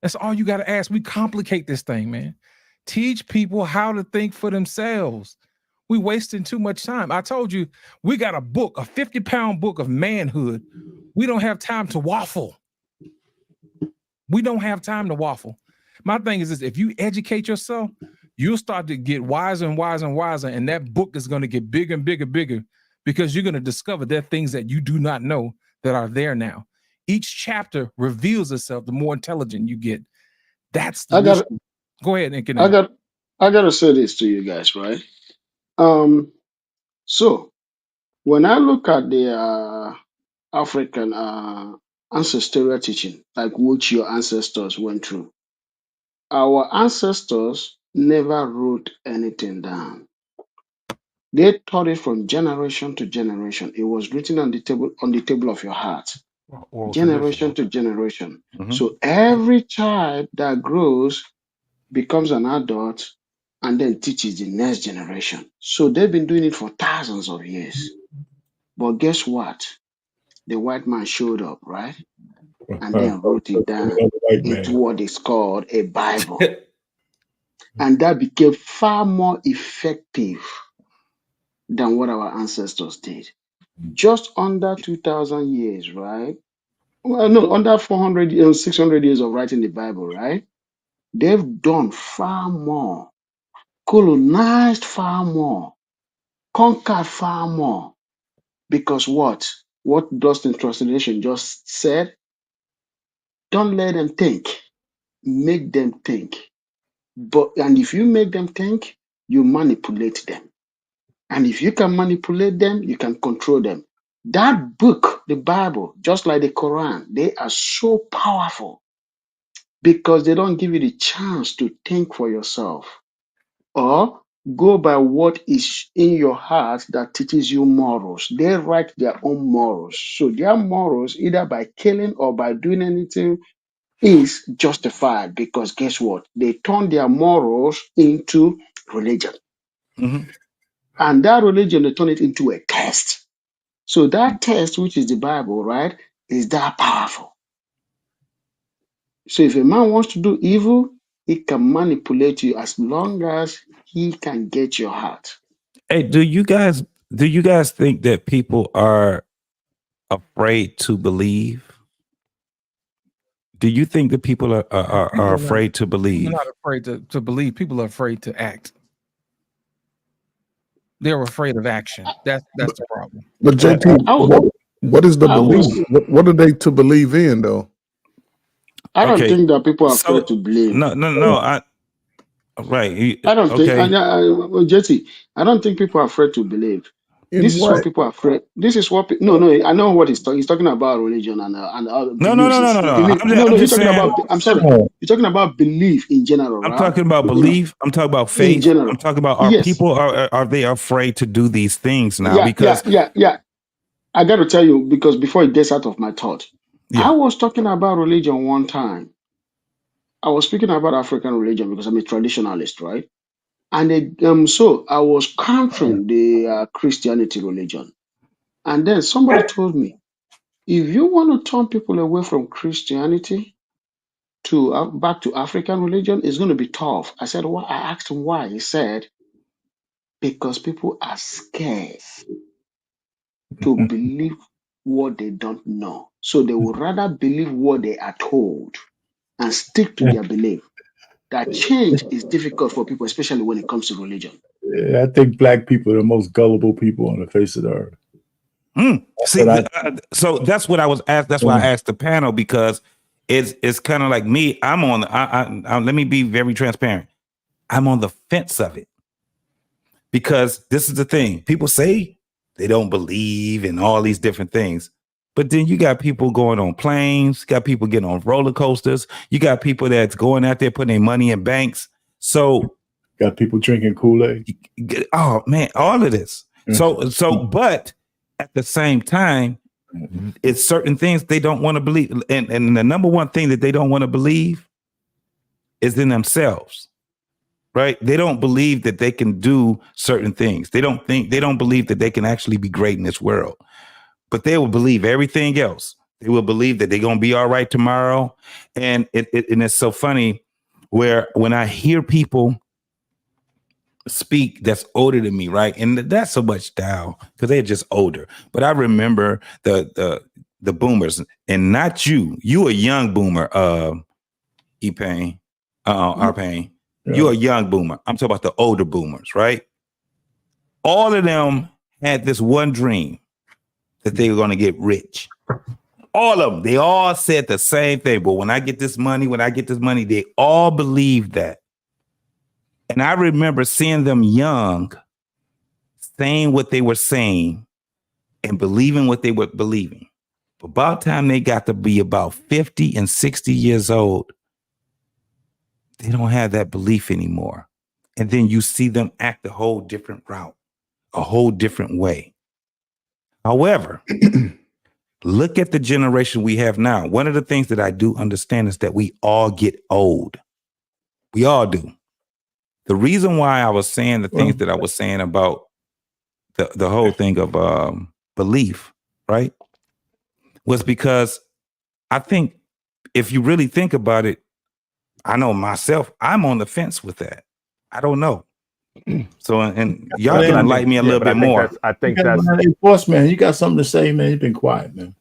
That's all you got to ask. We complicate this thing, man. Teach people how to think for themselves. We wasting too much time. I told you, we got a book, a 50-pound book of manhood. We don't have time to waffle. We don't have time to waffle. My thing is this: if you educate yourself, you'll start to get wiser and wiser and wiser, and that book is going to get bigger and bigger, bigger, because you're going to discover there are things that you do not know that are there now. Each chapter reveals itself the more intelligent you get. That's the go ahead, Nick.
I gotta say this to you guys, right? So when I look at the African ancestral teaching, like which your ancestors went through, our ancestors never wrote anything down. They taught it from generation to generation. It was written on the table of your heart, generation to generation. So every child that grows becomes an adult and then teaches the next generation. So they've been doing it for thousands of years. But guess what? The white man showed up, right? And then wrote it down into what is called a Bible. And that became far more effective than what our ancestors did. Just under 2,000 years, right? Well, no, under 400, 600 years of writing the Bible, right? They've done far more, colonized far more, conquered far more. Because what? What Dustin Translation just said, Don't let them think. Make them think. And if you make them think, you manipulate them. And if you can manipulate them, you can control them. That book, the Bible, just like the Quran, they are so powerful because they don't give you the chance to think for yourself or go by what is in your heart that teaches you morals. They write their own morals. So their morals, either by killing or by doing anything, is justified because guess what? They turn their morals into religion.
Mhm.
And that religion, they turn it into a test. So that test, which is the Bible, right, is that powerful. So if a man wants to do evil, he can manipulate you as long as he can get your heart.
Hey, do you guys think that people are afraid to believe? Do you think that people are afraid to
People
believe?
are not afraid to believe. People are afraid to act. They're afraid of action. That's the problem.
But JT, what is the belief? What are they to believe in, though?
I don't
Okay,
think that people are
so
afraid to believe.
no. Right.
I don't think,
Okay.
Jesse, I don't think people are afraid to believe.
In
This is what
what?
people are afraid. This is what. No. I know what he's talking. He's talking about religion and
No.
beliefs. Belief.
I'm
You're
just
talking
saying.
about. I'm sorry. You're talking about belief in general,
I'm
right?
talking about belief. I'm talking about
In
faith.
general.
I'm talking about
Yes.
are they afraid to do these things now?
Yeah.
Because
I got to tell you because before it gets out of my thought, I
yeah.
was talking about religion one time. I was speaking about African religion because I'm a traditionalist, right? And so I was countering the Christianity religion. And then somebody told me, if you want to turn people away from Christianity to back to African religion, it's going to be tough. I said, why? I asked him why. He said, because people are scared to believe what they don't know. So they would rather believe what they are told and stick to their belief. That change is difficult for people, especially when it comes to religion.
Yeah, I think black people are the most gullible people on the face of the earth.
See, so that's what I was asked. That's why I asked the panel because it's kind of like me. I'm on. Let me be very transparent. I'm on the fence of it because this is the thing. People say they don't believe in all these different things, but then you got people going on planes. Got people getting on roller coasters. You got people that's going out there putting their money in banks. So
got people drinking Kool-Aid.
Oh man, all of this. But at the same time, it's certain things they don't want to believe. And the number one thing that they don't want to believe is in themselves. Right? They don't believe that they can do certain things. They don't believe that they can actually be great in this world. But they will believe everything else. They will believe that they're gonna be all right tomorrow. And it's so funny where when I hear people speak that's older than me, right? And that's so much style because they're just older. But I remember the boomers, and not you. You a young boomer, E-Pain, R-Pain. You a young boomer. I'm talking about the older boomers, right? All of them had this one dream that they were going to get rich. All of them. They all said the same thing. But when I get this money, they all believed that. And I remember seeing them young, saying what they were saying and believing what they were believing. But about time they got to be about 50 and 60 years old, they don't have that belief anymore. And then you see them act a whole different route, a whole different way. However, look at the generation we have now. One of the things that I do understand is that we all get old. We all do. The reason why I was saying the things that I was saying about the whole thing of belief, right, was because I think if you really think about it, I know myself, I'm on the fence with that. I don't know. So, and y'all can enlighten me a little bit more.
I think
that's boss man. You got something to say, man? You've been quiet, man.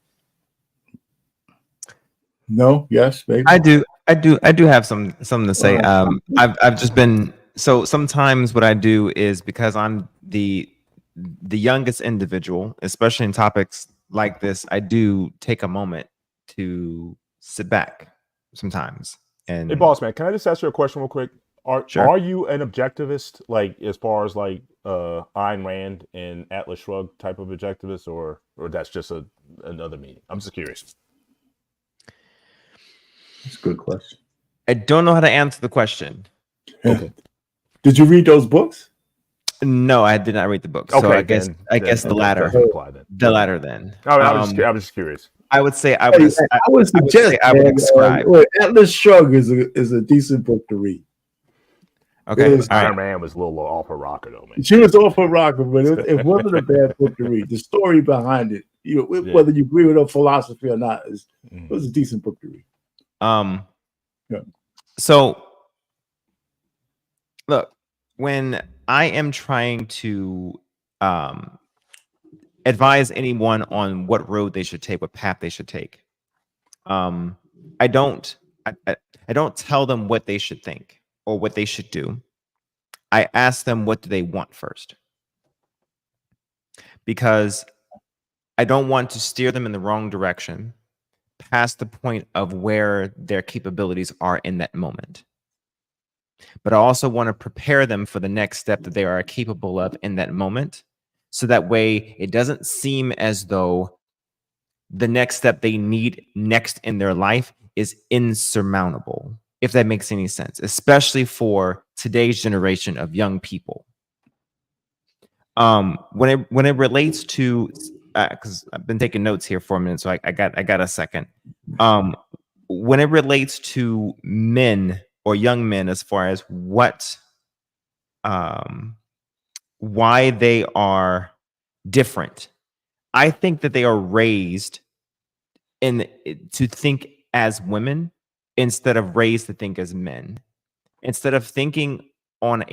No, yes, maybe.
I do have something to say. I've just been so sometimes what I do is because I'm the youngest individual, especially in topics like this, I do take a moment to sit back sometimes.
Hey,
And
boss man, can I just ask you a question real quick?
Sure.
Are you an objectivist, like as far as like Ayn Rand and Atlas Shrugged type of objectivist, or that's just another meaning? I'm just curious.
That's a good question.
I don't know how to answer the question.
Okay.
Did you read those books?
No, I did not read the book. So
Okay,
I guess
then-
I
then-
guess the
okay,
latter.
doesn't apply then.
The latter then.
I was just curious.
I would say I
Hey,
would
I would suggest
I would
man,
describe.
Atlas Shrugged is a decent book to read.
Okay.
It is-
Ayn Rand was a little off her rocker though, man.
She was off her rocker, but it wasn't a bad book to read. The story behind it, whether you agree with her philosophy or not, it was a decent book to read. Yeah.
So look, when I am trying to advise anyone on what road they should take, what path they should take, I don't tell them what they should think or what they should do. I ask them what do they want first, because I don't want to steer them in the wrong direction past the point of where their capabilities are in that moment. But I also want to prepare them for the next step that they are capable of in that moment. So that way it doesn't seem as though the next step they need next in their life is insurmountable, if that makes any sense, especially for today's generation of young people. When it relates to, because I've been taking notes here for a minute, so I got a second. When it relates to men or young men, as far as what, why they are different, I think that they are raised to think as women instead of raised to think as men. Instead of thinking on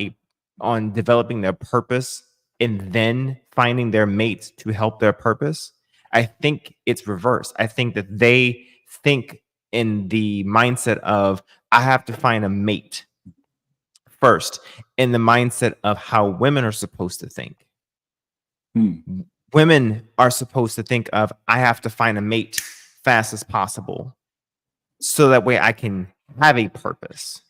developing their purpose and then finding their mate to help their purpose, I think it's reversed. I think that they think in the mindset of, I have to find a mate first, in the mindset of how women are supposed to think. Women are supposed to think of, I have to find a mate fast as possible, so that way I can have a purpose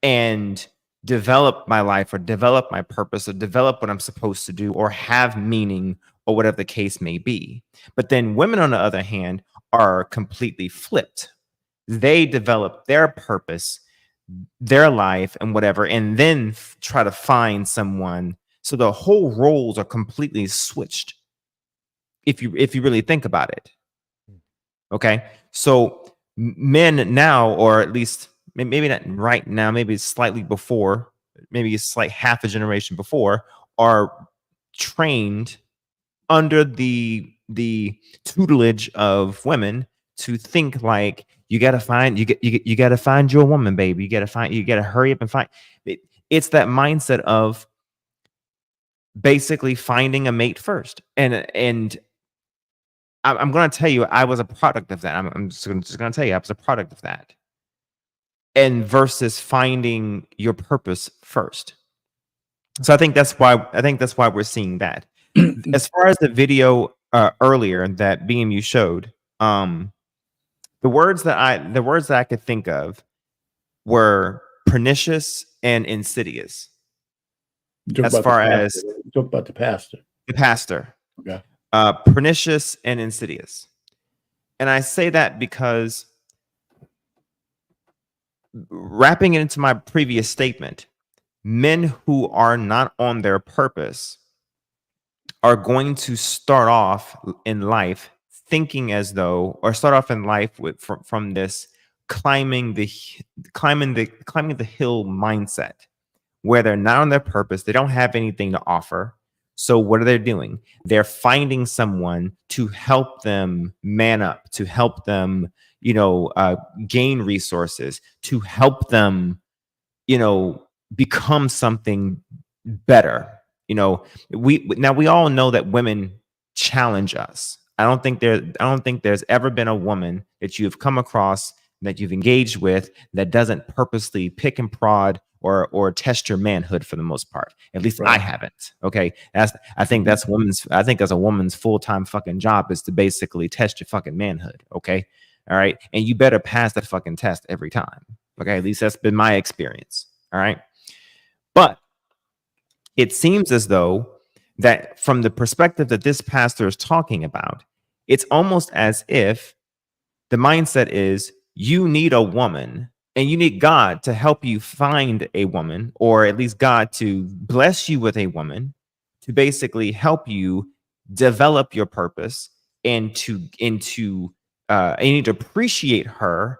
and develop my life or develop my purpose or develop what I'm supposed to do or have meaning or whatever the case may be. But then women, on the other hand, are completely flipped. They develop their purpose, their life and whatever, and then try to find someone. So the whole roles are completely switched, if you really think about it. Okay, so men now, or at least maybe not right now, maybe slightly before, maybe it's like half a generation before, are trained under the tutelage of women to think like, you gotta find your woman, baby. You gotta hurry up and find it. It's that mindset of basically finding a mate first, and I'm going to tell you, I was a product of that. I'm just going to tell you, I was a product of that. And versus finding your purpose first. So I think that's why we're seeing that. As far as the video earlier that BMU showed, the words that I could think of were pernicious and insidious. As far as
talk about the pastor.
The pastor.
Okay.
Pernicious and insidious. And I say that because, wrapping it into my previous statement, men who are not on their purpose are going to start off in life thinking as though, or start off in life with from this climbing the hill mindset, where they're not on their purpose, they don't have anything to offer. So what are they doing? They're finding someone to help them man up, to help them, gain resources, to help them, become something better. We all know that women challenge us. I don't think there's ever been a woman that you've come across, that you've engaged with, that doesn't purposely pick and prod or test your manhood for the most part. At least I haven't. Okay. I think as a woman's full-time fucking job is to basically test your fucking manhood. Okay. All right. And you better pass that fucking test every time. Okay. At least that's been my experience. All right. But it seems as though that from the perspective that this pastor is talking about, it's almost as if the mindset is you need a woman and you need God to help you find a woman, or at least God to bless you with a woman to basically help you develop your purpose and to you need to appreciate her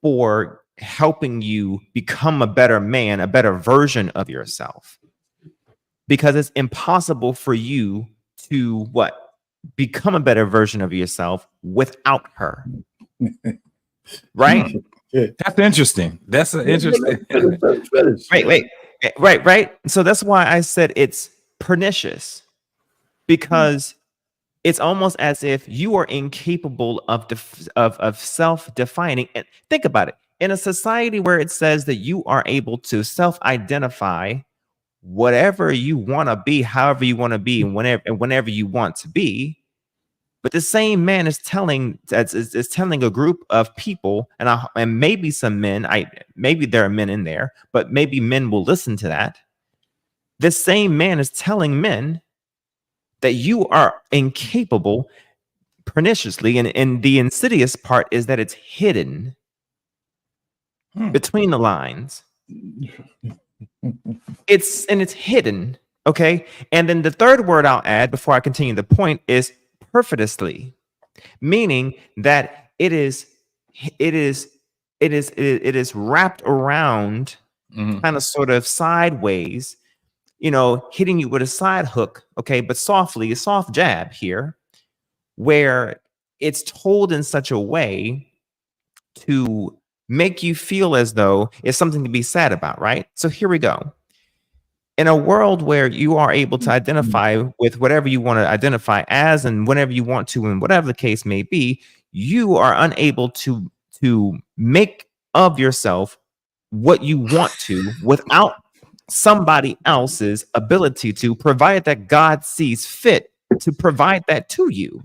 for helping you become a better man, a better version of yourself. Because it's impossible for you to become a better version of yourself without her. Right?
That's interesting. That's an interesting.
Right. So that's why I said it's pernicious, because it's almost as if you are incapable of self-defining. And think about it. In a society where it says that you are able to self-identify whatever you want to be, however you want to be, and whenever you want to be. But the same man is telling a group of people, and maybe some men, maybe there are men in there, but maybe men will listen to that. This same man is telling men that you are incapable perniciously, and the insidious part is that it's hidden between the lines. It's hidden, okay? And then the third word I'll add before I continue the point is perfidiously, meaning that it is wrapped around kind of sort of sideways, hitting you with a side hook, okay, but softly, a soft jab here, where it's told in such a way to make you feel as though it's something to be sad about, right? So here we go. In a world where you are able to identify with whatever you want to identify as and whenever you want to, and whatever the case may be, you are unable to make of yourself what you want to without somebody else's ability to, provide that God sees fit to provide that to you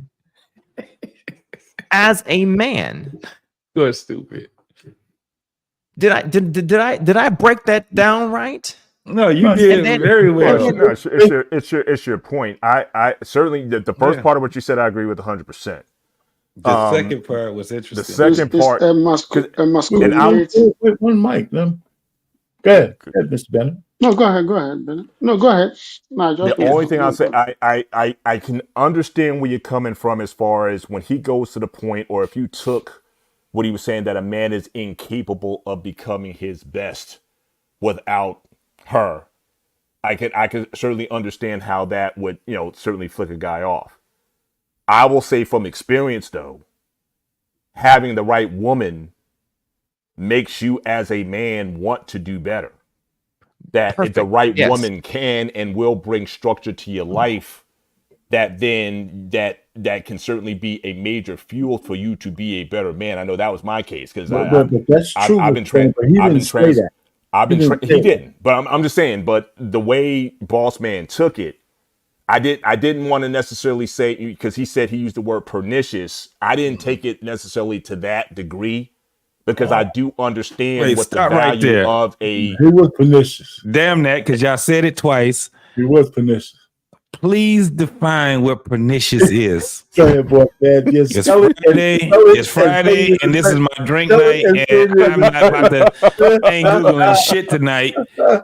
as a man.
You're stupid.
Did I break that down right?
No, you did very well.
No, it's your point. I certainly the first part of what you said I agree with 100%.
The second part was interesting.
The second part,
one mic, man. Go ahead, Mr. Bennett.
No, go ahead, Bennett. No, go ahead. No, just
the only thing I'll say, I can understand where you're coming from as far as when he goes to the point, or if you took what he was saying, that a man is incapable of becoming his best without her. I could certainly understand how that would, certainly flick a guy off. I will say from experience, though, having the right woman makes you as a man want to do better. That if the right woman can and will bring structure to your life, that then that can certainly be a major fuel for you to be a better man. I know that was my case, because
that's true.
He didn't, but I'm just saying. But the way Boss Man took it, I didn't want to necessarily say, because he said he used the word pernicious. I didn't take it necessarily to that degree, because I do understand what the value of a.
He was pernicious.
Damn that, because y'all said it twice.
He was pernicious.
Please define what pernicious is.
Go ahead, boy, man.
It's Friday, and this is my drink night, and I'm not about to. I ain't googling shit tonight.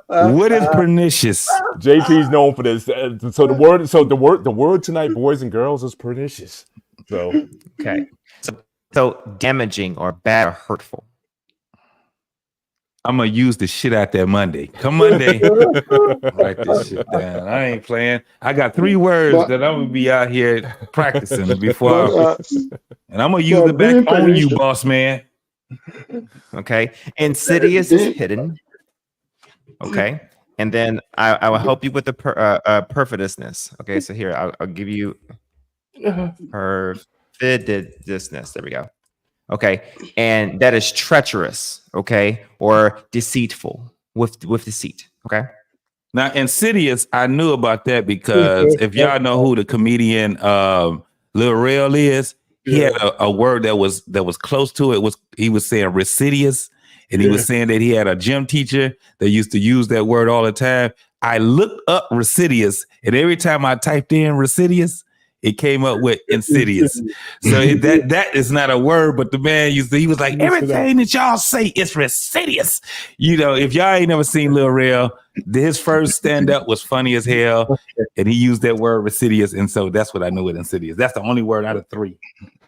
What is pernicious?
JP's known for this. So the word tonight, boys and girls, is pernicious. So
okay, so damaging or bad or hurtful.
I'm gonna use the shit out that Monday. Come Monday, write this shit down. I ain't playing. I got 3 words that I'm gonna be out here practicing before, and I'm gonna use it back on you, boss man.
Okay, insidious is hidden. Okay, and then I will help you with the perfidiousness. Okay, so here I'll give you perfidiousness. There we go. Okay, and that is treacherous, okay, or deceitful, with deceit, okay?
Now, insidious, I knew about that because if y'all know who the comedian Lil Rel is, he had a word that was close to it. He was saying residious, and he was saying that he had a gym teacher that used to use that word all the time. I looked up residious, and every time I typed in residious, it came up with insidious. So that is not a word, but the man he was like, everything that y'all say is insidious. You know, if y'all ain't never seen Lil Rel, his first stand-up was funny as hell, and he used that word insidious, and so that's what I knew with insidious. That's the only word out of 3.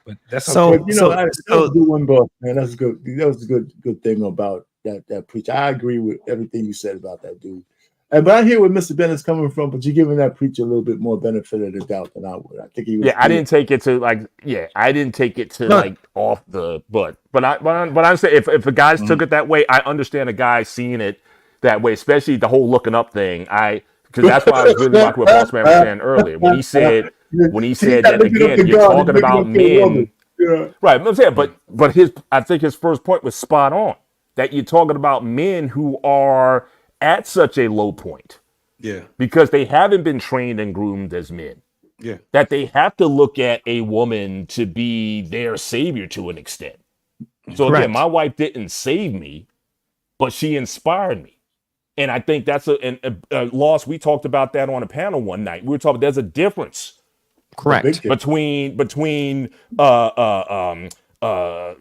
But that's
so okay. That was a good one, boss, man. That's good. That was a good thing about that preacher. I agree with everything you said about that dude. But I hear where Mr. Bennett's coming from, but you're giving that preacher a little bit more benefit of the doubt than I would. I think he was.
Yeah, I didn't take it to like off the but I'm saying if a guy's took it that way, I understand a guy seeing it that way, especially the whole looking up thing. Because that's why I was really rocking what Boss Man was saying earlier when he said that again, you're talking about men, right? I'm saying, but I think his first point was spot on. That you're talking about men who are at such a low point.
Yeah.
Because they haven't been trained and groomed as men.
Yeah.
That they have to look at a woman to be their savior to an extent. So
Correct.
again, my wife didn't save me, but she inspired me. And I think that's a loss. We talked about that on a panel one night. We were talking, there's a difference.
Correct.
Between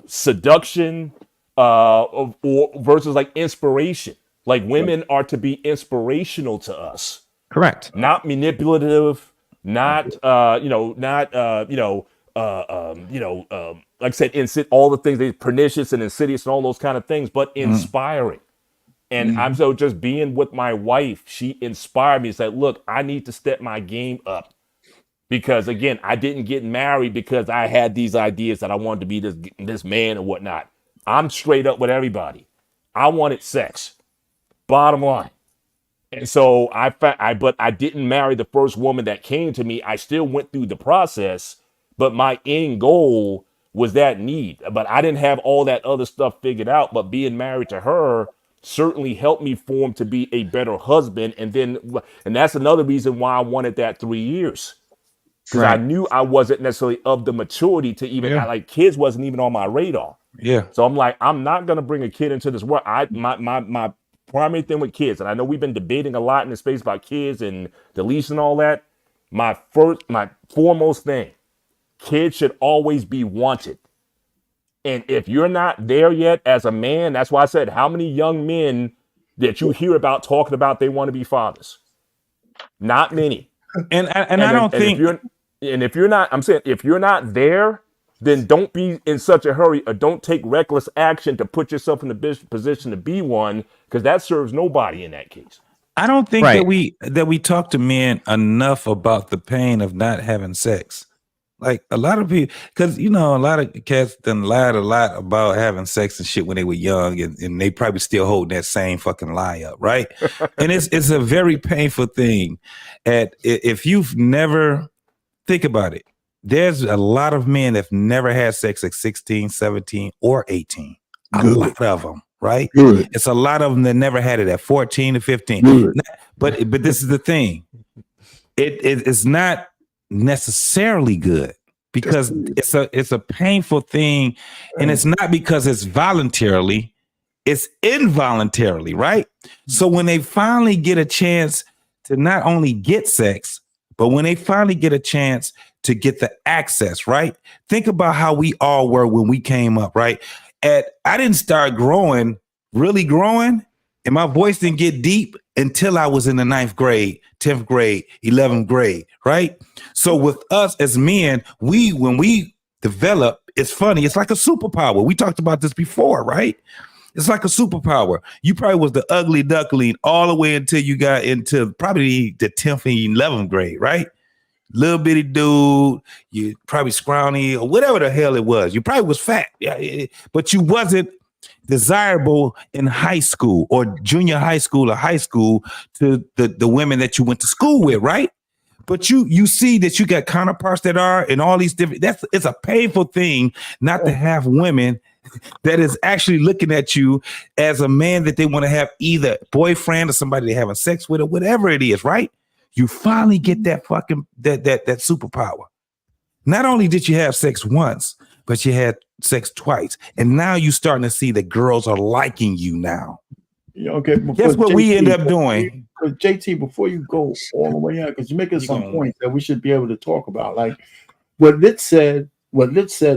seduction or versus like inspiration. Like women are to be inspirational to us.
Correct.
Not manipulative, not like I said, all the things that pernicious and insidious and all those kind of things, but inspiring. And I'm so just being with my wife, she inspired me and said, look, I need to step my game up. Because again, I didn't get married because I had these ideas that I wanted to be this man and whatnot. I'm straight up with everybody. I wanted sex. Bottom line. And so but I didn't marry the first woman that came to me. I still went through the process, but my end goal was that need. But I didn't have all that other stuff figured out. But being married to her certainly helped me form to be a better husband. And that's another reason why I wanted that 3 years. Because I knew I wasn't necessarily of the maturity to even like kids wasn't even on my radar.
Yeah.
So I'm like, I'm not gonna bring a kid into this world. My primary thing with kids, and I know we've been debating a lot in the space about kids and the leash and all that. My foremost thing, kids should always be wanted. And if you're not there yet as a man, that's why I said, how many young men that you hear about talking about they want to be fathers? Not many.
And I don't think.
If you're not, I'm saying, if you're not there, then don't be in such a hurry or don't take reckless action to put yourself in the position to be one, because that serves nobody in that case.
I don't think that we talk to men enough about the pain of not having sex. Like a lot of people, because a lot of cats done lied a lot about having sex and shit when they were young, and they probably still holding that same fucking lie up, right? And it's a very painful thing. If you've never, think about it, there's a lot of men that have never had sex at 16, 17, or 18. A lot of them, right?
Good.
It's a lot of them that never had it at 14 to 15. But this is the thing. It's not necessarily good because it's a painful thing, and it's not because it's voluntarily, it's involuntarily, right? So when they finally get a chance to not only get sex, but when they finally get a chance to get the access, right? Think about how we all were when we came up, right? I didn't start really growing, and my voice didn't get deep until I was in the 9th grade, 10th grade, 11th grade, right? So with us as men, when we develop, it's funny, it's like a superpower. We talked about this before, right? It's like a superpower. You probably was the ugly duckling all the way until you got into probably the 10th and 11th grade, right? Little bitty dude, you probably scrawny or whatever the hell it was. You probably was fat, but you wasn't desirable in high school or junior high school or high school to the women that you went to school with, right? But you see that you got counterparts that are in all these different. It's a painful thing not to have women that is actually looking at you as a man that they want to have either boyfriend or somebody they're having sex with or whatever it is, right? You finally get that fucking that superpower. Not only did you have sex once, but you had sex twice. And now you're starting to see that girls are liking you now.
Okay.
Guess what we end up doing?
JT, before you go all the way out, because you're making some points that we should be able to talk about. Like what Lit said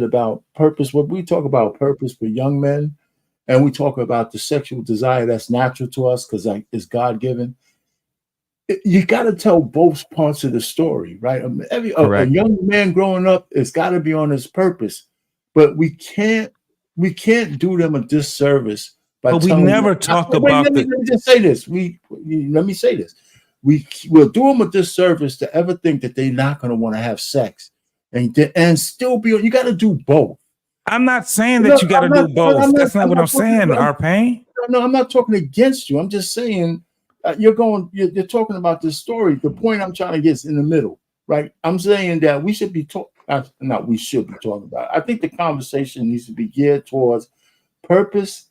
about purpose, what we talk about purpose for young men, and we talk about the sexual desire that's natural to us because like it's God-given. You got to tell both parts of the story, right? A young man growing up has got to be on his purpose, but we can't do them a disservice.
But we never talked about.
Let me just say this. Let me say this. We will do them a disservice to ever think that they're not going to want to have sex and still be. You got to do both.
I'm not saying that you got to do both. That's not what I'm saying, Arpain.
No, I'm not talking against you. I'm just saying you're talking about this story. The point I'm trying to get is in the middle, right? I'm saying that we should be talking. Not we should be talking about. I think the conversation needs to be geared towards purpose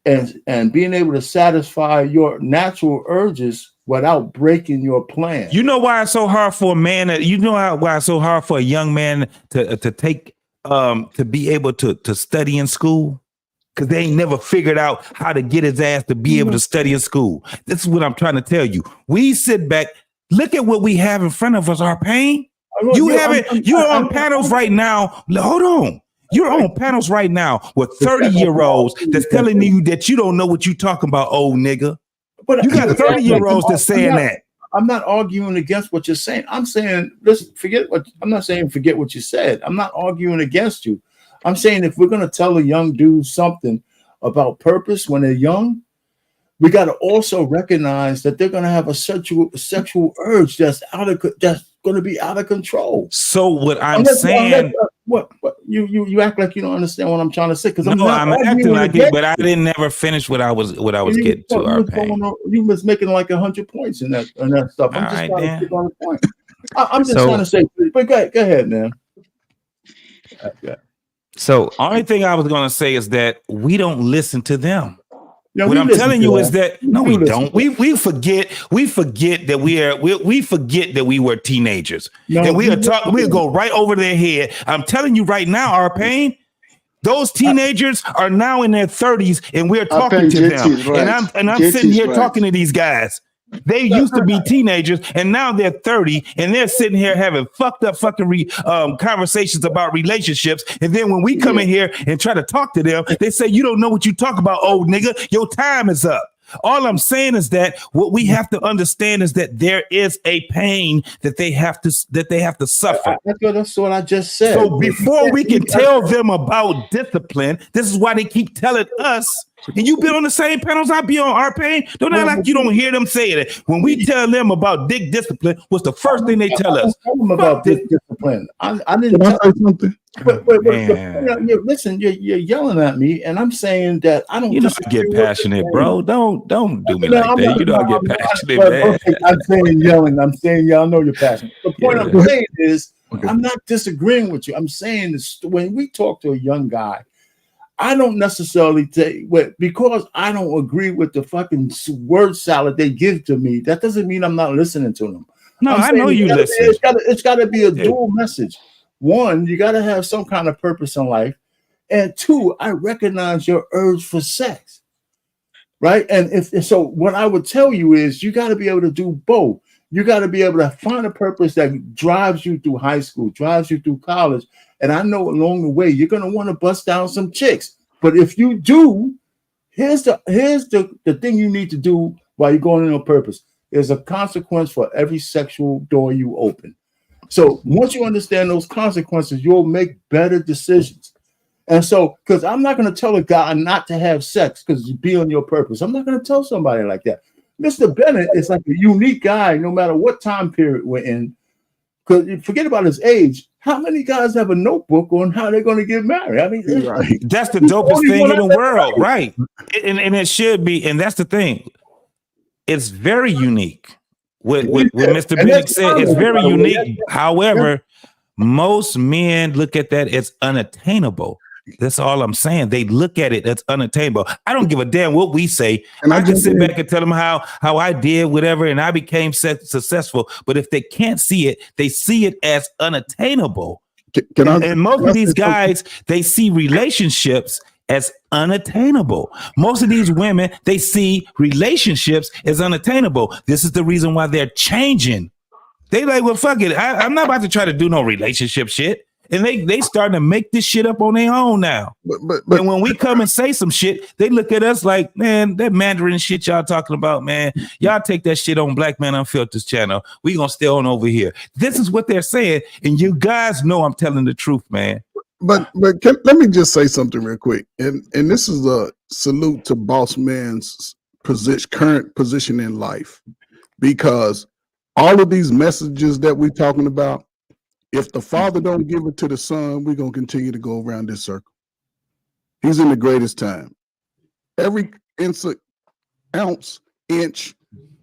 and being able to satisfy your natural urges without breaking your plan.
You know why it's so hard for a man? Why it's so hard for a young man to take to be able to study in school? Because they ain't never figured out how to get his ass to be able to study in school. This is what I'm trying to tell you. We sit back, look at what we have in front of us, Arpain. You're on panels right now. Hold on. You're on panels right now with 30-year-olds that's telling you that you don't know what you're talking about, old nigga. But you got 30-year-olds that's saying that.
I'm not arguing against what you're saying. I'm saying, I'm not saying forget what you said. I'm not arguing against you. I'm saying if we're going to tell a young dude something about purpose when they're young, we got to also recognize that they're going to have a sexual urge that's going to be out of control.
So what I'm saying,
what you act like you don't understand what I'm trying to say because
I'm acting like it, but I didn't never finish what I was getting to.
You was making like 100 points in that stuff. I'm just trying to get on the point. I'm just trying to say, but go ahead, man.
So only thing I was going to say is that we don't listen to them. What I'm telling you is that no, we don't. We forget that we forget that we were teenagers. And we'll go right over their head. I'm telling you right now, Arpain, those teenagers are now in their 30s and we're talking to them. Right. And I'm sitting here talking to these guys. They used to be teenagers and now they're 30 and they're sitting here having fucked up fucking conversations about relationships. And then when we come in here and try to talk to them, they say, you don't know what you talk about, old nigga. Your time is up. All I'm saying is that what we have to understand is that there is a pain that they have to suffer.
That's what I just said.
So before we can tell them about discipline, this is why they keep telling us. And you've been on the same panels I be on, Arpain. Don't act like you don't hear them say it. When we tell them about dick discipline, what's the first thing they tell us?
About dick discipline. I didn't tell you something. But listen, you're yelling at me, and I'm saying that I don't.
You don't get passionate, bro. Don't do me like that. You don't get passionate, man.
Okay, I'm saying yelling. I'm saying y'all know you're passionate. The point I'm saying is, I'm not disagreeing with you. I'm saying this, when we talk to a young guy, I don't necessarily take because I don't agree with the fucking word salad they give to me. That doesn't mean I'm not listening to them.
No, I know you listen.
It's got to be a dual message. One, you got to have some kind of purpose in life. And two, I recognize your urge for sex. Right. And so what I would tell you is you got to be able to do both. You got to be able to find a purpose that drives you through high school, drives you through college. And I know along the way, you're going to want to bust down some chicks. But if you do, here's the thing you need to do while you're going in on purpose. There's a consequence for every sexual door you open. So once you understand those consequences, you'll make better decisions. And so, because I'm not going to tell a guy not to have sex because you be on your purpose. I'm not going to tell somebody like that. Mr. Bennett is like a unique guy, no matter what time period we're in. Because forget about his age. How many guys have a notebook on how they're going to get married? I mean,
that's the dopest thing in the world, right? And it should be. And that's the thing. It's very unique. What Mr. Bennett said is very unique. However, most men look at that as unattainable. That's all I'm saying. They look at it as unattainable. I don't give a damn what we say. And I can sit back and tell them how I did whatever and I became successful. But if they can't see it, they see it as unattainable. And most of these guys, they see relationships as unattainable. Most of these women, they see relationships as unattainable. This is the reason why they're changing. They like, well, fuck it. I'm not about to try to do no relationship shit. And they starting to make this shit up on their own now. But and when we come and say some shit, they look at us like, man, that Mandarin shit y'all talking about, man. Y'all take that shit on Black Man Unfiltered channel. We gonna stay on over here. This is what they're saying, and you guys know I'm telling the truth, man.
But let me just say something real quick, and this is a salute to Boss Man's current position in life, because all of these messages that we're talking about, if the father don't give it to the son, we're going to continue to go around this circle. He's in the greatest time. Every ounce, inch,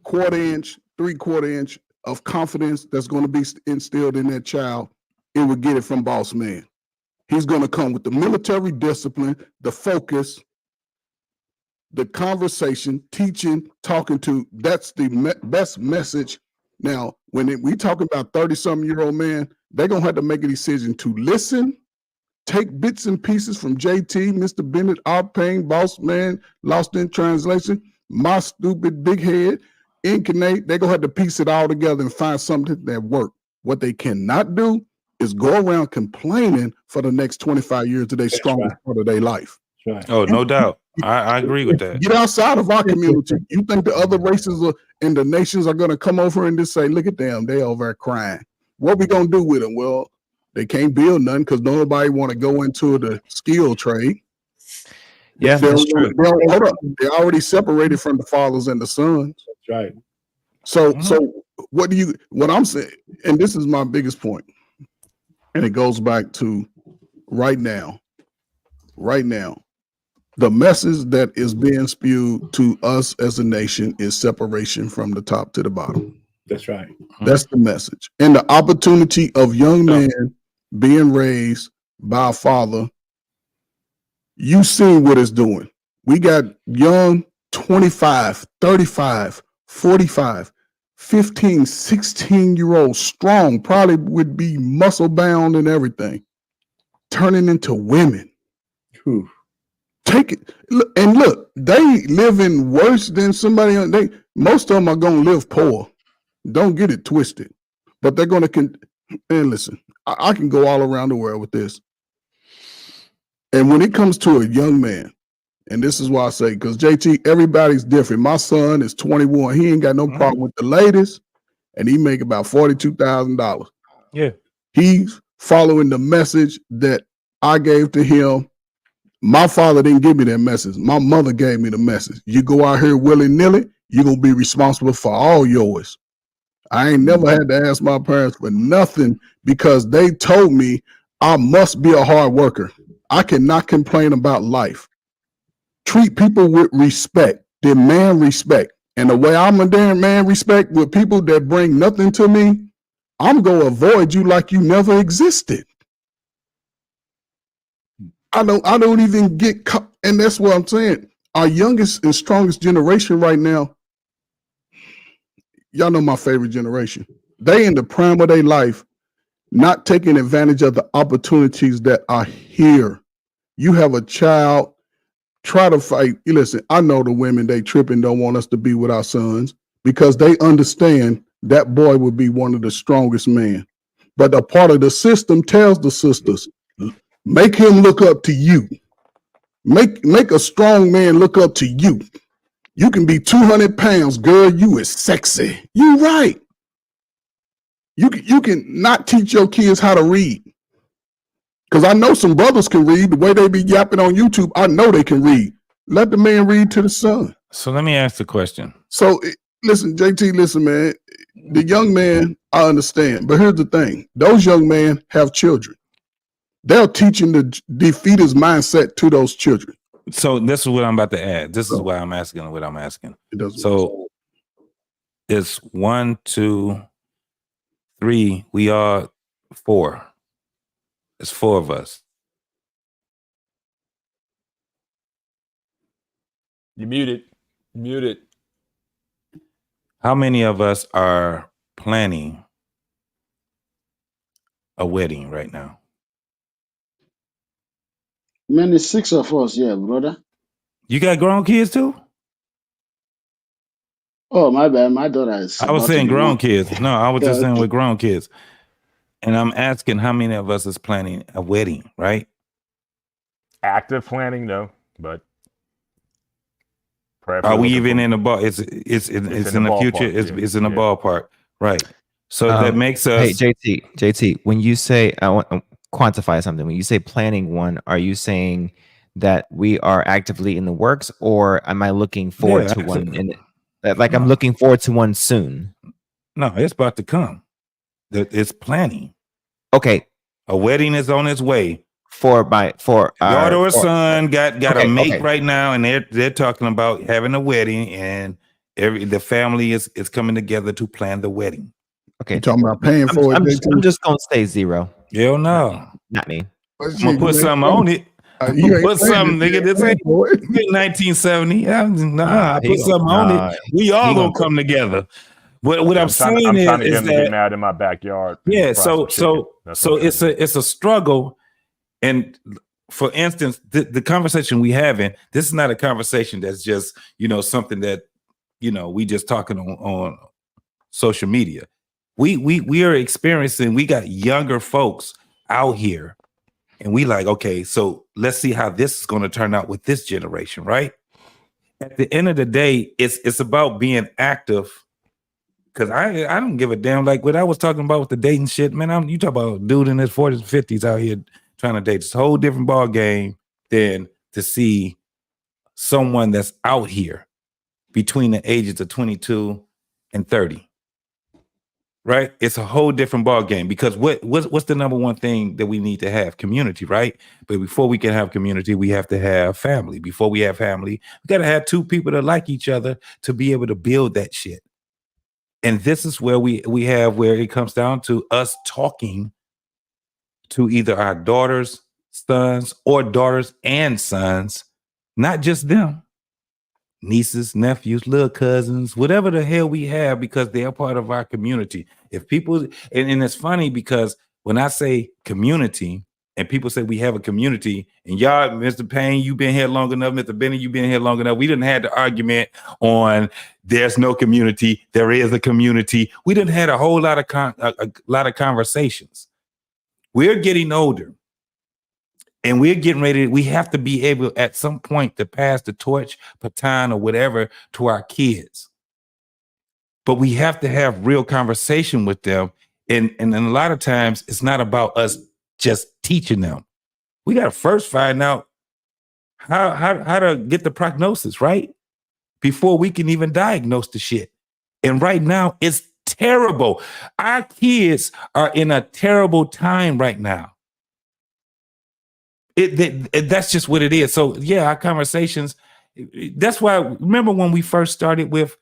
quarter inch, 3/4 inch of confidence that's going to be instilled in that child, it will get it from Boss Man. He's going to come with the military discipline, the focus, the conversation, teaching, talking to. That's the best message. Now, when we talk about 30-something-year-old man, they're going to have to make a decision to listen, take bits and pieces from JT, Mr. Bennett, our pain, Boss Man, Lost in Translation, my stupid big head, Incarnate. They're going to have to piece it all together and find something that works. What they cannot do is go around complaining for the next 25 years of their strongest part of their life.
Oh, no doubt. I agree with that.
Get outside of our community. You think the other races and the nations are going to come over and just say, look at them, they over there crying. What we going to do with them? Well, they can't build nothing because nobody want to go into the skill trade.
Yeah, that's true.
Hold up. They're already separated from the fathers and the sons.
That's right.
So what I'm saying, and this is my biggest point, and it goes back to right now, the message that is being spewed to us as a nation is separation from the top to the bottom.
That's right.
That's the message. And the opportunity of young men being raised by a father, you see what it's doing. We got young 25, 35, 45, 15, 16-year-olds strong, probably would be muscle bound and everything, turning into women.
Whew.
Take it and look, they living worse than somebody. Most of them are gonna live poor. Don't get it twisted, but they're gonna. And listen, I can go all around the world with this. And when it comes to a young man, and this is why I say, because JT, everybody's different. My son is 21. He ain't got no problem with the ladies, and he make about $42,000.
Yeah,
he's following the message that I gave to him. My father didn't give me that message. My mother gave me the message. You go out here willy-nilly, you're going to be responsible for all yours. I ain't never had to ask my parents for nothing because they told me I must be a hard worker. I cannot complain about life. Treat people with respect. Demand respect. And the way I'm a damn man respect with people that bring nothing to me, I'm going to avoid you like you never existed. I don't even get caught, and that's what I'm saying. Our youngest and strongest generation right now, y'all know my favorite generation. They in the prime of their life, not taking advantage of the opportunities that are here. You have a child, try to fight. Listen, I know the women, they tripping, don't want us to be with our sons because they understand that boy would be one of the strongest men. But a part of the system tells the sisters, make him look up to you. Make a strong man look up to you. You can be 200 pounds, girl. You is sexy. You right. You can not teach your kids how to read. Because I know some brothers can read. The way they be yapping on YouTube, I know they can read. Let the man read to the son.
So let me ask the question.
So listen, JT, listen, man. The young man, I understand. But here's the thing. Those young men have children. They're teaching the defeaters mindset to those children.
So this is what I'm about to add. This is why I'm asking what I'm asking. So it's 1, 2, 3. We are 4. It's 4 of us.
You muted. Muted.
How many of us are planning a wedding right now?
Man, it's 6 of us, yeah, brother.
You got grown kids too?
Oh, my bad. My daughter is
I was
about to
saying
be
grown
one.
kids. No, I was just saying
Okay.
with grown kids. And I'm asking how many of us is planning a wedding, right?
Active planning, no, but
Are
prayerfully
we
looking
even
for.
in the ball? It's
It's in
in
the
the future.
ballpark.
It's in the
Yeah.
ballpark, right? So that makes
Hey,
us.
JT, when you say I want to quantify something, when you say planning one, are you saying that we are actively in the works, or am I looking forward
Yeah,
to one? I'm
no,
looking forward to one soon.
no, it's about to come. It's planning.
Okay,
a wedding is on its way.
For
daughter or
for
son got a
okay,
mate
okay.
right now, and they're talking about having a wedding, and the family is coming together to plan the wedding.
Okay.
You talking about paying for it, JT?
I'm just gonna stay 0.
Hell no.
Not me.
Well,
I'm gonna
shit,
put
you ain't
something
paying-
on it.
you ain't
Put
paying
something,
it,
nigga. This
paying
ain't
for it.
1970. I
he
put
gon-
something on
nah,
it. We all
he
gonna
gonna
come together. What
Yeah,
I'm saying
I'm trying to get
is
him to get
that
mad in my backyard and
yeah.
fry some chicken. That's what I'm trying
It's
to do.
a struggle. And for instance, the conversation we having, this is not a conversation that's just something that we just talking on social media. We are experiencing. We got younger folks out here, and we like, okay, so let's see how this is going to turn out with this generation, right? At the end of the day, it's about being active. Cause I don't give a damn. Like what I was talking about with the dating shit, man. You talk about a dude in his 40s, 50s out here trying to date. It's a whole different ball game than to see someone that's out here between the ages of 22 and 30. Right? It's a whole different ball game because what's the number one thing that we need to have? Community, right? But before we can have community, we have to have family. Before we have family, we got to have two people that like each other to be able to build that shit. And this is where we have where it comes down to us talking to either our daughters, sons, or daughters and sons, not just them, nieces, nephews, little cousins, whatever the hell we have, because they're part of our community. If people, and it's funny because when I say community and people say we have a community, and y'all, Mr. Payne, you've been here long enough, Mr. Benny, you've been here long enough. We didn't have the argument on there's no community, there is a community. We didn't had a whole lot of a lot of conversations. We're getting older. And we're getting ready. We have to be able at some point to pass the torch, baton, or whatever to our kids. But we have to have real conversation with them. And a lot of times it's not about us just teaching them. We got to first find out how to get the prognosis, right? Before we can even diagnose the shit. And right now it's terrible. Our kids are in a terrible time right now. That's just what it is. So yeah, our conversations. That's why. Remember when we first started with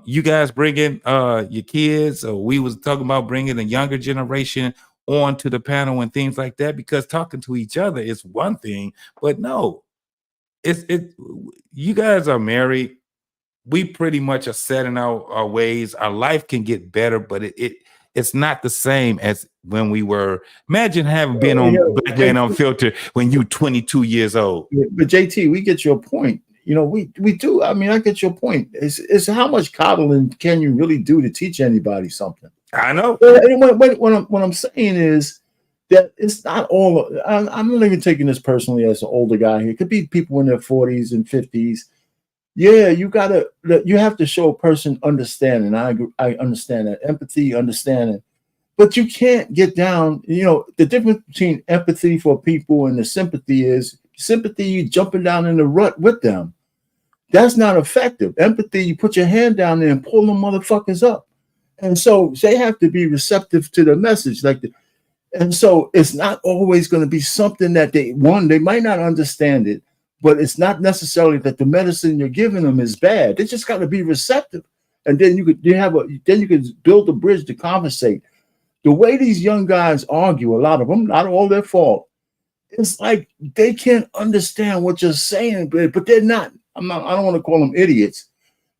you guys bringing your kids, or we was talking about bringing the younger generation onto the panel and things like that. Because talking to each other is one thing, but no, you guys are married. We pretty much are set in our ways. Our life can get better, but it's not the same as when we were. Imagine having been on Black Man Unfiltered when you 22 years old.
But JT, we get your point. We do. I mean, I get your point. It's how much coddling can you really do to teach anybody something?
I know.
And what I'm saying is that it's not all. I'm not even taking this personally as an older guy here. It could be people in their 40s and 50s. Yeah, you have to show a person understanding. I understand that empathy, understanding, but you can't get down. The difference between empathy for people and the sympathy is sympathy. You jumping down in the rut with them. That's not effective. Empathy, you put your hand down there and pull them motherfuckers up, and so they have to be receptive to the message. And so it's not always going to be something that they might not understand it. But it's not necessarily that the medicine you're giving them is bad. They just got to be receptive, and then you could build a bridge to conversate. The way these young guys argue, a lot of them, not all their fault. It's like they can't understand what you're saying, but they're not. I don't want to call them idiots.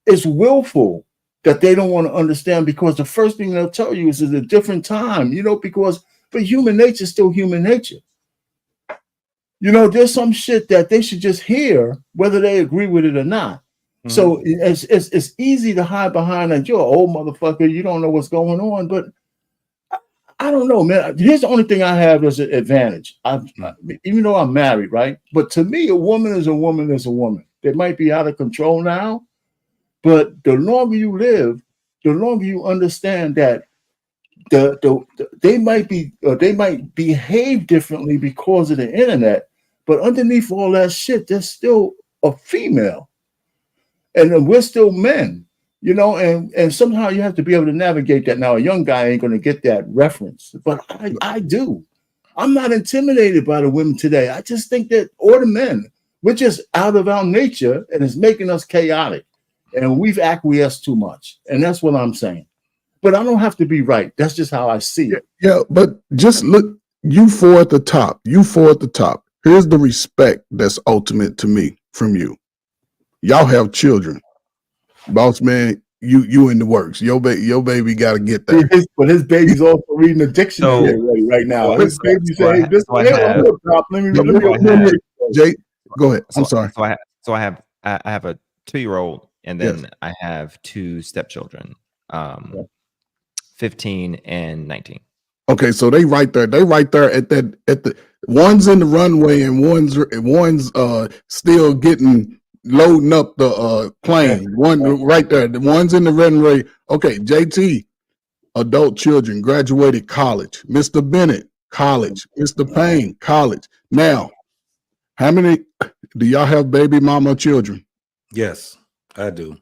It's willful that they don't want to understand because the first thing they'll tell you is a different time. But human nature is still human nature. You know, there's some shit that they should just hear, whether they agree with it or not. So it's easy to hide behind that you're an old motherfucker, you don't know what's going on. But I don't know, man. Here's the only thing I have as an advantage. Even though I'm married, right? But to me, a woman is a woman is a woman. They might be out of control now, but the longer you live, the longer you understand that they might behave differently because of the internet, but underneath all that shit, there's still a female, and then we're still men, you know, and somehow you have to be able to navigate that. Now, a young guy ain't going to get that reference, but I do. I'm not intimidated by the women today. I just think that, or the men, we're just out of our nature, and it's making us chaotic, and we've acquiesced too much, and that's what I'm saying. But I don't have to be right. That's just how I see it.
Yeah, but just look, you four at the top. You four at the top. Here's the respect that's ultimate to me from you. Y'all have children. Boss man, you in the works. Your baby got to get that.
But his baby's also reading the dictionary right now. His baby say, "This let me
Jay, go ahead. I'm sorry.
So I have a 2-year-old, and then I have 2 stepchildren, 15 and 19.
Okay, so they right there. They right there at the one's in the runway and one's still loading up the plane. One right there. The one's in the runway. Okay, JT, adult children, graduated college. Mr. Bennett, college. Mr. Payne, college. Now, how many do y'all have baby mama children?
Yes, I do.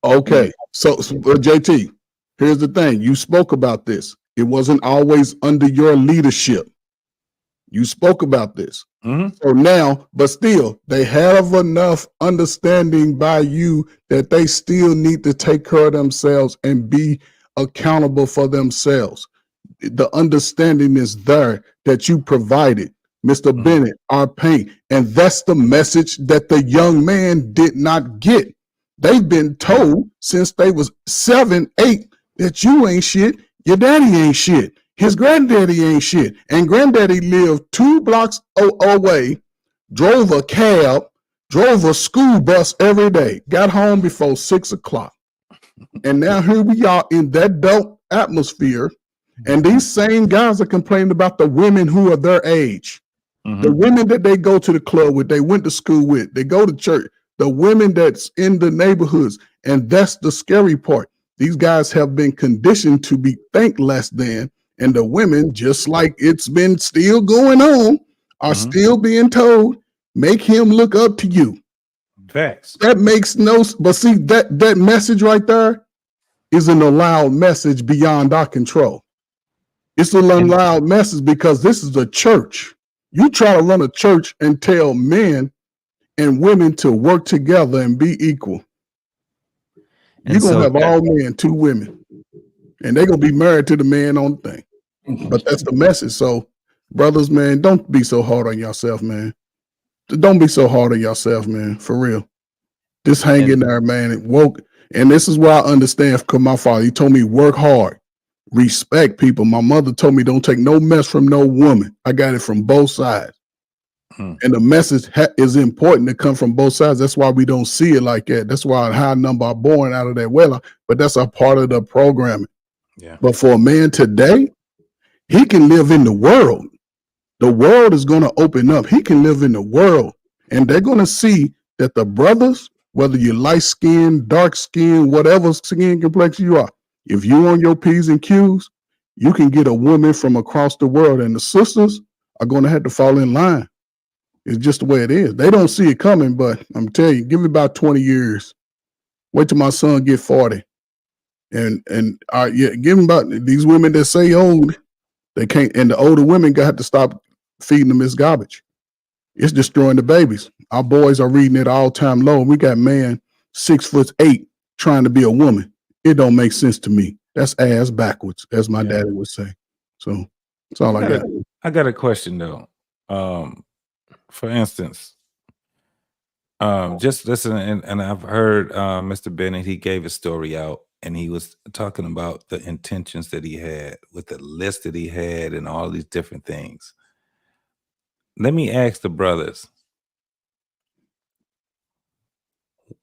Okay, so JT, here's the thing. You spoke about this. It wasn't always under your leadership. You spoke about this. So now, but still, they have enough understanding by you that they still need to take care of themselves and be accountable for themselves. The understanding is there that you provided, Mr. Bennett, our paint. And that's the message that the young man did not get. They've been told since they was 7, 8 that you ain't shit. Your daddy ain't shit. His granddaddy ain't shit. And granddaddy lived 2 blocks away, drove a cab, drove a school bus every day, got home before 6 o'clock. And now here we are in that dope atmosphere. And these same guys are complaining about the women who are their age. The women that they go to the club with, they went to school with, they go to church, the women that's in the neighborhoods. And that's the scary part. These guys have been conditioned to be think less than, and the women, just like it's been still going on, are still being told, make him look up to you.
Facts.
That makes no, but see, that message right there is an allowed message beyond our control. It's an allowed message because this is a church. You try to run a church and tell men and women to work together and be equal. You're going to have all men, 2 women, and they're going to be married to the man on the thing. But that's the message. So, brothers, man, don't be so hard on yourself, man. Don't be so hard on yourself, man, for real. Just hang in there, man. And this is why I understand, because my father, he told me work hard, respect people. My mother told me don't take no mess from no woman. I got it from both sides. And the message is important to come from both sides. That's why we don't see it like that. That's why a high number are born out of that well. But that's a part of the programming.
Yeah.
But for a man today, he can live in the world. The world is going to open up. He can live in the world. And they're going to see that the brothers, whether you're light skin, dark skin, whatever skin complexion you are, if you're on your P's and Q's, you can get a woman from across the world. And the sisters are going to have to fall in line. It's just the way it is. They don't see it coming, but I'm telling you, give it about 20 years. Wait till my son get 40. And give him about these women that say old, they can't, and the older women got to stop feeding them this garbage. It's destroying the babies. Our boys are reading it all time low. We got man 6'8" trying to be a woman. It don't make sense to me. That's ass backwards, as my daddy would say. So that's all I got.
I got a question though. For instance, just listen, and I've heard Mr. Bennett, he gave a story out, and he was talking about the intentions that he had with the list that he had and all these different things. let me ask the brothers,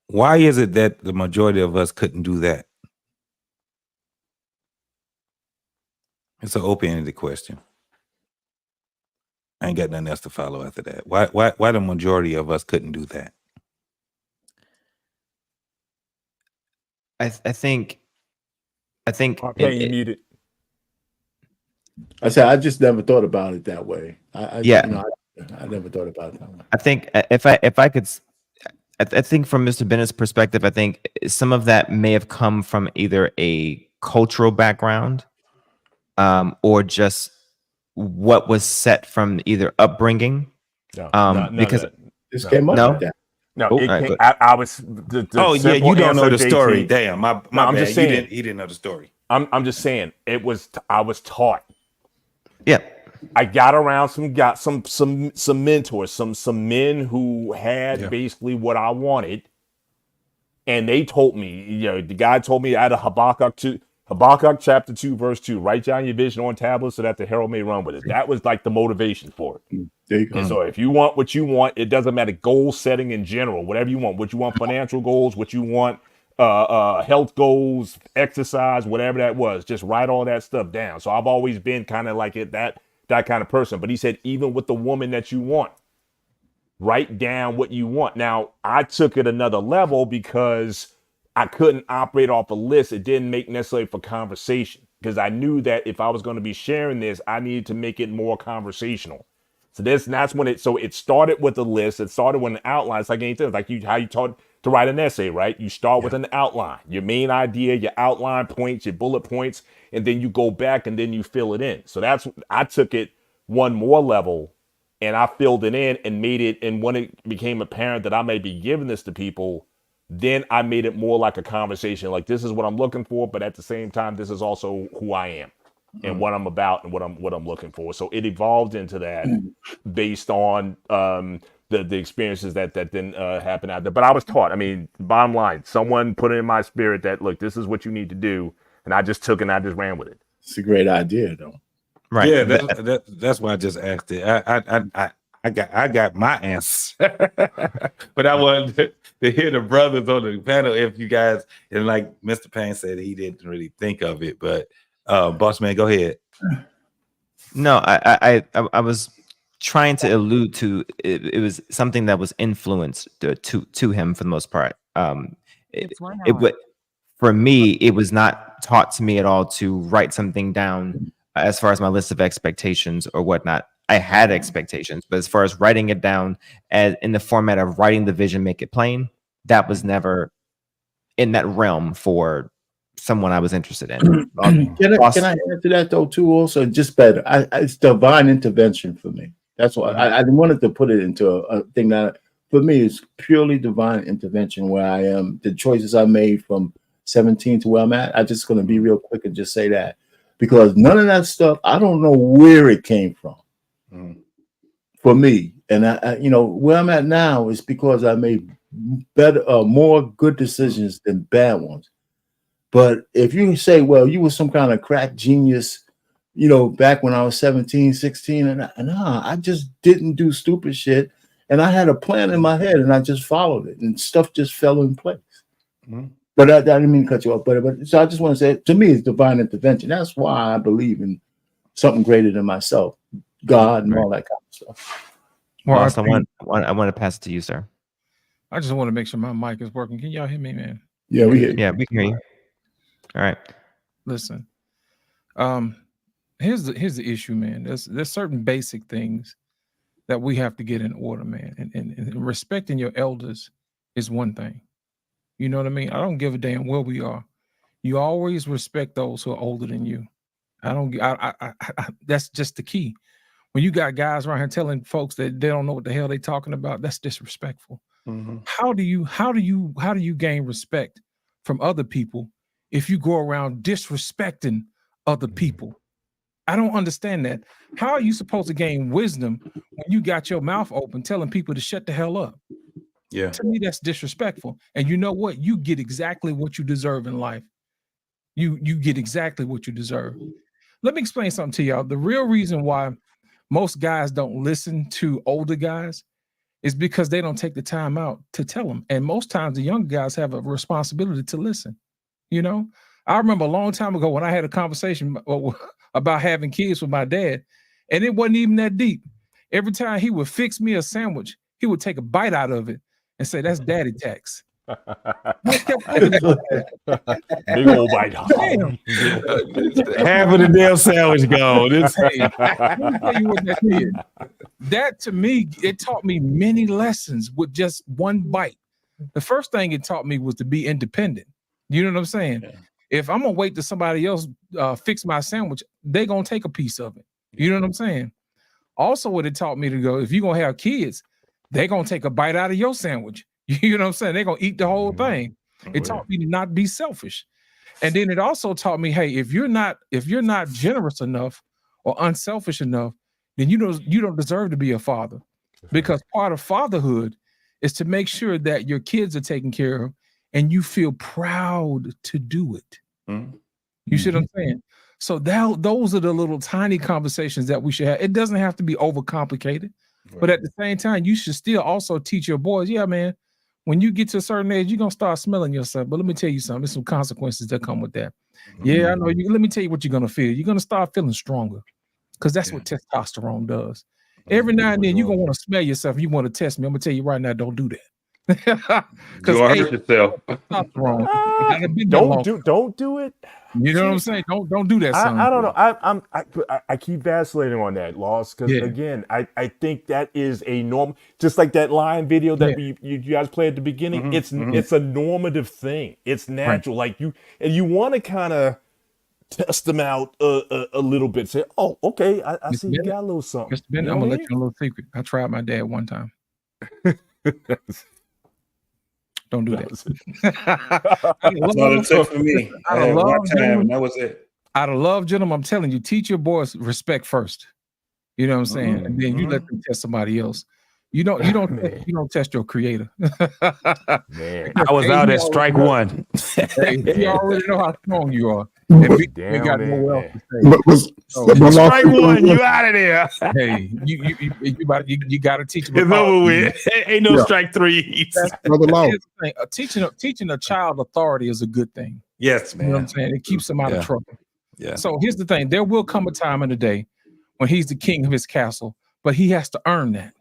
why is it that the majority of us couldn't do that? It's an open-ended question. I ain't got nothing else to follow after that. Why the majority of us couldn't do that?
I think
Okay, you muted.
I said I just never thought about it that way. I
Yeah.
I never thought about it that way.
I think if I could, I think from Mr. Bennett's perspective, I think some of that may have come from either a cultural background, or just what was set from either upbringing. Because
this came up with that.
No,
Oh,
it
all right,
came,
good.
I was. The
Oh, yeah,
simple
you don't know
answer,
the story.
JT.
Damn, my
I'm
bad.
just saying.
He didn't know the story.
I'm just saying it was. I was taught.
Yeah.
I got around some mentors, some men who had basically what I wanted, and they told me, you know, the guy told me out of Habakkuk chapter 2 verse 2, write down your vision on tablets so that the herald may run with it. That was like the motivation for it.
There you go.
And so if you want what you want, it doesn't matter, goal setting in general, whatever you want, financial goals, what you want, health goals, exercise, whatever that was, just write all that stuff down. So I've always been kind of like that kind of person. But he said, even with the woman that you want, write down what you want. Now, I took it another level because I couldn't operate off a list. It didn't make necessarily for conversation because I knew that if I was going to be sharing this, I needed to make it more conversational. So that's when it started with a list. It started with an outline. It's like anything. It's like how you taught to write an essay, right? You start with an outline, your main idea, your outline points, your bullet points, and then you go back and then you fill it in. So I took it one more level and I filled it in and made it. And when it became apparent that I may be giving this to people, then I made it more like a conversation. Like, this is what I'm looking for, but at the same time, this is also who I am and what I'm about and what I'm looking for. So it evolved into that based on the experiences that then happened out there. But I was taught. I mean, bottom line, someone put it in my spirit that, look, this is what you need to do, and I just took it and I just ran with it.
It's a great idea, though.
Right.
Yeah, that's why I just asked it. I got my answer, but I wanted to hear the brothers on the panel. If you guys, and like Mr. Payne said, he didn't really think of it, but Boss Man, go ahead.
No, I was trying to allude to it was something that was influenced to him for the most part. For me, it was not taught to me at all to write something down as far as my list of expectations or whatnot. I had expectations, but as far as writing it down as in the format of writing the vision, make it plain, that was never in that realm for someone I was interested in.
Can I answer that though too? Also, just better. It's divine intervention for me. That's why I wanted to put it into a thing that for me is purely divine intervention. Where I am, the choices I made from 17 to where I'm at. I'm just going to be real quick and just say that because none of that stuff, I don't know where it came from for me. And I where I'm at now is because I made more good decisions than bad ones. But if you say, well, you were some kind of crack genius, back when I was 17, 16, and I just didn't do stupid shit. And I had a plan in my head and I just followed it and stuff just fell in place. But I didn't mean to cut you off. But so I just want to say, to me, it's divine intervention. That's why I believe in something greater than myself, God, and all that kind of stuff.
Well, I want to pass it to you, sir.
I just want to make sure my mic is working. Can y'all hear me, man?
Yeah, we hear you.
Yeah, we can hear you. All right.
Listen, here's the issue, man. There's certain basic things that we have to get in order, man. And respecting your elders is one thing. You know what I mean? I don't give a damn where we are. You always respect those who are older than you. That's just the key. When you got guys around here telling folks that they don't know what the hell they're talking about, that's disrespectful. How do you gain respect from other people if you go around disrespecting other people? I don't understand that. How are you supposed to gain wisdom when you got your mouth open telling people to shut the hell up?
Yeah.
To me, that's disrespectful. And you know what? You get exactly what you deserve in life. You get exactly what you deserve. Let me explain something to y'all. The real reason why most guys don't listen to older guys is because they don't take the time out to tell them. And most times the younger guys have a responsibility to listen. You know, I remember a long time ago when I had a conversation about having kids with my dad, and it wasn't even that deep. Every time he would fix me a sandwich, he would take a bite out of it and say, "That's daddy tax."
Big old bite.
Damn.
Half of the damn sandwich gone.
Hey, let me tell you what that did. That to me, it taught me many lessons with just one bite. The first thing it taught me was to be independent. You know what I'm saying? Yeah. If I'm gonna wait till somebody else fix my sandwich, they're gonna take a piece of it. You know what I'm saying? Also, what it taught me to go, if you're gonna have kids, they're gonna take a bite out of your sandwich. You know what I'm saying? They're gonna eat the whole thing. It taught me to not be selfish. And then it also taught me, hey, if you're not generous enough or unselfish enough, then you don't deserve to be a father. Because part of fatherhood is to make sure that your kids are taken care of and you feel proud to do it. Mm-hmm. You see what I'm saying? So those are the little tiny conversations that we should have. It doesn't have to be overcomplicated, but at the same time, you should still also teach your boys, yeah, man, when you get to a certain age, you're going to start smelling yourself. But let me tell you something. There's some consequences that come with that. Mm-hmm. Yeah, I know. Let me tell you what you're going to feel. You're going to start feeling stronger because that's what testosterone does. Every now and then, you're going to want to smell yourself. You want to test me. I'm going to tell you right now, don't do that.
You're going to hurt yourself.
Don't do it.
You know what I'm saying? Don't do that.
I don't know. I keep vacillating on that, Loss, because again, I think that is a norm. Just like that lion video that you guys played at the beginning. It's a normative thing. It's natural. Right. Like you want to kind of test them out a little bit. Say, oh, okay, I see you got a little something.
Mr. Bennett, I'm gonna let you know a little secret. I tried my dad one time. Don't do that.
That's all it took for me. I had one time, and that was it.
Out of love, gentlemen, I'm telling you, teach your boys respect first. You know what I'm saying? And then you let them test somebody else. You don't test your creator.
Man, I was out at strike one.
You already know how strong you are. And we got nowhere else to say.
Strike one, you out of there.
Hey, you got to teach them.
It's over with. Ain't no strike threes.
Teaching a child authority is a good thing.
Yes, man.
You know what I'm saying? It keeps them out of trouble.
Yeah.
So here's the thing: there will come a time in the day when he's the king of his castle, but he has to earn that.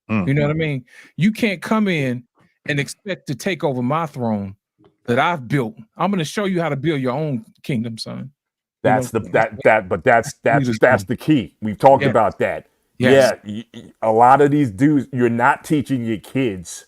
You know what I mean? You can't come in and expect to take over my throne that I've built. I'm going to show you how to build your own kingdom, son.
That's the key. We've talked about that.
Yes.
Yeah, a lot of these dudes, you're not teaching your kids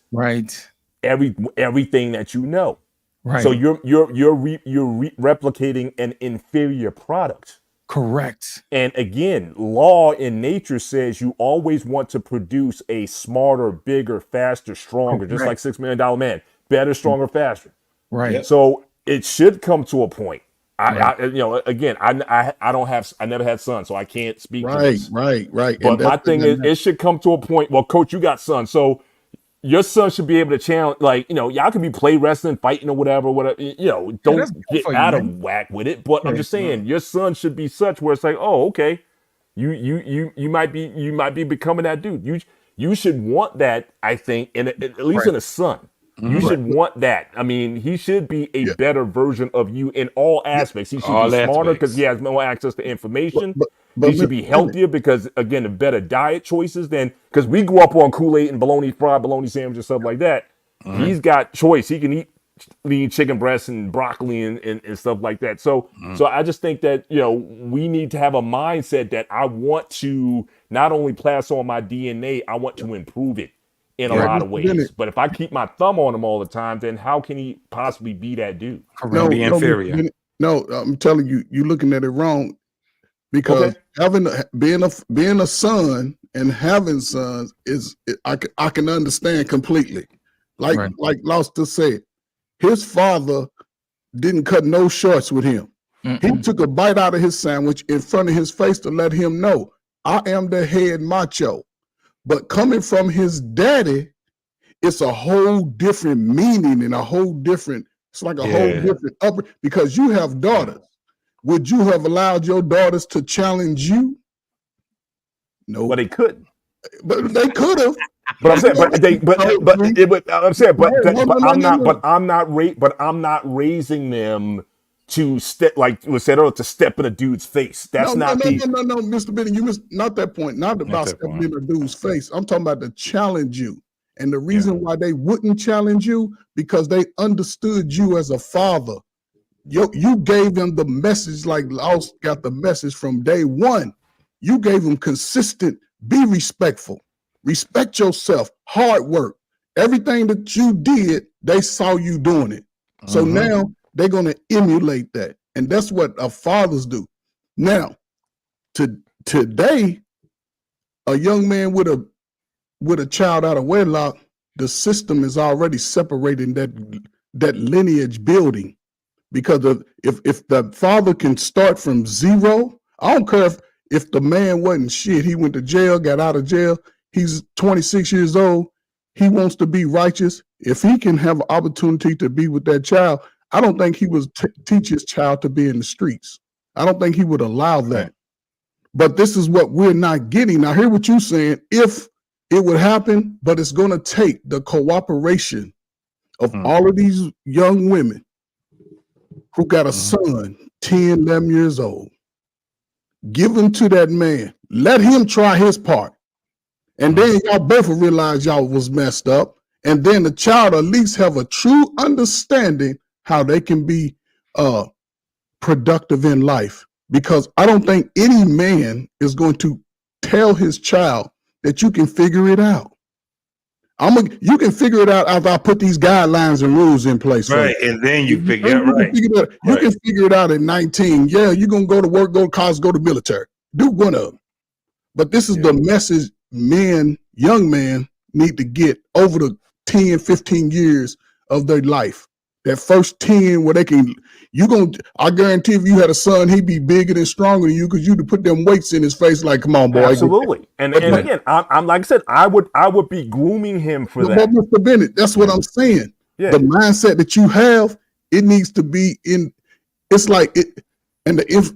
everything that you know.
Right.
So you're replicating an inferior product.
Correct.
And again, law in nature says you always want to produce a smarter, bigger, faster, stronger, just like $6 Million Man. Better, stronger, faster.
Right.
So it should come to a point. I never had sons, so I can't speak to this.
Right.
But my thing is, it should come to a point. Well, coach, you got sons, so your son should be able to challenge, y'all can be play wrestling, fighting or whatever. Don't get out of whack with it. But I'm just saying, your son should be such where it's like, oh, okay, you might be becoming that dude. You should want that, I think, at least in a son. You should want that. I mean, he should be a better version of you in all aspects. He should be smarter because he has more access to information. But he should be healthier because, again, the better diet choices because we grew up on Kool-Aid and fried bologna sandwich and stuff like that. He's got choice. He can eat lean chicken breasts and broccoli and stuff like that. So I just think that, we need to have a mindset that I want to not only pass on my DNA, I want to improve it in a lot of ways. But if I keep my thumb on him all the time, then how can he possibly be that dude?
Be inferior.
No, I'm telling you, you're looking at it wrong. Because being a son and having sons I can understand completely. Like Lost to say, his father didn't cut no shorts with him. He took a bite out of his sandwich in front of his face to let him know, I am the head macho. But coming from his daddy, it's a whole different meaning and whole different upper, because you have daughters. Would you have allowed your daughters to challenge you? No,
Well, they couldn't.
but they could have.
But I'm saying, but they, but it would. I'm saying, but
No,
but
no,
I'm
no,
not,
no.
but I'm not raising them to step like was said earlier to step in a dude's face. That's
No,
not the.
Mr. Benny, you missed not that point. Not about stepping in a dude's face. I'm talking about to challenge you. And the reason why they wouldn't challenge you because they understood you as a father. You gave them the message like Laos got the message from day one. You gave them consistent, be respectful, respect yourself, hard work. Everything that you did, they saw you doing it. So now they're going to emulate that. And that's what fathers do. Now, today, a young man with a child out of wedlock, the system is already separating that lineage building. Because if the father can start from zero, I don't care if the man wasn't shit. He went to jail, got out of jail. He's 26 years old. He wants to be righteous. If he can have an opportunity to be with that child, I don't think he would teach his child to be in the streets. I don't think he would allow that. But this is what we're not getting. Now, hear what you're saying. If it would happen, but it's going to take the cooperation of all of these young women who got a son, 10, 11 years old. Give him to that man. Let him try his part. And then y'all both will realize y'all was messed up. And then the child at least have a true understanding how they can be productive in life. Because I don't think any man is going to tell his child that you can figure it out. You can figure it out after I put these guidelines and rules in place.
Right, and then you figure it out.
You can figure it out at 19. Yeah, you're going to go to work, go to college, go to military. Do one of them. But this is the message young men need to get over the 10, 15 years of their life. That first 10 where they can, I guarantee if you had a son, he'd be bigger and stronger than you because you'd put them weights in his face like, come on, boy.
Absolutely. And again, I'm like I said, I would be grooming him for that.
But Mr. Bennett, that's what I'm saying.
Yeah.
The mindset that you have, it needs to be in, it's like it, and if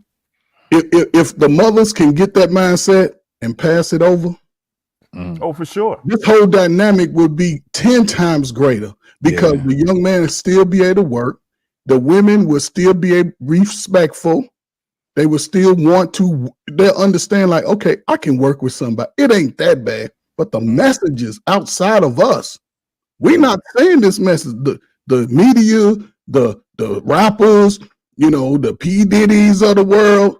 the mothers can get that mindset and pass it over,
oh, for sure,
this whole dynamic would be 10 times greater because the young man would still be able to work. The women would still be respectful. They would still they'll understand like, okay, I can work with somebody. It ain't that bad. But the messages outside of us, we're not saying this message. The media, the rappers, the P. Diddy's of the world,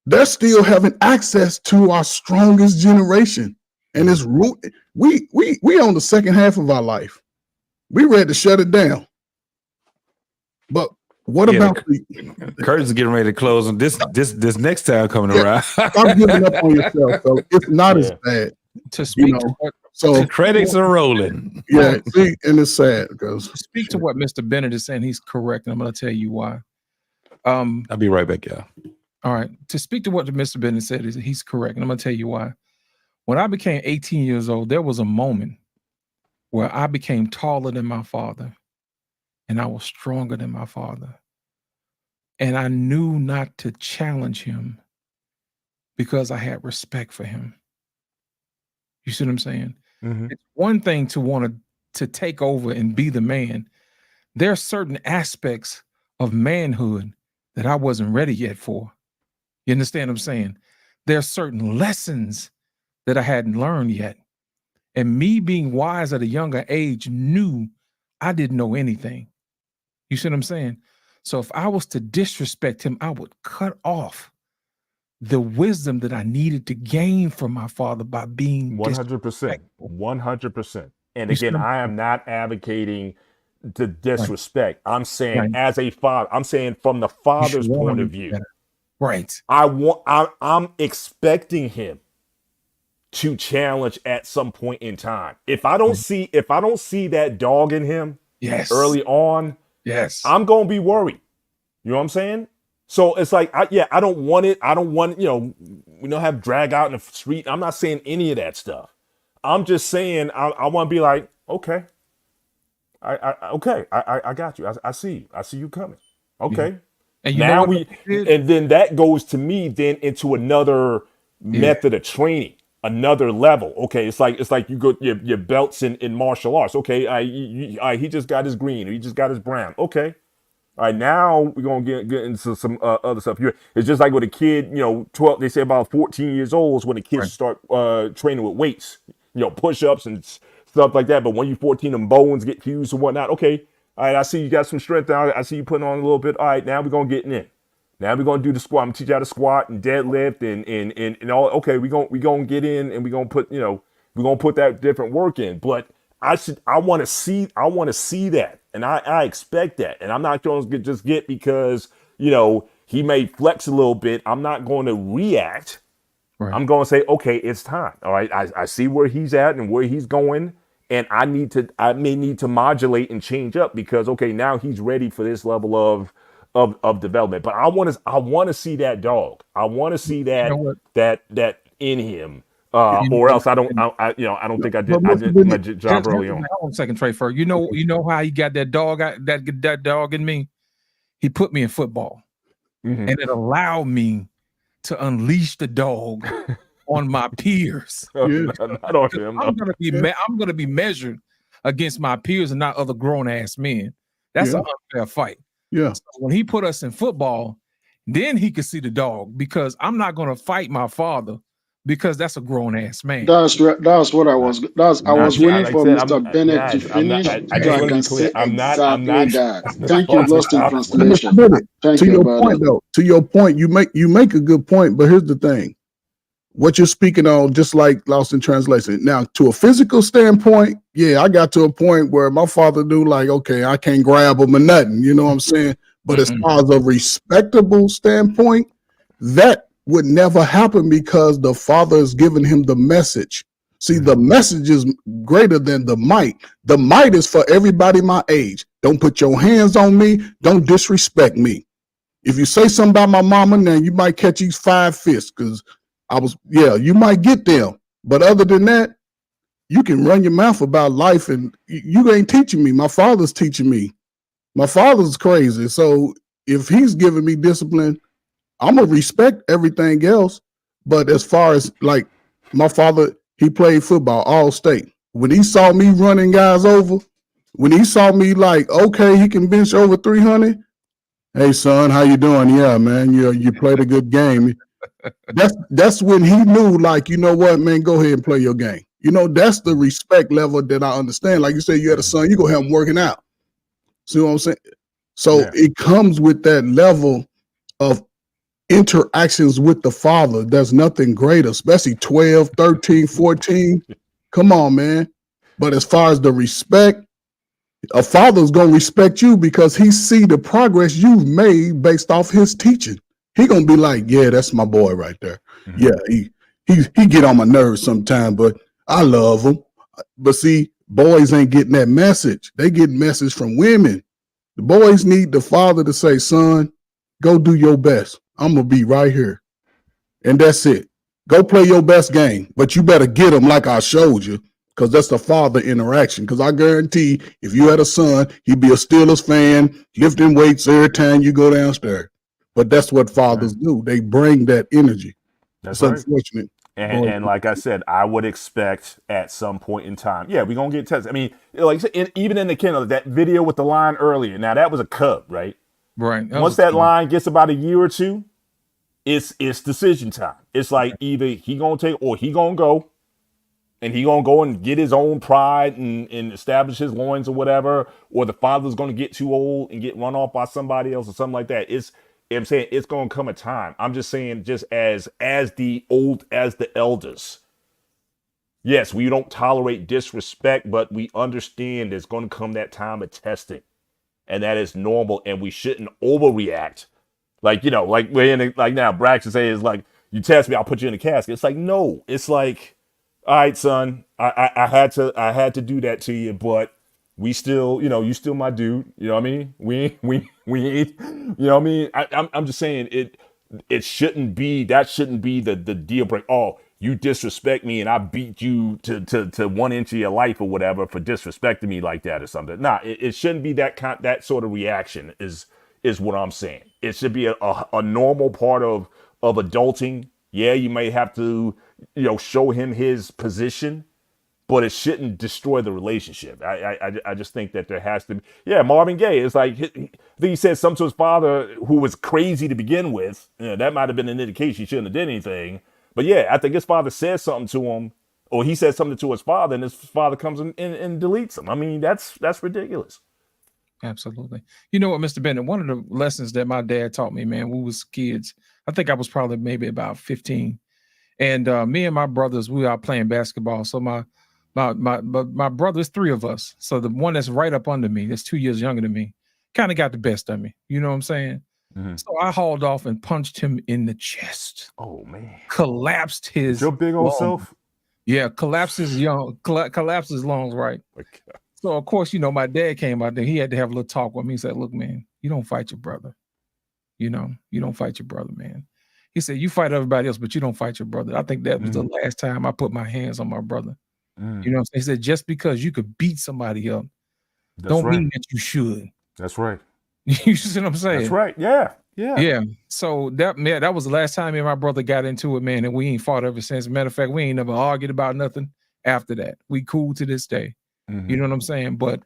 they're still having access to our strongest generation. And it's we on the second half of our life. We ready to shut it down. But what about
Curtis is getting ready to close on this next time coming around.
Stop giving up on yourself, so it's not as bad.
To speak
so
credits are rolling.
Yeah, see, and it's sad because
speak to what Mr. Bennett is saying, he's correct, and I'm going to tell you why.
I'll be right back, y'all.
All right. To speak to what Mr. Bennett said, he's correct, and I'm going to tell you why. When I became 18 years old, there was a moment where I became taller than my father, and I was stronger than my father. And I knew not to challenge him because I had respect for him. You see what I'm saying? It's one thing to want to take over and be the man. There are certain aspects of manhood that I wasn't ready yet for. You understand what I'm saying? There are certain lessons that I hadn't learned yet. And me being wise at a younger age knew I didn't know anything. You see what I'm saying? So if I was to disrespect him, I would cut off the wisdom that I needed to gain from my father by being
100%. 100%. And again, I am not advocating the disrespect. I'm saying as a father, I'm saying from the father's point of view.
Right.
I'm expecting him to challenge at some point in time. If I don't see that dog in him early on, I'm gonna be worried. You know what I'm saying? So it's like, I don't want it. I don't want, we don't have drag out in the street. I'm not saying any of that stuff. I'm just saying I want to be like, okay, I got you. I see you. I see you coming. Okay.
And
and then that goes to me then into another method of training, another level. Okay, it's like you go your belts in martial arts. Okay, he just got his green, or he just got his brown. Okay, all right, now we're gonna get into some other stuff. It's just like with a kid, 12. They say about 14 years old is when the kids start training with weights, push-ups and stuff like that. But when you're 14, them bones get fused and whatnot. Okay, all right, I see you got some strength now. I see you putting on a little bit. All right, now we're gonna get in. Now we're gonna do the squat. I'm gonna teach you how to squat and deadlift and all. Okay, we gonna get in and we're gonna put we're gonna put that different work in. But I want to see that, and I expect that, and I'm not going to just get because he may flex a little bit. I'm not going to react. Right. I'm going to say, okay, it's time. All right, I see where he's at and where he's going, and I may need to modulate and change up because okay, now he's ready for this level of development. But I want to see that dog. I want to see that in him. Or else I don't think I did my job early on.
Hold on a second, Trey. First, you know how he got that dog that dog in me. He put me in football, and it allowed me to unleash the dog on my peers.
Not on him.
I'm gonna be measured against my peers and not other grown ass men. That's an unfair fight.
Yeah.
So when he put us in football, then he could see the dog because I'm not gonna fight my father. Because that's a grown ass man.
That's what I was. I was waiting for Mr. Bennett to finish so I can say exactly that. Thank you, Lost in Translation. Thank you, brother.
To your point, you make a good point. But here's the thing: what you're speaking on, just like Lost in Translation. Now, to a physical standpoint, yeah, I got to a point where my father knew, like, okay, I can't grab him or nothing. You know what I'm saying? But as far as a respectable standpoint, that would never happen because the father is giving him the message. See, the message is greater than the might. The might is for everybody my age. Don't put your hands on me. Don't disrespect me. If you say something about my mama, now you might catch these 5 fists because you might get them. But other than that, you can run your mouth about life and you ain't teaching me. My father's teaching me. My father's crazy. So if he's giving me discipline, I'm gonna respect everything else, but as far as like my father, he played football all state. When he saw me running guys over, when he saw me like, okay, he can bench over 300. Hey son, how you doing? Yeah, man, you played a good game. That's when he knew, like, you know what, man, go ahead and play your game. That's the respect level that I understand. Like you said, you had a son, you go have him working out. See what I'm saying? So it comes with that level of interactions with the father. There's nothing greater, especially 12, 13, 14. Come on, man. But as far as the respect, a father's going to respect you because he see the progress you've made based off his teaching. He going to be like, yeah, that's my boy right there. Mm-hmm. Yeah, he get on my nerves sometimes, but I love him. But see, boys ain't getting that message. They get message from women. The boys need the father to say, son, go do your best. I'm going to be right here. And that's it. Go play your best game, but you better get him like I showed you because that's the father interaction. Because I guarantee if you had a son, he'd be a Steelers fan, lifting weights every time you go downstairs. But that's what fathers do. They bring that energy.
That's
it's unfortunate.
And like I said, I would expect at some point in time, we're going to get tested. I mean, like even in the kennel, that video with the line earlier, now that was a cub, right?
Right.
Once that line gets about a year or two, it's decision time. It's like either he gonna take or he gonna go, and he gonna go and get his own pride and establish his loins or whatever, or the father's gonna get too old and get run off by somebody else or something like that. I'm saying it's gonna come a time. I'm just saying, just as the elders. Yes, we don't tolerate disrespect, but we understand there's gonna come that time of testing, and that is normal, and we shouldn't overreact. Like, like we're in like now, Braxton say is like, you test me, I'll put you in a casket. It's like, no, it's like, all right, son, I had to do that to you, but we still, you still my dude. You know what I mean? We ain't, you know what I mean? I'm just saying it shouldn't be the deal break. Oh, you disrespect me and I beat you to 1 inch of your life or whatever for disrespecting me like that or something. Nah, it shouldn't be that sort of reaction is what I'm saying. It should be a normal part of adulting Yeah, you may have to, show him his position, but it shouldn't destroy the relationship. I just think that there has to be. Yeah, Marvin Gaye. It's like I think he said something to his father who was crazy to begin with. That might have been an indication he shouldn't have did anything. But yeah, I think his father said something to him, or he said something to his father, and his father comes in and deletes him. I mean, that's ridiculous.
Absolutely. You know what, Mr. Bennett, one of the lessons that my dad taught me, man, when we was kids, I think I was probably maybe about 15. And me and my brothers, we were out playing basketball. So my brother, it's 3 of us. So the one that's right up under me, that's 2 years younger than me, kind of got the best of me. You know what I'm saying? So I hauled off and punched him in the chest.
Oh man.
Collapsed his
Your big old
lung.
self.
Yeah, collapsed his lungs, right? So of course, my dad came out there. He had to have a little talk with me. He said, "Look, man, you don't fight your brother. You don't fight your brother, man." He said, "You fight everybody else, but you don't fight your brother." I think that was the last time I put my hands on my brother. You know what I'm saying? He said, "Just because you could beat somebody up, don't mean that you should."
That's right.
You see what I'm saying?
That's right. Yeah.
Yeah. So that was the last time me and my brother got into it, man, and we ain't fought ever since. Matter of fact, we ain't never argued about nothing after that. We cool to this day. You know what I'm saying? But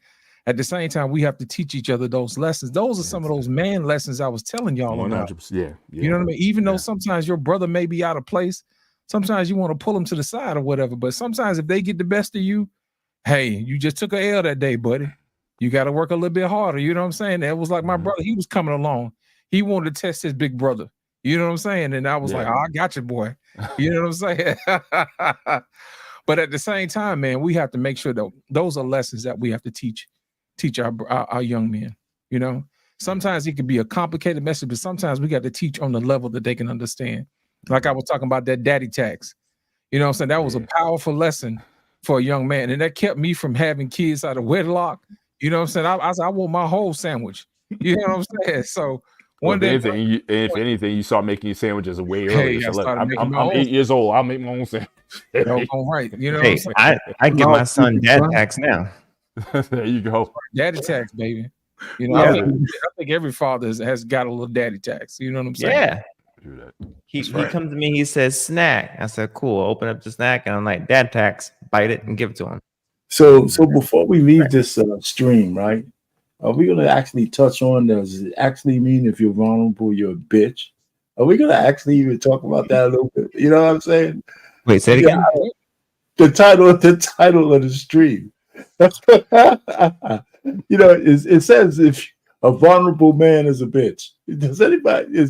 at the same time, we have to teach each other those lessons. Those are some of those man lessons I was telling y'all about.
100%. Yeah.
You know what I mean? Even though sometimes your brother may be out of place, sometimes you want to pull them to the side or whatever. But sometimes if they get the best of you, hey, you just took an L that day, buddy. You got to work a little bit harder. You know what I'm saying? That was like my brother. He was coming along. He wanted to test his big brother. You know what I'm saying? And I was like, I got you, boy. You know what I'm saying? But at the same time, man, we have to make sure that those are lessons that we have to teach our young men. Sometimes it could be a complicated message, but sometimes we got to teach on the level that they can understand. Like I was talking about that daddy tax. You know what I'm saying? That was a powerful lesson for a young man. And that kept me from having kids out of wedlock. You know what I'm saying? I said, I want my whole sandwich. You know what I'm saying? So one day,
if anything, you start making your sandwiches way earlier.
Hey,
So
I'm
8 years old. I'll make my own sandwich.
Right. You know
Hey,
what I'm saying?
I give my son dad tax now.
There you go.
Daddy tax, baby.
Yeah.
I think every father has got a little daddy tax. You know what I'm saying?
Yeah. He comes to me, he says, snack. I said, cool. Open up the snack. And I'm like, dad tax, bite it and give it to him.
So before we leave this stream, right? Are we going to actually touch on, does it actually mean if you're vulnerable, you're a bitch? Are we going to actually even talk about that a little bit? You know what I'm saying?
Wait, say it again.
The title of the stream. It says if a vulnerable man is a bitch. Is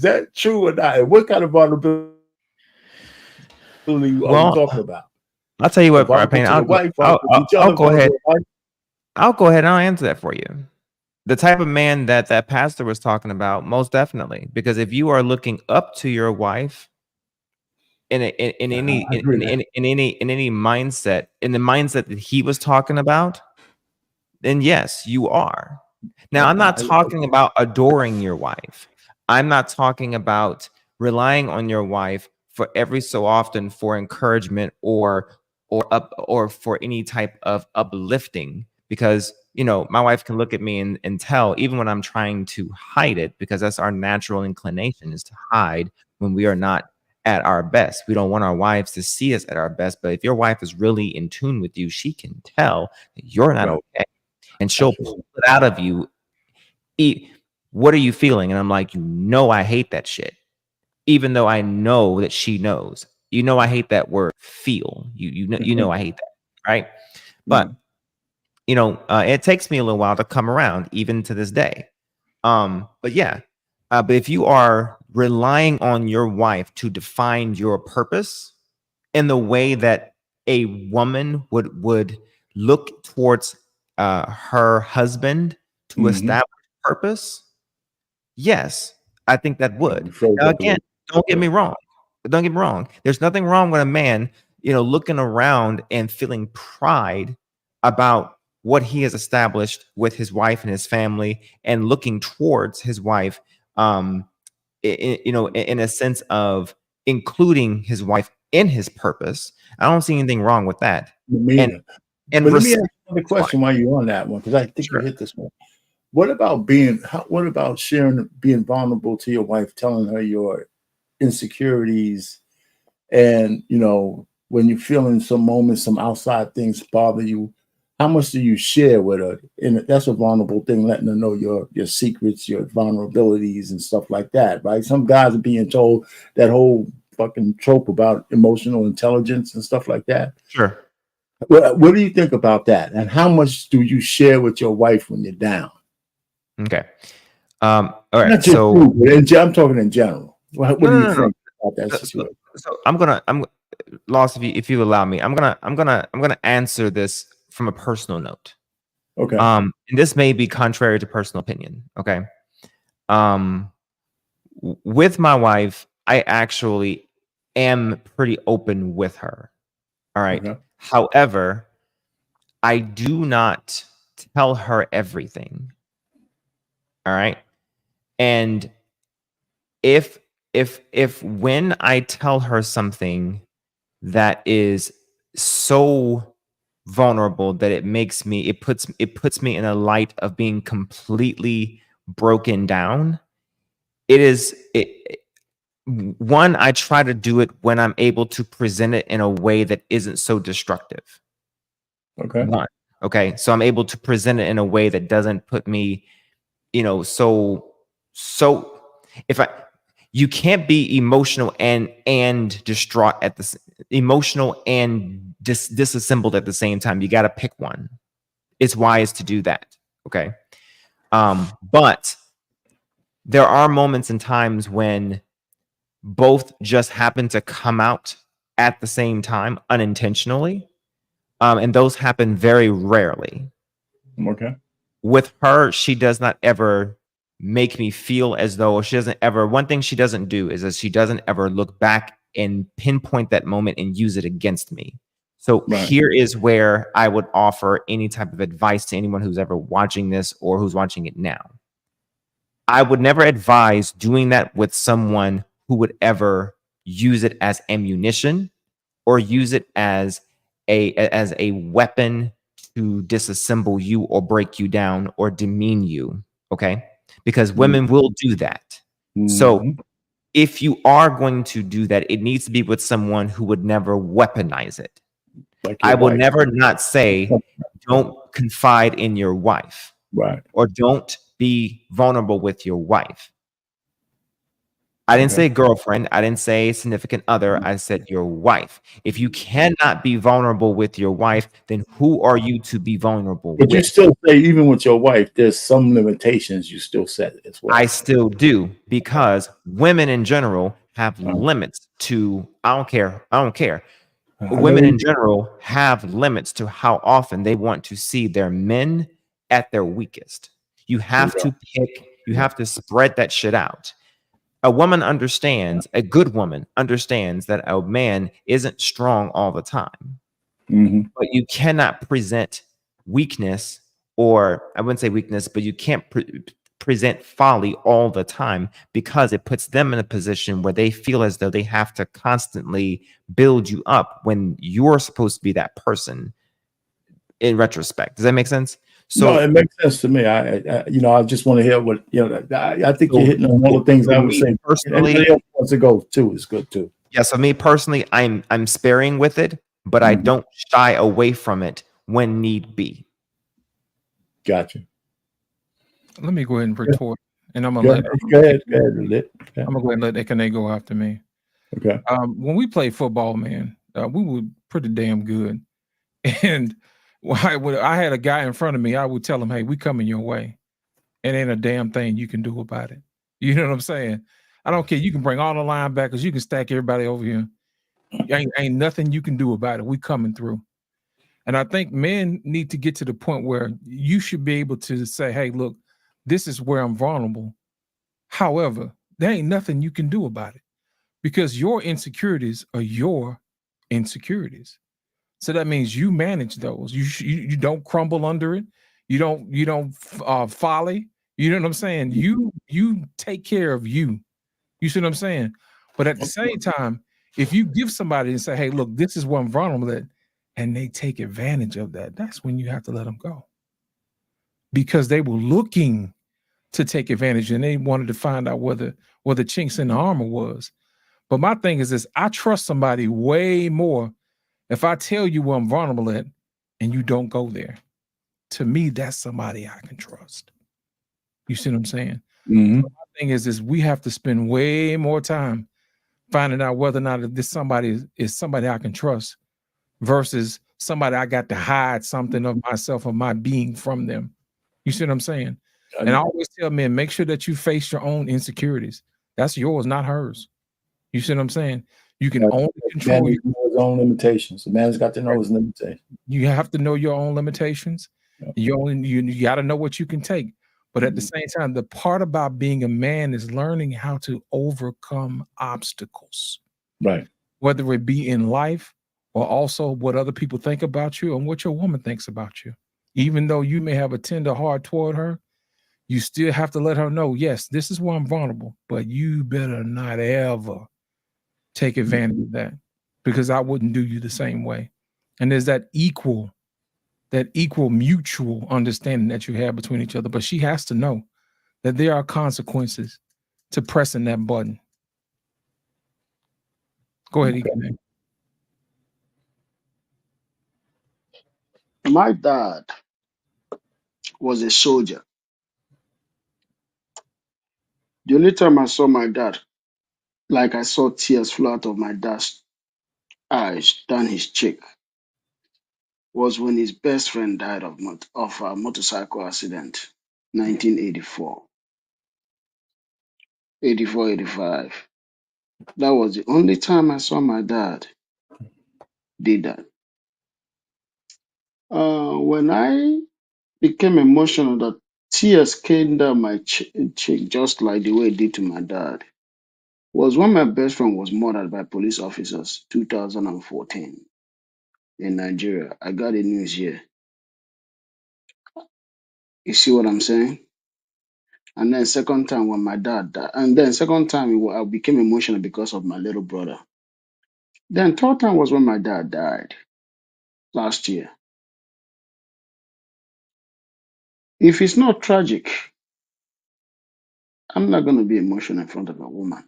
that true or not? And what kind of vulnerability are we talking about?
I'll tell you what, Payne, I'll go ahead. I'll go ahead and I'll answer that for you. The type of man that pastor was talking about, most definitely, because if you are looking up to your wife in any mindset, in the mindset that he was talking about, then yes, you are. Now, I'm not talking about adoring your wife. I'm not talking about relying on your wife for every so often for encouragement or for any type of uplifting, because my wife can look at me and tell, even when I'm trying to hide it, because that's our natural inclination, is to hide when we are not at our best. We don't want our wives to see us at our best, but if your wife is really in tune with you, she can tell that you're not okay, and she'll pull it out of you. What are you feeling? And I'm like, I hate that shit, even though I know that she knows. I hate that word feel. I hate that, right? But it takes me a little while to come around, even to this day. But if you are relying on your wife to define your purpose in the way that a woman would look towards her husband to establish purpose, yes, I think that would. Now, again, don't get me wrong. There's nothing wrong with a man, looking around and feeling pride about what he has established with his wife and his family, and looking towards his wife, in a sense of including his wife in his purpose. I don't see anything wrong with that.
But let me ask you another question while you're on that one, because I think you hit this one. What about being vulnerable to your wife, telling her your insecurities And when you're feeling some moments, some outside things bother you, how much do you share with her? And that's a vulnerable thing, letting her know your secrets, your vulnerabilities, and stuff like that, right? Some guys are being told that whole fucking trope about emotional intelligence and stuff like that.
Sure.
What do you think about that? And how much do you share with your wife when you're down?
Okay. All right.
Not just
So
you, but I'm talking in general. What do you think about that situation?
So I'm lost if you allow me. I'm gonna answer this from a personal note.
Okay.
And this may be contrary to personal opinion. Okay. With my wife, I actually am pretty open with her. All right.
Okay.
However, I do not tell her everything. All right. And if when I tell her something that is so vulnerable that it puts me in a light of being completely broken down, one, I try to do it when I'm able to present it in a way that isn't so destructive.
Okay.
One. Okay. So I'm able to present it in a way that doesn't put me, so if you can't be emotional and distraught at the emotional and disassembled at the same time. You got to pick one. It's wise to do that. Okay. But there are moments and times when both just happen to come out at the same time unintentionally. And those happen very rarely.
Okay.
With her, she does not ever make me feel as though one thing she doesn't do is that she doesn't ever look back and pinpoint that moment and use it against me. So here is where I would offer any type of advice to anyone who's ever watching this or who's watching it now. I would never advise doing that with someone who would ever use it as ammunition or use it as a weapon to disassemble you or break you down or demean you. Okay. Because women will do that. So if you are going to do that, it needs to be with someone who would never weaponize it. I will never not say, don't confide in your wife.
Right.
Or don't be vulnerable with your wife. I didn't say girlfriend. I didn't say significant other. I said your wife. If you cannot be vulnerable with your wife, then who are you to be vulnerable
But
with?
you still say, even with your wife, there's some limitations you still set as well.
I still do, because women in general have limits to, I don't care. Women in general have limits to how often they want to see their men at their weakest. You have to pick, you have to spread that shit out. A woman understands, a good woman understands that a man isn't strong all the time. But you cannot present weakness, or I wouldn't say weakness, but you can't present folly all the time, because it puts them in a position where they feel as though they have to constantly build you up when you're supposed to be that person in retrospect. Does that make sense? So
no, it makes sense to me. I just want to hear what I think you're hitting on all the things I was saying. Anybody else wants to go too is good too.
Yeah. So me personally, I'm sparing with it, but I don't shy away from it when need be.
Gotcha.
Let me go ahead and retort, and I'm gonna
Go
let
ahead.
I'm gonna go ahead and let Ekene go after me.
Okay.
When we played football, man, we were pretty damn good, and when I had a guy in front of me, I would tell him, "Hey, we coming your way, and ain't a damn thing you can do about it." You know what I'm saying? I don't care. You can bring all the linebackers, you can stack everybody over here. Ain't nothing you can do about it. We coming through. And I think men need to get to the point where you should be able to say, "Hey, look, this is where I'm vulnerable. However, there ain't nothing you can do about it, because your insecurities are your insecurities. So that means you manage those. You don't crumble under it. You don't folly. You know what I'm saying? You take care of you. You see what I'm saying? But at the same time, if you give somebody and say, "Hey, look, this is what I'm vulnerable at," and they take advantage of that, that's when you have to let them go, because they were looking to take advantage and they wanted to find out where the chinks in the armor was. But my thing is this: I trust somebody way more if I tell you where I'm vulnerable at, and you don't go there. To me, that's somebody I can trust. You see what I'm saying?
Mhm.
So my thing is we have to spend way more time finding out whether or not this somebody is somebody I can trust versus somebody I got to hide something of myself or my being from them. You see what I'm saying? And I always tell men, make sure that you face your own insecurities. That's yours, not hers. You see what I'm saying? You can only
Man
control
needs to know his own limitations. The man's got to know his limitations.
you have to know your own limitations. You got to know what you can take. But at the same time, the part about being a man is learning how to overcome obstacles.
Right.
Whether it be in life or also what other people think about you and what your woman thinks about you. Even though you may have a tender heart toward her, you still have to let her know, yes, this is where I'm vulnerable, but you better not ever take advantage of that because I wouldn't do you the same way. And there's that equal mutual understanding that you have between each other. But she has to know that there are consequences to pressing that button. Go ahead, Ike.
My dad was a soldier. The only time I saw my dad, like I saw tears flow out of my dad's eyes down his cheek, was when his best friend died of a motorcycle accident, 1984, 84, 85. That was the only time I saw my dad did that. When I became emotional, the tears came down my cheek, just like the way it did to my dad, was when my best friend was murdered by police officers, 2014, in Nigeria. I got the news here. You see what I'm saying? And then second time when my dad died. And then second time I became emotional because of my little brother. Then third time was when my dad died last year. If it's not tragic, I'm not going to be emotional in front of a woman.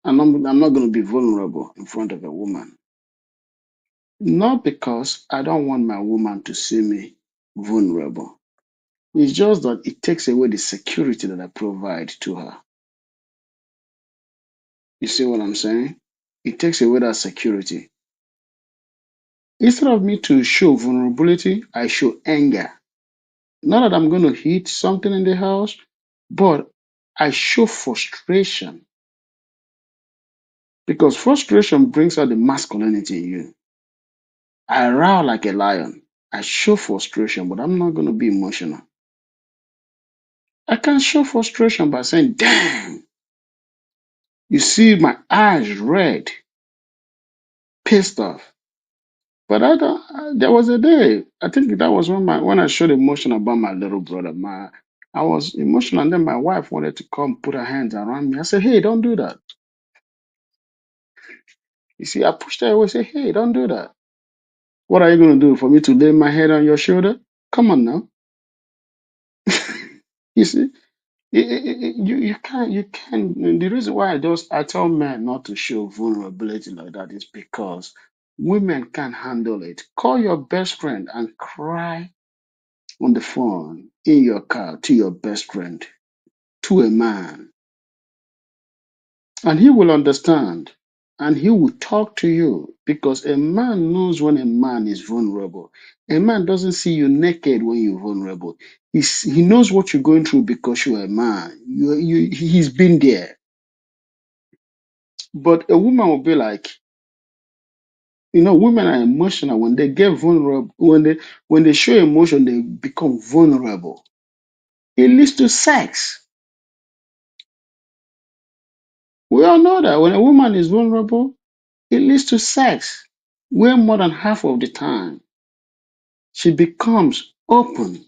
And I'm not going to be vulnerable in front of a woman. Not because I don't want my woman to see me vulnerable. It's just that it takes away the security that I provide to her. You see what I'm saying? It takes away that security. Instead of me to show vulnerability, I show anger. Not that I'm going to hit something in the house, but I show frustration. Because frustration brings out the masculinity in you. I roar like a lion. I show frustration, but I'm not going to be emotional. I can show frustration by saying, damn, you see my eyes red, pissed off. But there was a day, I think that was when I showed emotion about my little brother. I was emotional, and then my wife wanted to come put her hands around me. I said, hey, don't do that. You see, I pushed her away, say, hey, don't do that. What are you going to do for me to lay my head on your shoulder? Come on now. You see, you can't. The reason why I tell men not to show vulnerability like that is because women can't handle it. Call your best friend and cry on the phone in your car to your best friend, to a man, and he will understand and he will talk to you because a man knows when a man is vulnerable. A man doesn't see you naked when you're vulnerable. He knows what you're going through because you're a man. He's been there. But a woman will be like, women are emotional. When they get vulnerable, when they show emotion, they become vulnerable. It leads to sex. We all know that when a woman is vulnerable, it leads to sex. Way more than half of the time, she becomes open.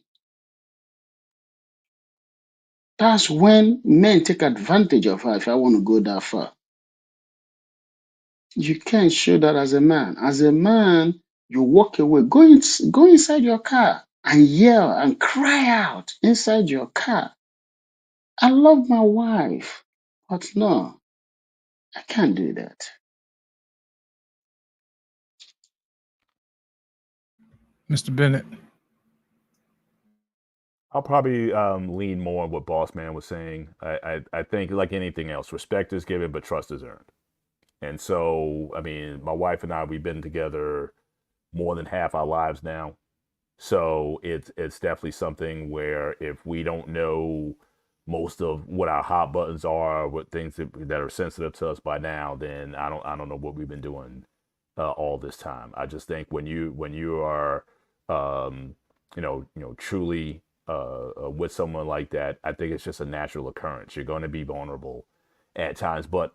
That's when men take advantage of her, if I want to go that far. You can't show that as a man. As a man, you walk away, go inside your car and yell and cry out inside your car. I love my wife, but no. I can't do that.
Mr. Bennett.
I'll probably lean more on what Boss Man was saying. I think, like anything else, respect is given, but trust is earned. And so, I mean, my wife and I, we've been together more than half our lives now. So it's definitely something where if we don't know most of what our hot buttons are, what things that are sensitive to us by now, then I don't know what we've been doing all this time. I just think when you are truly with someone like that, I think it's just a natural occurrence. You're going to be vulnerable at times, but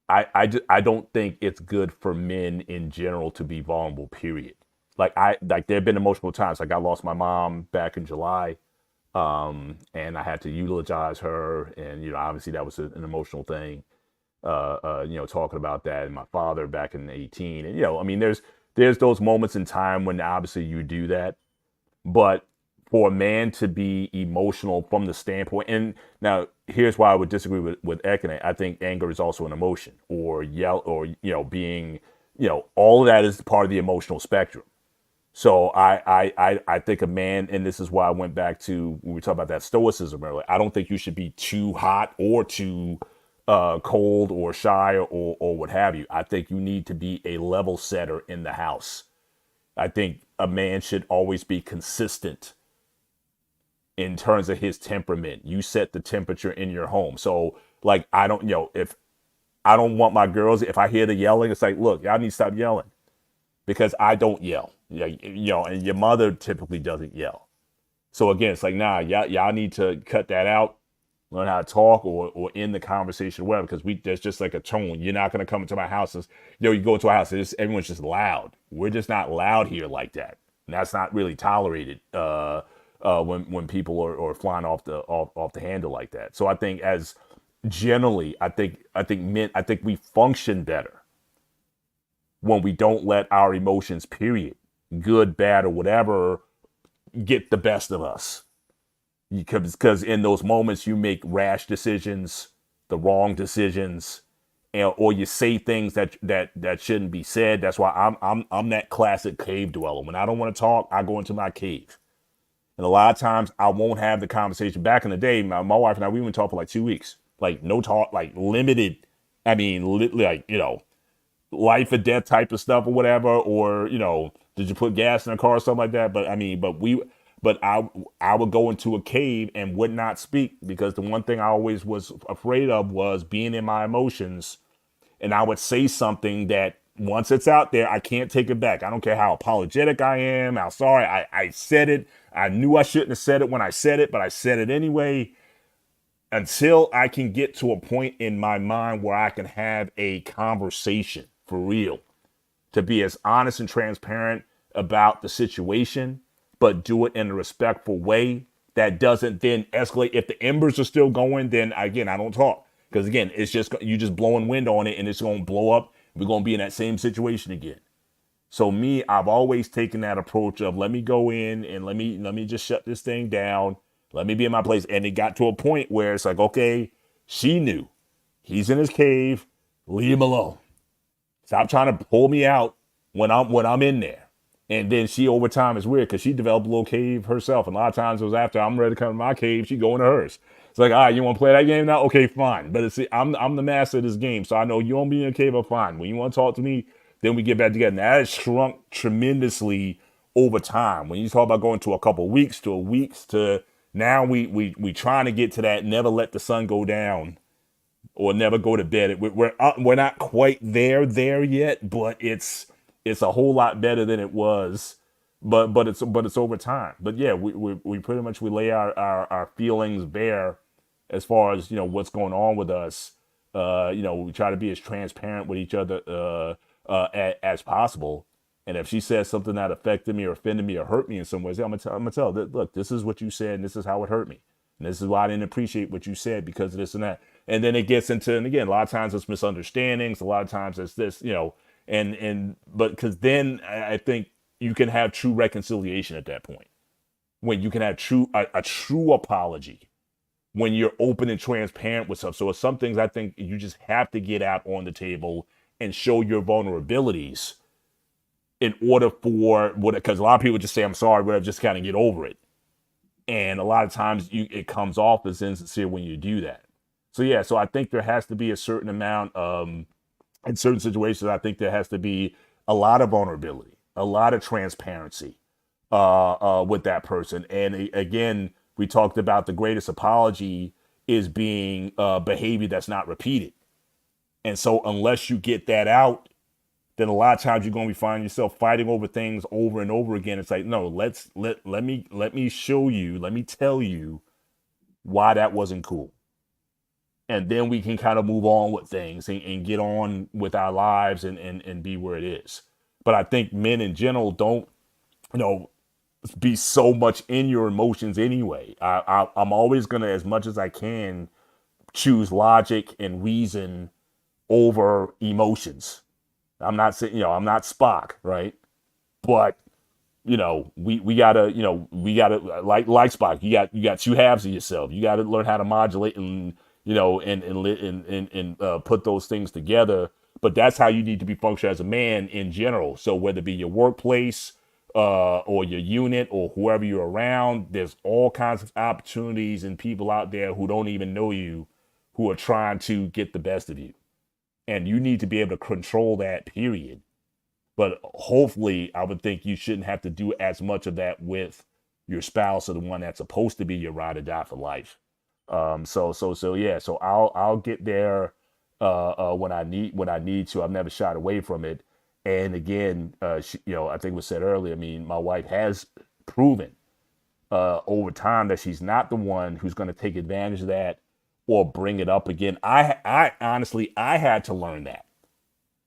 I don't think it's good for men in general to be vulnerable, period. Like there have been emotional times. Like I lost my mom back in July, and I had to eulogize her, and obviously that was an emotional thing. Talking about that, and my father back in 18, and I mean, there's those moments in time when obviously you do that, but for a man to be emotional from the standpoint, and now here's why I would disagree with Ekene. I think anger is also an emotion, or yell, or being, all of that is part of the emotional spectrum. So I think a man, and this is why I went back to when we talked about that stoicism earlier. I don't think you should be too hot or too cold or shy or what have you. I think you need to be a level setter in the house. I think a man should always be consistent in terms of his temperament. You set the temperature in your home. So like, I don't, if I don't want my girls, if I hear the yelling, it's like, look, y'all need to stop yelling, because I don't yell. And your mother typically doesn't yell. So again, it's like, nah, y'all need to cut that out, learn how to talk, or end the conversation, or whatever, because there's just like a tone. You're not gonna come into my house and, you go into our house, everyone's just loud. We're just not loud here like that. And that's not really tolerated when people are flying off the handle like that. So I think as generally, I think men, I think we function better when we don't let our emotions, period, good, bad, or whatever, get the best of us. Because in those moments you make rash decisions, the wrong decisions, or you say things that shouldn't be said. That's why I'm that classic cave dweller. When I don't want to talk, I go into my cave. And a lot of times I won't have the conversation. Back in the day, my wife and I, we wouldn't talk for like 2 weeks. Like no talk, like limited. I mean, life or death type of stuff or whatever, or did you put gas in a car or something like that? But I would go into a cave and would not speak, because the one thing I always was afraid of was being in my emotions, and I would say something that once it's out there, I can't take it back. I don't care how apologetic I am, how sorry I said it. I knew I shouldn't have said it when I said it, but I said it anyway. Until I can get to a point in my mind where I can have a conversation for real, to be as honest and transparent about the situation, but do it in a respectful way that doesn't then escalate. If the embers are still going, then again, I don't talk, because again, it's just, you just blowing wind on it, and it's going to blow up. We're going to be in that same situation again. So me, I've always taken that approach of, let me go in and let me just shut this thing down. Let me be in my place. And it got to a point where it's like, okay, she knew he's in his cave. Leave him alone. Stop trying to pull me out when I'm in there. And then she, over time, is weird because she developed a little cave herself. And a lot of times it was after I'm ready to come to my cave, she go into hers. It's like, all right, you want to play that game now? Okay, fine. But it's, I'm the master of this game, so I know you won't be in a cave. Fine. When you want to talk to me, then we get back together. Now, that has shrunk tremendously over time. When you talk about going to a couple weeks to a weeks to now, we trying to get to that never let the sun go down or never go to bed. We're not quite there yet, but it's a whole lot better than it was. But it's over time. But yeah, we pretty much, we lay our feelings bare as far as what's going on with us. We try to be as transparent with each other as possible. And if she says something that affected me or offended me or hurt me in some ways, I'm gonna tell her, look, this is what you said, and this is how it hurt me, and this is why I didn't appreciate what you said because of this and that. And then it gets into, and again, a lot of times it's misunderstandings, a lot of times it's this, but because then I think you can have true reconciliation at that point, when you can have a true apology, when you're open and transparent with stuff. So it's some things I think you just have to get out on the table and show your vulnerabilities in order for what, because a lot of people just say, I'm sorry, whatever, just kind of get over it. And a lot of times it comes off as insincere when you do that. So yeah, so I think there has to be a certain amount, in certain situations, I think there has to be a lot of vulnerability, a lot of transparency with that person. And again, we talked about the greatest apology is being behavior that's not repeated. And so unless you get that out, then a lot of times you're going to be finding yourself fighting over things over and over again. It's like, no, let me show you, let me tell you why that wasn't cool. And then we can kind of move on with things and get on with our lives and be where it is. But I think men in general don't, be so much in your emotions anyway. I'm always going to, as much as I can, choose logic and reason over emotions. I'm not saying, I'm not Spock, right? But we gotta, like Spock. You got two halves of yourself. You got to learn how to modulate and put those things together. But that's how you need to be functioning as a man in general. So whether it be your workplace or your unit or whoever you're around, there's all kinds of opportunities and people out there who don't even know you, who are trying to get the best of you. And you need to be able to control that, period. But hopefully, I would think you shouldn't have to do as much of that with your spouse or the one that's supposed to be your ride or die for life. So I'll get there when I need to. I've never shied away from it. And again, I think it was said earlier. I mean, my wife has proven over time that she's not the one who's going to take advantage of that or bring it up again. I honestly had to learn that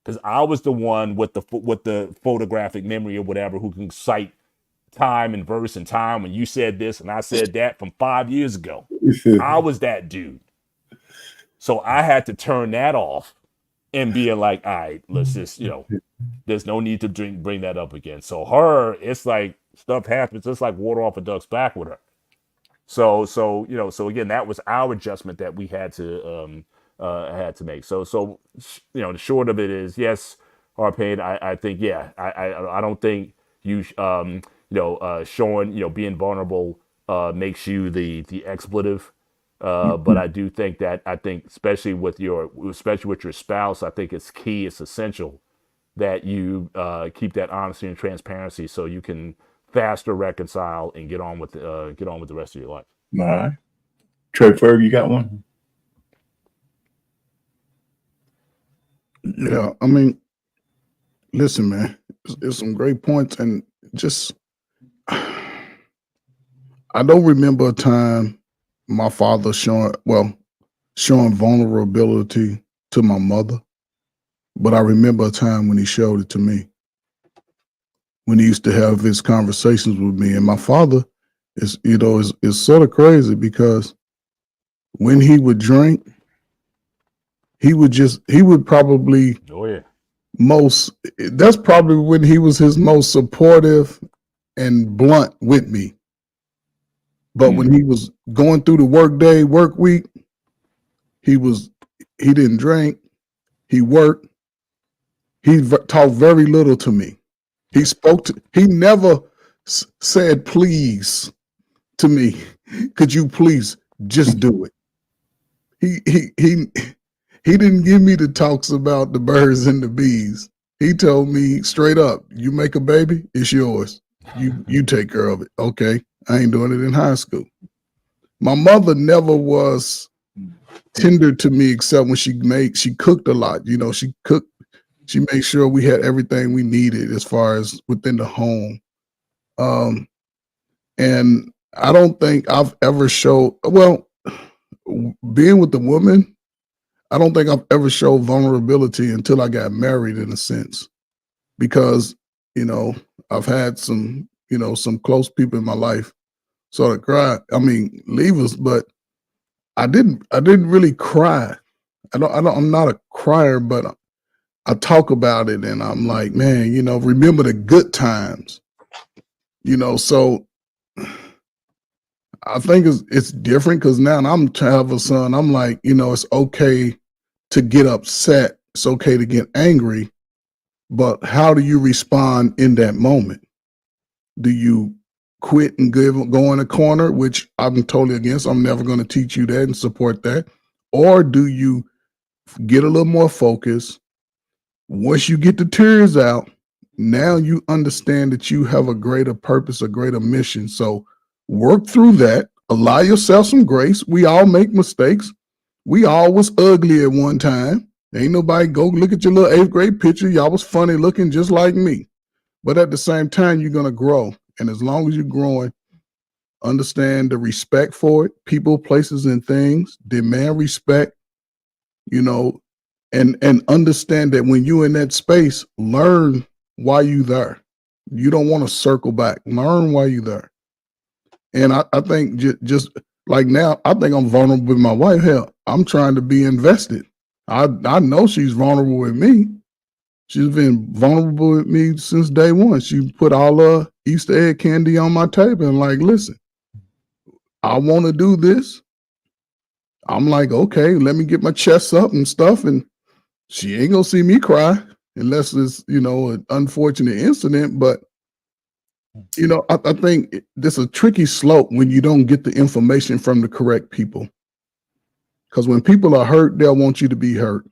because I was the one with the photographic memory or whatever who can cite time and verse and time when you said this and I said that from 5 years ago. I was that dude. So I had to turn that off and be like, all right, let's just, there's no need to bring that up again. So it's like stuff happens. It's like water off a duck's back with her. So again, that was our adjustment that we had to make. So the short of it is, yes, Arpain, I think, yeah, I don't think you showing, being vulnerable makes you the expletive. But I do think that especially with your spouse, I think it's key, it's essential that you keep that honesty and transparency so you can faster reconcile and get on with the rest of your life.
All right. Trey Ferg, you got one?
Yeah, I mean, listen, man, it's some great points, and just I don't remember a time my father showing vulnerability to my mother, but I remember a time when he showed it to me. When he used to have his conversations with me, and my father is sort of crazy because when he would drink, he would probably that's probably when he was his most supportive and blunt with me. But when he was going through the work week, he didn't drink, he worked, he talked very little to me. He never said please to me. Could you please just do it? He didn't give me the talks about the birds and the bees. He told me straight up, you make a baby, it's yours. You take care of it. Okay. I ain't doing it in high school. My mother never was tender to me except when she cooked a lot. She made sure we had everything we needed as far as within the home. And I don't think I've ever being with the woman, I don't think I've ever showed vulnerability until I got married, in a sense, because, I've had some close people in my life sort of leave us, but I didn't really cry. I'm not a crier, but I talk about it and I'm like, man, remember the good times, so I think it's different because now I'm to have a son. I'm like, it's okay to get upset. It's okay to get angry, but how do you respond in that moment? Do you quit and go in a corner, which I'm totally against? I'm never going to teach you that and support that. Or do you get a little more focused? Once you get the tears out, now you understand that you have a greater purpose, a greater mission. So work through that. Allow yourself some grace. We all make mistakes. We all was ugly at one time. Ain't nobody go look at your little 8th grade picture. Y'all was funny looking just like me. But at the same time, you're going to grow. And as long as you're growing, understand the respect for it. People, places, and things. Demand respect, and understand that when you're in that space, learn why you there. You don't want to circle back. Learn why you there. And I think just like now, I think I'm vulnerable with my wife. Hell, I'm trying to be invested. I know she's vulnerable with me. She's been vulnerable with me since day one. She put all her Easter egg candy on my table and like, listen, I want to do this. I'm like, okay, let me get my chest up and stuff. And she ain't gonna see me cry unless it's, an unfortunate incident. But, I think there's a tricky slope when you don't get the information from the correct people. Because when people are hurt, they'll want you to be hurt.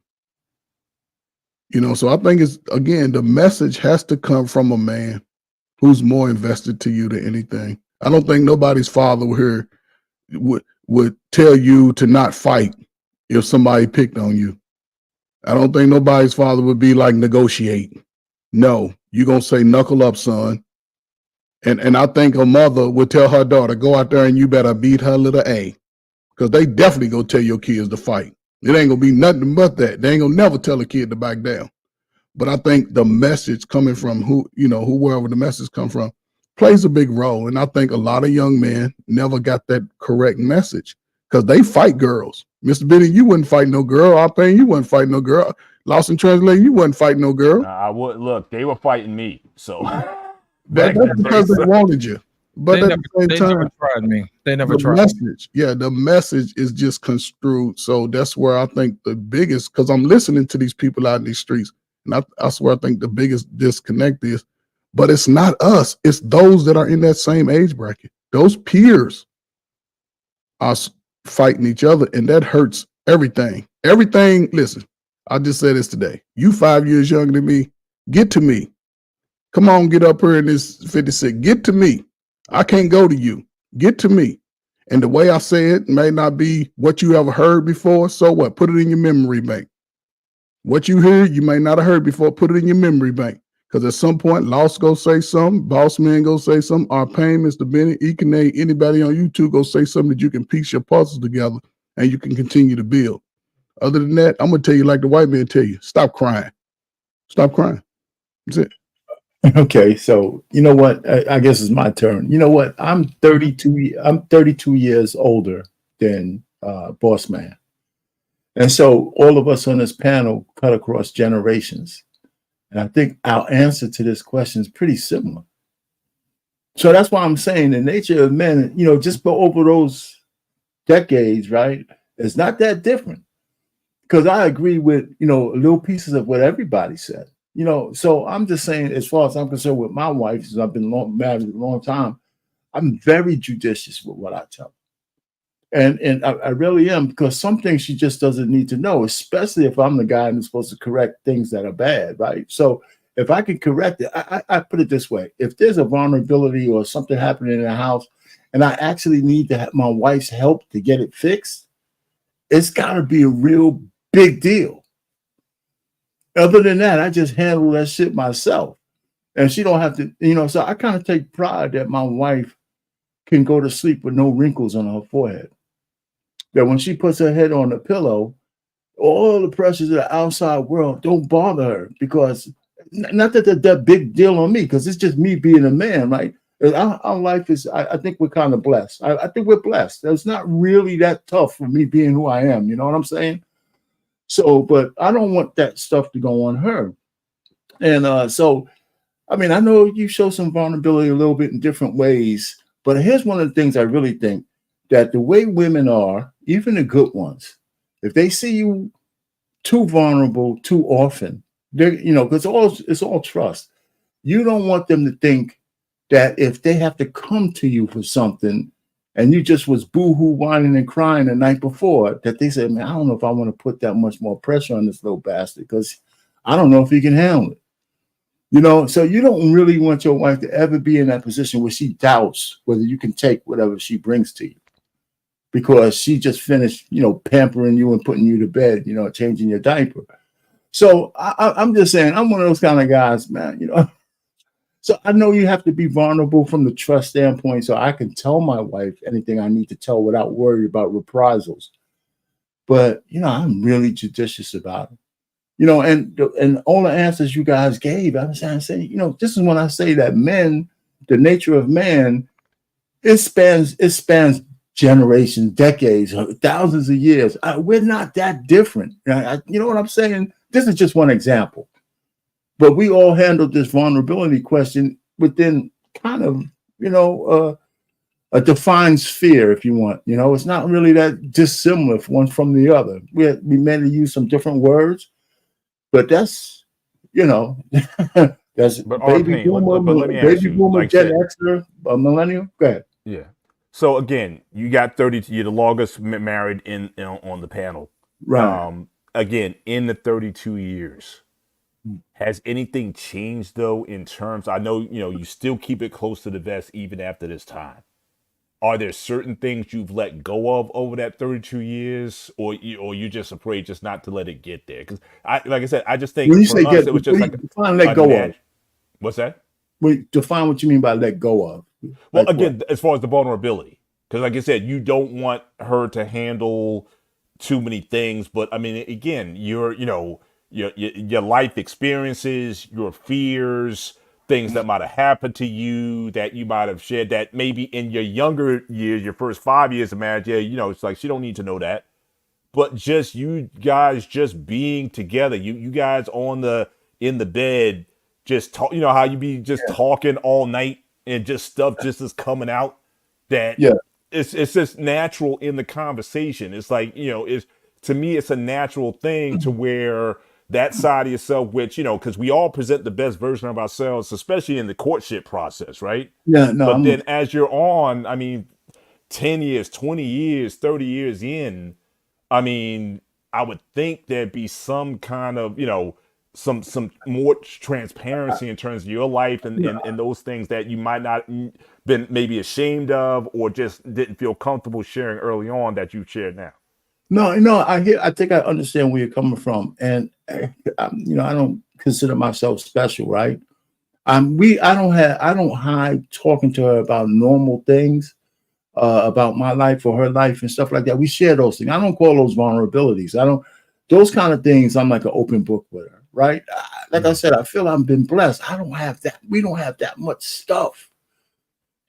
So I think it's, again, the message has to come from a man who's more invested to you than anything. I don't think nobody's father here would tell you to not fight if somebody picked on you. I don't think nobody's father would be like, negotiate. No, you're going to say, knuckle up, son. And I think a mother would tell her daughter, go out there and you better beat her little A. Because they definitely going to tell your kids to fight. It ain't going to be nothing but that. They ain't going to never tell a kid to back down. But I think the message coming from whoever the message come from plays a big role. And I think a lot of young men never got that correct message because they fight girls. Mr. Benny, you wouldn't fight no girl. Arpain, you wouldn't fight no girl. Lost in translation, you wouldn't fight no girl.
I would look. They were fighting me, so
that's because they wanted you. But at the same time,
never tried me. They never
the
tried.
message, the message is just construed. So that's where I think the biggest, because I'm listening to these people out in these streets, and that's where I think the biggest disconnect is. But it's not us; it's those that are in that same age bracket. Those peers are fighting each other, and that hurts everything. Everything. Listen, I just said this today. You 5 years younger than me. Get to me. Come on, get up here in this 56. Get to me. I can't go to you. Get to me. And the way I say it may not be what you ever heard before. So what? Put it in your memory bank. What you hear, you may not have heard before. Put it in your memory bank. Because at some point, Lost go say something. Boss Man go say something. Arpain, Mr. Bennett, Ekene, anybody on YouTube go say something that you can piece your puzzles together and you can continue to build. Other than that, I'm going to tell you like the white man tell you, stop crying. Stop crying. That's it.
Okay, so you know what? I guess it's my turn. You know what? I'm 32. I'm 32 years older than Boss Man, and so all of us on this panel cut across generations, and I think our answer to this question is pretty similar. So that's why I'm saying the nature of men, just go over those decades, right? It's not that different. Because I agree with little pieces of what everybody said. So I'm just saying, as far as I'm concerned with my wife, since I've been married a long time, I'm very judicious with what I tell her. And I really am, because some things she just doesn't need to know, especially if I'm the guy who's supposed to correct things that are bad, right? So if I can correct it, I put it this way. If there's a vulnerability or something happening in the house and I actually need to have my wife's help to get it fixed, it's got to be a real big deal. Other than that, I just handle that shit myself. And she don't have to, so I kind of take pride that my wife can go to sleep with no wrinkles on her forehead. That when she puts her head on the pillow, all the pressures of the outside world don't bother her, because not that they're that big deal on me, because it's just me being a man, right? Our life is, I think we're kind of blessed. I think we're blessed. It's not really that tough for me being who I am. You know what I'm saying? So, but I don't want that stuff to go on her. And so, I mean, I know you show some vulnerability a little bit in different ways, but here's one of the things I really think. that the way women are, even the good ones, if they see you too vulnerable too often, they're, because it's all trust. You don't want them to think that if they have to come to you for something and you just was boo-hoo whining and crying the night before, that they say, man, I don't know if I want to put that much more pressure on this little bastard because I don't know if he can handle it. So you don't really want your wife to ever be in that position where she doubts whether you can take whatever she brings to you because she just finished, pampering you and putting you to bed, changing your diaper. So I'm just saying, I'm one of those kind of guys, man, So I know you have to be vulnerable from the trust standpoint so I can tell my wife anything I need to tell without worry about reprisals. But, I'm really judicious about it. And all the answers you guys gave, I was saying, this is when I say that men, the nature of man, it spans generations, decades, thousands of years. We're not that different. You know what I'm saying? This is just one example. But we all handled this vulnerability question within kind of, a defined sphere, if you want. It's not really that dissimilar one from the other. We may use some different words, but that's, that's
But
baby boomer,
let me ask you, like
Gen Xer, millennial. Go ahead.
Yeah. So again, you got 30. You're the longest married on the panel.
Right.
Again, in the 32 years, has anything changed though in terms? I know you still keep it close to the vest even after this time. Are there certain things you've let go of over that 32 years, or you just afraid just not to let it get there? Because like I said, I just think
When you
for
say
us it was just like
define let go of.
What's that?
Define what you mean by let go of.
Well,
Like
again,
what?
as far as the vulnerability, because like I said, you don't want her to handle too many things. But I mean, again, your life experiences, your fears, things that might have happened to you that you might have shared that maybe in your younger years, your first 5 years of marriage, it's like she don't need to know that. But just you guys just being together, you guys in the bed, just talk. You know how you be just talking all night and just stuff just is coming out that it's just natural in the conversation. It's like it's to me it's a natural thing to where that side of yourself, which because we all present the best version of ourselves, especially in the courtship process, right?
Yeah, no.
But then as you're on, I mean, 10 years, 20 years, 30 years in. I mean, I would think there'd be some kind of, some more transparency in terms of your life and those things that you might not been maybe ashamed of or just didn't feel comfortable sharing early on that you shared now.
No, I think I understand where you're coming from, and I don't consider myself special, right? I don't hide talking to her about normal things. About my life or her life and stuff like that. We share those things. I don't call those vulnerabilities. Those kind of things. I'm like an open book with her, right? Like I said, I feel I've been blessed. I don't have that. We don't have that much stuff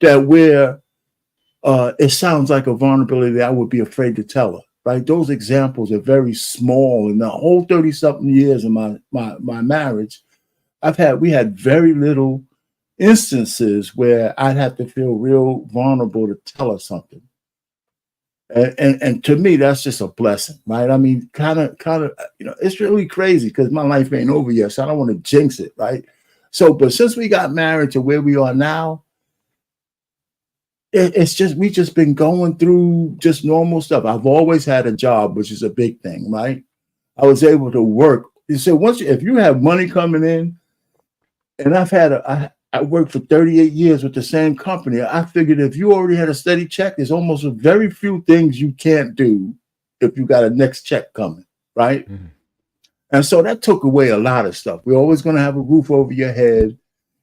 that where it sounds like a vulnerability that I would be afraid to tell her, right? Those examples are very small. In the whole 30-something years of my marriage, we had very little instances where I'd have to feel real vulnerable to tell her something. And to me, that's just a blessing, right? I mean, kind of, it's really crazy because my life ain't over yet, so I don't want to jinx it, right? So, but since we got married to where we are now, we just been going through just normal stuff. I've always had a job, which is a big thing, right? I was able to work. So if you have money coming in, and I worked for 38 years with the same company. I figured if you already had a steady check, there's almost very few things you can't do if you got a next check coming, right? Mm-hmm. And so that took away a lot of stuff. We're always going to have a roof over your head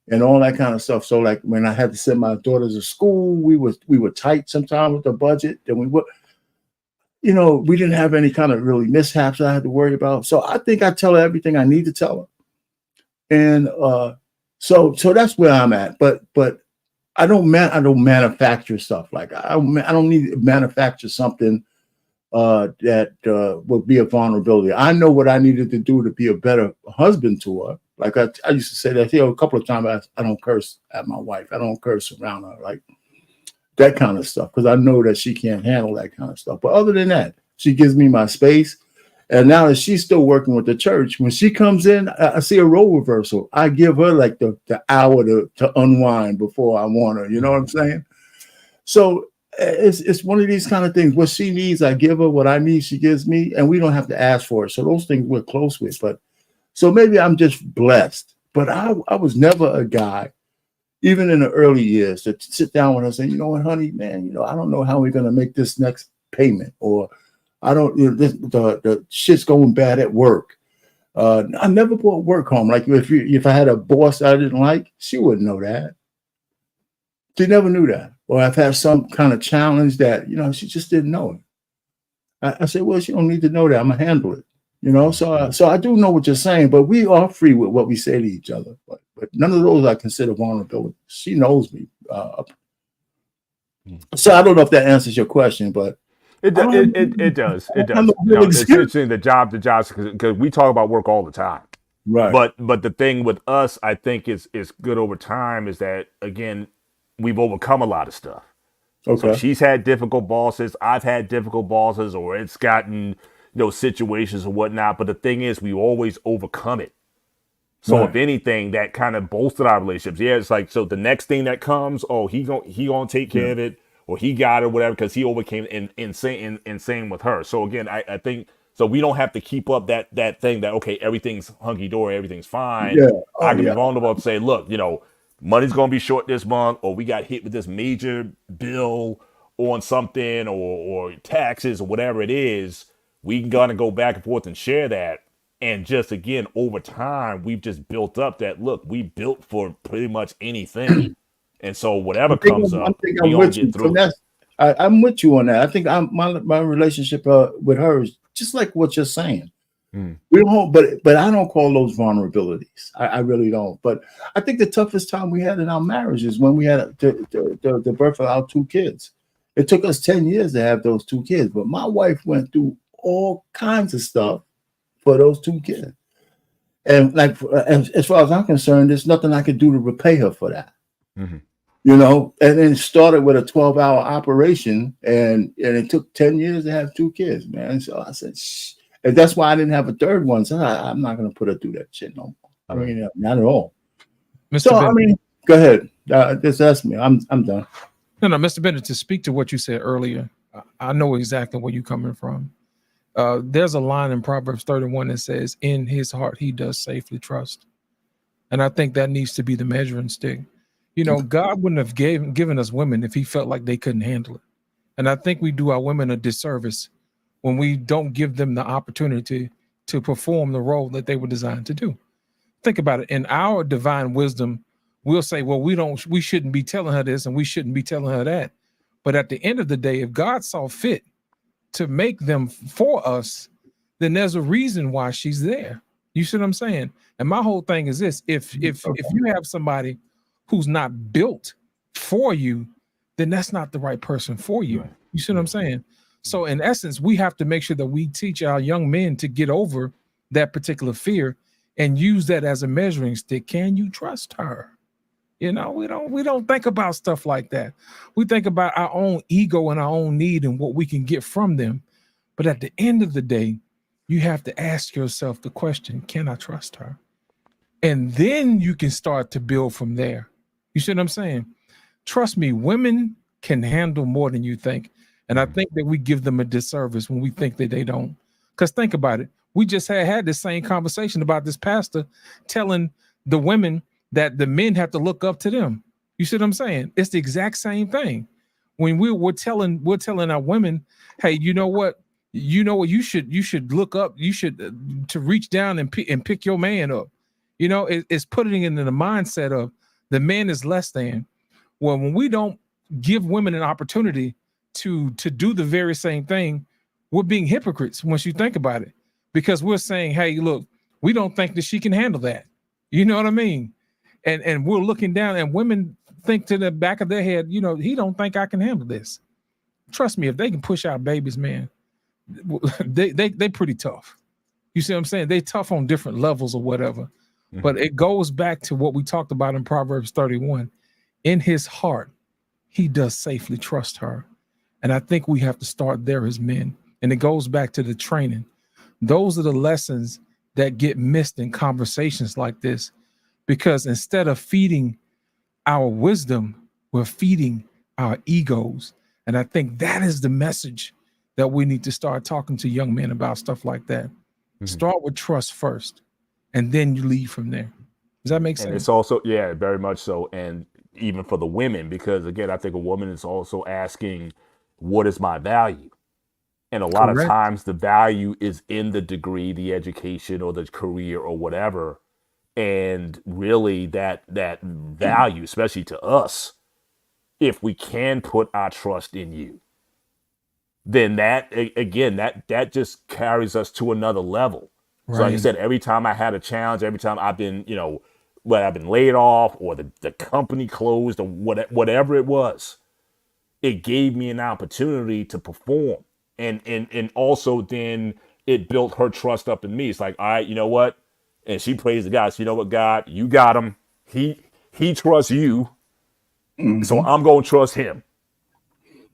and all that kind of stuff. So like when I had to send my daughters to school, we were tight sometimes with the budget. Then we didn't have any kind of really mishaps I had to worry about. So I think I tell her everything I need to tell her. And so that's where I'm at. But I don't manufacture stuff. Like I don't need to manufacture something that would be a vulnerability. I know what I needed to do to be a better husband to her. Like I used to say that a couple of times. I don't curse at my wife. I don't curse around her. Like that kind of stuff, because I know that she can't handle that kind of stuff. But other than that, she gives me my space. And now that she's still working with the church, when she comes in, I see a role reversal. I give her like the hour to unwind before I want her. You know what I'm saying? So it's one of these kind of things. What she needs, I give her. What I need, she gives me, and we don't have to ask for it. So those things we're close with. But so maybe I'm just blessed. But I was never a guy, even in the early years, to sit down with her and say, you know what, honey, man, I don't know how we're gonna make this next payment, or I don't, the shit's going bad at work. I never brought work home. Like if I had a boss I didn't like, she wouldn't know that. She never knew that. Or I've had some kind of challenge that, she just didn't know it. I said, well, she don't need to know that. I'm gonna handle it. So I do know what you're saying, but we are free with what we say to each other. But none of those I consider vulnerability. She knows me. So I don't know if that answers your question, but
it does. It does. It's interesting the jobs because we talk about work all the time.
Right.
But the thing with us, I think is good over time is that again, we've overcome a lot of stuff.
Okay.
So she's had difficult bosses. I've had difficult bosses, or it's gotten situations or whatnot. But the thing is, we always overcome it. So
Right.
if anything, that kind of bolstered our relationships. Yeah, it's like so the next thing that comes, he gonna take care of it, or he got it, or whatever, because he overcame it. And same with her. So again, I think so we don't have to keep up that thing that okay, everything's hunky dory, everything's fine.
Yeah.
I can be vulnerable and say, look, money's gonna be short this month, or we got hit with this major bill on something, or taxes, or whatever it is. We can gonna go back and forth and share that. And just again, over time, we've just built up that look, we built for pretty much anything. And so whatever comes up, we gonna get through it.
I'm with you on that. I think my relationship with her is just like what you're saying. We don't, but I don't call those vulnerabilities. I really don't. But I think the toughest time we had in our marriage is when we had the birth of our 2 kids. It took us 10 years to have those 2 kids, but my wife went through all kinds of stuff for those 2 kids. And like, as far as I'm concerned, there's nothing I could do to repay her for that.
Mm-hmm.
And then it started with a 12-hour operation, and it took 10 years to have 2 kids, man. So I said, shh. And that's why I didn't have a third one. So I'm not going to put her through that shit no more. Not at all.
Mr.
So,
Bennett.
go ahead. Just ask me. I'm done.
No, Mr. Bennett, to speak to what you said earlier, I know exactly where you're coming from. There's a line in Proverbs 31 that says, in his heart, he does safely trust. And I think that needs to be the measuring stick. God wouldn't have given us women if he felt like they couldn't handle it. And I think we do our women a disservice when we don't give them the opportunity to perform the role that they were designed to do. Think about it. In our divine wisdom, we'll say, well, we shouldn't be telling her this and we shouldn't be telling her that. But at the end of the day, if God saw fit to make them for us, then there's a reason why she's there. You see what I'm saying? And my whole thing is this: if you have somebody who's not built for you, then that's not the right person for you. Right. You see what I'm saying? So in essence, we have to make sure that we teach our young men to get over that particular fear and use that as a measuring stick. Can you trust her? We don't think about stuff like that. We think about our own ego and our own need and what we can get from them. But at the end of the day, you have to ask yourself the question, can I trust her? And then you can start to build from there. You see what I'm saying? Trust me, women can handle more than you think. And I think that we give them a disservice when we think that they don't. Because think about it. We just had this same conversation about this pastor telling the women that the men have to look up to them. You see what I'm saying? It's the exact same thing. When we're telling our women, hey, you know what you should look up, you should to reach down and pick your man up. It's putting it in the mindset of the man is less than. Well, when we don't give women an opportunity to do the very same thing, we're being hypocrites once you think about it, because we're saying, hey, look, we don't think that she can handle that. You know what I mean? And we're looking down, and women think to the back of their head, he don't think I can handle this. Trust me, if they can push out babies, man, they pretty tough. You see what I'm saying? They tough on different levels or whatever. Mm-hmm. But it goes back to what we talked about in Proverbs 31. In his heart, he does safely trust her. And I think we have to start there as men. And it goes back to the training. Those are the lessons that get missed in conversations like this, because instead of feeding our wisdom, we're feeding our egos. And I think that is the message that we need to start talking to young men about stuff like that. Start with trust first, and then you lead from there. Does that make sense?
And it's also, yeah, very much so. And even for the women, because again, I think a woman is also asking, what is my value? And a lot of
Correct.
times the value is in the degree, the education, or the career, or whatever. And really that value, especially to us, if we can put our trust in you, then that again, that just carries us to another level. So like I
Right.
said, every time I had a challenge, every time I've been, whether I've been laid off or the company closed or whatever it was, it gave me an opportunity to perform. And also then it built her trust up in me. It's like, all right, you know what? And she praised the God. So you know what, God, you got him. He trusts you. So I'm going to trust him.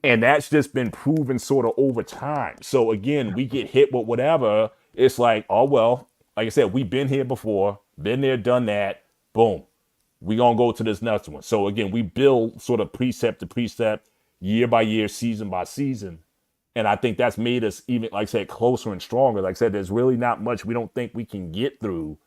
And that's just been proven sort of over time. So again, we get hit with whatever. It's like, oh, well, like I said, we've been here before, been there, done that. Boom. We going to go to this next one. So again, we build sort of precept to precept, year by year, season by season. And I think that's made us even, like I said, closer and stronger. Like I said, there's really not much we don't think we can get through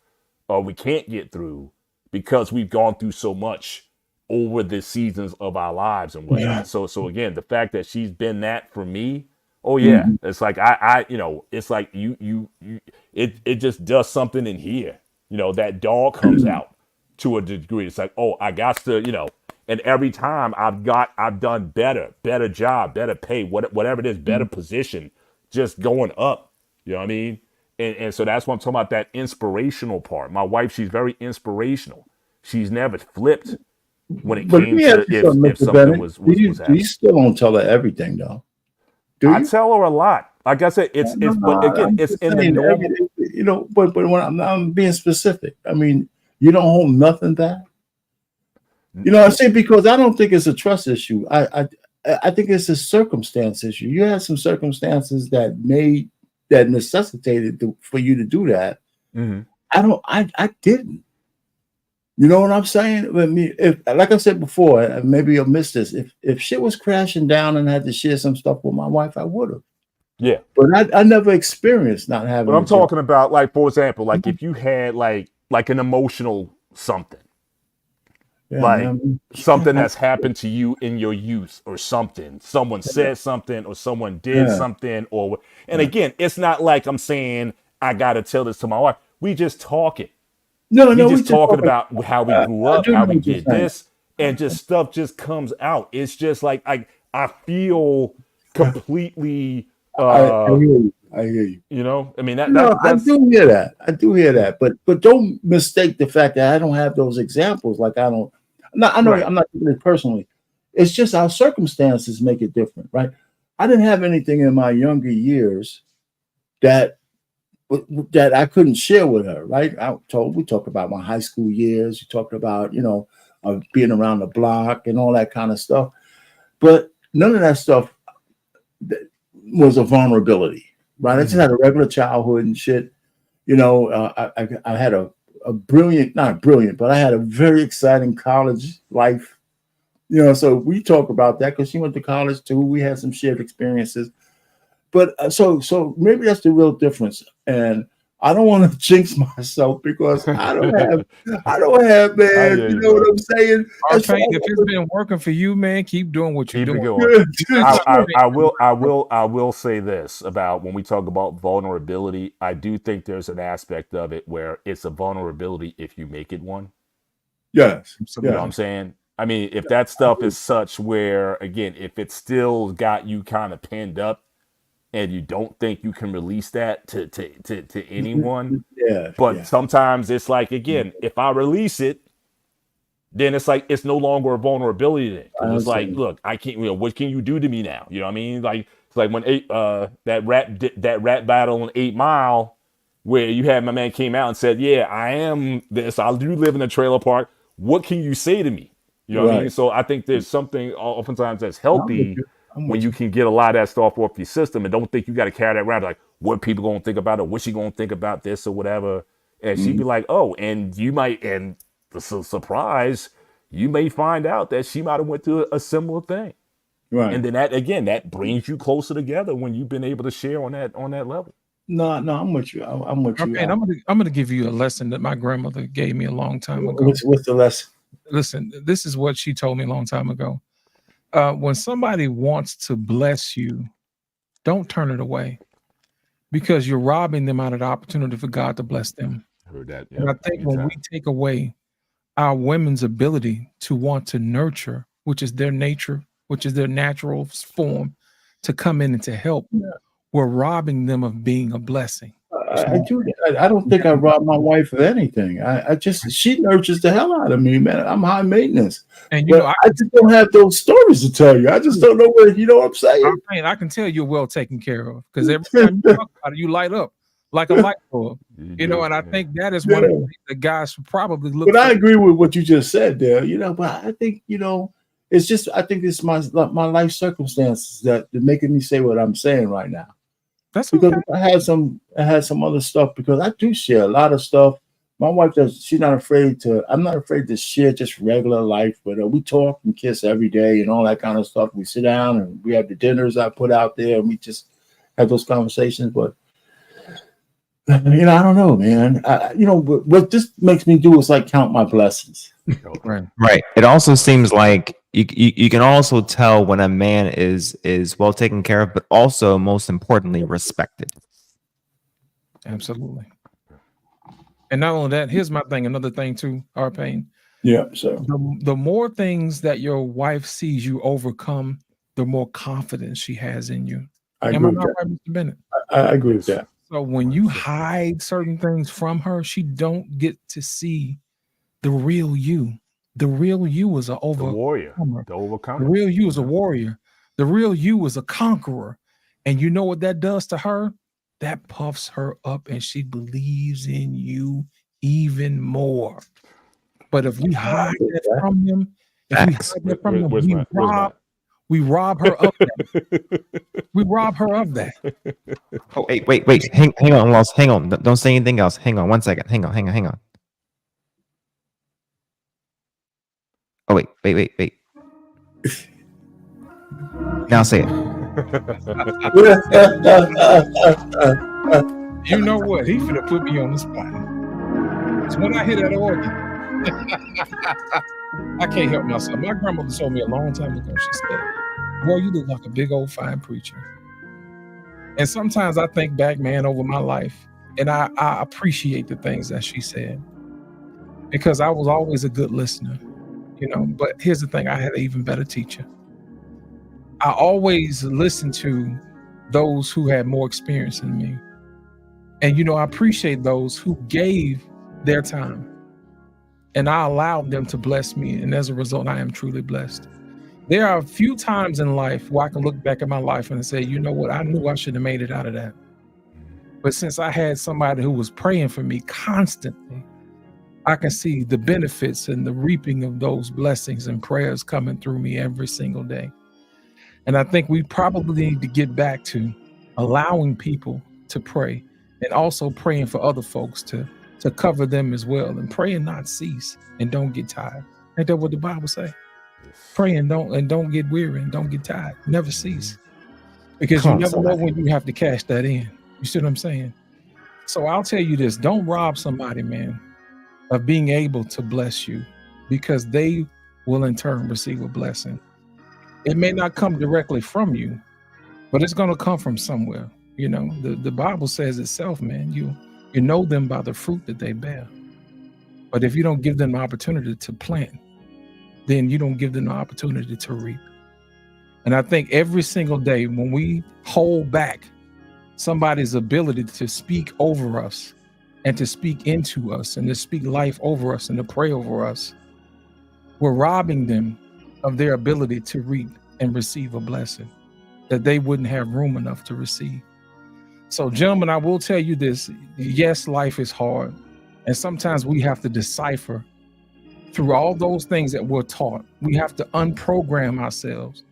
or we can't get through because we've gone through so much over the seasons of our lives and whatnot. So again, the fact that she's been that for me, oh yeah, it's like I it's like it just does something in here. That dog comes out to a degree. It's like, oh, I got to, and every time I've done better job, better pay, whatever it is, better position, just going up. You know what I mean? And so that's what I'm talking about, that inspirational part. My wife, she's very inspirational. She's never flipped when it
But let
came
me
to
ask you
if
something, Mr.
something
Bennett.
was
Do you
happening.
still don't tell her everything, though? Do
I
you?
tell her a lot. Like I said, it's but again,
I'm
it's
just
in the
saying,
normal.
but when I'm being specific, I mean, you don't hold nothing back. I say because I don't think it's a trust issue. I think it's a circumstance issue. You had some circumstances that necessitated for you to do that. I didn't. You know what I'm saying? I mean, if, like I said before, and maybe you'll miss this. If shit was crashing down and I had to share some stuff with my wife, I would have.
Yeah.
But I never experienced not having.
But I'm
a job.
talking about, like, for example, like if you had like an emotional something,
Yeah,
like
man.
something that's happened to you in your youth or something, someone said something or someone did
Yeah.
something, and again, it's not like I'm saying I gotta tell this to my wife. We just talking.
No,
We
we
just
just
talking
talking.
about how we grew
I
up,
do
how
know
we
what you're
did
saying.
this, and just stuff just comes out. It's just like I feel completely
I hear you. I hear you.
I mean
I
that's
do hear that. I do hear that. But don't mistake the fact that I don't have those examples. Like I don't. No, I know
Right.
I'm not taking it personally. It's just our circumstances make it different, right? I didn't have anything in my younger years that I couldn't share with her, right? We talked about my high school years. We talked about being around the block and all that kind of stuff. But none of that stuff was a vulnerability, right? I just had a regular childhood and shit. I had a brilliant, not brilliant, but I had a very exciting college life. So we talk about that because she went to college too. We had some shared experiences. But so maybe that's the real difference. And I don't want to jinx myself because I don't have, man. You know what I'm saying? As far
If it's been working for you, man, keep doing what you're
keep it
doing.
going.
Good.
I will say this about when we talk about vulnerability. I do think there's an aspect of it where it's a vulnerability if you make it one.
Yes.
You know what I'm saying? I mean, if that stuff is such where, again, if it still got you kind of pinned up and you don't think you can release that to anyone, but sometimes it's like, again, if I release it, then it's like it's no longer a vulnerability then. Because it's like, look, I can't, what can you do to me now? You know what I mean? Like it's like when that rap battle on 8 Mile, where you had my man came out and said, yeah, I am this. I do live in a trailer park. What can you say to me? You know what I mean?
Right.
So I think there's something oftentimes that's
I'm with
healthy
you. I'm
when
with
you
you.
can get a lot of that stuff off your system and don't think you got to carry that around like what people gonna think about it, what she gonna think about this or whatever. And she'd be like, oh, and you might, and the surprise, you may find out that she might have went through a similar thing.
Right.
And then that again, that brings you closer together when you've been able to share on that level.
No, I'm with you. I'm with you.
Okay, I'm gonna give you a lesson that my grandmother gave me a long time ago.
What's the lesson?
Listen, this is what she told me a long time ago. When somebody wants to bless you, don't turn it away because you're robbing them out of the opportunity for God to bless them.
I heard that.
And I think when we take away our women's ability to want to nurture, which is their nature, which is their natural form, to come in and to help, we're robbing them of being a blessing.
I don't think I rob my wife of anything. I just, she nurtures the hell out of me, man. I'm high maintenance.
And
but I just don't have those stories to tell you. I just don't know where, you know what I'm saying?
I can tell you're well taken care of because every time you talk about it, you light up like a light bulb. You know, and I think that is one of the things that guys should probably look
But
for.
I agree with what you just said there, you know, but I think, you know, it's just, I think it's my life circumstances that are making me say what I'm saying right now.
That's
because
okay.
I had some other stuff because I do share a lot of stuff. My wife does. She's not afraid to. I'm not afraid to share just regular life, but we talk and kiss every day and all that kind of stuff. We sit down and we have the dinners I put out there and we just have those conversations. But you know, I don't know, man. You know, what this makes me do is like count my blessings.
Right. It also seems like you can also tell when a man is well taken care of, but also most importantly respected.
Absolutely. And not only that, here's my thing. Another thing too, Arpain.
Yeah. So
the more things that your wife sees you overcome, the more confidence she has in you. Am I not right, Mr. Bennett?
I agree with that.
So when you hide certain things from her, she don't get to see the real you. The real you is an overcomer.
The warrior, the overcomer.
The real you is a warrior. The real you is a conqueror. And you know what that does to her? That puffs her up and she believes in you even more. But if we hide that from them, we rob her of that. We rob her of that.
Oh, wait. Hang on, Lost. Hang on. Don't say anything else. Hang on 1 second. Hang on. Oh, wait. Now say it.
You know what? He finna put me on the spot. So when I hear that organ, I can't help myself. My grandmother told me a long time ago, she said, boy, you look like a big old fine preacher. And sometimes I think back, man, over my life, and I appreciate the things that she said because I was always a good listener, you know. But here's the thing, I had an even better teacher. I always listened to those who had more experience than me. And, you know, I appreciate those who gave their time. And I allowed them to bless me. And as a result, I am truly blessed. There are a few times in life where I can look back at my life and say, you know what, I knew I should have made it out of that. But since I had somebody who was praying for me constantly, I can see the benefits and the reaping of those blessings and prayers coming through me every single day. And I think we probably need to get back to allowing people to pray and also praying for other folks to cover them as well, and pray and not cease and don't get tired. Ain't that what the Bible say? Pray and don't get weary and don't get tired. Never cease. Because you never know when you have to cash that in. You see what I'm saying? So I'll tell you this, don't rob somebody, man, of being able to bless you, because they will in turn receive a blessing. It may not come directly from you, but it's going to come from somewhere. You know, the Bible says itself, man, you know them by the fruit that they bear. But if you don't give them the opportunity to plant, then you don't give them the opportunity to reap. And I think every single day when we hold back somebody's ability to speak over us and to speak into us and to speak life over us and to pray over us, we're robbing them of their ability to reap and receive a blessing that they wouldn't have room enough to receive. So, gentlemen, I will tell you this. Yes, life is hard. And sometimes we have to decipher through all those things that we're taught, we have to unprogram ourselves.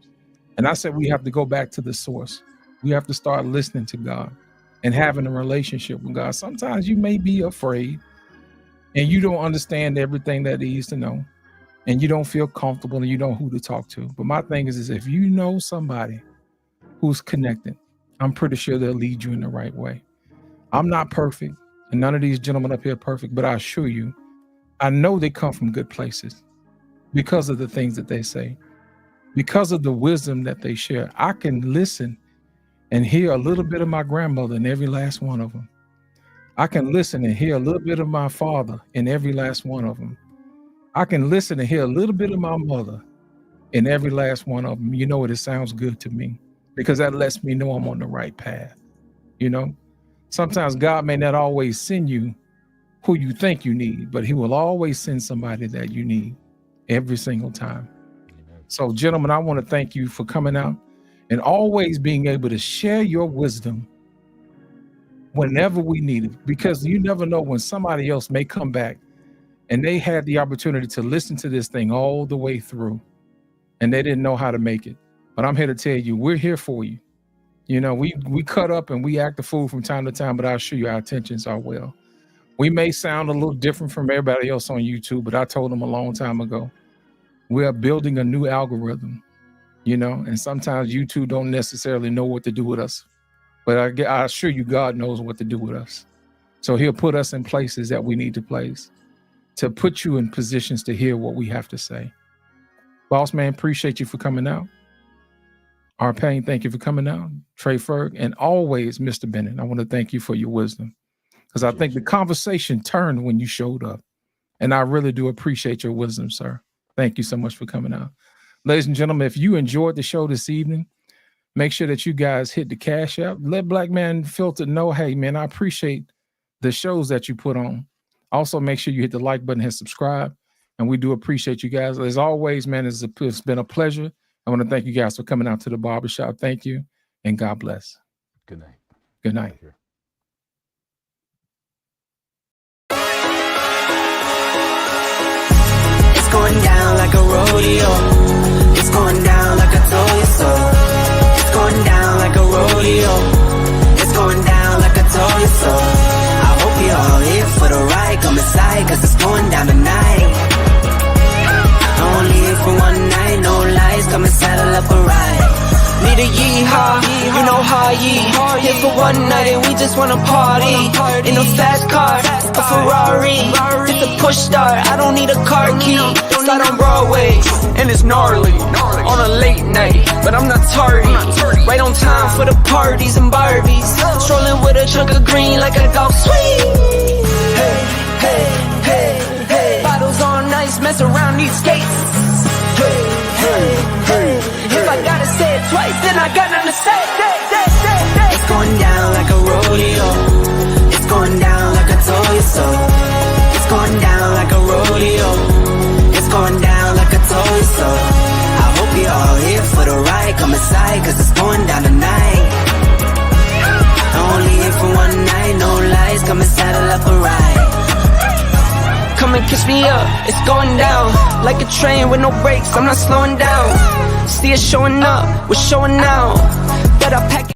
And I said we have to go back to the source. We have to start listening to God and having a relationship with God. Sometimes you may be afraid and you don't understand everything that he needs to know, and you don't feel comfortable and you don't know who to talk to. But my thing is if you know somebody who's connected, I'm pretty sure they'll lead you in the right way. I'm not perfect, and none of these gentlemen up here are perfect, but I assure you, I know they come from good places because of the things that they say, because of the wisdom that they share. I can listen and hear a little bit of my grandmother in every last one of them. I can listen and hear a little bit of my father in every last one of them. I can listen and hear a little bit of my mother in every last one of them. You know what? It sounds good to me because that lets me know I'm on the right path. You know, sometimes God may not always send you who you think you need, but he will always send somebody that you need every single time. So gentlemen, I want to thank you for coming out and always being able to share your wisdom whenever we need it, because you never know when somebody else may come back and they had the opportunity to listen to this thing all the way through and they didn't know how to make it. But I'm here to tell you, we're here for you. You know, we cut up and we act the fool from time to time, but I assure you our intentions are well. We may sound a little different from everybody else on YouTube, but I told them a long time ago, we are building a new algorithm, you know, and sometimes YouTube don't necessarily know what to do with us. But I assure you, God knows what to do with us. So he'll put us in places that we need to place to put you in positions to hear what we have to say. Boss man, appreciate you for coming out. Arpain, thank you for coming out. Trey Ferg, and always Mr. Bennett, I want to thank you for your wisdom, because I think the conversation turned when you showed up. And I really do appreciate your wisdom, sir. Thank you so much for coming out. Ladies and gentlemen, if you enjoyed the show this evening, make sure that you guys hit the Cash App. Let Black Man Filter know, hey, man, I appreciate the shows that you put on. Also, make sure you hit the like button and subscribe. And we do appreciate you guys. As always, man, it's been a pleasure. I want to thank you guys for coming out to the barbershop. Thank you, and God bless.
Good night.
Good night.
It's going down like a rodeo. It's going down like I told you so. It's going down like a rodeo. It's going down like I told you so. I hope you're all here for the ride. Come inside, cause it's going down tonight. Only here for one night, no lies. Come and saddle up a ride. Need a yeehaw, you know how ye. Here for one night and we just wanna party. In a fast car, a Ferrari. It's a push start, I don't need a car key. Slide on Broadway, and it's gnarly. On a late night, but I'm not tardy. Right on time for the parties and Barbies. Strolling with a chunk of green like a golf swing. Hey, hey, hey, hey. Bottles on ice, mess around these skates. Hey, hey, hey. If I gotta say it twice, then I got nothing to say. It's going down like a rodeo. It's going down like I told you so. It's going down like a rodeo. It's going down like I told you so. I hope you're all here for the ride. Come inside, cause it's going down tonight. Only here for one night, no lies. Come and saddle up a ride. Come and kiss me up, it's going down. Like a train with no brakes, I'm not slowing down. See it showing up, we're showing out. That I pack it.